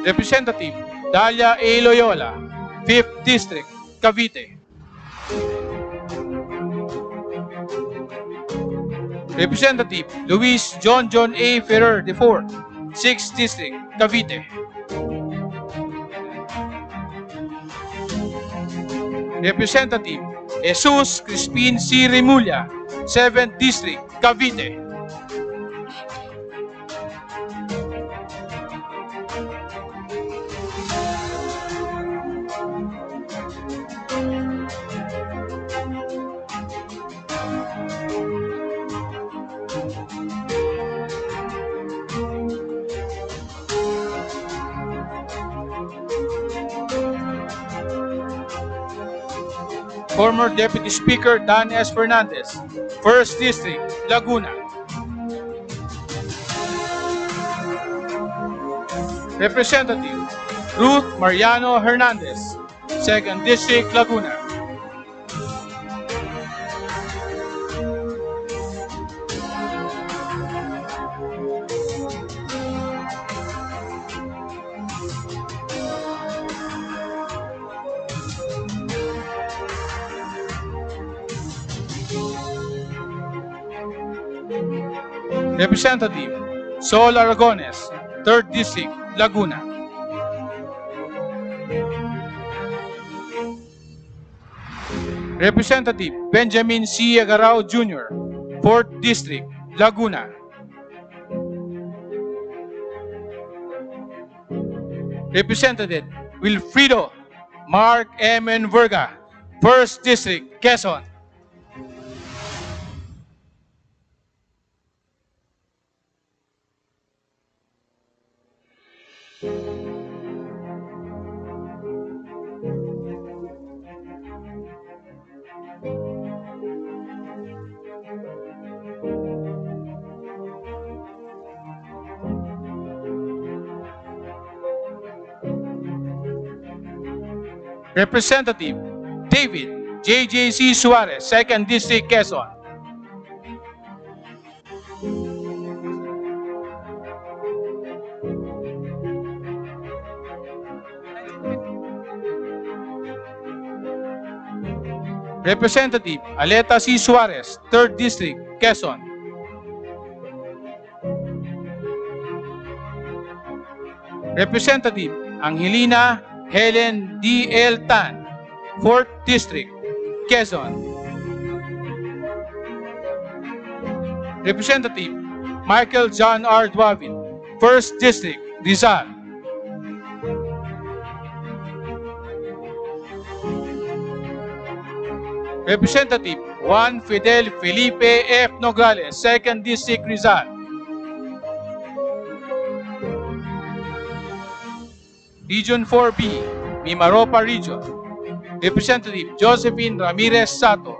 Representative Dalia A. Loyola, 5th District, Cavite. Representative Luis John A. Ferrer IV, 6th District, Cavite. Representative Jesus Crispin C. Remulla, 7th District, Cavite. Former Deputy Speaker Dan S. Fernandez, 1st District, Laguna. Representative Ruth Mariano Hernandez, 2nd District, Laguna. Representative Sol Aragones, 3rd District, Laguna. Representative Benjamin C. Agarao Jr., 4th District, Laguna. Representative Wilfrido Mark M. Enverga, 1st District, Quezon. Representative David J.J.C. Suarez, 2nd District, Quezon. Representative Aleta C. Suarez, 3rd District, Quezon. Representative Angelina Helen D. L. Tan, 4th District, Quezon. Representative Michael John R. Duavin, 1st District, Rizal. Representative Juan Fidel Felipe F. Nogales, 2nd District, Rizal. Region 4B, Mimaropa Region. Representative Josephine Ramirez Sato,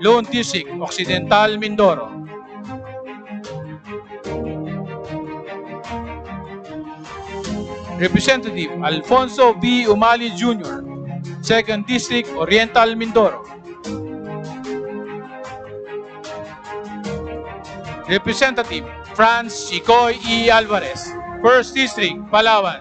Lone District, Occidental Mindoro. Representative Alfonso V. Umali Jr., 2nd District, Oriental Mindoro. Representative Franz Chicoy E. Alvarez, 1st District, Palawan.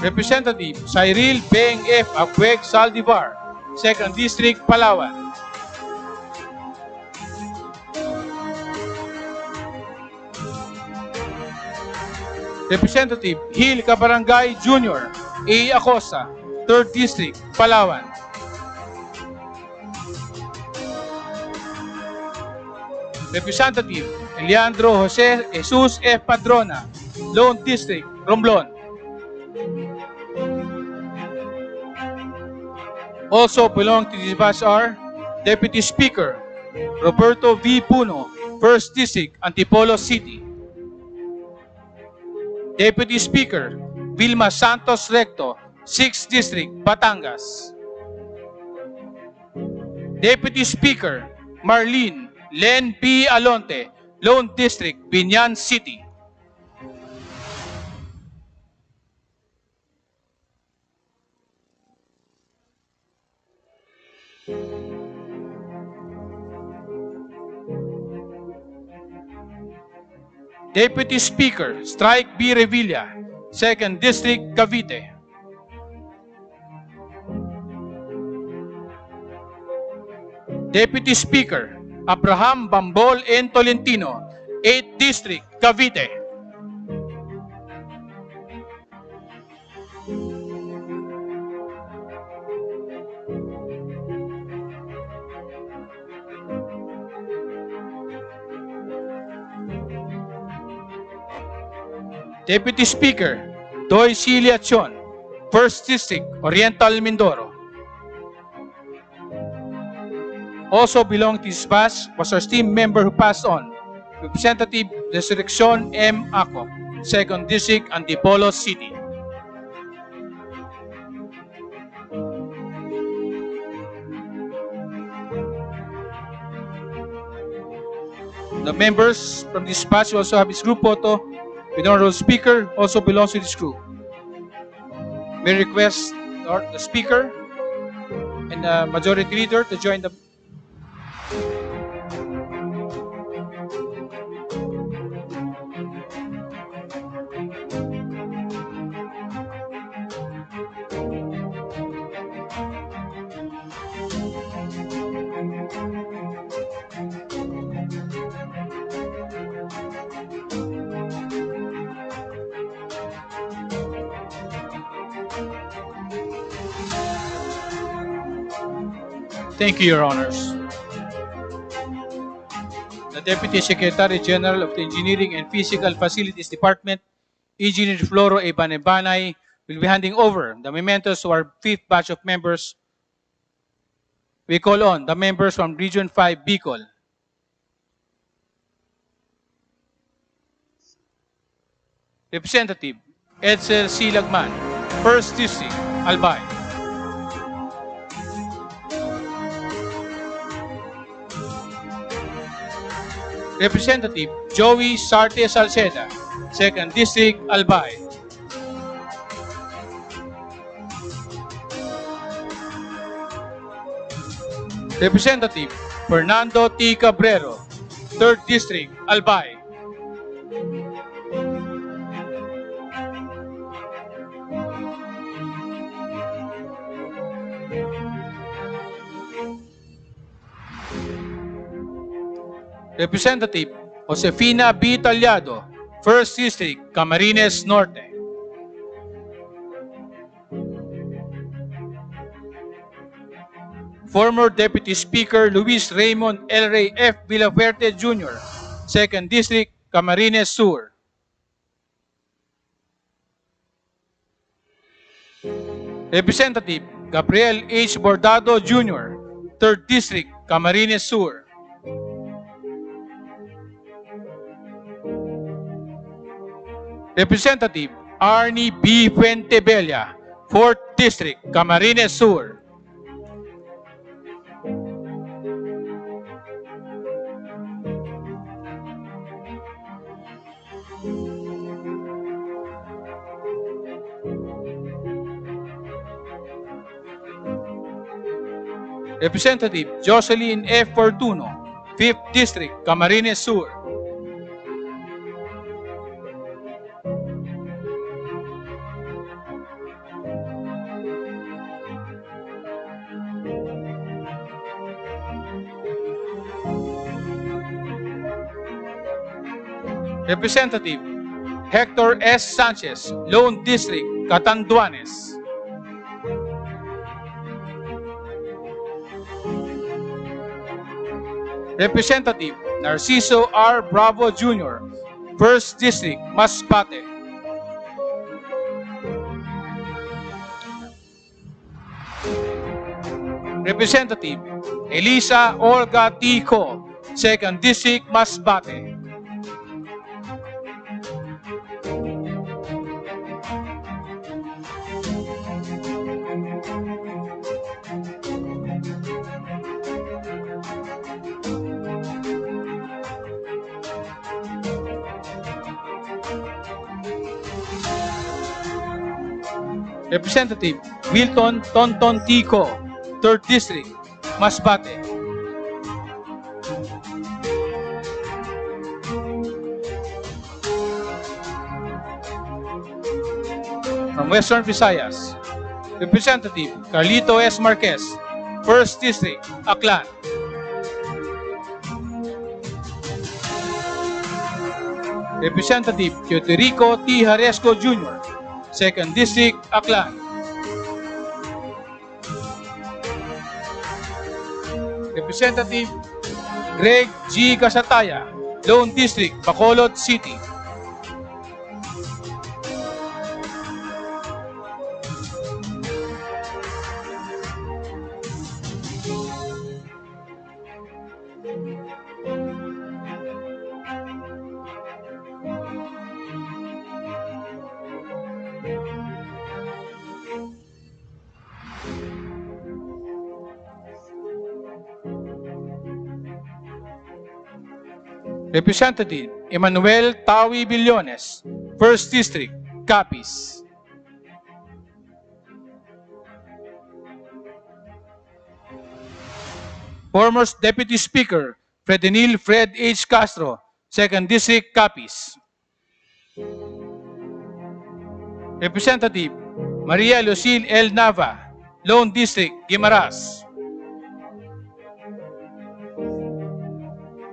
Representative Cyril Beng F. Akweg Saldivar, 2nd District, Palawan. Representative Hil Cabarangay Jr. A. Acosta, 3rd District, Palawan. Representative Eliandro Jose Jesus F. Padrona, Lone District, Romblon. Also belong to this batch are Deputy Speaker Roberto V. Puno, 1st District, Antipolo City. Deputy Speaker Vilma Santos Recto, 6th District, Batangas. Deputy Speaker Marlene Len P. Alonte, Lone District, Binyan City. Deputy Speaker Strike B. Revilla, 2nd District, Cavite. Deputy Speaker Abraham Bambol N. Tolentino, 8th District, Cavite. Deputy Speaker Doy Cilia Chon, 1st District, Oriental Mindoro. Also belong to this batch was our esteemed member who passed on, Representative Resurrection M. Ako, 2nd District, Antipolo City. The members from this batch also have his group photo with Honorable Speaker, also belongs to this group. May request the Speaker and the Majority Leader to join the Thank you, Your Honors. The Deputy Secretary General of the Engineering and Physical Facilities Department, Engineer Floro A. Banebanay, will be handing over the mementos to our 5th batch of members. We call on the members from Region 5, Bicol. Representative Edsel C. Lagman, 1st District, Albay. Representative Joey Sarte Salceda, 2nd District, Albay. Representative Fernando T. Cabrero, 3rd District, Albay. Representative Josefina B. Talyado, 1st District, Camarines Norte. Former Deputy Speaker Luis Raymond L. Ray F. Villaverde Jr., 2nd District, Camarines Sur. Representative Gabriel H. Bordado Jr., 3rd District, Camarines Sur. Representative Arnie B. Fuentebella, 4th District, Camarines Sur. Representative Jocelyn F. Fortuno, 5th District, Camarines Sur. Representative Hector S. Sanchez, Lone District, Catanduanes. Representative Narciso R. Bravo Jr., 1st District, Masbate. Representative Elisa Olga T. Co., 2nd District, Masbate. Representative Wilton Tonton Tico, 3rd District, Masbate. From Western Visayas, Representative Carlito S. Marquez, 1st District, Aklan. Representative Teodorico T. Haresco Jr., 2nd District, Aklan. Representative Greg G. Casataya, Lone District, Bacolod City. Representative Emmanuel Tawi Billones, 1st District, Capiz. Former Deputy Speaker Fredenil Fred H. Castro, 2nd District, Capiz. Representative Maria Lucille L. Nava, Lone District, Guimaras.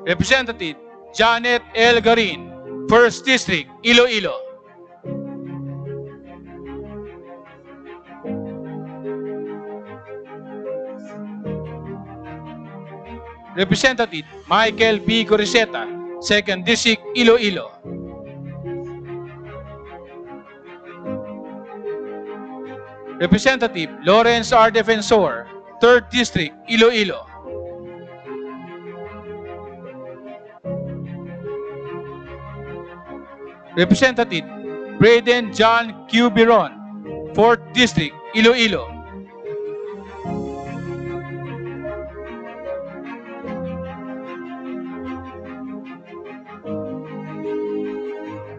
Representative Janet L. Garin, 1st District, Iloilo. Representative Michael B. Goriseta, 2nd District, Iloilo. Representative Lawrence R. Defensor, 3rd District, Iloilo. Representative Braden John Q. Biron, 4th District, Iloilo.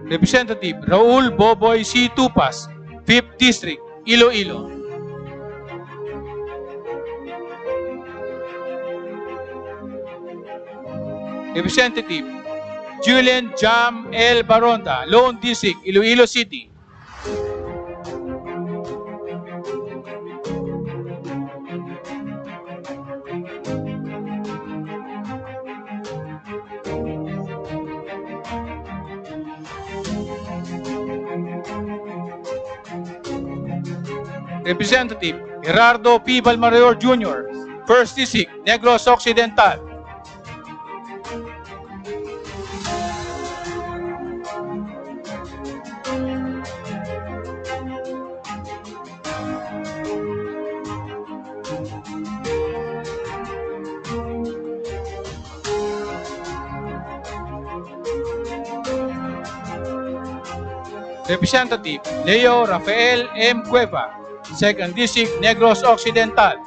Representative Raul Boboy C. Tupas, 5th District, Iloilo. Representative Julian Jam L. Baronda, Lone District, Iloilo City. Representative Gerardo P. Balmarior Jr., 1st District, Negros Occidental. Representative Leo Rafael M. Cueva, 2nd District, Negros Occidental.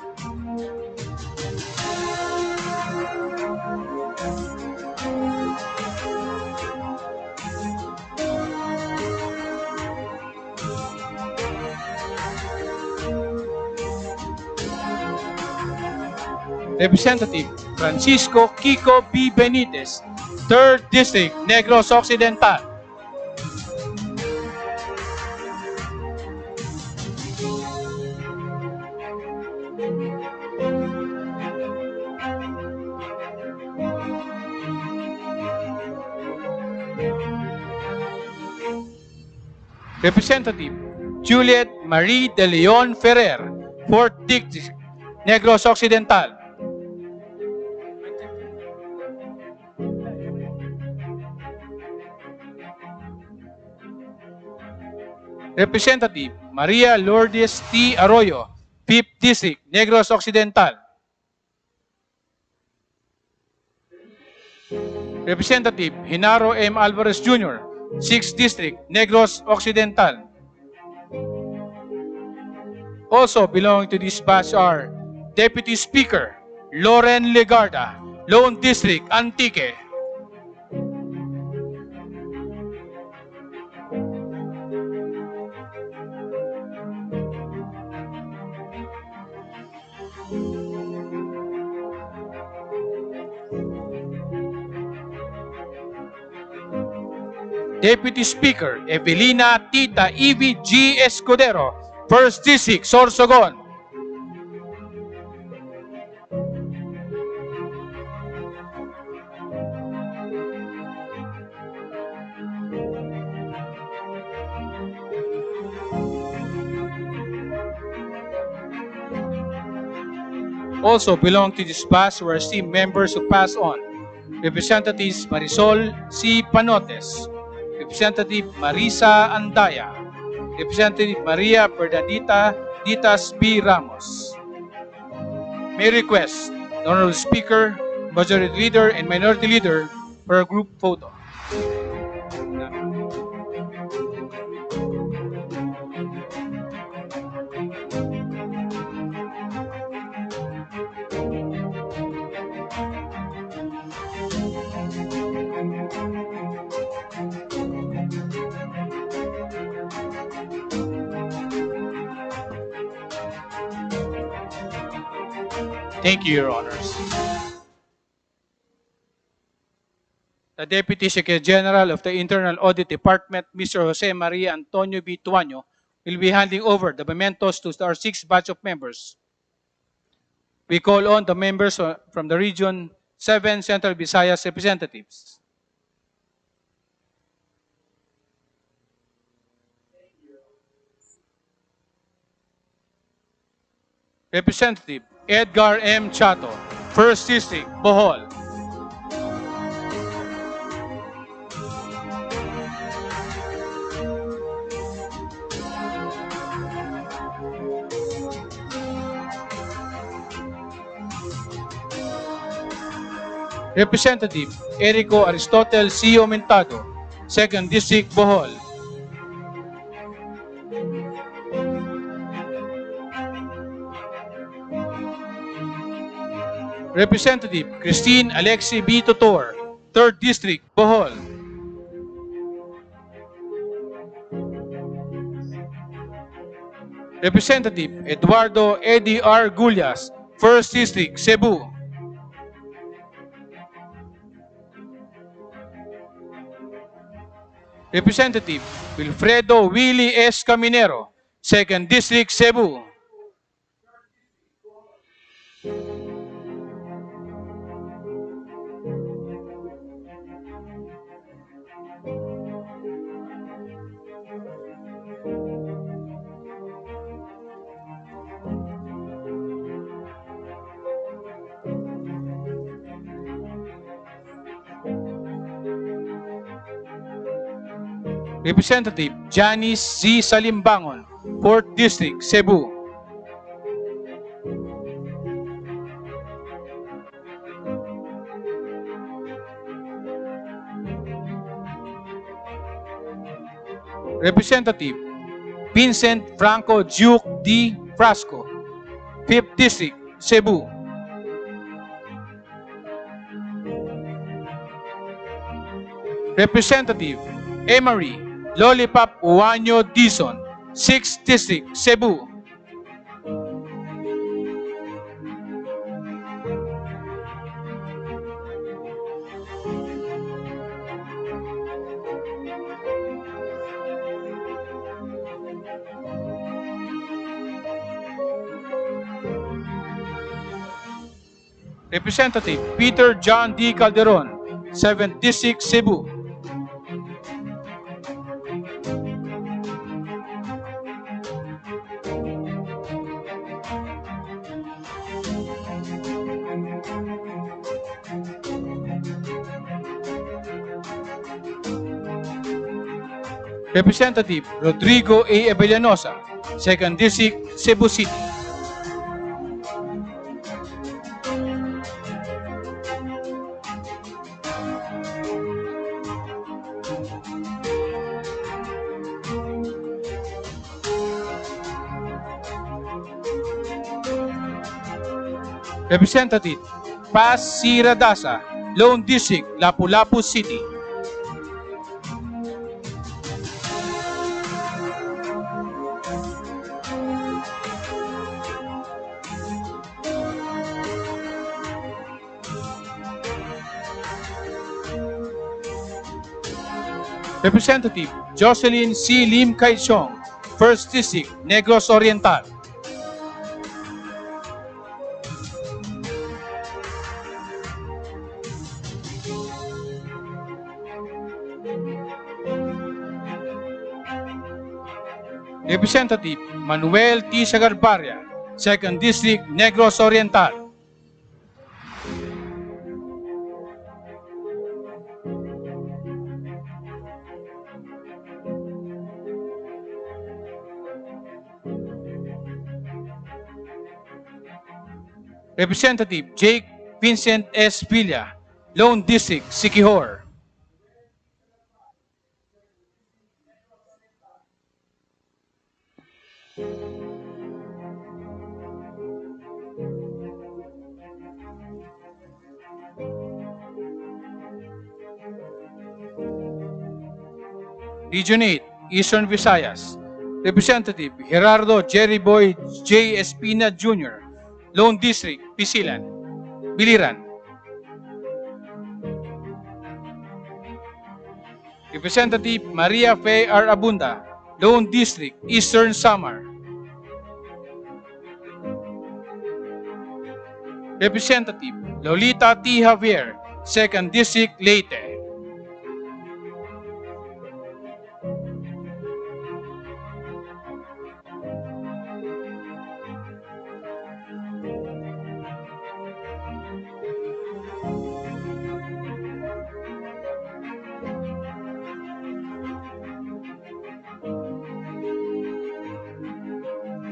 Representative Francisco Kiko B. Benitez, 3rd District, Negros Occidental. Representative Juliet Marie de Leon Ferrer, 4th District, Negros Occidental. Representative Maria Lourdes T. Arroyo, 5th District, Negros Occidental. Representative Hinaro M. Alvarez Jr., 6th District, Negros Occidental. Also belonging to this batch are Deputy Speaker Loren Legarda, Lone District, Antique. Deputy Speaker Evelina Tita Evie G. Escudero, 1st District, Sorsogon. Also belong to this batch were esteemed members who passed on. Representatives Marisol C. Panotes, Representative Marisa Andaya, Representative Maria Bernadita Ditas B. Ramos. May request the Honorable Speaker, Majority Leader, and Minority Leader for a group photo. Thank you, Your Honors. The Deputy Secretary General of the Internal Audit Department, Mr. Jose Maria Antonio B. Tuaño, will be handing over the mementos to our 6th batch of members. We call on the members from the Region 7 Central Visayas representatives. Representative Edgar M. Chato, 1st District, Bohol. Representative Erico Aristotel C. Aumentado, 2nd District, Bohol. Representative Christine Alexi B. Totor, 3rd District, Bohol. Representative Eduardo Eddie R. Gullas, 1st District, Cebu. Representative Wilfredo Willie S. Caminero, 2nd District, Cebu. Representative Janice Z. Salimbangon, 4th District, Cebu. Representative Vincent Franco Duke D. Frasco, 5th District, Cebu. Representative Emery Lollipop Uwanyo Dizon, 6th District, Cebu. Representative Peter John D. Calderon, 7th District, Cebu. Representative Rodrigo A. Abellanosa, 2nd District, Cebu City. Representative Paz C. Radasa, Lone District, Lapu-Lapu City. Representative Jocelyn C. Lim Kaichong, 1st District, Negros Oriental. Representative Manuel T. Sagarbarria, 2nd District, Negros Oriental. Representative Jake Vincent S. Villa, Lone District, Siquijor. Region 8, Eastern Visayas. Representative Gerardo Jerry Boy J. Espina Jr., Lone District, Biliran. Representative Maria Fe R. Abunda, Lone District, Eastern Samar. Representative Lolita T. Javier, 2nd District, Leyte.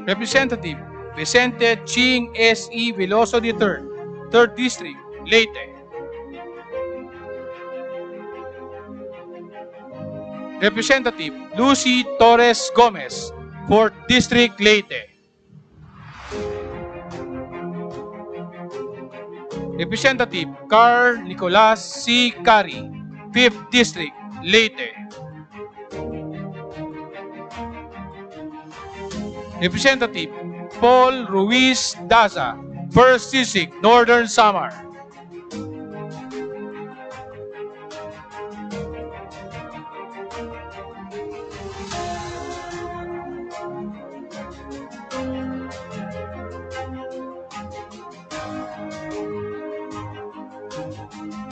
Representative Vicente Ching S.E. Veloso III, 3rd District, Leyte. Representative Lucy Torres Gomez, 4th District, Leyte. Representative Carl Nicolas C. Cari, 5th District, Leyte. Representative Paul Ruiz Daza, 1st District, Northern Samar.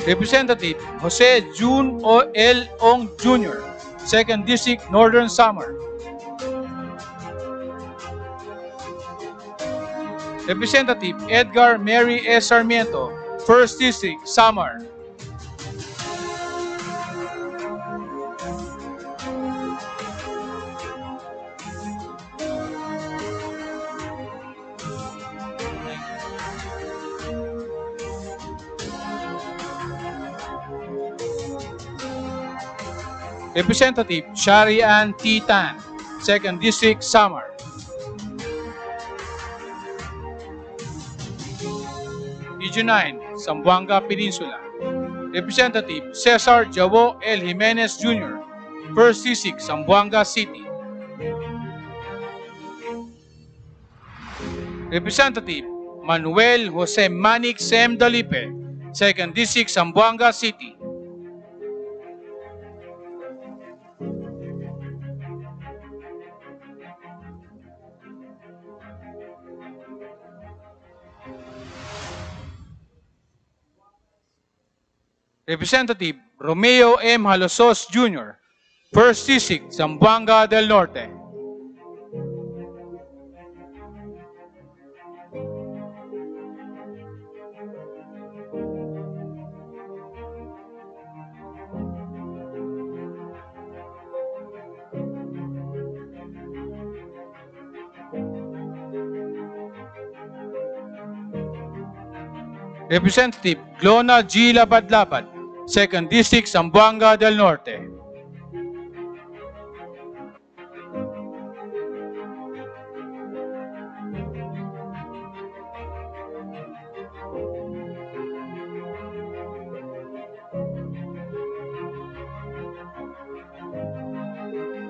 Representative Jose June O. L. Ong Jr., 2nd District, Northern Samar. Representative Edgar Mary S. Sarmiento, 1st District, Samar. Representative Shari Ann T. Tan, 2nd District, Samar. Region 9, Zamboanga Peninsula. Representative Cesar Jabo L. Jimenez Jr., 1st District, Zamboanga City. Representative Manuel Jose Manik Sem Dalipe, 2nd District, Zamboanga City. Representative Romeo M. Halosos Jr., 1st District, Zamboanga del Norte. Representative Glona G. Labad-Labad, 2nd District, Zamboanga del Norte.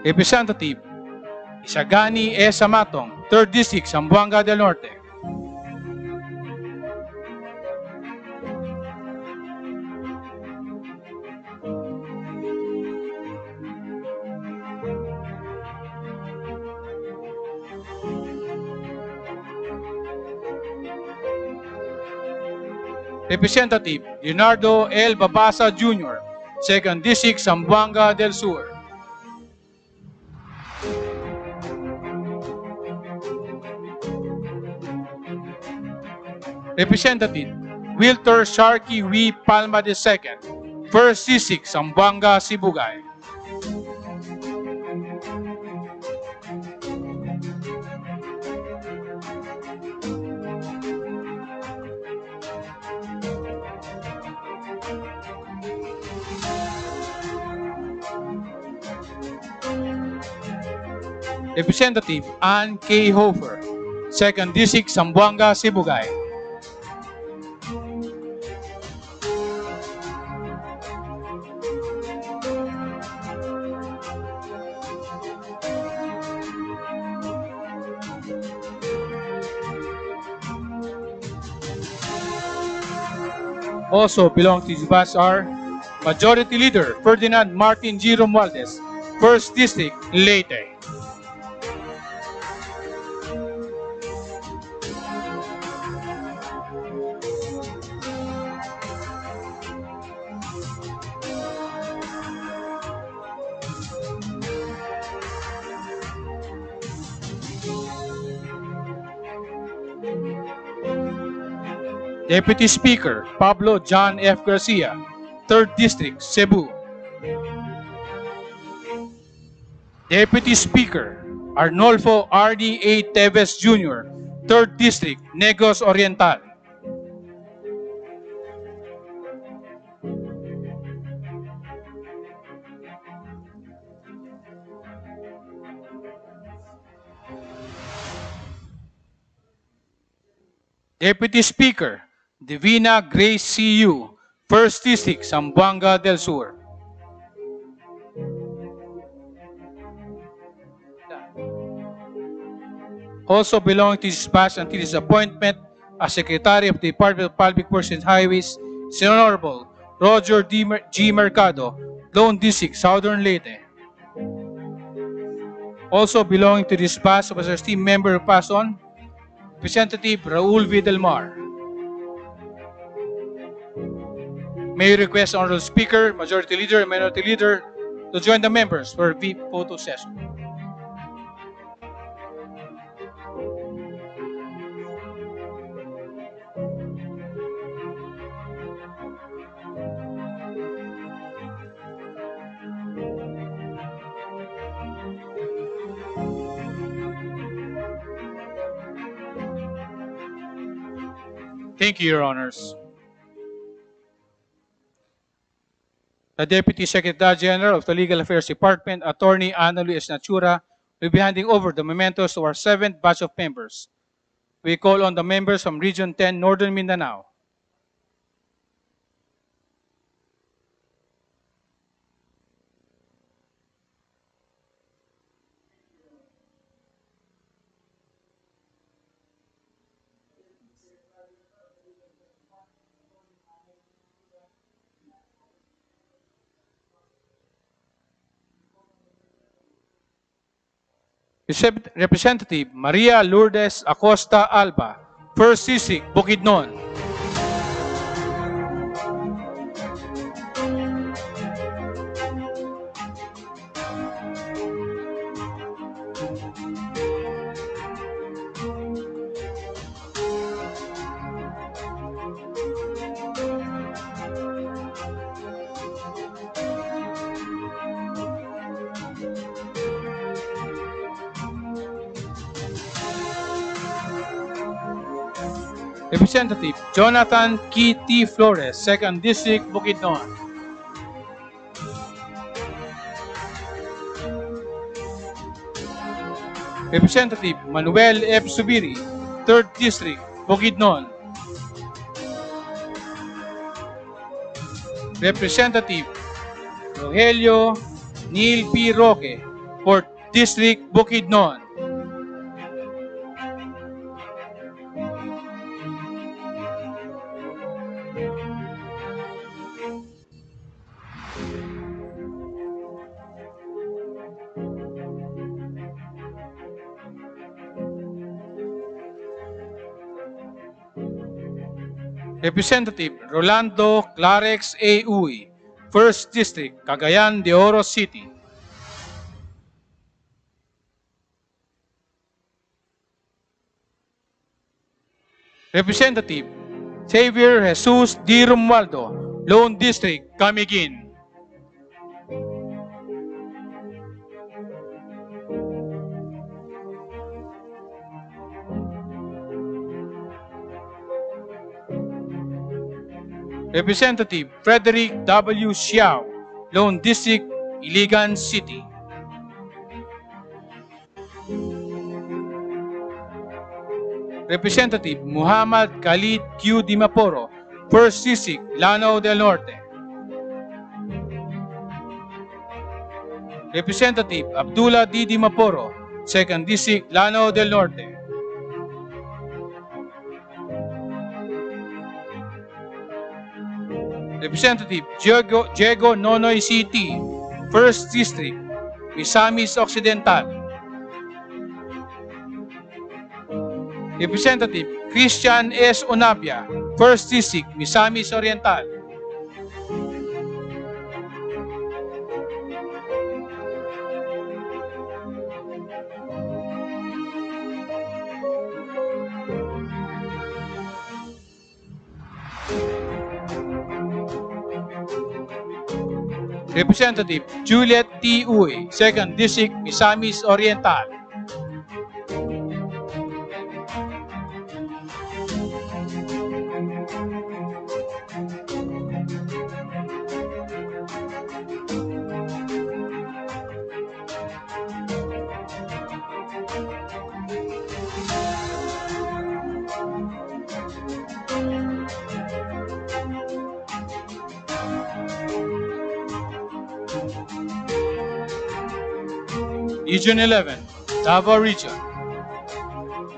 Representative Isagani E. Samatong, 3rd District, Zamboanga del Norte. Representative Leonardo L. Babasa Jr., 2nd District, Zamboanga del Sur. Representative Wilter Sharkey V. Palma II, 1st District, Zamboanga, Sibugay. Representative Ann K. Hofer, 2nd District, Zamboanga, Sibugay. Also belong to this batch are Majority Leader Ferdinand Martin G. Romualdez, 1st District, Leyte. Deputy Speaker Pablo John F. Garcia, 3rd District, Cebu. Deputy Speaker Arnolfo R.D. A. Teves Jr., 3rd District, Negros Oriental. Deputy Speaker Divina Grace C.U., 1st District, Zamboanga del Sur. Also belonging to this batch until his appointment as Secretary of the Department of Public Works and Highways, is Honorable Roger G. Mercado, Lone District, Southern Leyte. Also belonging to this batch was our esteemed member who passed on, Representative Raul V. Del Mar. May I request Honorable Speaker, Majority Leader, and Minority Leader to join the members for a photo session. Thank you, Your Honors. The Deputy Secretary General of the Legal Affairs Department, Attorney Ana Luis Natura, will be handing over the mementos to our 7th batch of members. We call on the members from Region 10, Northern Mindanao. Representative Maria Lourdes Acosta Alba, 1st District, Bukidnon. Representative Jonathan Kitty Flores, 2nd District, Bukidnon. Representative Manuel F. Subiri, 3rd District, Bukidnon. Representative Rogelio Neil P. Roque, 4th District, Bukidnon. Representative Rolando Clarex A. Uy, 1st District, Cagayan de Oro City. Representative Xavier Jesus D. Romualdo, Lone District, Camiguin. Representative Frederick W. Xiao, Lone District, Iligan City. Representative Muhammad Khalid Q. Dimaporo, 1st District, Lanao del Norte. Representative Abdullah D. Dimaporo, 2nd District, Lanao del Norte. Representative Diego Nonoy City, 1st District, Misamis Occidental. Representative Christian S. Onapia, 1st District, Misamis Oriental. Representative Juliet T. Uy, 2nd District, Misamis Oriental. Region 11, Davao Region.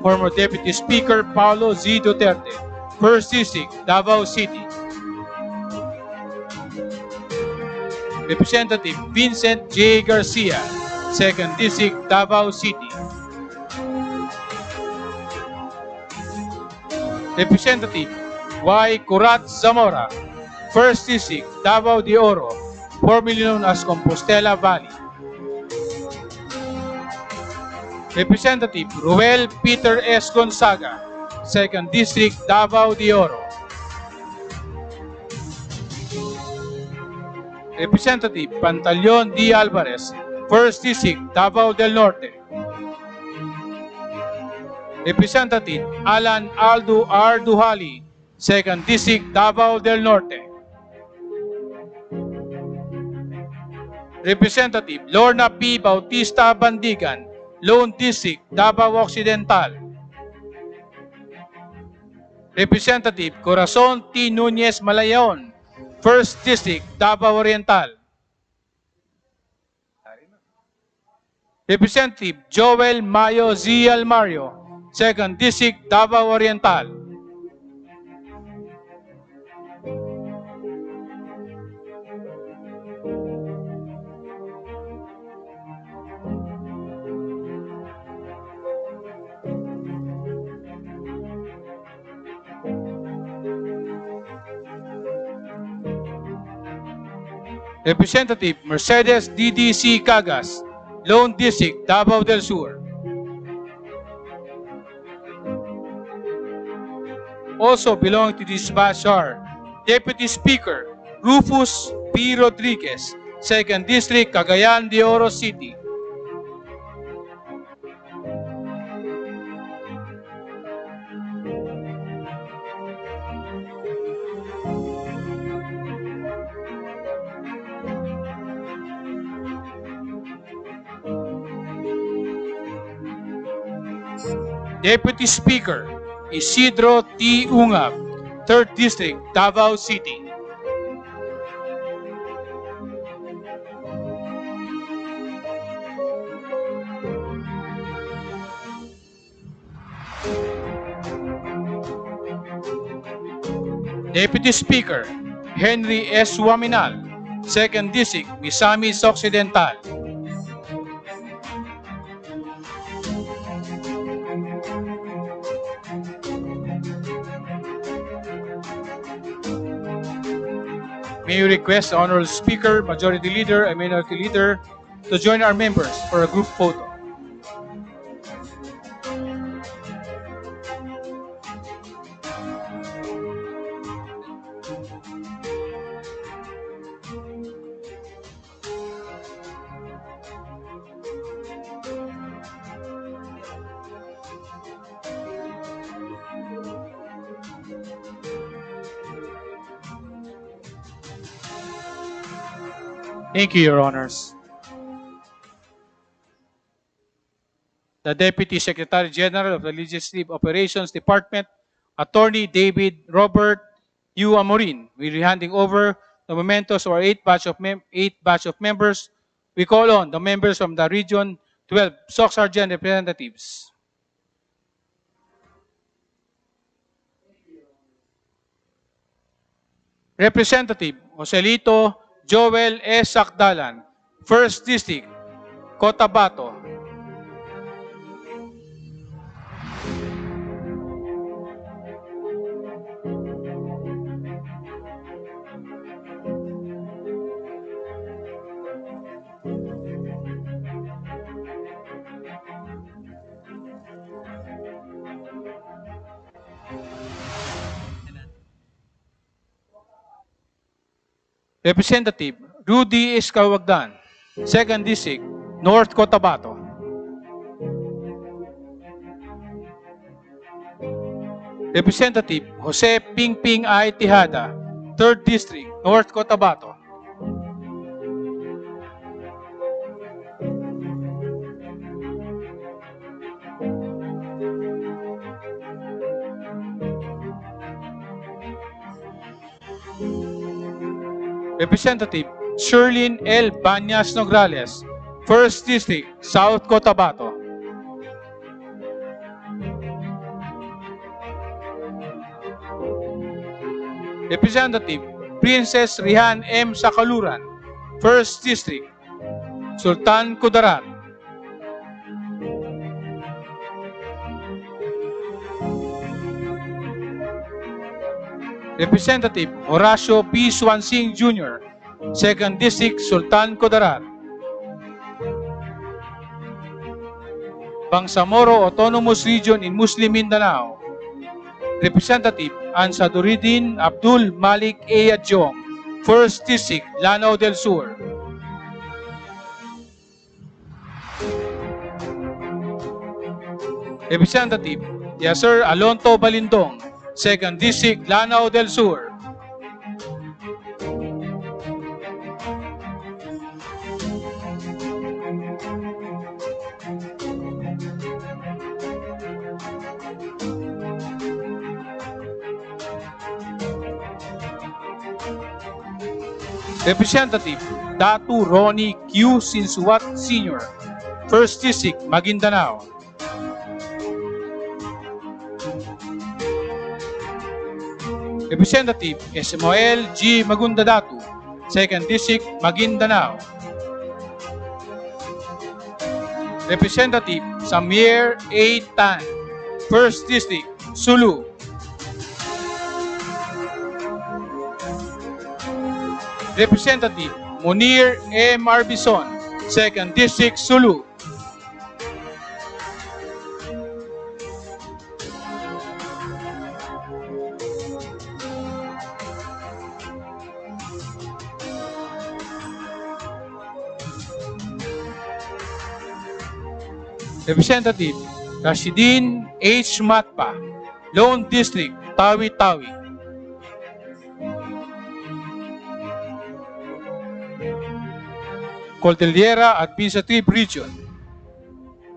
Former Deputy Speaker Paulo Z. Duterte, 1st District, Davao City. Representative Vincent J. Garcia, 2nd District, Davao City. Representative Y. Curat Zamora, 1st District, Davao de Oro, formerly known as Compostela Valley. Representative Ruel Peter S. Gonzaga, 2nd District, Davao de Oro. Representative Pantaleon D. Alvarez, 1st District, Davao del Norte. Representative Alan Aldo R. Duhali, 2nd District, Davao del Norte. Representative Lorna P. Bautista Bandigan, Lone District, Davao Occidental. Representative Corazon T. Nunez Malayon, 1st District, Davao Oriental. Representative Joel Mayo Zial Mario, 2nd District, Davao Oriental. Representative Mercedes DDC Cagas, Lone District, Davao del Sur. Also belonging to this batch are Deputy Speaker Rufus P. Rodriguez, 2nd District, Cagayan de Oro City. Deputy Speaker Isidro T. Ungab, 3rd District, Davao City. Deputy Speaker Henry S. Waminal, 2nd District, Misamis Occidental. May we request the Honorable Speaker, Majority Leader, and Minority Leader to join our members for a group photo. Thank you, Your Honors. The Deputy Secretary General of the Legislative Operations Department, Attorney David Robert U. Amorin, will be handing over the mementos to our 8th batch of members. We call on the members from the Region 12 SOC Sergeant representatives. Representative Joselito Joel S. Sakdalan, 1st District, Cotabato. Representative Rudy Escawagdan, 2nd District, North Cotabato. Representative Jose Pingping I. Tijada, 3rd District, North Cotabato. Representative Sherlyn L. Banyas Nograles, 1st District, South Cotabato. Representative Princess Rihan M. Sakaluran, 1st District, Sultan Kudarat. Representative Horacio P. Swansing Jr., 2nd District, Sultan Kudarat. Bangsamoro Autonomous Region in Muslim Mindanao, Representative Ansaduridin Abdul Malik A. Adjong, 1st District, Lanao del Sur. Representative Yasser Alonto Balindong, 2nd District, Lanao del Sur. Representative Datu Ronnie Q. Sinsuat Sr., 1st District, Maguindanao. Representative Esmael G. Magundadatu, 2nd District, Maguindanao. Representative Samir A. Tan, 1st District, Sulu. Representative Munir M. Arbison, 2nd District, Sulu. Representative Rashidin H. Matpa, Lone District, Tawi-Tawi. Cordillera Administrative Region.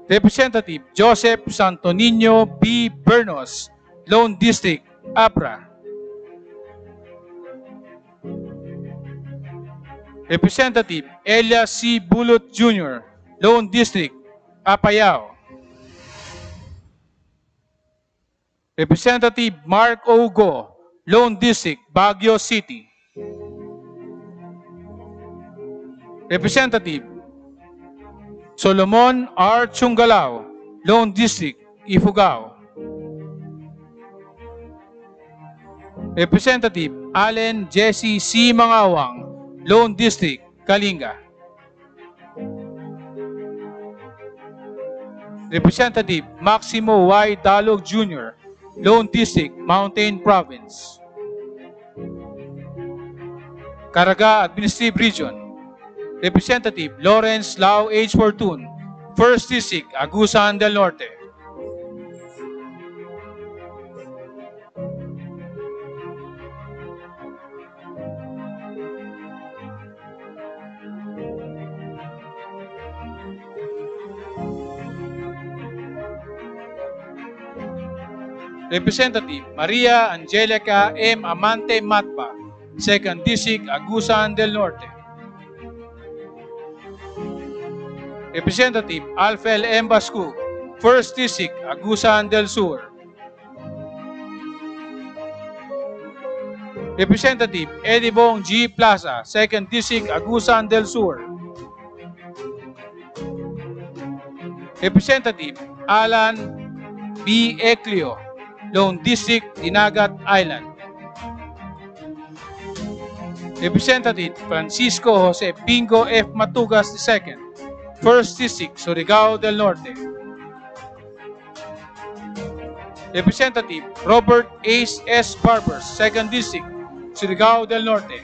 Representative Joseph Santo Niño B. Bernos, Lone District, APRA. Representative Elias C. Bulot Jr., Lone District, Apayao. Representative Mark O. Go, Lone District, Baguio City. Representative Solomon R. Chungalao, Lone District, Ifugao. Representative Allen Jesse C. Mangawang, Lone District, Kalinga. Representative Maximo Y. Dalog Jr., Lone District, Mountain Province. Caraga Administrative Region. Representative Lawrence Lau H. Fortun, 1st District, Agusan del Norte. Representative Maria Angelica M. Amante Matpa, 2nd District, Agusan del Norte. Representative Alfel M. Bascu, 1st District, Agusan del Sur. Representative Edibong G. Plaza, 2nd District, Agusan del Sur. Representative Alan B. Eclio, Lone District, Dinagat Island. Representative Francisco Jose Bingo F. Matugas II, 1st District, Surigao del Norte. Representative Robert Ace S. Barbers, 2nd District, Surigao del Norte.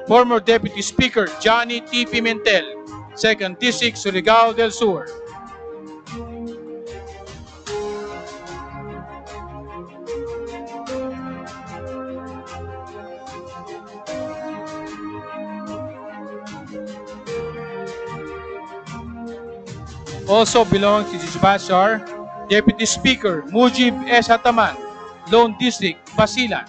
Former Deputy Speaker Johnny T. Pimentel, 2nd District, Surigao del Sur. Also belonging to this batch are Deputy Speaker Mujib S. Hataman, Lone District, Basilan.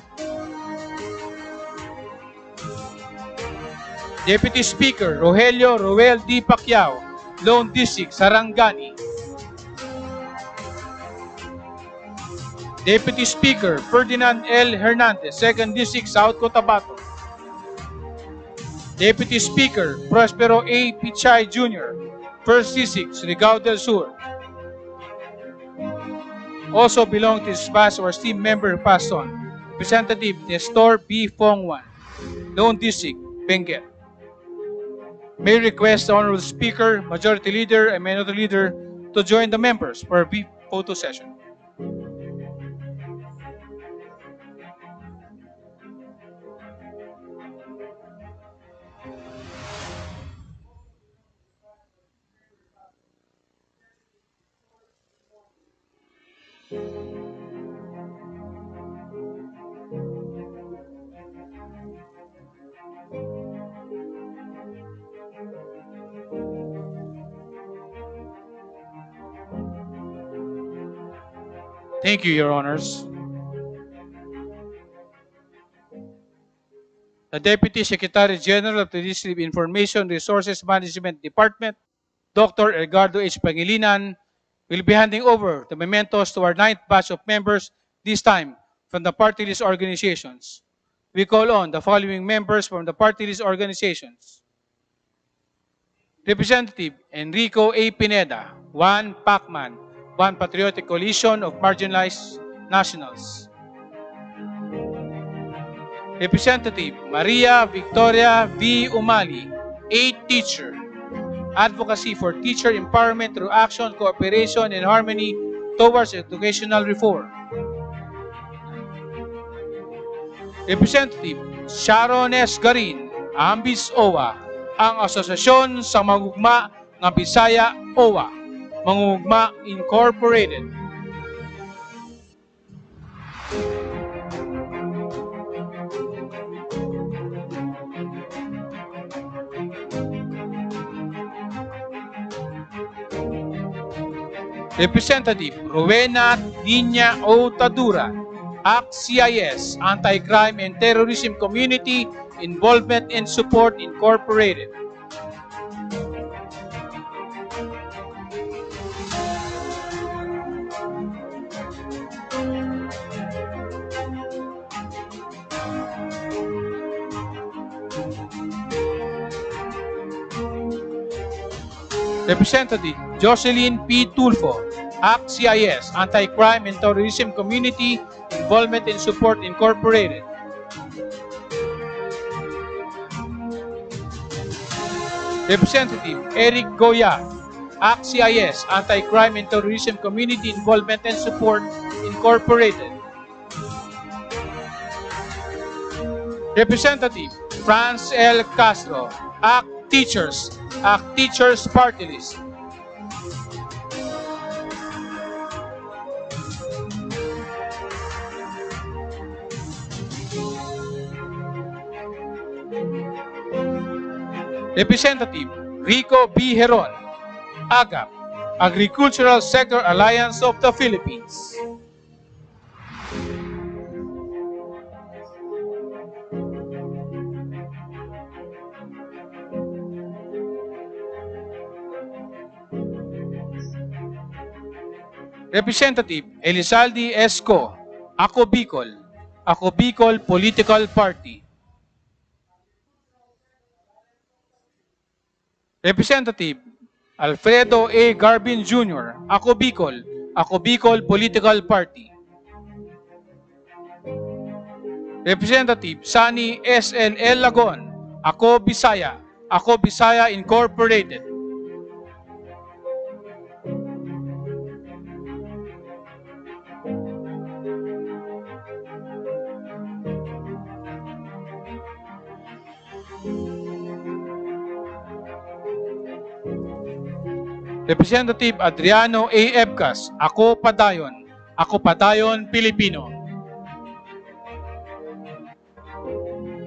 Deputy Speaker Rogelio Roel D. Pacquiao, Lone District, Sarangani. Deputy Speaker Ferdinand L. Hernandez, 2nd District, South Cotabato. Deputy Speaker Prospero A. Pichay Jr., 1st District, Surigao del Sur. Also belong to this batch our esteemed member who passed on, Representative Nestor B. Fongwan, Lone District, Benguet. May request the Honorable Speaker, Majority Leader, and Minority Leader to join the members for a brief photo session. Thank you, Your Honors. the Deputy Secretary General of the District Information Resources Management Department, Dr. Edgardo H. Pangilinan, will be handing over the mementos to our 9th batch of members, this time from the party list organizations. We call on the following members from the party list organizations. Representative Enrico A. Pineda, Juan Pacman, One Patriotic Coalition of Marginalized Nationals. Representative Maria Victoria V. Umali, a teacher. Advocacy for teacher empowerment through action, cooperation, and harmony towards educational reform. Representative Sharon S. Garin, Ambis OWA, ang Asosasyon sa Mangugma ng Bisaya OWA, Mangugma Incorporated. Representative Rowena Dinya O. Tadura, ACT-CIS, Anti-Crime and Terrorism Community Involvement and Support Incorporated. Representative Jocelyn P. Tulfo, ACT-CIS, Anti-Crime and Terrorism Community Involvement and Support Incorporated. Representative Eric Goya, ACT-CIS, Anti-Crime and Terrorism Community Involvement and Support Incorporated. Representative Franz L. Castro, ACT-Teachers, ACT-Teachers Party List. Representative Rico B. Heron, AGAP, Agricultural Sector Alliance of the Philippines. Representative Elizalde Esco, Ako Bicol Political Party. Representative Alfredo A. Garbin Jr., Ako Bicol Political Party. Representative Sani S.L.L. Lagon, Ako Bisaya Incorporated. Representative Adriano A. Ebcas, Ako Padayon Pilipino.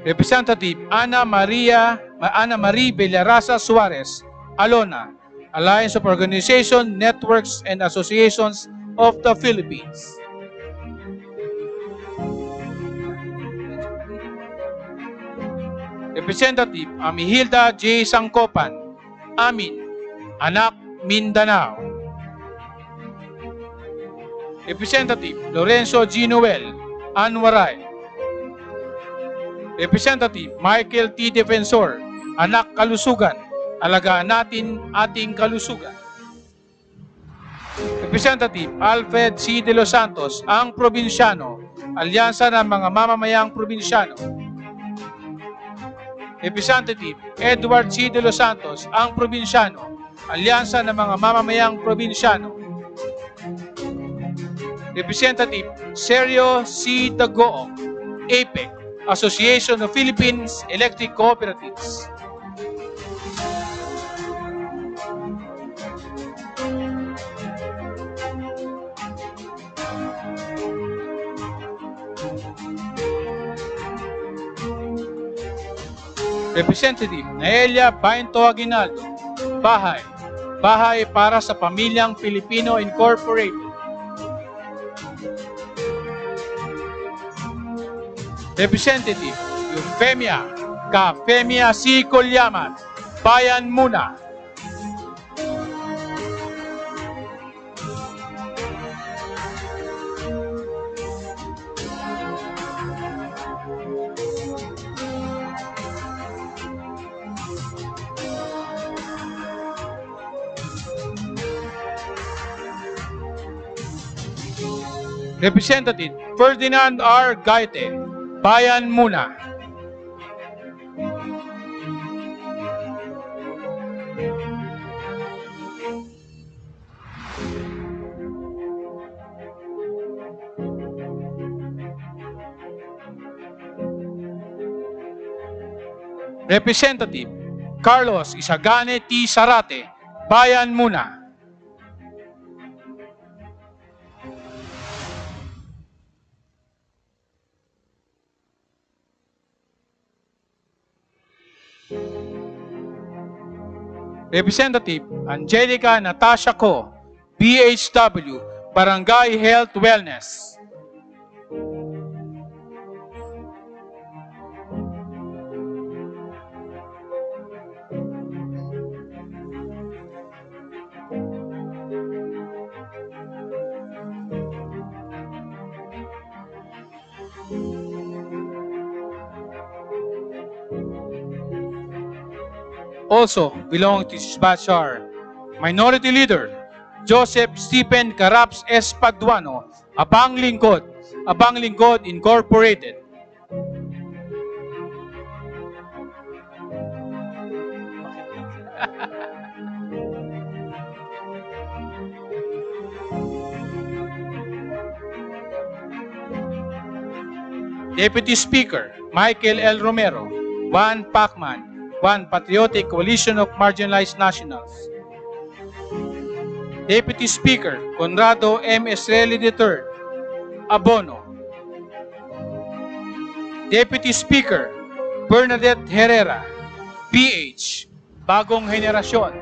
Representative Ana Marie Villarasa Suarez, Alona, Alliance of Organizations, Networks, and Associations of the Philippines. Representative Amihilda J. Sangkopan, Amin, Anak, Mindanao. Representative Lorenzo G. Noel, Anwaray. Representative Michael T. Defensor, Anak Kalusugan, alagaan natin ating kalusugan. Representative Alfred C. De Los Santos, ang probinsyano, Alyansa ng mga mamamayang probinsyano. Representative Edward C. De Los Santos, ang probinsyano, Alyansa ng mga mamamayang probinsyano. Representative Sergio C. Dagoong, APEC, Association of Philippines Electric Cooperatives. Representative Naelia Bainto Aguinaldo, Bahay para sa Pamilyang Pilipino Incorporated. Representative Euphemia Ka Femia C. Colyaman, Bayan Muna. Representative Ferdinand R. Gaite, Bayan Muna. Representative Carlos Isagane T. Sarate, Bayan Muna. Representative Angelica Natasha Co., BHW, Barangay Health Wellness. Also belonging to this batch are Minority Leader Joseph Stephen Caraps S. Paduano, Abang Lingkod Incorporated. Deputy Speaker Michael L. Romero, Juan Pacman, One Patriotic Coalition of Marginalized Nationals. Deputy Speaker Conrado M. Estrella III, Abono. Deputy Speaker Bernadette Herrera, PH, Bagong Henerasyon.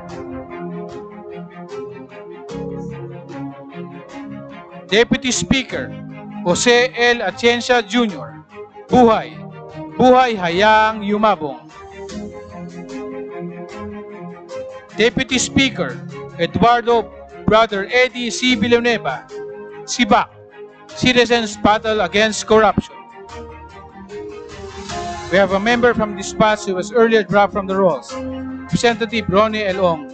Deputy Speaker Jose L. Atienza Jr., Buhay, Buhay Hayang Yumabong. Deputy Speaker Eduardo Brother Eddie C. Villanueva, SIBAC, Citizens Battle Against Corruption. We have a member from this batch who was earlier dropped from the rolls, Representative Ronnie Elong,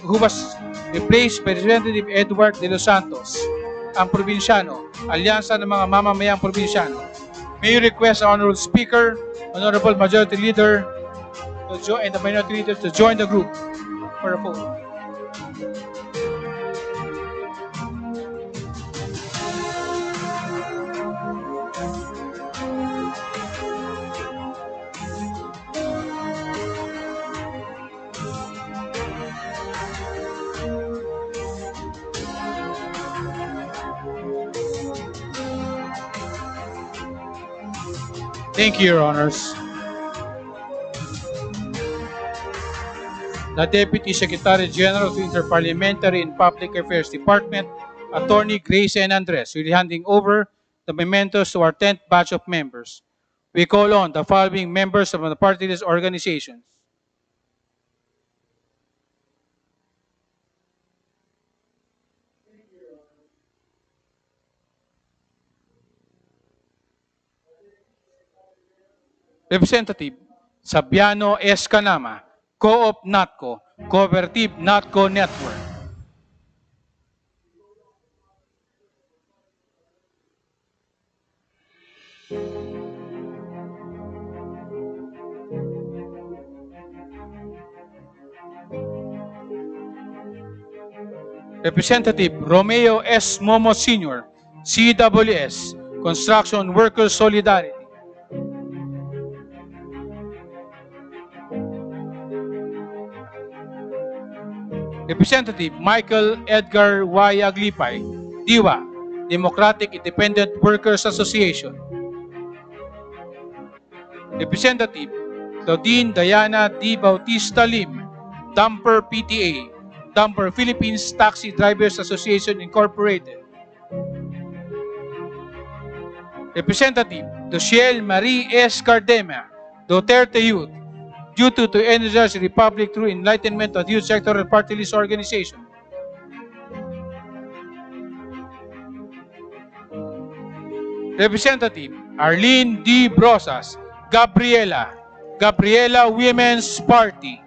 who was replaced by Representative Edward De Los Santos, ang probinsyano, Alyansa ng mga Mamamayang Probinsyano. May you request the Honorable Speaker, Honorable Majority Leader, and the Minority Leader to join the group for a vote. Thank you, Your Honors. The Deputy Secretary General of the Interparliamentary and Public Affairs Department, Attorney Grace N. Andres, will be handing over the mementos to our 10th batch of members. We call on the following members of the party list organizations. Representative Sabiano S. Canama, Co-op NATCO, Cooperative NATCO Network. Representative Romeo S. Momo Sr., CWS, Construction Workers Solidarity. Representative Michael Edgar Y. Aglipay, DIWA, Democratic Independent Workers Association. Representative Claudine Diana D. Bautista Lim, Dumper PTA, Dumper Philippines Taxi Drivers Association Incorporated. Representative Dociel Marie S. Cardema, Duterte Youth, due to energize the Republic through enlightenment of youth sector and party list organization. Representative Arlene D. Brosas, Gabriela Women's Party.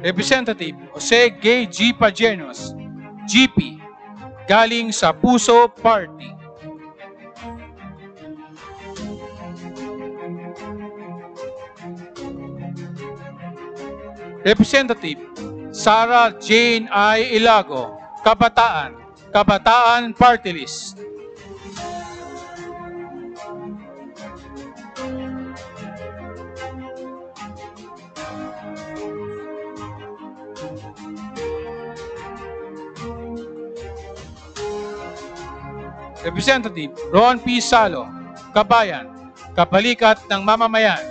Representative Jose Gay G. Pajenos, GP, galing sa Puso Party. Representative Sarah Jane I. Ilago, Kabataan Party List. Representative Ron P. Salo, Kabayan, Kapalikat ng Mamamayan.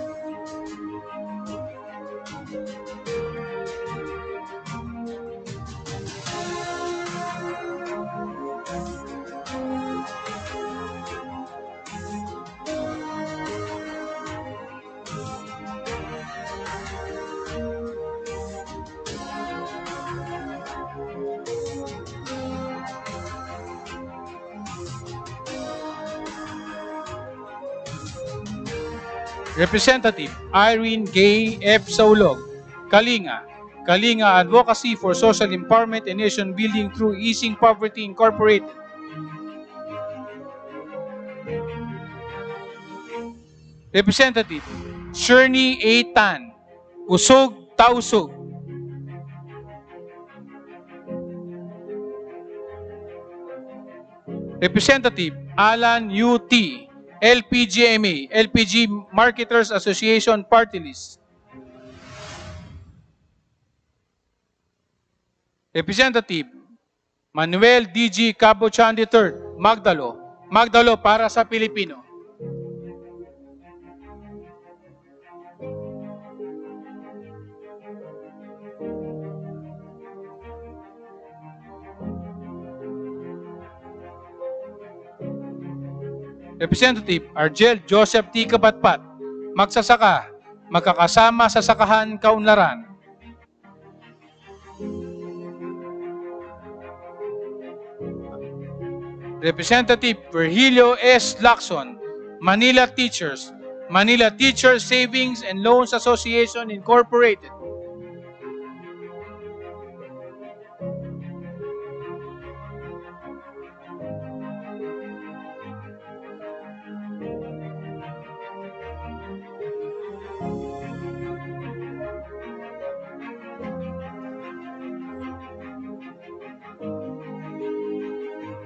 Representative Irene Gay F. Saulog, Kalinga Advocacy for Social Empowerment and Nation Building through Easing Poverty Incorporated. Representative Sherney A. Tan, Usog Tausug. Representative Alan U.T., LPGMA, LPG Marketers Association Party List. Representative Manuel D.G. Cabochan III, Magdalo para sa Pilipino. Representative Argel Joseph T. Kapatpat, Magsasaka, Magkakasama sa Sakahan, Kaunlaran. Representative Virgilio S. Lacson, Manila Teachers Savings and Loans Association Incorporated.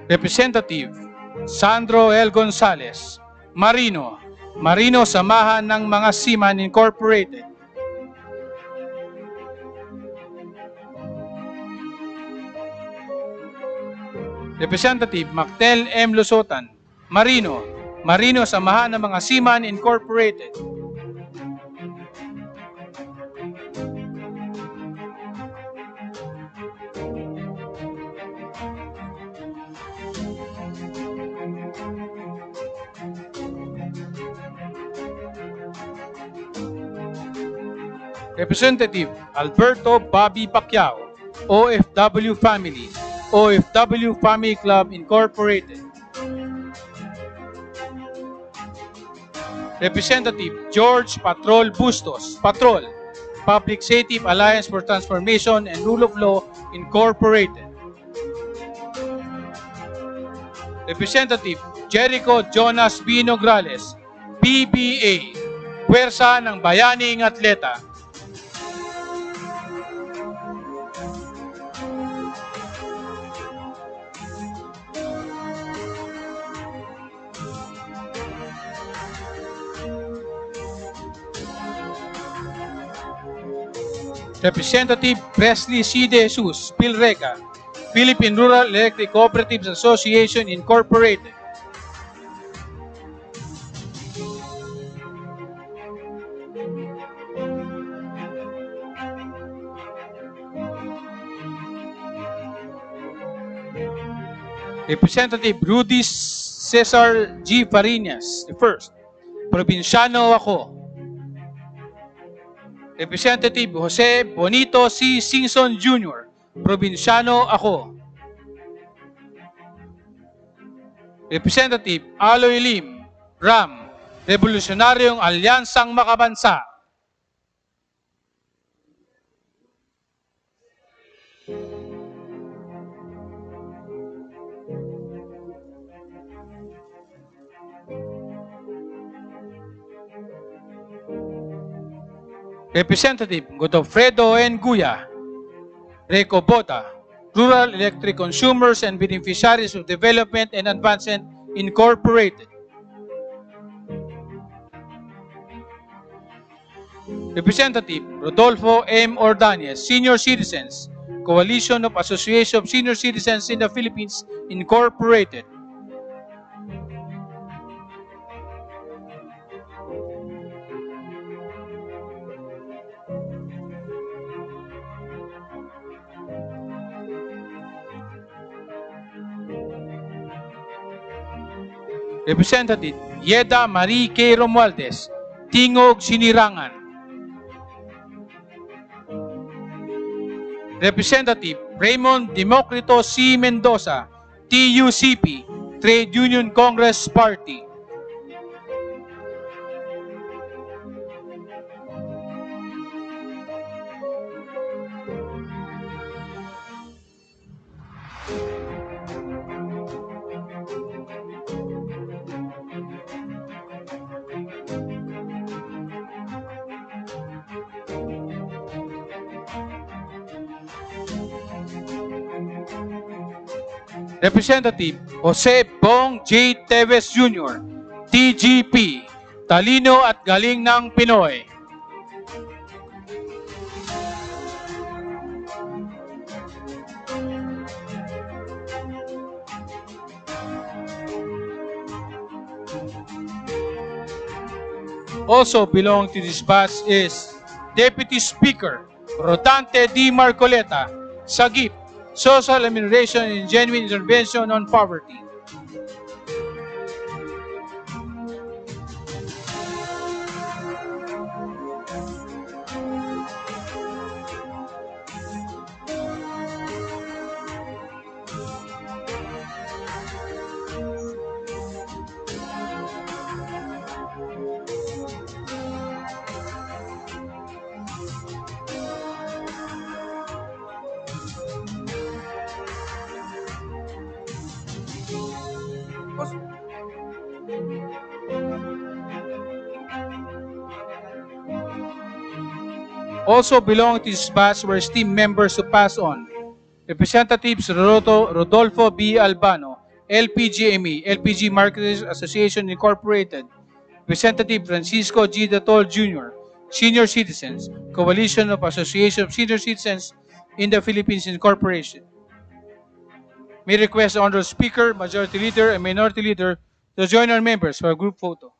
Representative Sandro L. Gonzales, Marino Samahan ng Mga Seaman Incorporated. Representative Mactel M. Lusotan, Marino Samahan ng Mga Seaman Incorporated. Representative Alberto Bobby Pacquiao, OFW Family Club Incorporated. Representative George Patrol Bustos, Public Safety Alliance for Transformation and Rule of Law Incorporated. Representative Jericho Jonas B. Nograles, PBA, Puwersa ng Bayaning Atleta. Representative Presley C. De Jesus, PhilReca, Philippine Rural Electric Cooperatives Association Incorporated. Representative Rudy Cesar G. Farinas, the first. Probinsyano ako. Representative Jose Bonito C. Singson Jr., Probinsyano ako. Representative Aloy Lim, RAM, Revolusyonaryong Alyansang Makabansa. Representative Godofredo N. Guya, Recobota, Rural Electric Consumers and Beneficiaries of Development and Advancement Incorporated. Representative Rodolfo M. Ordonez, Senior Citizens, Coalition of Association of Senior Citizens in the Philippines Incorporated. Representative Yeda Marie K. Romualdez, Tingog Sinirangan. Representative Raymond Democrito C. Mendoza, TUCP, Trade Union Congress Party. Representative Jose Bong J. Teves Jr., TGP, Talino at Galing ng Pinoy. Also belong to this batch is Deputy Speaker Rodante D. Marcoleta, Sagip, Social Remuneration and Genuine Intervention on Poverty. Also belong to this batch were esteemed members who pass on. Representatives Rodolfo B. Albano, LPGME, LPG Marketers Association Incorporated. Representative Francisco G. Datol Jr., Senior Citizens, Coalition of Association of Senior Citizens in the Philippines Incorporation. May request the Honorable Speaker, Majority Leader, and Minority Leader to join our members for a group photo.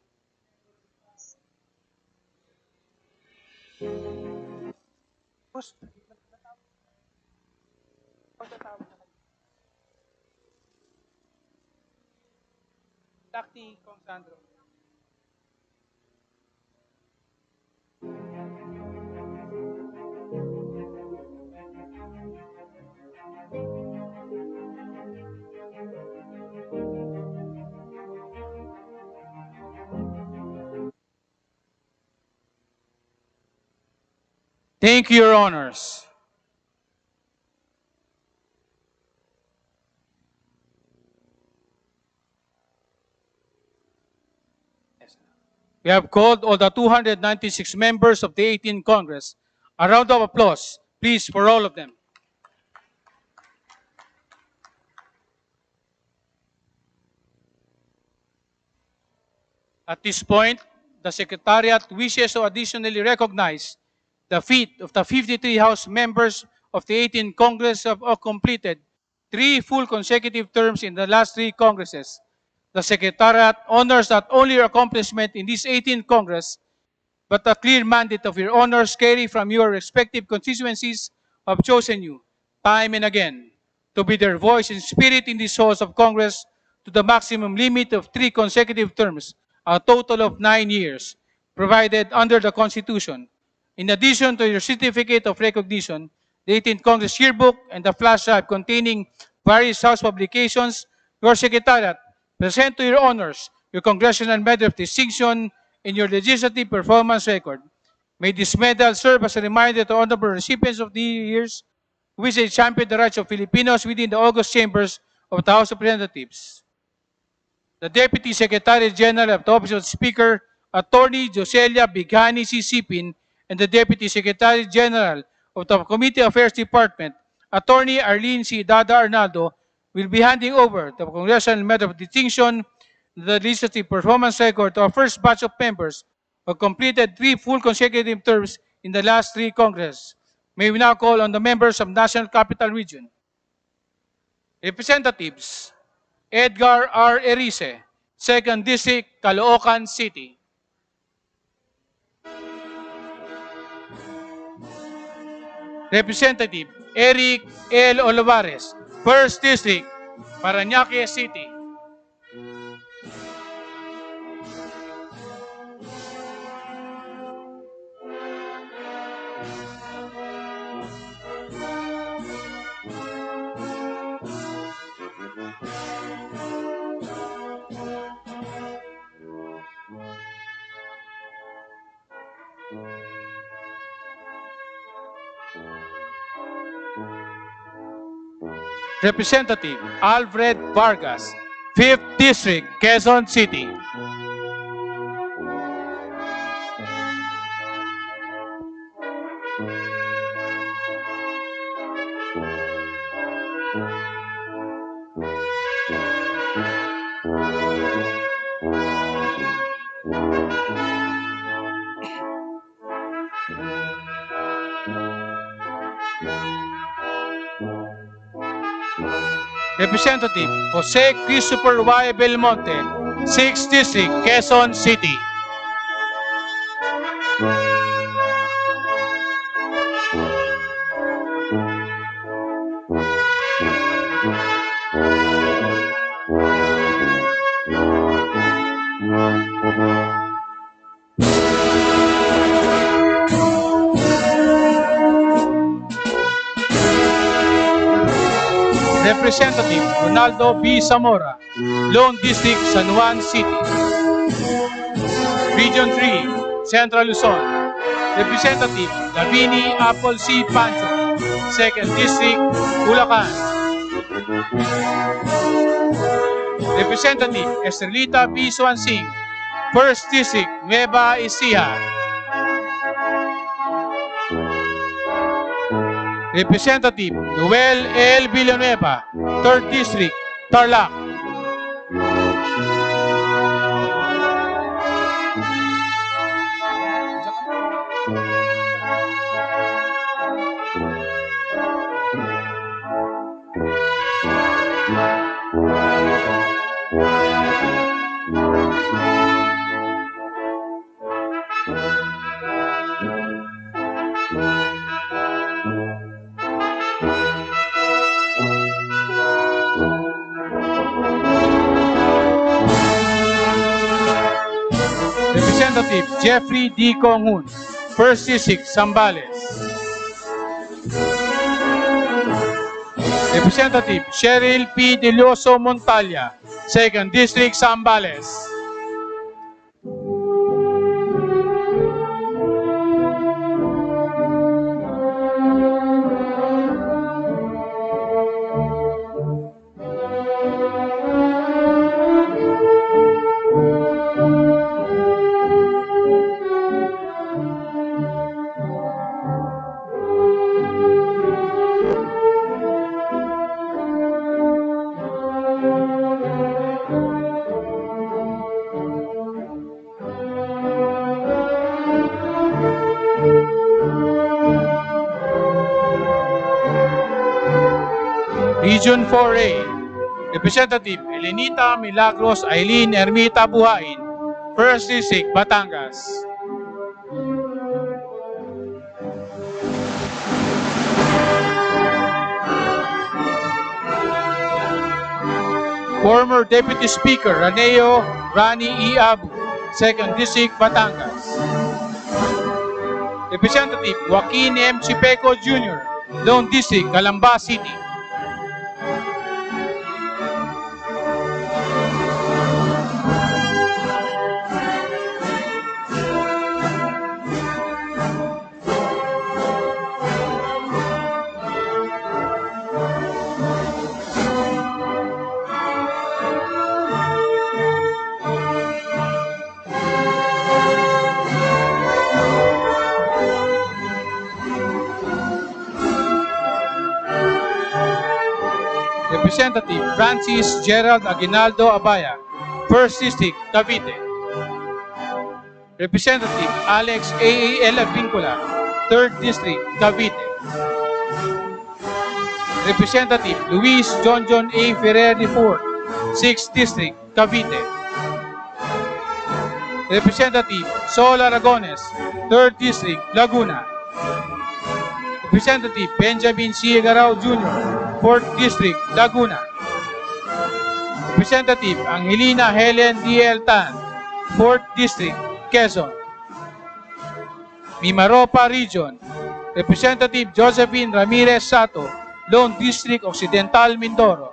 Takti Kong Sandro. Thank you, Your Honors. We have called all the 296 members of the 18th Congress. A round of applause, please, for all of them. At this point, the Secretariat wishes to additionally recognize the feat of the 53 House members of the 18th Congress who have completed 3 full consecutive terms in the last 3 Congresses. The Secretariat honors not only your accomplishment in this 18th Congress, but the clear mandate of your honors carry from your respective constituencies who have chosen you time and again. to be their voice and spirit in this halls of Congress to the maximum limit of 3 consecutive terms, a total of 9 years, provided under the Constitution. In addition to your certificate of recognition, the 18th Congress Yearbook, and the flash drive containing various House publications, your Secretariat present to your honors your Congressional Medal of Distinction and your legislative performance record. May this medal serve as a reminder to honorable recipients of the years who wish to champion the rights of Filipinos within the august chambers of the House of Representatives. The Deputy Secretary General of the Office of the Speaker, Attorney Joselia Bighani C. Sipin, and the Deputy Secretary General of the Committee Affairs Department, Attorney Arlene C. Dada Arnaldo, will be handing over the Congressional Medal of Distinction, the legislative performance record to our first batch of members who completed 3 full consecutive terms in the last 3 Congress. May we now call on the members of National Capital Region. Representatives, Edgar R. Erice, 2nd District, Caloocan City. Representative Eric L. Olivares, 1st District, Parañaque City. Representative Alfred Vargas, 5th District, Quezon City. Representative Jose Christopher Y. Belmonte, 6th District, Quezon City. Representative Ronaldo B. Zamora, Lone District, San Juan City. Region 3, Central Luzon, Representative Lavini Apple C. Pancho, 2nd District, Bulacan. Representative Estrelita B. Swansing, 1st District, Nueva Ecija. Representative Noel L. Villanueva, 3rd District, Tarlac. Representative Jeffrey D. Conghun, 1st District, Zambales. Representative Cheryl P. Delioso Montalya, 2nd District, Zambales. Region 4A, Representative Elenita Milagros Aileen Ermita Buhain, 1st District, Batangas. former Deputy Speaker Raneo Rani E. Abu, 2nd District, Batangas. Representative Joaquin M. Chipeco Jr., Lone District, Calamba City. Representative Francis Gerald Aguinaldo Abaya, 1st District, Cavite. Representative Alex A.A.L. Vincula, 3rd District, Cavite. Representative Luis John A. Ferrer IV, 6th District, Cavite. Representative Sol Aragones, 3rd District, Laguna. Representative Benjamin C. Garao Jr., 4th District, Laguna. Representative Angelina Helen D.L. Tan, 4th District, Quezon. Mimaropa Region, Representative Josephine Ramirez Sato, Lone District, Occidental, Mindoro.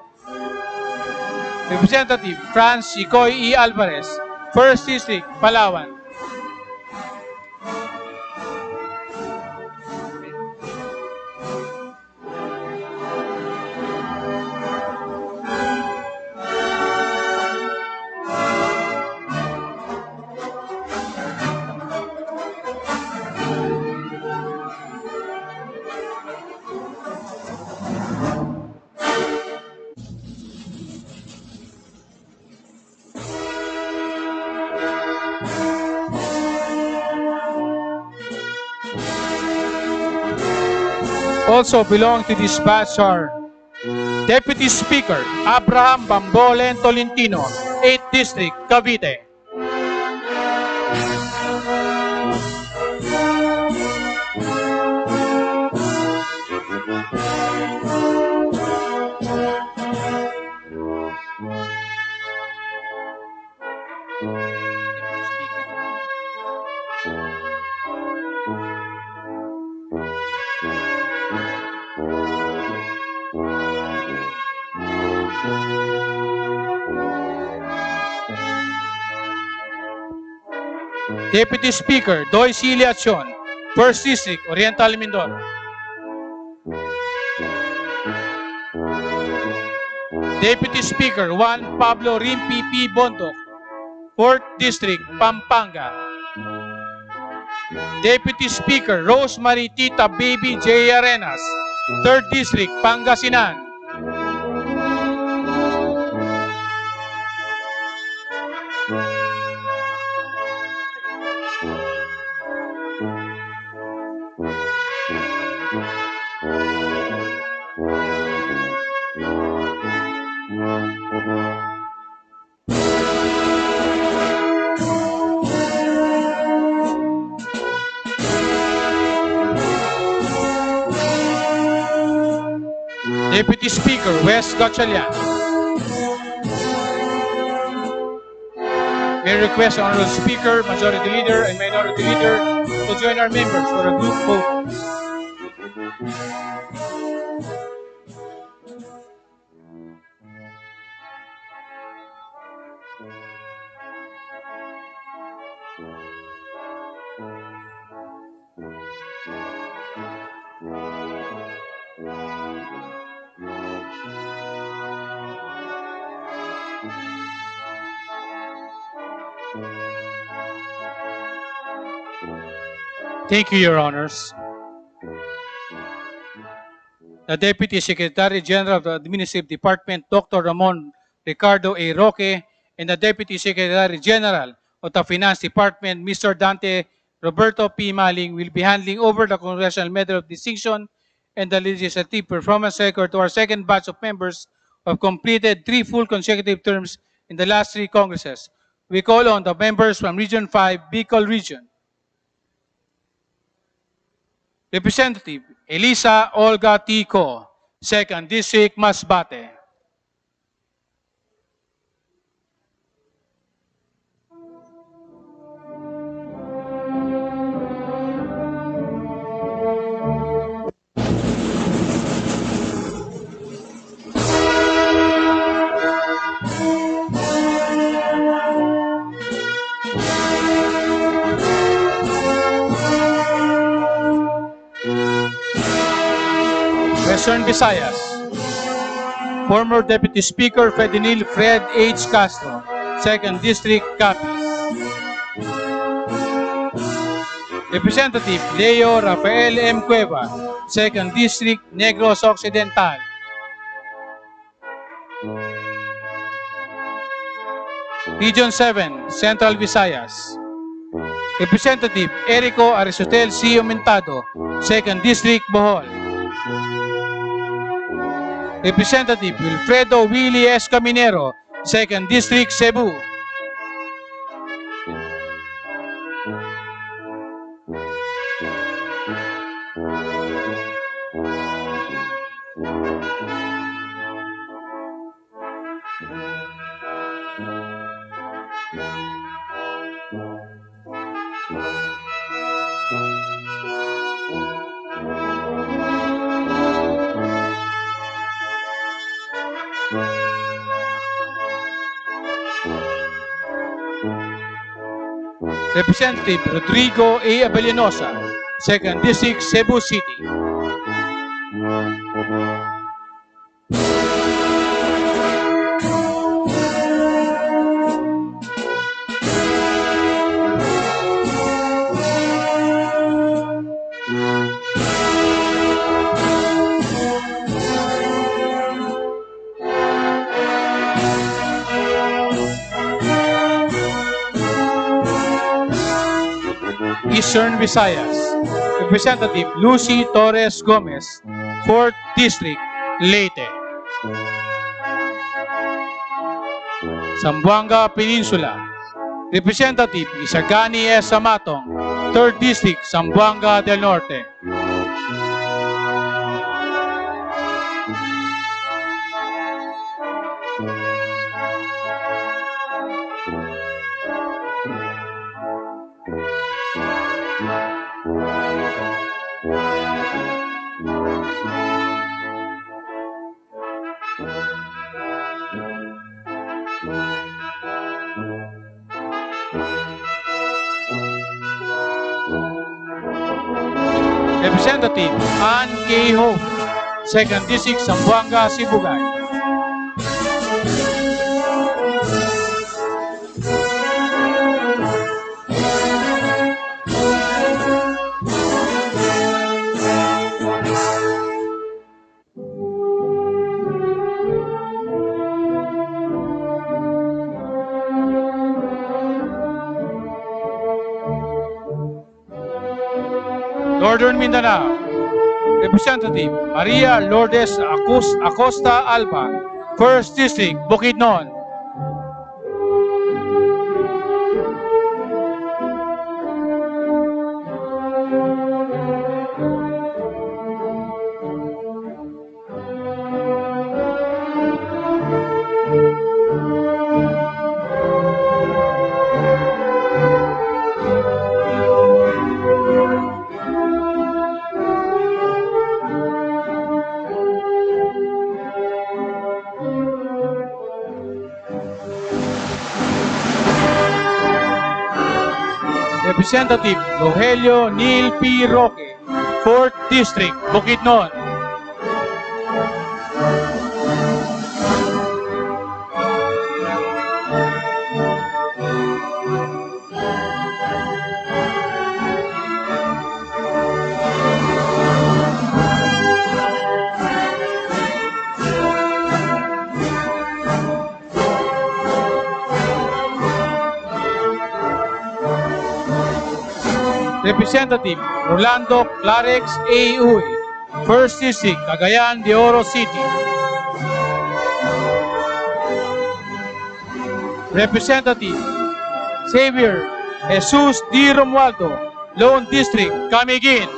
Representative Franz Chicoy E. Alvarez, 1st District, Palawan. Also belong to this batch are Deputy Speaker Abraham Bambolen Tolentino, 8th District, Cavite. Deputy Speaker Doy Cilia Chon, 1st District, Oriental Mindoro. Deputy Speaker Juan Pablo Rimpi P. Bondok, 4th District, Pampanga. Deputy Speaker Rosemary Tita Baby J. Arenas, 3rd District, Pangasinan. Deputy Speaker Wes Gatchalian. May request Honorable Speaker, Majority Leader, and Minority Leader to join our members for a group vote. Thank you, Your Honors. The Deputy Secretary General of the Administrative Department, Dr. Ramon Ricardo A. Roque, and the Deputy Secretary General of the Finance Department, Mr. Dante Roberto P. Maling, will be handing over the Congressional Medal of Distinction and the Legislative Performance Record to our second batch of members who have completed 3 full consecutive terms in the last 3 Congresses. We call on the members from Region 5, Bicol Region. Representative Elisa Olga Tico, 2nd District, Masbate. Western Visayas, former Deputy Speaker Ferdinand Fred H. Castro, 2nd District, Capiz. Representative Leo Rafael M. Cueva, 2nd District, Negros Occidental. Region 7, Central Visayas. Representative Erico Aristotel C. Aumentado, 2nd District, Bohol. Representative Wilfredo Willie S. Caminero, 2nd District, Cebu. Representative Rodrigo A. Abellanosa, 2nd District, Cebu City. Eastern Visayas, Representative Lucy Torres Gomez, 4th District, Leyte. Zamboanga Peninsula, Representative Isagani S. Amatong, 3rd District, Zamboanga del Norte. Representative Ann K. Hope, 2nd District, Zamboanga, Sibugay. Northern Mindanao, Representative Maria Lourdes Acosta Alba, 1st District, Bukidnon. Representative Rogelio Neil P. Roque, 4th District, Bukidnon. Representative Rolando Clarex A. Uy, 1st District, Cagayan de Oro City. Representative Xavier Jesus D. Romualdo, Lone District, Camiguin.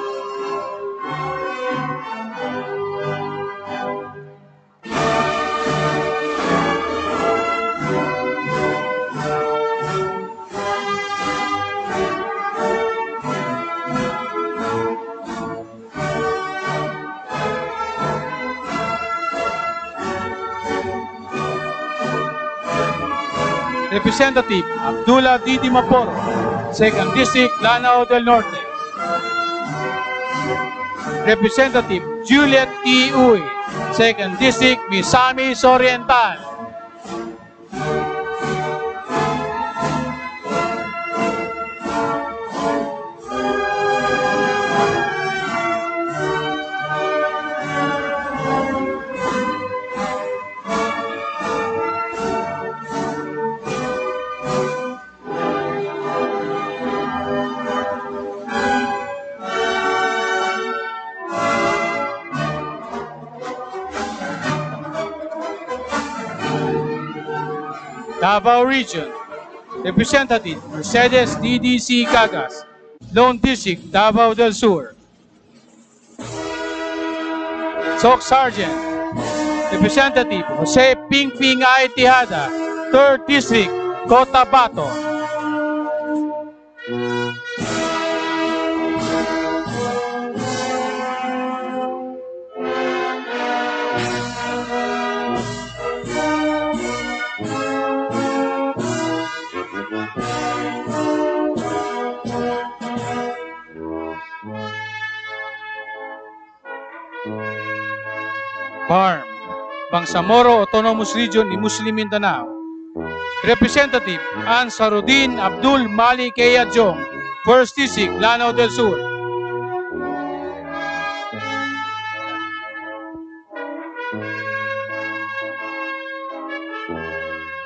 Representative Abdullah Didi Maporo, 2nd District, Lanao del Norte. Representative Juliet T. Uy. Second District, Misamis Oriental. Davao Region, Representative Mercedes DDC Cagas, Lone District, Davao del Sur. SOC Sergeant, Representative Jose Pingping I. Tejada, 3rd District, Cotabato. BARM, Bangsamoro Autonomous Region ni Muslim Mindanao. Representative Ansarudin Abdul Malik Jong, 1st District, Lanao del Sur.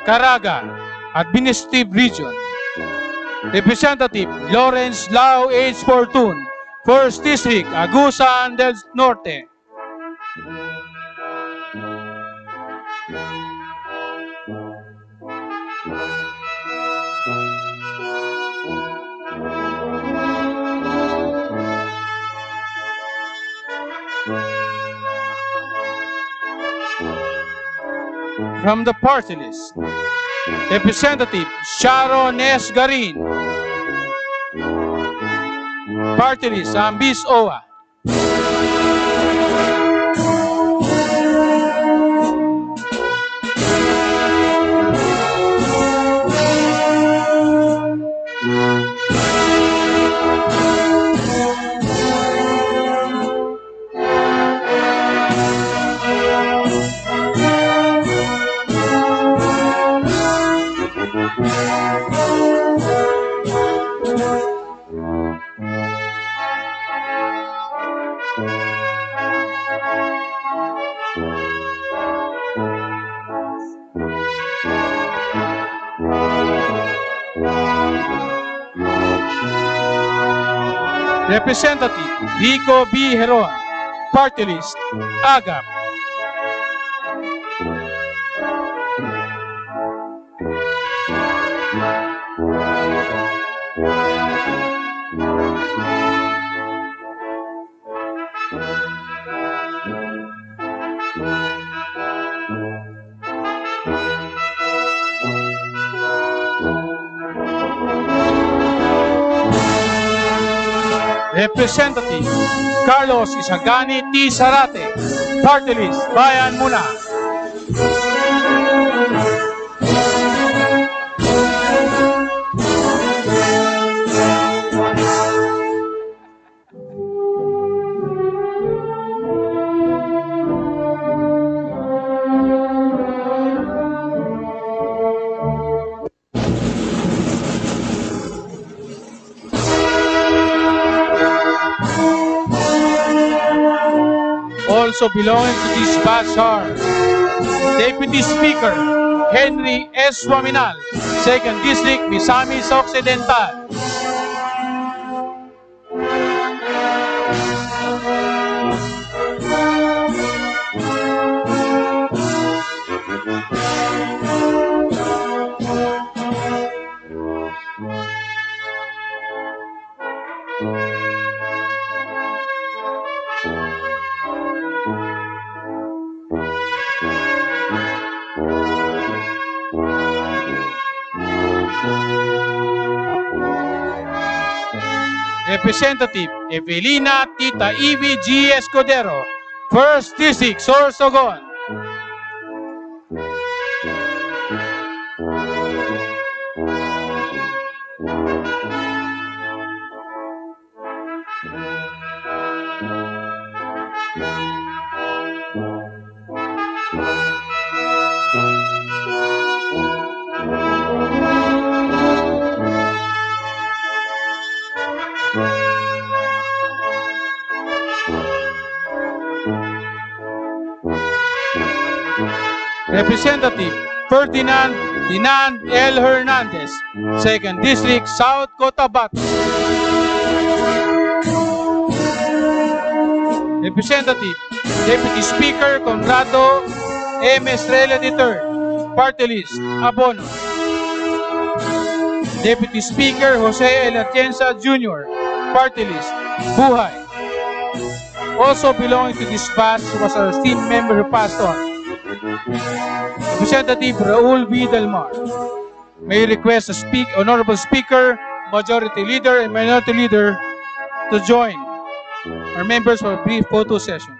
Caraga, Administrative Region. Representative Lawrence Lau H. Fortun, 1st District, Agusan del Norte. From the party list, Representative Sharon S. Garin. Party list, Ambis OA. Representative Rico B. Heron, Party List, AGAP. Representative Carlos Isagani T. Sarate, Party List, Bayan Muna. Also belonging to this batch are Deputy Speaker Henry S. Waminal, 2nd District, Misamis Occidental. Representative Evelina Tita Ivy G. Escudero, 1st District, Sorsogon. Representative Ferdinand Dinan L. Hernandez, 2nd District, South Cotabato. Representative Deputy Speaker Conrado M. Estrella III, Party List, Abono. Deputy Speaker Jose L. Atienza Jr., Party List, Buhay. Also belonging to this batch was our esteemed member who passed on, Representative Raul V. Del Mar. May request the Honorable Speaker, Majority Leader, and Minority Leader to join our members for a brief photo session.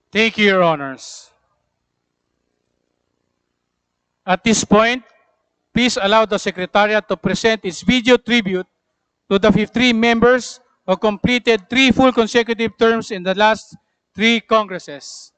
Thank you, Your Honors. At this point, please allow the Secretariat to present its video tribute to the 53 members who completed 3 full consecutive terms in the last 3 Congresses.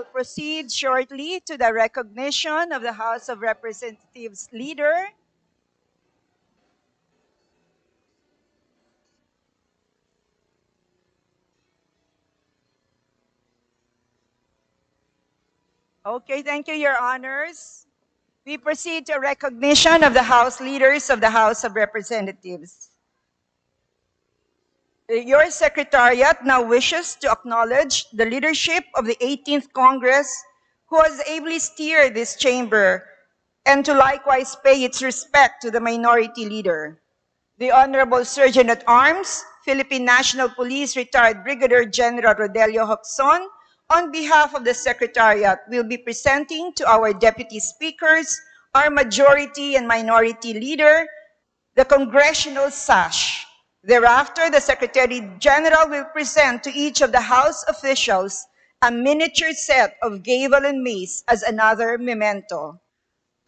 will proceed shortly to the recognition of the House of Representatives leader. Okay, thank you, Your Honors. We proceed to recognition of the House leaders of the House of Representatives. Your Secretariat now wishes to acknowledge the leadership of the 18th Congress who has ably steered this chamber and to likewise pay its respect to the Minority Leader. The Honorable Surgeon at Arms, Philippine National Police Retired Brigadier General Rodelio Hocson, on behalf of the Secretariat, will be presenting to our Deputy Speakers, our Majority and Minority Leader, the Congressional Sash. Thereafter, the Secretary General will present to each of the House officials a miniature set of gavel and mace as another memento.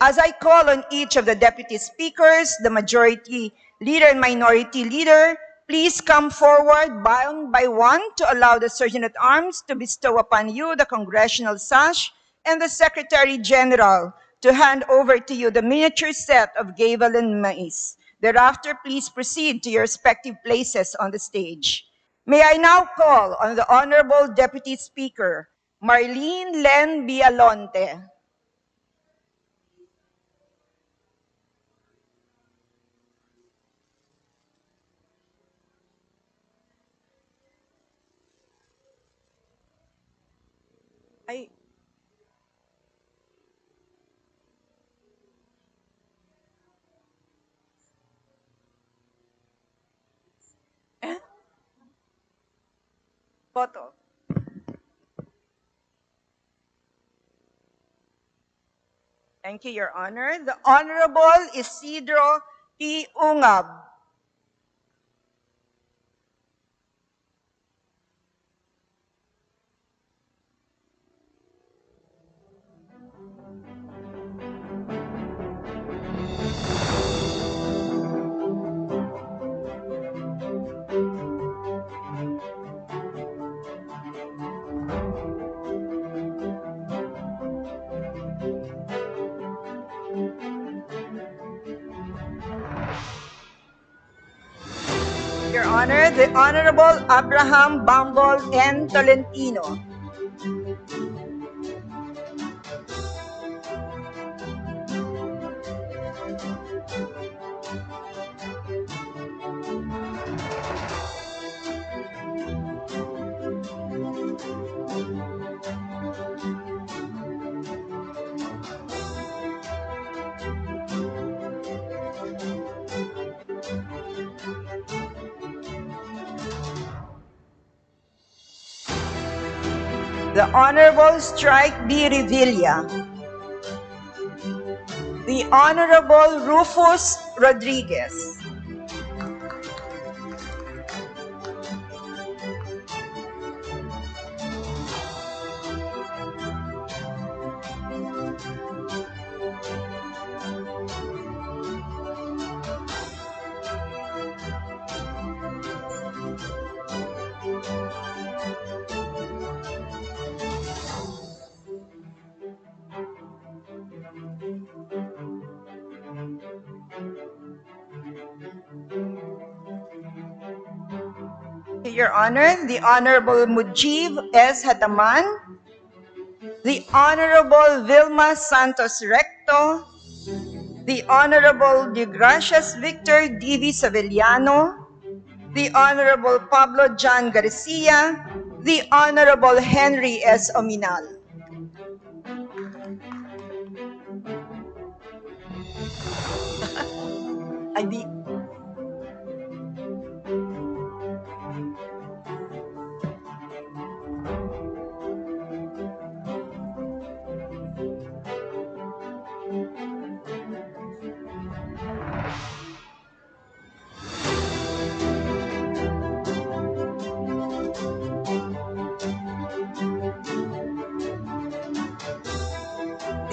As I call on each of the Deputy Speakers, the Majority Leader and Minority Leader, please come forward one by one to allow the Surgeon at Arms to bestow upon you the Congressional Sash and the Secretary General to hand over to you the miniature set of gavel and mace. Thereafter, please proceed to your respective places on the stage. May I now call on the Honorable Deputy Speaker, Marlene Len Bialonte. Ay. Photo. Thank you, Your Honor. The Honorable Isidro P. Ungab. Your Honor, the Honorable Abraham Bambol N. Tolentino. The Honorable Strike B. Revilla. The Honorable Rufus Rodriguez. Your Honor, the Honorable Mujib S. Hataman, the Honorable Vilma Santos Recto, the Honorable De Gracias Victor D.V. Savellano, the Honorable Pablo John Garcia, the Honorable Henry S. Ominal.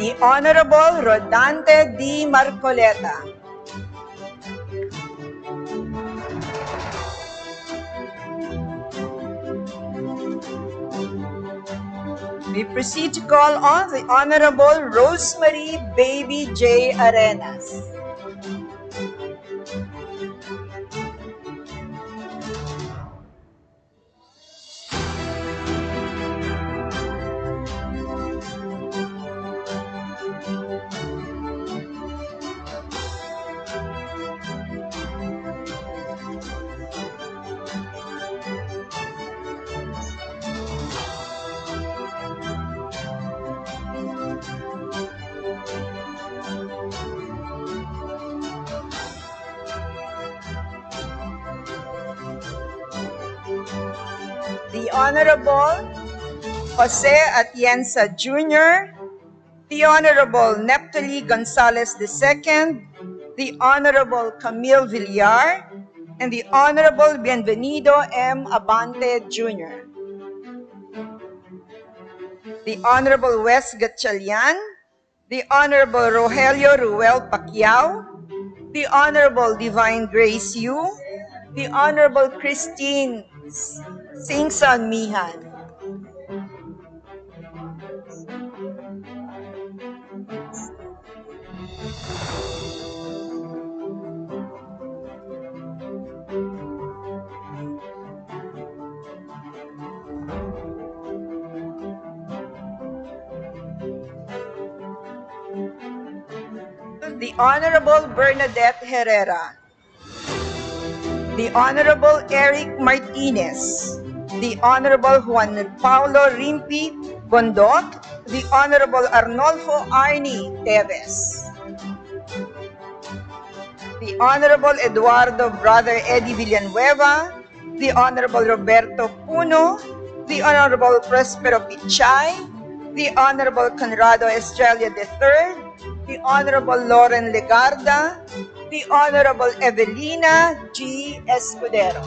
The Honorable Rodante D. Marcoleta. We proceed to call on the Honorable Rosemary Baby J. Arenas. The Honorable Jose Atienza Jr., the Honorable Neptali Gonzalez II, the Honorable Camille Villar, and the Honorable Bienvenido M. Abante Jr. The Honorable Wes Gatchalian, the Honorable Rogelio Ruel Pacquiao, the Honorable Divine Grace Yu, the Honorable Christine Singson Mihan. The Honorable Bernadette Herrera, the Honorable Eric Martinez, the Honorable Juan Paulo Rimpi Bondok, the Honorable Arnolfo Arnie Teves, the Honorable Eduardo Brother Eddie Villanueva, the Honorable Roberto Puno, the Honorable Prospero Pichay, the Honorable Conrado Estrella III, the Honorable Lauren Legarda, the Honorable Evelina G. Escudero.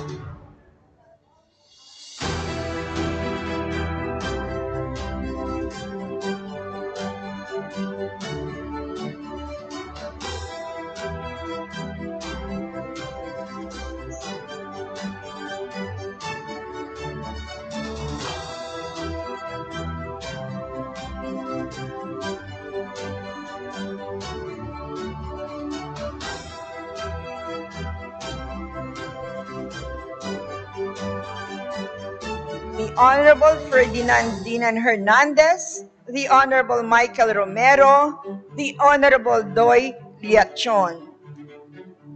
The Honorable Ferdinand Dinan Hernandez, the Honorable Michael Romero, the Honorable Doy Liachon.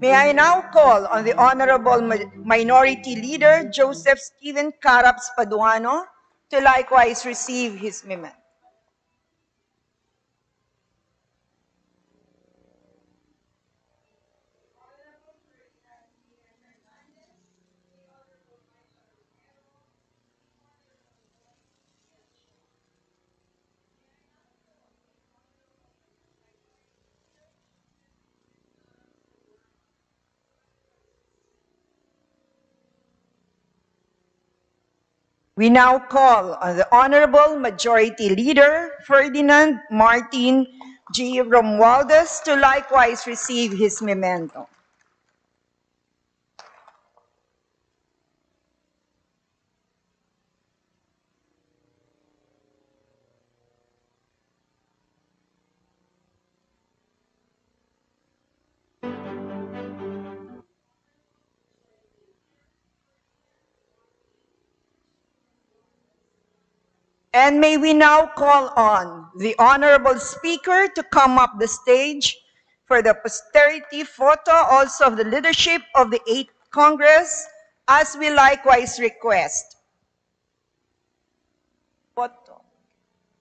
May I now call on the Honorable Minority Leader Joseph Stephen Caraps Paduano to likewise receive his memento. We now call on the Honorable Majority Leader Ferdinand Martin G. Romualdez to likewise receive his memento. And may we now call on the Honorable Speaker to come up the stage for the posterity photo also of the leadership of the 8th Congress, as we likewise request.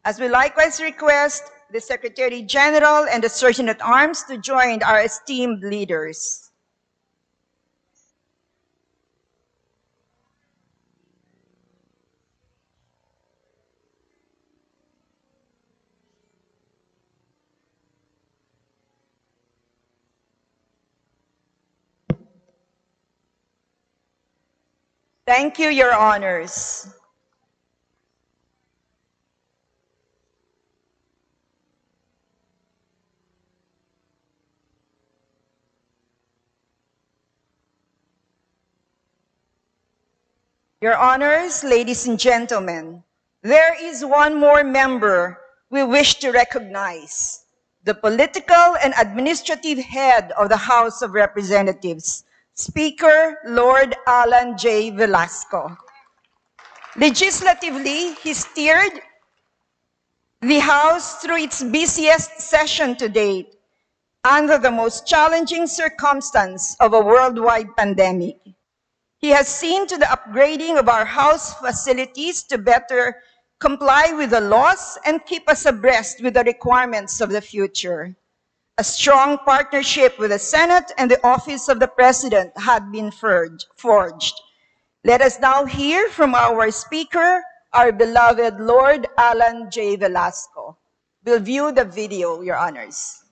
As we likewise request the Secretary General and the Sergeant at Arms to join our esteemed leaders. Thank you, Your Honors. Your Honors, ladies and gentlemen, There is one more member we wish to recognize, the political and administrative head of the House of Representatives, Speaker Lord Alan J. Velasco. Legislatively, he steered the House through its busiest session to date under the most challenging circumstance of a worldwide pandemic. He has seen to the upgrading of our House facilities to better comply with the laws and keep us abreast with the requirements of the future. A strong partnership with the Senate and the Office of the President had been forged. Let us now hear from our Speaker, our beloved Lord Alan J. Velasco. We'll view the video, Your Honors.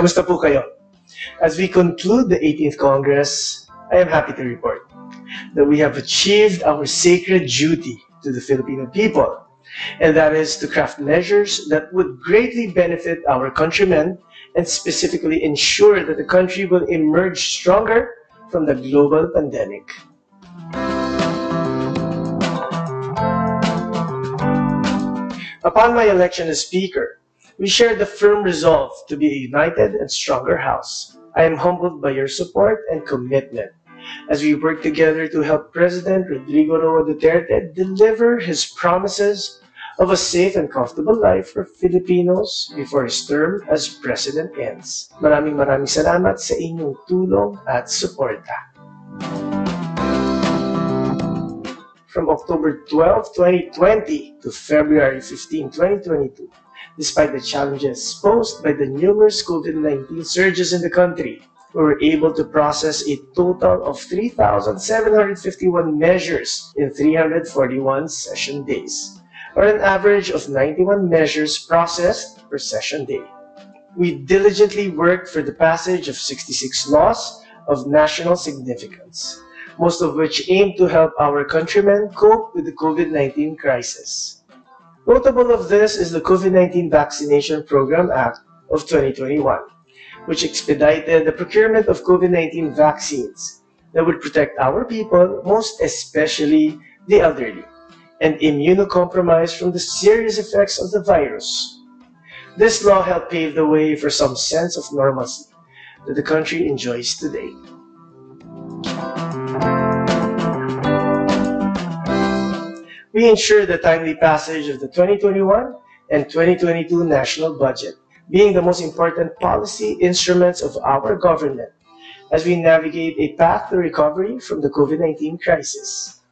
Kamusta po kayo? As we conclude the 18th Congress, I am happy to report that we have achieved our sacred duty to the Filipino people, and that is to craft measures that would greatly benefit our countrymen and specifically ensure that the country will emerge stronger from the global pandemic. Upon my election as Speaker, we shared the firm resolve to be a united and stronger House. I am humbled by your support and commitment as we work together to help President Rodrigo Roa Duterte deliver his promises of a safe and comfortable life for Filipinos before his term as President ends. Maraming salamat sa inyong tulong at suporta. From October 12, 2020 to February 15, 2022, despite the challenges posed by the numerous COVID-19 surges in the country, we were able to process a total of 3,751 measures in 341 session days, or an average of 91 measures processed per session day. We diligently worked for the passage of 66 laws of national significance, most of which aim to help our countrymen cope with the COVID-19 crisis. Notable of this is the COVID-19 Vaccination Program Act of 2021, which expedited the procurement of COVID-19 vaccines that would protect our people, most especially the elderly, and immunocompromised from the serious effects of the virus. This law helped pave the way for some sense of normalcy that the country enjoys today. We ensure the timely passage of the 2021 and 2022 national budget, being the most important policy instruments of our government as we navigate a path to recovery from the COVID-19 crisis.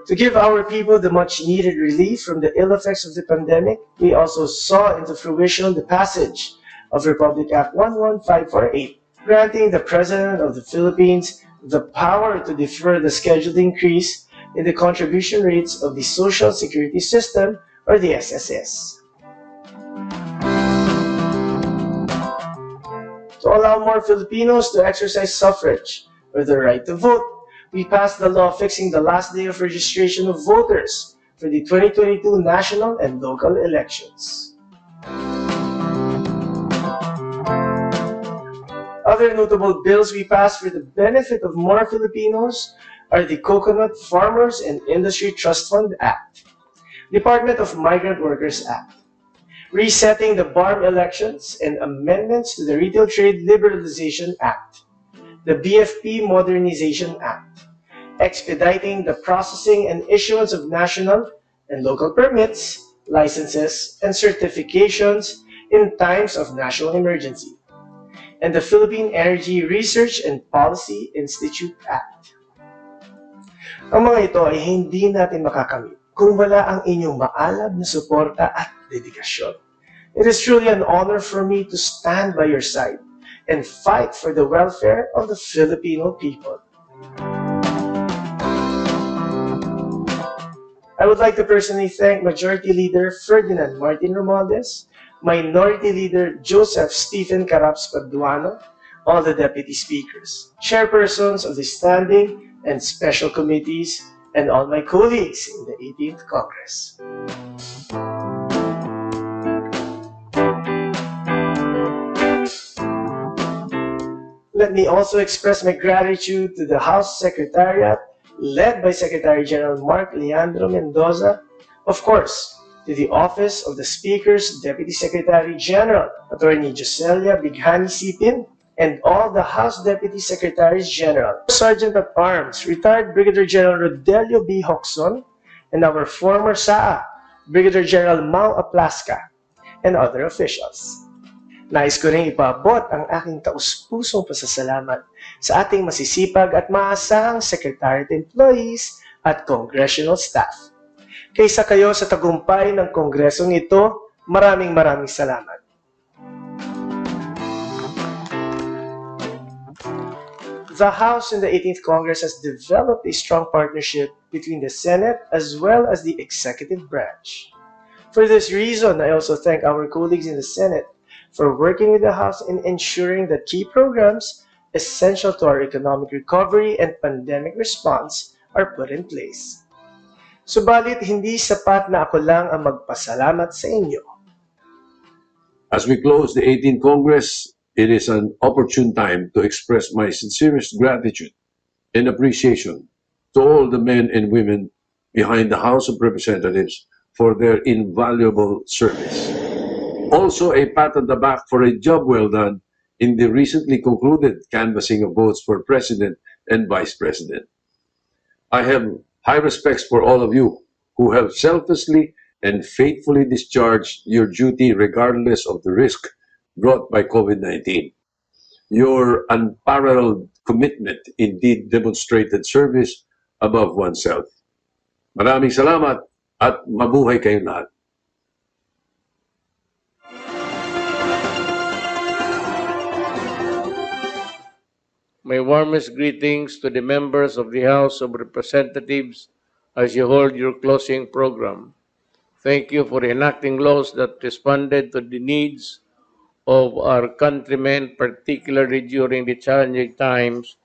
To give our people the much-needed relief from the ill effects of the pandemic, we also saw into fruition the passage of Republic Act 11548, granting the President of the Philippines the power to defer the scheduled increase in the contribution rates of the Social Security System, or the SSS. To allow more Filipinos to exercise suffrage, or the right to vote, we passed the law fixing the last day of registration of voters for the 2022 national and local elections. Other notable bills we passed for the benefit of more Filipinos are the Coconut Farmers and Industry Trust Fund Act, Department of Migrant Workers Act, resetting the BARM elections and amendments to the Retail Trade Liberalization Act, the BFP Modernization Act, expediting the processing and issuance of national and local permits, licenses, and certifications in times of national emergency, and the Philippine Energy Research and Policy Institute Act. Ang mga ito ay hindi natin makakamit kung wala ang inyong maalab na suporta at dedikasyon. It is truly an honor for me to stand by your side and fight for the welfare of the Filipino people. I would like to personally thank Majority Leader Ferdinand Martin Romualdez, Minority Leader Joseph Stephen Caraps Paduano, all the Deputy Speakers, Chairpersons of the Standing and Special Committees, and all my colleagues in the 18th Congress. Let me also express my gratitude to the House Secretariat, led by Secretary General Mark Leandro Mendoza, of course, to the Office of the Speaker's Deputy Secretary General, Attorney Joselia Bighani Sipin, and all the House Deputy Secretaries General, Sergeant at Arms, retired Brigadier General Rodelio B. Hoxon, and our former SAA, Brigadier General Mau Aplaska, and other officials. Nais ko rin ipaabot ang aking taus-pusong pasasalamat sa ating masisipag at maasahang Secretariat employees at Congressional staff. Kaysa kayo sa tagumpay ng Kongresong ito, maraming salamat. The House in the 18th Congress has developed a strong partnership between the Senate as well as the executive branch. For this reason, I also thank our colleagues in the Senate for working with the House in ensuring that key programs essential to our economic recovery and pandemic response are put in place. Subalit, hindi sapat na ako lang ang magpasalamat sa inyo. As we close the 18th Congress, it is an opportune time to express my sincerest gratitude and appreciation to all the men and women behind the House of Representatives for their invaluable service. Also, a pat on the back for a job well done in the recently concluded canvassing of votes for President and Vice President. I have high respects for all of you who have selflessly and faithfully discharged your duty regardless of the risk brought by COVID-19. Your unparalleled commitment indeed demonstrated service above oneself. Maraming salamat at mabuhay kayong lahat. My warmest greetings to the members of the House of Representatives as you hold your closing program. Thank you for enacting laws that responded to the needs of our countrymen, particularly during the challenging times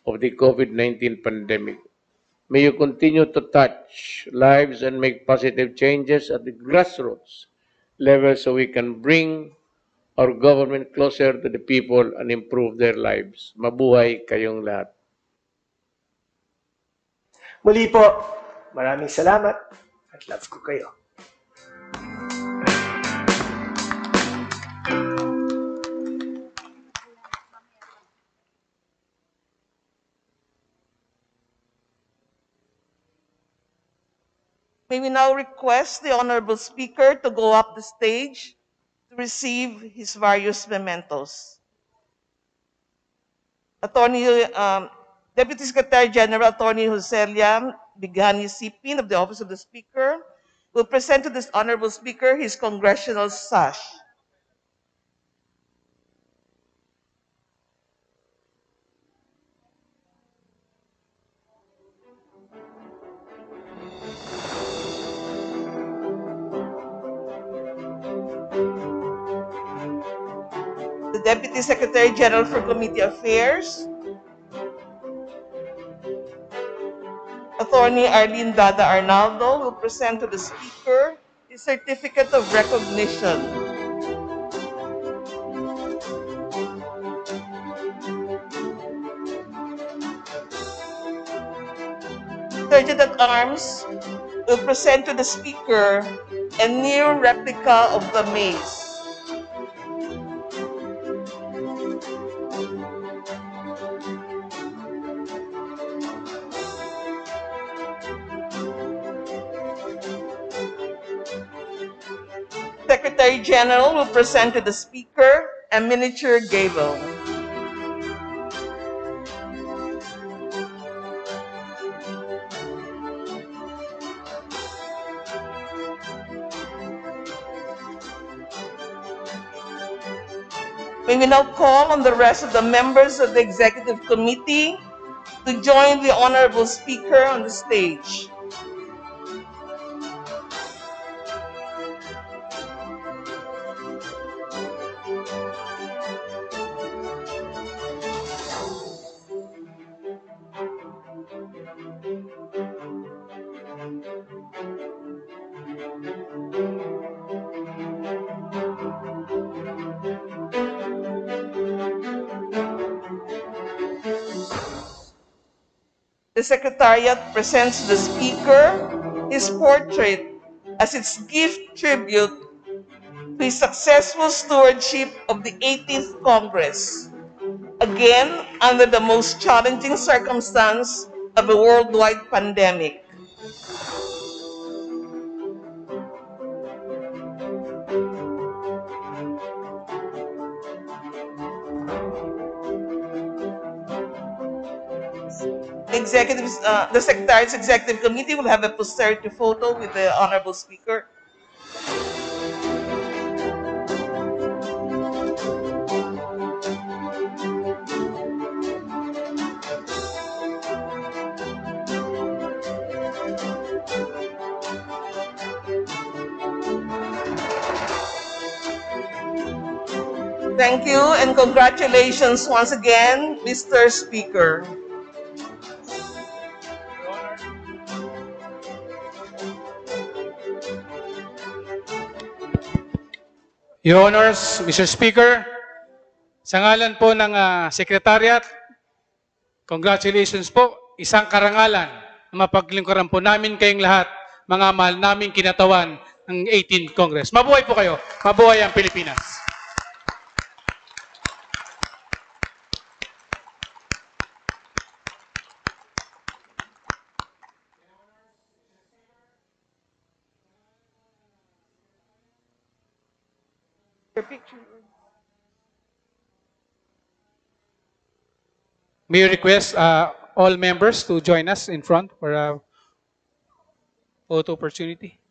of the COVID-19 pandemic. May you continue to touch lives and make positive changes at the grassroots level so we can bring our government closer to the people and improve their lives. Mabuhay kayong lahat. Muli po, maraming salamat at love ko kayo. May we now request the Honorable Speaker to go up the stage to receive his various mementos. Deputy Secretary General Attorney Joselia Bighani Sipin of the Office of the Speaker will present to this Honorable Speaker his congressional sash. The Deputy Secretary General for Committee Affairs, Attorney Arlene Dada Arnaldo, will present to the Speaker his Certificate of Recognition. Sergeant at Arms will present to the Speaker a near replica of the mace. Secretary General will present to the Speaker a miniature gavel. May we now call on the rest of the members of the Executive Committee to join the Honorable Speaker on the stage. the Secretariat presents to the Speaker his portrait as its gift tribute to his successful stewardship of the 18th Congress, again under the most challenging circumstance of a worldwide pandemic. The Secretariat's Executive Committee will have a posterity photo with the Honorable Speaker. Thank you and congratulations once again, Mr. Speaker. Your Honors, Mr. Speaker, sa ngalan po ng Secretariat, congratulations po, isang karangalan na mapaglingkuran po namin kayong lahat, mga mahal naming kinatawan ng 18th Congress. Mabuhay po kayo, mabuhay ang Pilipinas. May I request all members to join us in front for a photo opportunity.